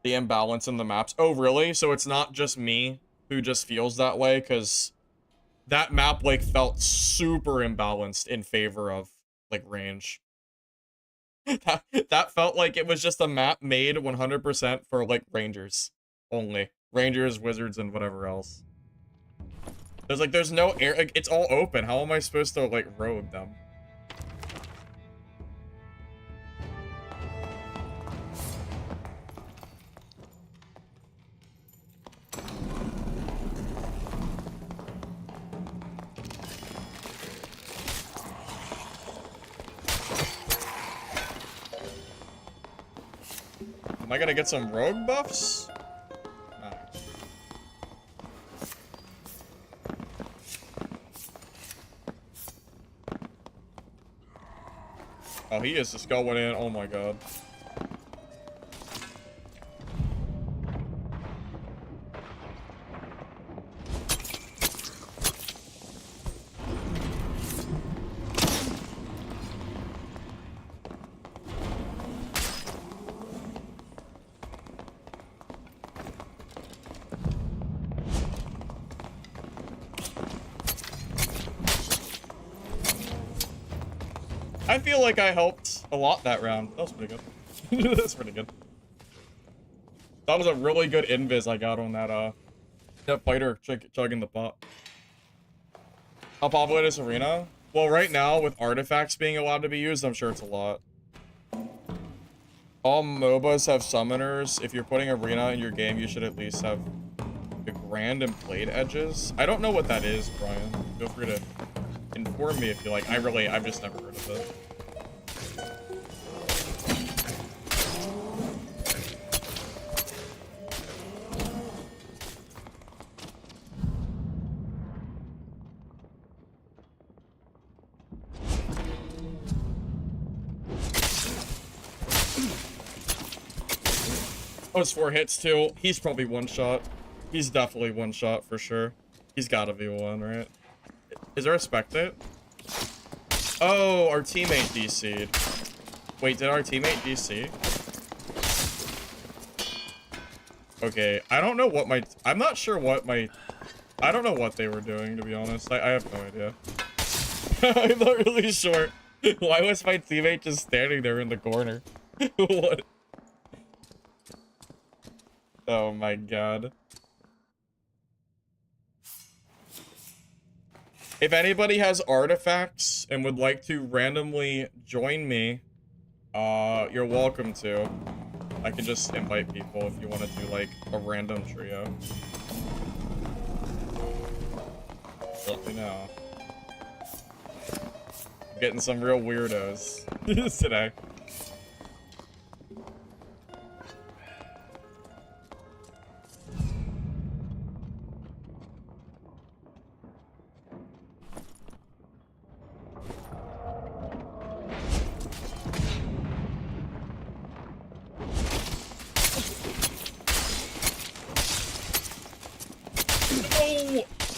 The imbalance in the maps. Oh, really? So it's not just me who just feels that way? Because that map, like, felt super imbalanced in favor of, like, range. that felt like it was just a map made 100% for, like, rangers only. Rangers, wizards, and whatever else. There's no air. Like, it's all open. How am I supposed to, like, rogue them? Am I gonna get some rogue buffs? Oh. Oh, he is just going in. Oh my god. I feel like I helped a lot that round. That was pretty good. That's pretty good. That was a really good invis I got on that fighter chugging the pot. How popular is arena? Well, right now, with artifacts being allowed to be used, I'm sure it's a lot. All MOBAs have summoners. If you're putting arena in your game, you should at least have the grand and blade edges. I don't know what that is, Brian. Feel free to inform me if you like. I've just never heard of it. Oh, it's 4 hits too. He's probably one shot. He's definitely one shot for sure. He's gotta be one, right? Is there a spectate? Oh, our teammate DC'd. Wait, did our teammate DC? Okay, I don't know what I'm not sure what I don't know what they were doing, to be honest. I have no idea. I'm not really sure. Why was my teammate just standing there in the corner? What? Oh my god. If anybody has artifacts and would like to randomly join me, you're welcome to. I can just invite people if you want to do, like, a random trio. Let me know. I'm getting some real weirdos today.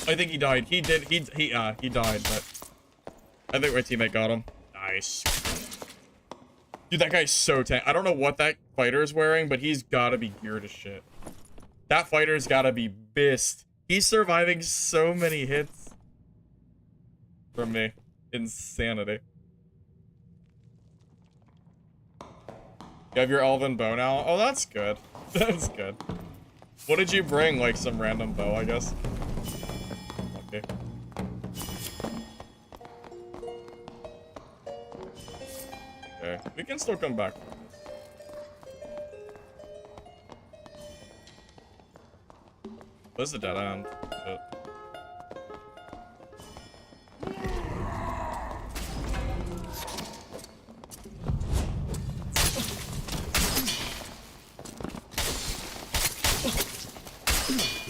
I think he died. He died, but I think my teammate got him. Nice. Dude, that guy's so tank. I don't know what that fighter is wearing, but he's gotta be geared as shit. That fighter's gotta be pissed. He's surviving so many hits from me. Insanity. You have your elven bow now? Oh, that's good. That's good. What did you bring? Like some random bow, I guess? Okay. Okay, we can still come back. This is a dead end. Shit.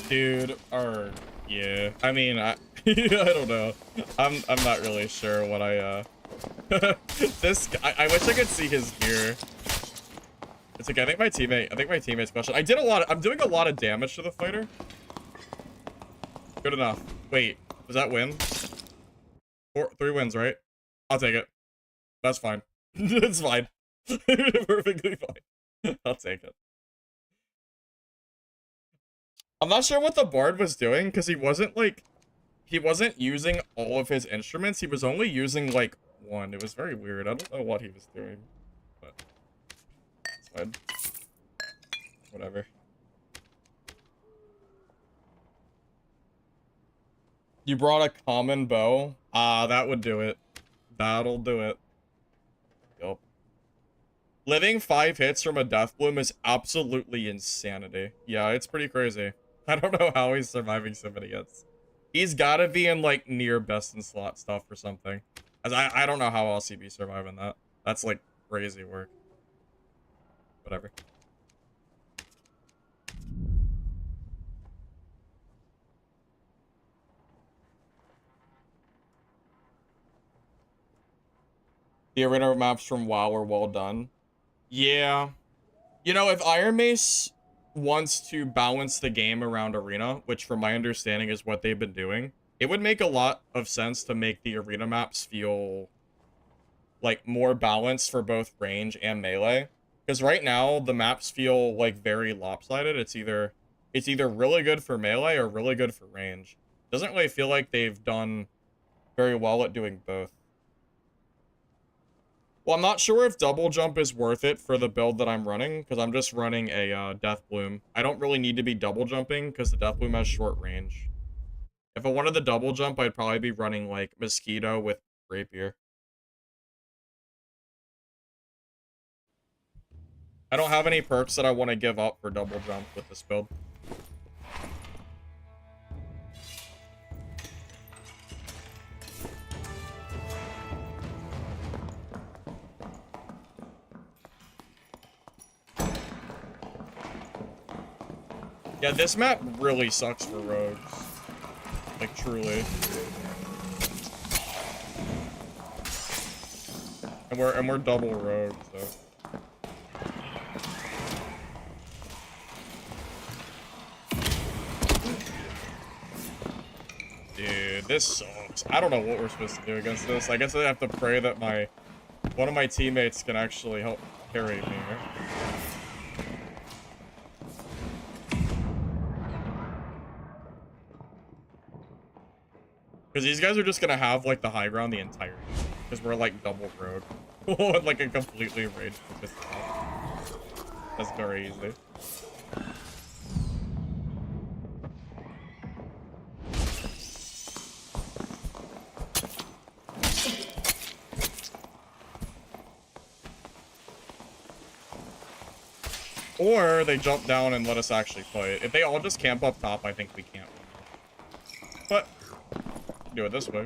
Dude, or yeah. I mean, I I don't know. I'm not really sure what I this guy, I wish I could see his gear. It's okay. I think my teammate's question. I'm doing a lot of damage to the fighter. Good enough. Wait, does that win? 3 wins, right? I'll take it. That's fine. It's fine. Perfectly fine. I'll take it. I'm not sure what the bard was doing, because he wasn't using all of his instruments. He was only using, like, one. It was very weird. I don't know what he was doing, but it's fine. Whatever. You brought a common bow? Ah, that would do it. That'll do it. Yup. Living 5 hits from a death bloom is absolutely insanity. Yeah, it's pretty crazy. I don't know how he's surviving so many hits. He's gotta be in, like, near best in slot stuff or something. As I don't know how else he'd be surviving that. That's, like, crazy work. Whatever. The arena maps from WoW are well done. Yeah. You know, if Iron Mace wants to balance the game around arena, which from my understanding is what they've been doing, it would make a lot of sense to make the arena maps feel like more balanced for both range and melee. Because right now the maps feel like very lopsided. It's either really good for melee or really good for range. Doesn't really feel like they've done very well at doing both. Well, I'm not sure if double jump is worth it for the build that I'm running, because I'm just running a Death Bloom. I don't really need to be double jumping, because the Death Bloom has short range. If I wanted the double jump, I'd probably be running, like, Mosquito with Rapier. I don't have any perks that I want to give up for double jump with this build. Yeah, this map really sucks for rogues. Like, truly. And we're double rogues, so. Dude, this sucks. I don't know what we're supposed to do against this. I guess I have to pray that one of my teammates can actually help carry me here. Because these guys are just gonna have, like, the high ground the entire time. Because we're, like, double road. Like, a completely rage focused. That's very easy. Or they jump down and let us actually play it. If they all just camp up top, I think we can't win. But do it this way.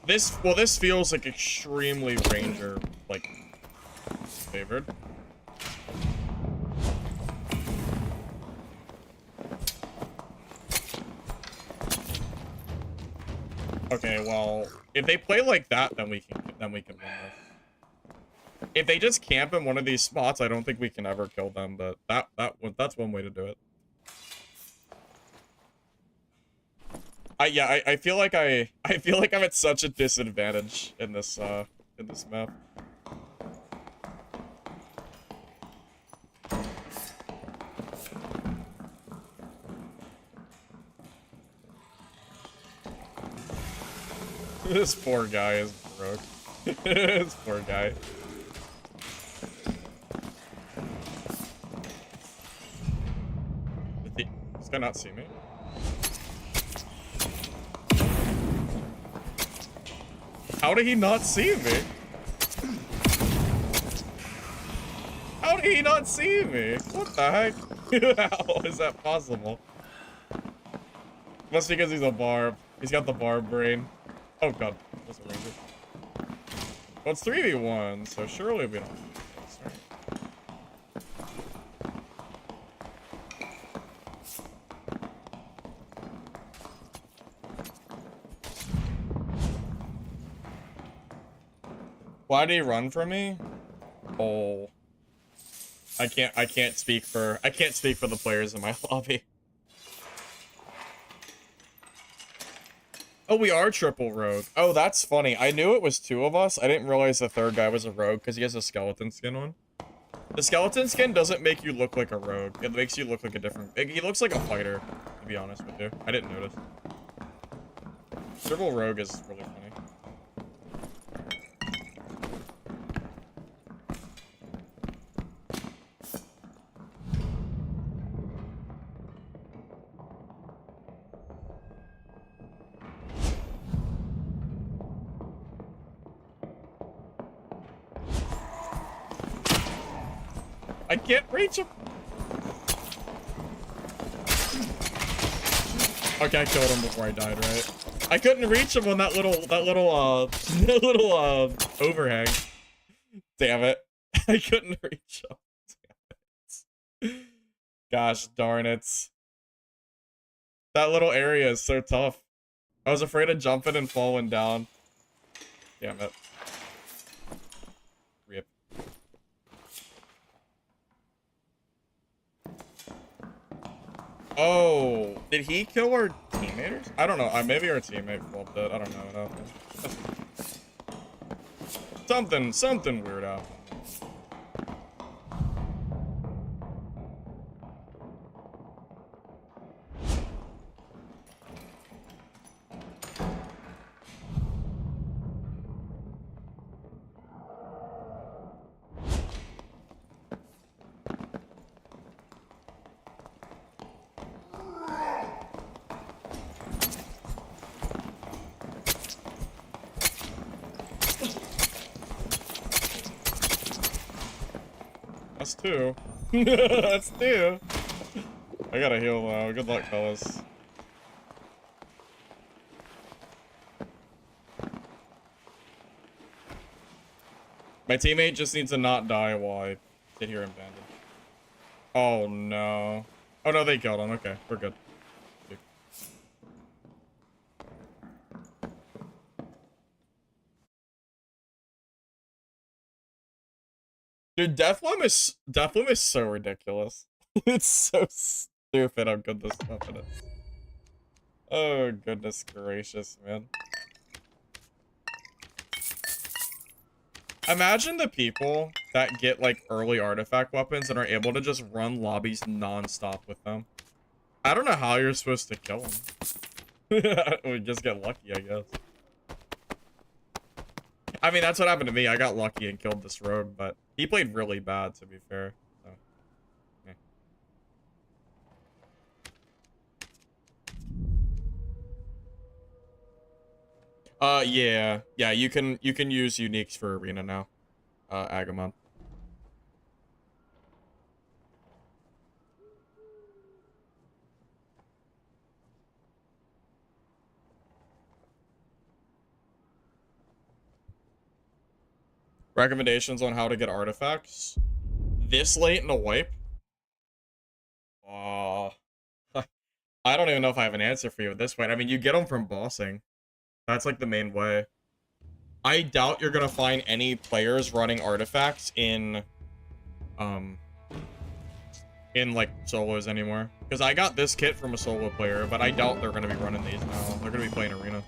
This feels like extremely ranger, like, favored. Okay, well, if they play like that, then we can win this. If they just camp in one of these spots, I don't think we can ever kill them, but that's one way to do it. I feel like I feel like I'm at such a disadvantage in this map. This poor guy is broke. This poor guy. Did this guy not see me? How did he not see me? How did he not see me? What the heck? How is that possible? Must be because he's a barb. He's got the barb brain. Oh god, that's a ranger. Well, it's 3v1, so surely we don't have to do this, right? Why did he run from me? Oh. I can't speak for the players in my lobby. Oh, we are triple rogue. Oh, that's funny. I knew it was two of us. I didn't realize the third guy was a rogue because he has a skeleton skin on. The skeleton skin doesn't make you look like a rogue. It makes you look like a different... He looks like a fighter, to be honest with you. I didn't notice. Triple rogue is really funny. I can't reach him. Okay, I killed him before I died, right? I couldn't reach him on that little overhang. Damn it. I couldn't reach him. Damn it. Gosh darn it. That little area is so tough. I was afraid of jumping and falling down. Damn it. Rip. Oh, did he kill our teammates? I don't know. Maybe our teammate flipped it. I don't know. Something weird happened. That's two. That's two. I gotta heal though. Good luck, fellas. My teammate just needs to not die while I sit here and bandage. Oh no. Oh no, they killed him. Okay, we're good. Dude, Deathloom is so ridiculous. It's so stupid how good this weapon is. Oh goodness gracious, man. Imagine the people that get like early artifact weapons and are able to just run lobbies non-stop with them. I don't know how you're supposed to kill them. We just get lucky, I guess. I mean, that's what happened to me. I got lucky and killed this rogue, but he played really bad, to be fair. So, yeah. Yeah, you can use uniques for arena now. Agamon. Recommendations on how to get artifacts this late in a wipe? I don't even know if I have an answer for you at this point. I mean, you get them from bossing. That's like the main way. I doubt you're gonna find any players running artifacts in like solos anymore. Because I got this kit from a solo player, but I doubt they're gonna be running these now. They're gonna be playing arena.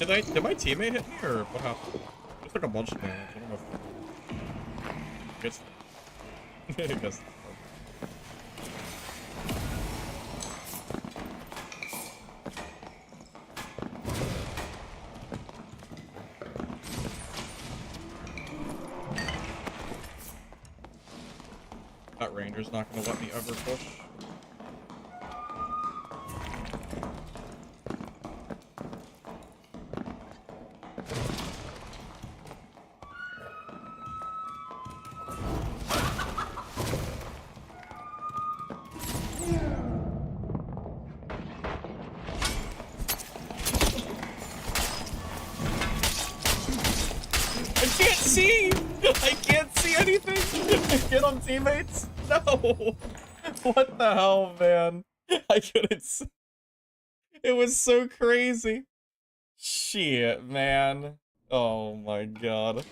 Did my teammate hit me or what happened? It's like a bunch of damage. I don't know if it's I guess. That ranger's not gonna let me ever push. I can't see anything. Get on, teammates. No. What the hell, man? I couldn't see. It was so crazy. Shit, man. Oh my god.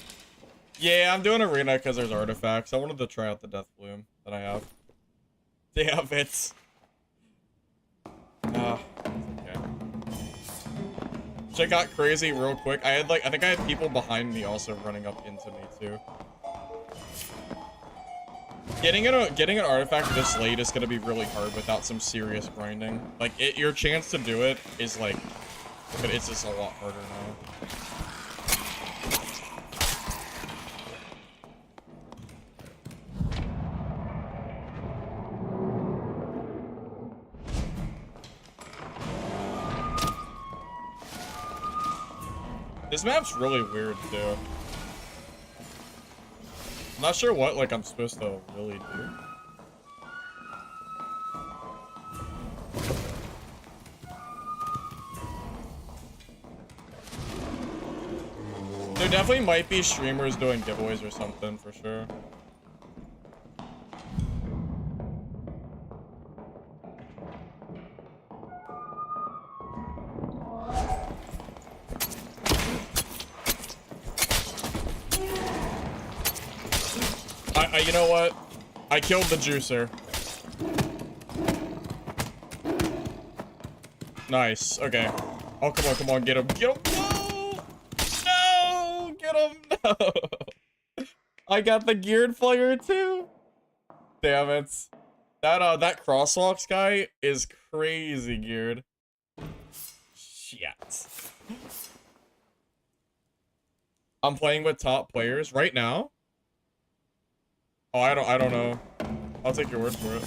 Yeah, I'm doing arena because there's artifacts. I wanted to try out the death bloom that I have. Damn it. Ah, okay. Shit got crazy real quick. I think I had people behind me also running up into me too. Getting an artifact this late is gonna be really hard without some serious grinding. Like your chance to do it is like, but it's just a lot harder now. This map's really weird too. I'm not sure what like I'm supposed to really do. There definitely might be streamers doing giveaways or something for sure. You know what? I killed the juicer. Nice. Okay. Oh, come on, get him. Get him. No! No! Get him. No! I got the geared player too. Damn it. That crosswalks guy is crazy geared. Shit. I'm playing with top players right now. Oh, I don't know. I'll take your word for it.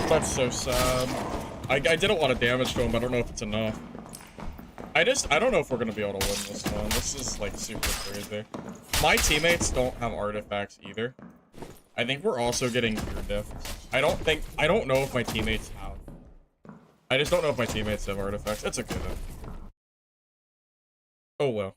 That's so sad. I did a lot of damage to him, but I don't know if it's enough. I don't know if we're gonna be able to win this one. This is like super crazy. My teammates don't have artifacts either. I think we're also getting gear diffs. I don't know if my teammates have. I just don't know if my teammates have artifacts. It's okay though. Oh well.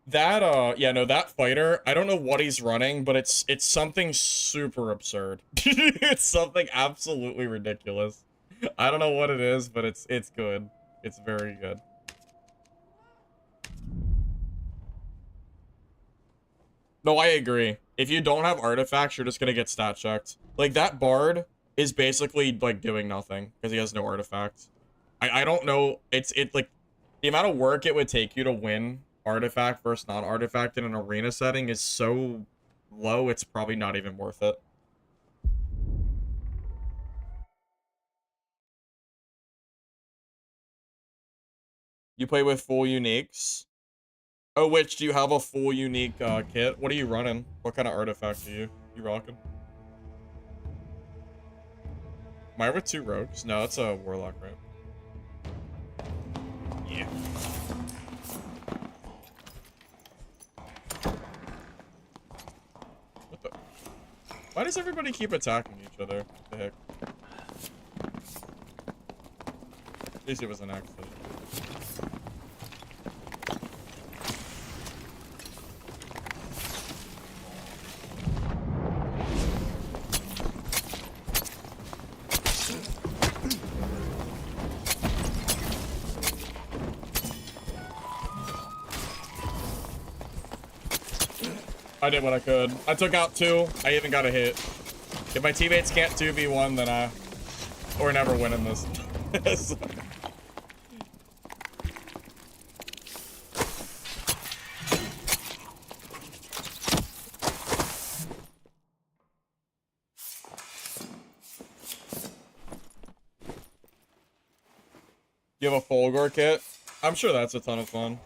That yeah, no, that fighter, I don't know what he's running, but it's something super absurd. It's something absolutely ridiculous. I don't know what it is, but it's good. It's very good. No, I agree. If you don't have artifacts, you're just gonna get stat checked. Like that bard is basically like doing nothing because he has no artifacts. I don't know. It's like the amount of work it would take you to win artifact versus non-artifact in an arena setting is so low, it's probably not even worth it. You play with full uniques? Oh, which, do you have a full unique kit? What are you running? What kind of artifact are you rocking? Am I with 2 rogues? No, that's a warlock, right? Yeah. What the? Why does everybody keep attacking each other? What the heck? At least it was an accident. I did what I could. I took out 2. I even got a hit. If my teammates can't 2v1, then we're never winning this. So. You have a Fulgor kit? I'm sure that's a ton of fun.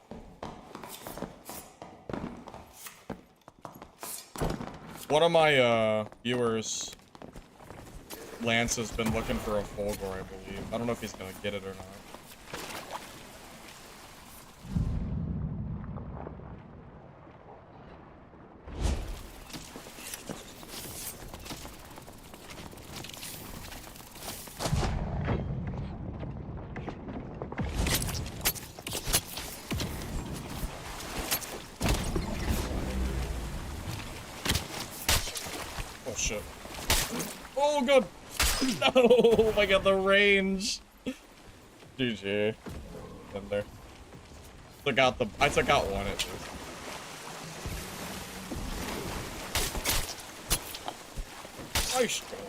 One of my viewers, Lance, has been looking for a Fulgor, I believe. I don't know if he's gonna get it or not. Oh shit. Oh god! No! Oh my god, the range! GG. In there. I took out 1 at least. Nice job.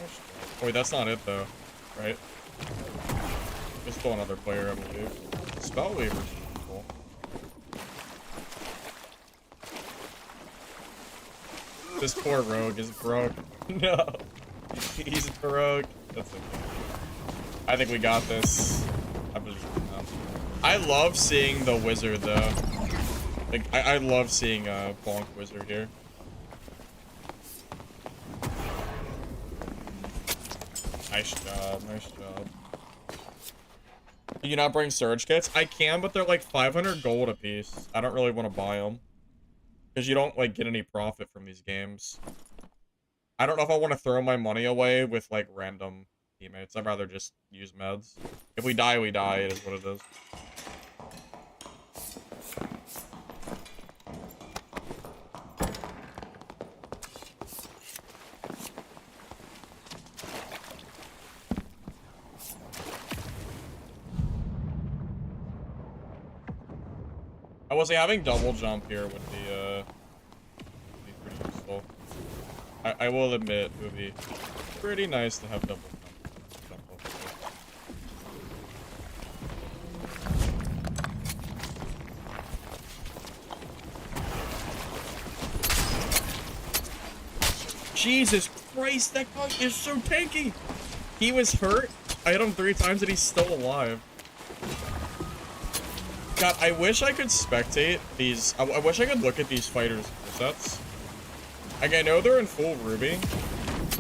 Nice job. Wait, that's not it though, right? There's still another player, I believe. Spell Weaver's cool. This poor rogue is broke. No. He's broke. That's okay. I think we got this. I believe in them. I love seeing the wizard though. Like I love seeing a bonk wizard here. Nice job, nice job. Do you not bring surge kits? I can, but they're like 500 gold a piece. I don't really want to buy them. Because you don't, like, get any profit from these games. I don't know if I want to throw my money away with, like, random teammates. I'd rather just use meds. If we die, we die. It is what it is. I was having double jump here would be pretty useful. I will admit it would be pretty nice to have double jump over here. Jesus Christ, that guy is so tanky! He was hurt. I hit him 3 times and he's still alive. God, I wish I could spectate these. I wish I could look at these fighters' sets. Like, I know they're in full Ruby.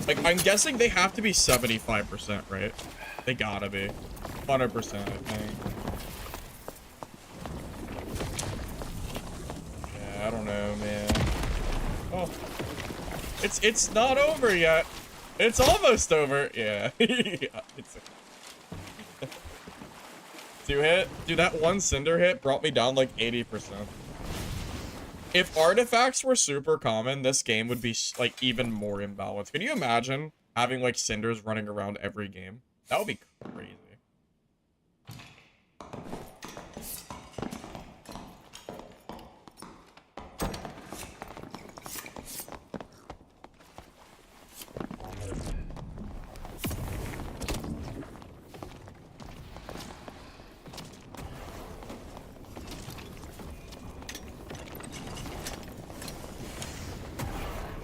Like, I'm guessing they have to be 75%, right? They gotta be. 100%, I think. Yeah, I don't know, man. Oh. It's not over yet. It's almost over. Yeah. Yeah, it's... 2 hit? Dude, that 1 cinder hit brought me down like 80%. If artifacts were super common, this game would be like even more imbalanced. Can you imagine having like cinders running around every game? That would be crazy.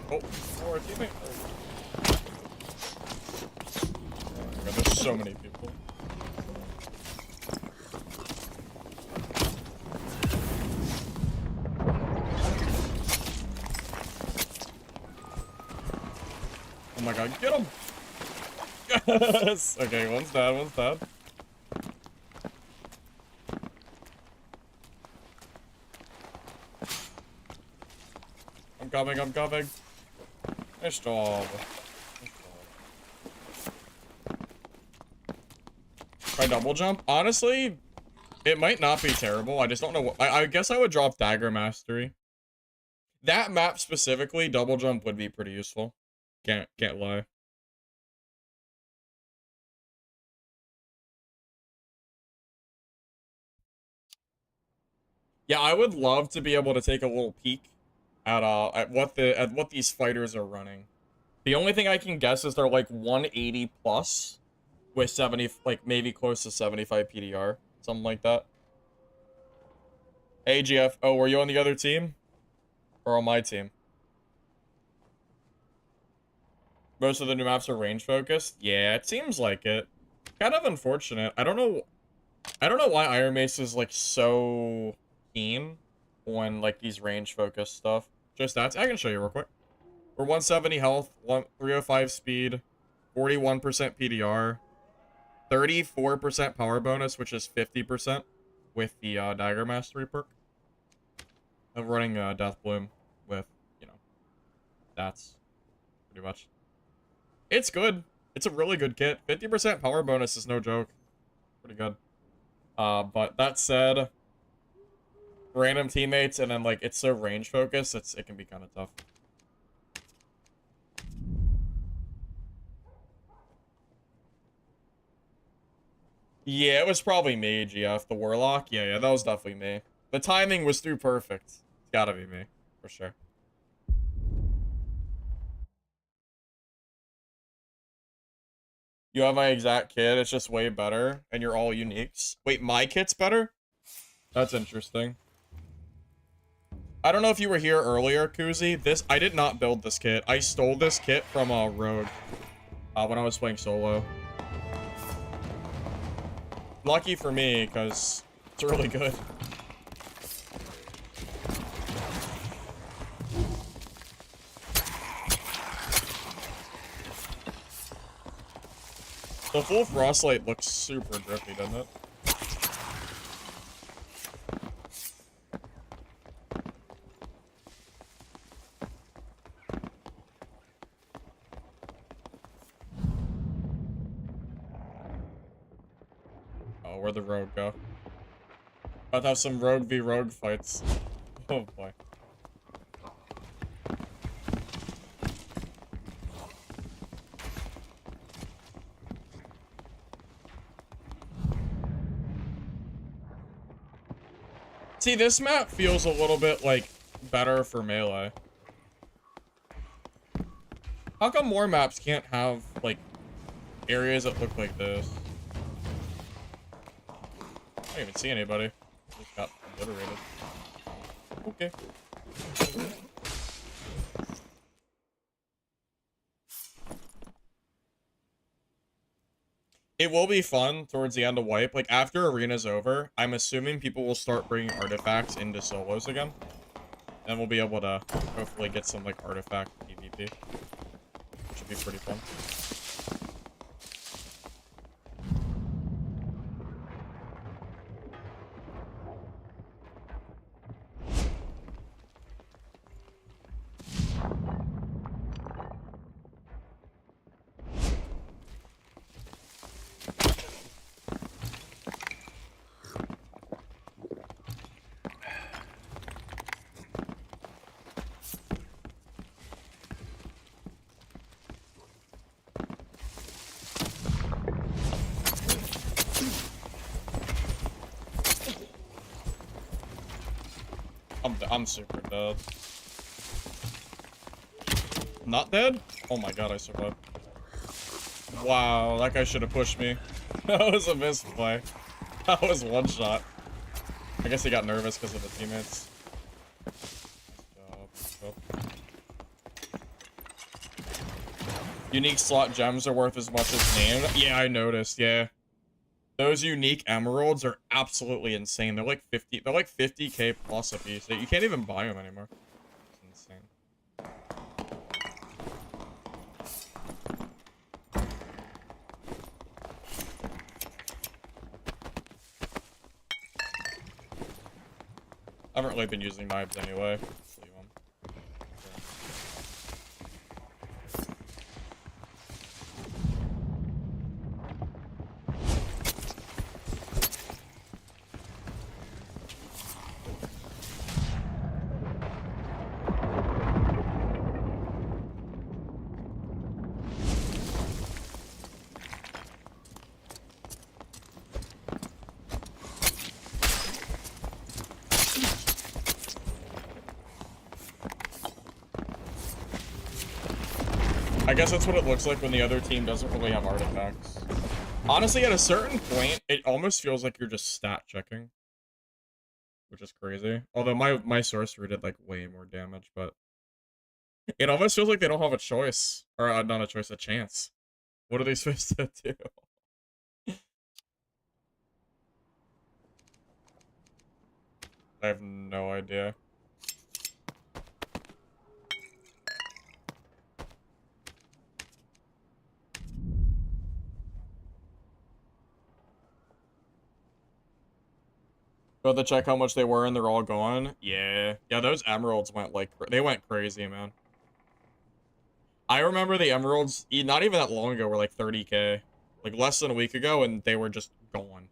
Oh, our teammate. Oh my god, there's so many people. my god, get him! Yes! Okay, one's dead, one's dead. I'm coming, I'm coming. Nice job. Try double jump? Honestly, it might not be terrible. I just don't know what. I guess I would drop Dagger Mastery. That map specifically, double jump would be pretty useful. Can't lie. Yeah, I would love to be able to take a little peek at what these fighters are running. The only thing I can guess is they're like 180 plus with 70, like maybe close to 75 PDR, something like that. AGF. Oh, were you on the other team? Or on my team? Most of the new maps are range focused? Yeah, it seems like it. Kind of unfortunate. I don't know why Iron Mace is like so keen on like these range focused stuff. Just stats. I can show you real quick. We're 170 health, 305 speed, 41% PDR, 34% power bonus, which is 50% with the Dagger Mastery perk. I'm running Death Bloom with, you know, stats, pretty much. It's good. It's a really good kit. 50% power bonus is no joke. Pretty good. But that said, random teammates and then like it's so range focused, it can be kind of tough. Yeah, it was probably me, GF. The Warlock? Yeah, that was definitely me. The timing was too perfect. It's gotta be me, for sure. You have my exact kit, it's just way better, and you're all uniques. Wait, my kit's better? That's interesting. I don't know if you were here earlier, Kuzi. I did not build this kit. I stole this kit from Rogue when I was playing solo. Lucky for me, because it's really good. The full Frostlight looks super drippy, doesn't it? Oh, where'd the Rogue go? About to have some Rogue v Rogue fights. Oh boy. See, this map feels a little bit, like, better for melee. How come more maps can't have, like, areas that look like this? I don't even see anybody. Just got obliterated. Okay. It will be fun towards the end of wipe. Like, after arena's over, I'm assuming people will start bringing artifacts into solos again. And we'll be able to hopefully get some, like, artifact PvP. Should be pretty fun. I'm super dead. Not dead? Oh my god, I survived. Wow, that guy should have pushed me. That was a misplay. That was one shot. I guess he got nervous because of the teammates. Nice job. Unique slot gems are worth as much as named. Yeah, I noticed, yeah. Those unique emeralds are absolutely insane. They're like 50k plus a piece. You can't even buy them anymore. It's insane. I haven't really been using knives anyway. Just leave 'em. I guess that's what it looks like when the other team doesn't really have artifacts. Honestly, at a certain point, it almost feels like you're just stat checking. Which is crazy. Although my sorcerer did, like, way more damage, but... It almost feels like they don't have a choice. Or, not a choice, a chance. What are they supposed to do? I have no idea. Go to check how much they were and they're all gone. Yeah. Yeah, those emeralds went like, they went crazy, man. I remember the emeralds, not even that long ago, were like 30k. Like less than a week ago, and they were just gone.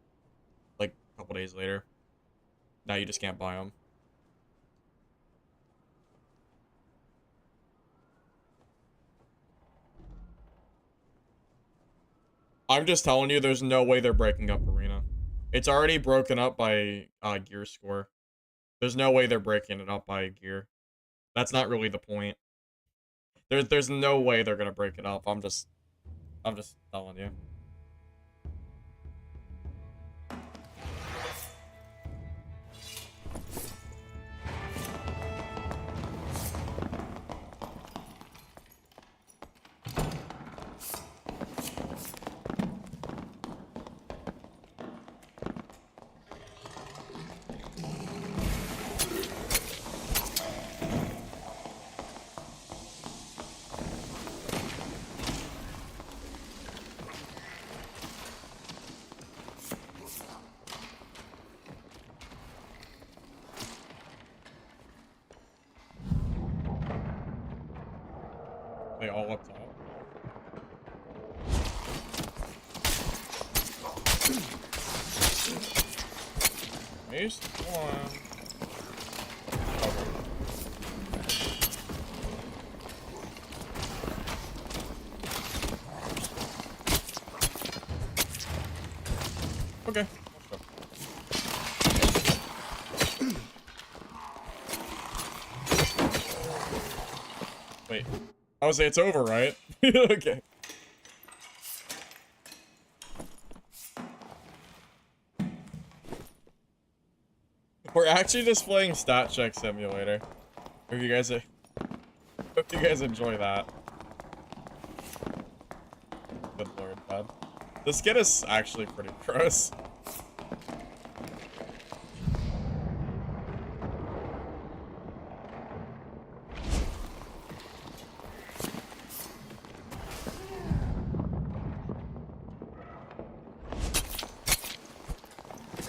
Like a couple days later. Now you just can't buy them. I'm just telling you, there's no way they're breaking up Arena. It's already broken up by gear score. There's no way they're breaking it up by gear. That's not really the point. There's no way they're gonna break it up. I'm just telling you. They all up top. Missed one. Okay. Okay. Wait. I was say it's over, right? Okay. We're actually just playing Stat Check Simulator. Hope you guys enjoy that. Good lord, bud. This skin is actually pretty gross.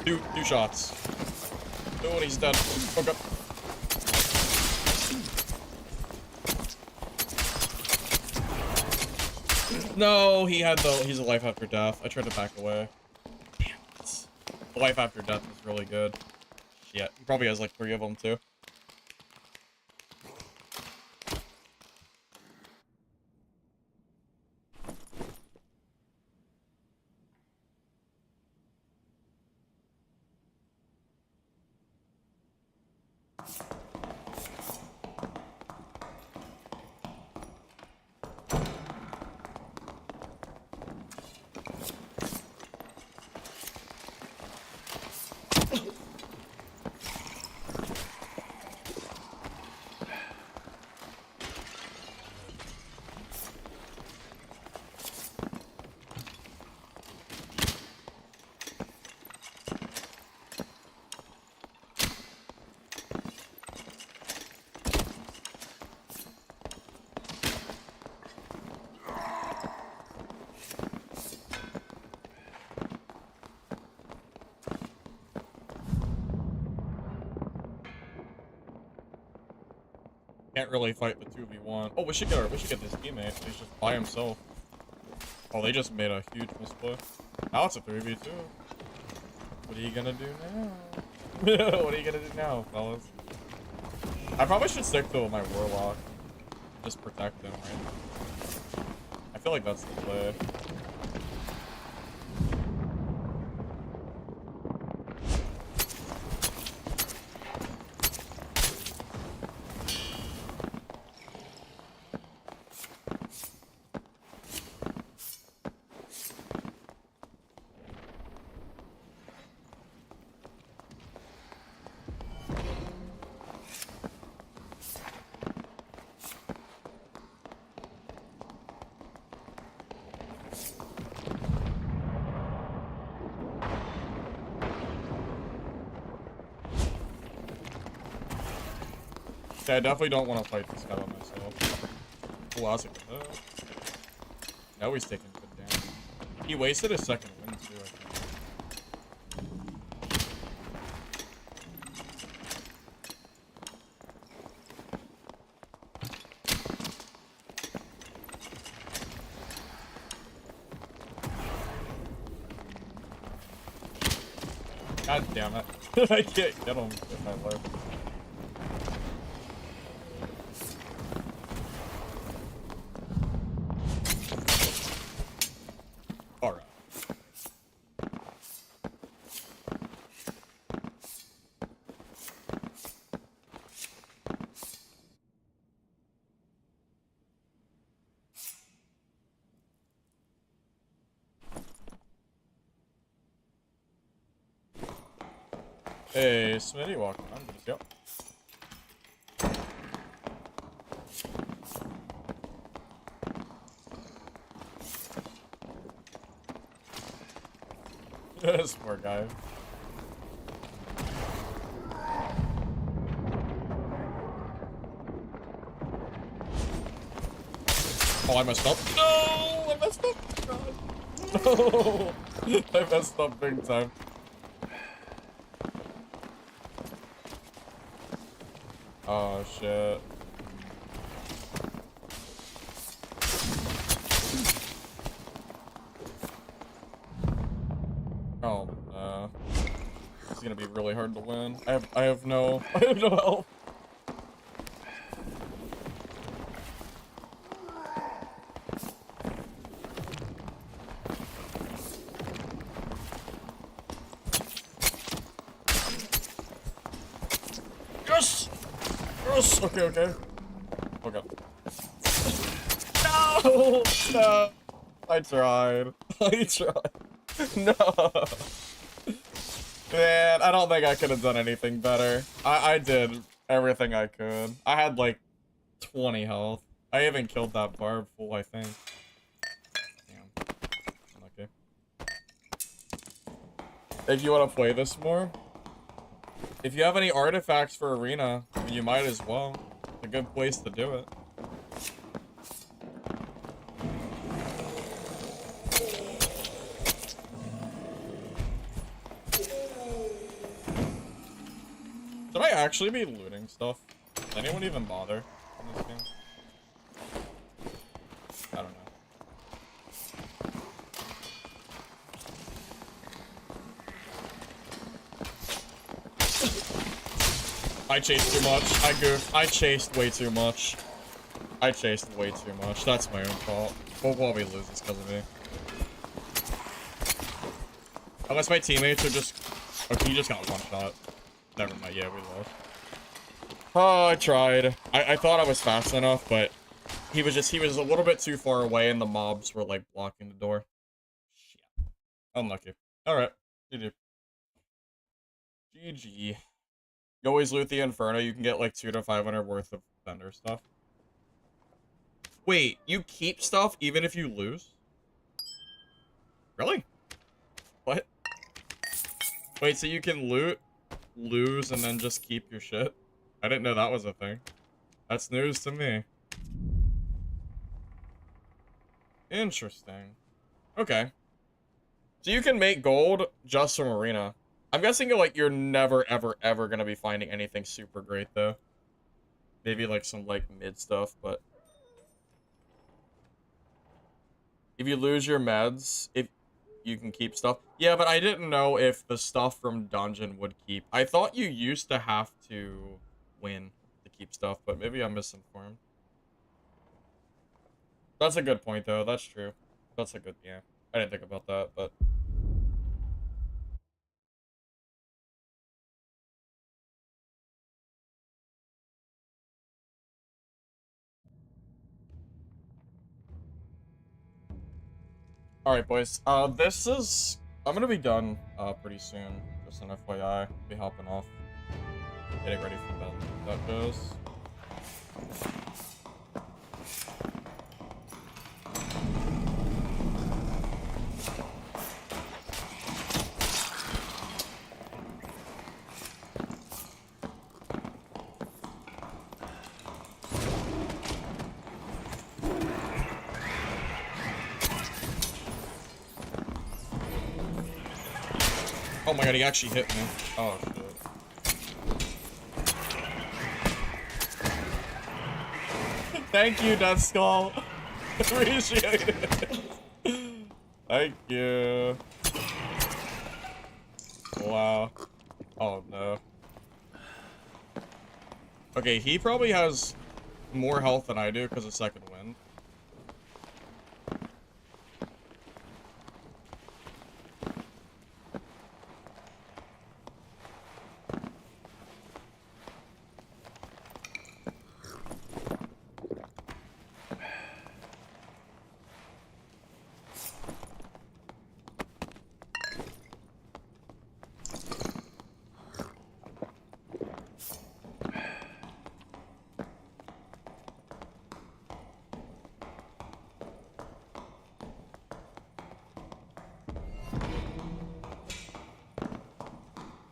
Two shots. Oh, and he's dead. Okay. No, he's a life after death. I tried to back away. Damn it. The life after death is really good. Yeah, he probably has like 3 of them too. Can't really fight the 2v1. Oh, we should get this teammate. He's just by himself. Oh, they just made a huge misplay. Now it's a 3v2. What are you gonna do now? What are you gonna do now, fellas? I probably should stick to my warlock. Just protect him, right? I feel like that's the play. Okay, I definitely don't want to fight this guy by myself. Oh, that's a good hit. Now he's taking good damage. He wasted his second win too, I think. God damn it. I can't get him if I live. Alright. Hey, Smitty, welcome. I'm good to go. This poor guy. Oh, I messed up. No! I messed up! God. No! I messed up big time. Oh, shit. Oh, no. This is gonna be really hard to win. I have no help. Yes! Yes! Okay, okay. Oh god. No! No! I tried. I tried. No! Man, I don't think I could have done anything better. I did everything I could. I had like 20 health. I even killed that barb full, I think. Damn. Okay. If you want to play this more, if you have any artifacts for arena, you might as well. It's a good place to do it. Should I actually be looting stuff? Does anyone even bother in this game? I don't know. I chased too much. I goofed. I chased way too much. I chased way too much. That's my own fault. We'll probably lose this because of me. Unless my teammates are just... Okay, you just got one shot. Never mind. Yeah, we lost. Oh, I tried. I thought I was fast enough, but he was a little bit too far away and the mobs were like blocking the door. Shit. Unlucky. Alright. GG. GG. You always loot the Inferno. You can get like 200 to 500 worth of vendor stuff. Wait, you keep stuff even if you lose? Really? What? Wait, so you can loot, lose, and then just keep your shit? I didn't know that was a thing. That's news to me. Interesting. Okay. So you can make gold just from arena. I'm guessing you're never, ever, ever gonna be finding anything super great, though. maybe like some like mid stuff, but if you lose your meds, if you can keep stuff. Yeah, but I didn't know if the stuff from dungeon would keep. I thought you used to have to win to keep stuff, but maybe I'm misinformed. That's a good point, though. That's true. That's a good, yeah. I didn't think about that, but... Alright, boys. This is... I'm gonna be done, pretty soon. Just an FYI. Be hopping off. Getting ready for bed. That goes. Oh my god, he actually hit me. Oh, shit. Thank you, Death Skull. Appreciate it. Thank you. Wow. Oh, no. Okay, he probably has more health than I do because of second wind.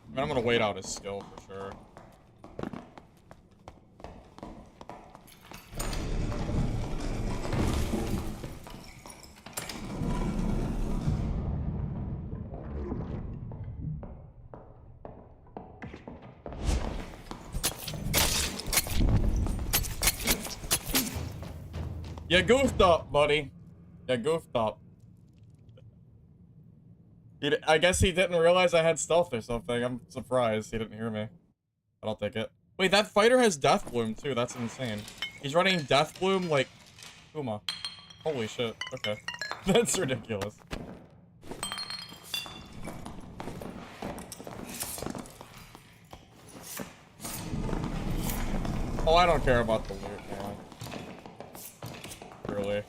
I mean, I'm gonna wait out his skill for sure. You goofed up, buddy. You goofed up. I guess he didn't realize I had stealth or something. I'm surprised he didn't hear me. I'll take it. Wait, that fighter has Death Bloom too. That's insane. He's running Death Bloom like Puma. Holy shit. Okay. That's ridiculous. Oh, I don't care about the loot, man. Really.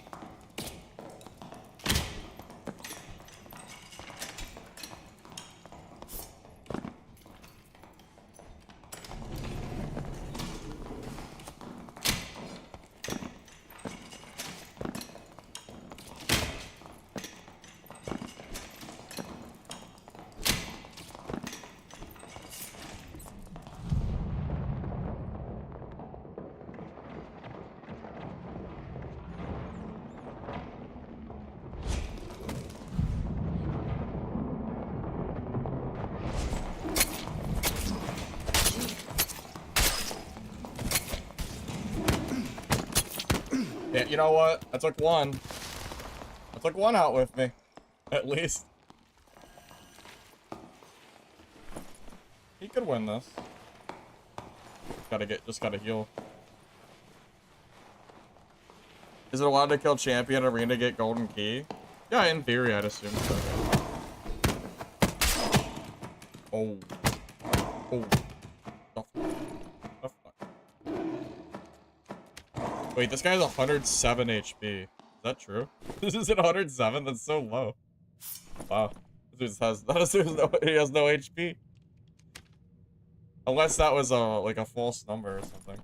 Yeah, you know what? I took one. I took one out with me. At least. He could win this. Just gotta heal. Is it allowed to kill champion arena to get golden key? Yeah, in theory, I'd assume so. Oh. Oh. Wait, this guy has 107 HP. Is that true? This is at 107? That's so low. Wow. This dude he has no HP. Unless that was like a false number or something.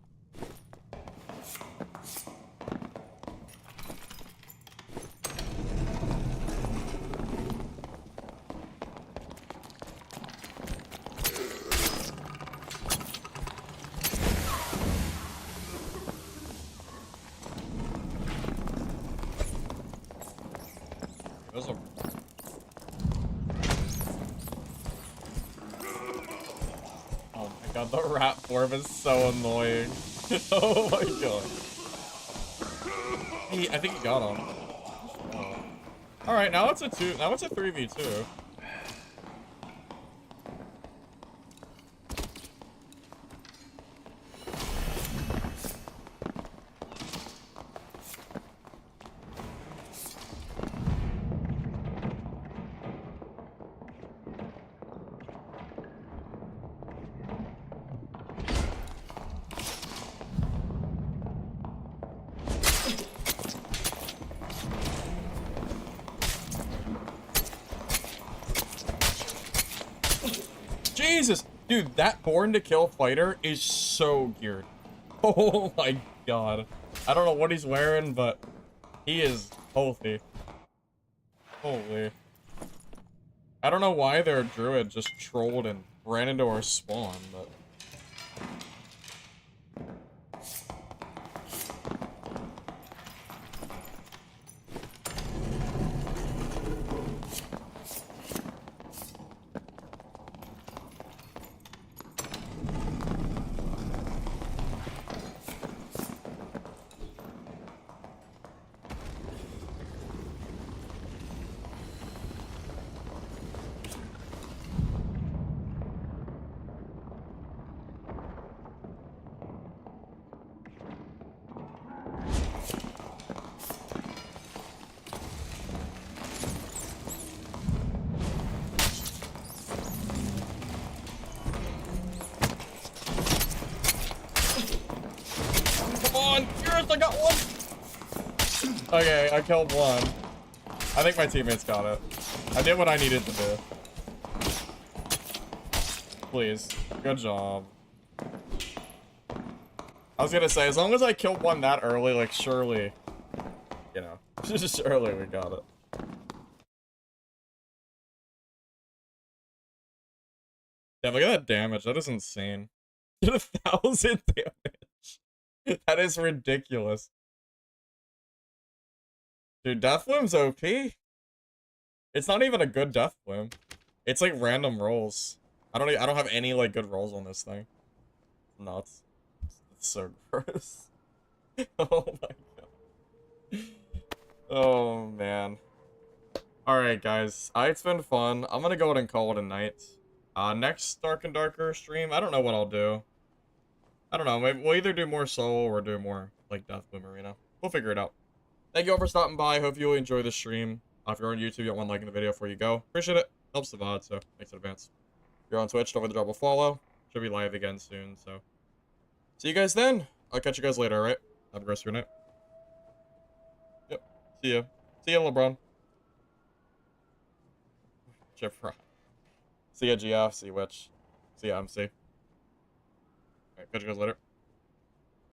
Oh my god, the rat form is so annoying. Oh my god. I think he got him. Oh. All right, now it's a 3v2. Jesus! Dude, that Born to Kill fighter is so geared. Oh my god. I don't know what he's wearing, but he is healthy. Holy. I don't know why their druid just trolled and ran into our spawn, but... I got one! Okay, I killed one. I think my teammates got it. I did what I needed to do. Please. Good job. I was gonna say, as long as I killed one that early, like, surely, you know, surely we got it. Yeah, look at that damage. That is insane. Did 1,000 damage. That is ridiculous. Dude, Death Bloom's OP. It's not even a good Death Bloom. It's like random rolls. I don't have any like good rolls on this thing. Nuts. It's so gross. Oh my god. Oh man. Alright guys. It's been fun. I'm gonna go ahead and call it a night. Next Dark and Darker stream, I don't know what I'll do. I don't know, maybe we'll either do more solo or do more like Death Bloom Arena. We'll figure it out. Thank you all for stopping by. Hope you enjoy the stream. If you're on YouTube, you got one like in the video before you go. Appreciate it. Helps the VOD, so thanks in advance. If you're on Twitch, don't forget to drop a follow. Should be live again soon, so. See you guys then. I'll catch you guys later, alright? Have a great rest of your night. Yep. See ya. See ya, LeBron. Chip Rock. See ya, GF. See ya, Witch. See ya, MC. Alright, catch you guys later.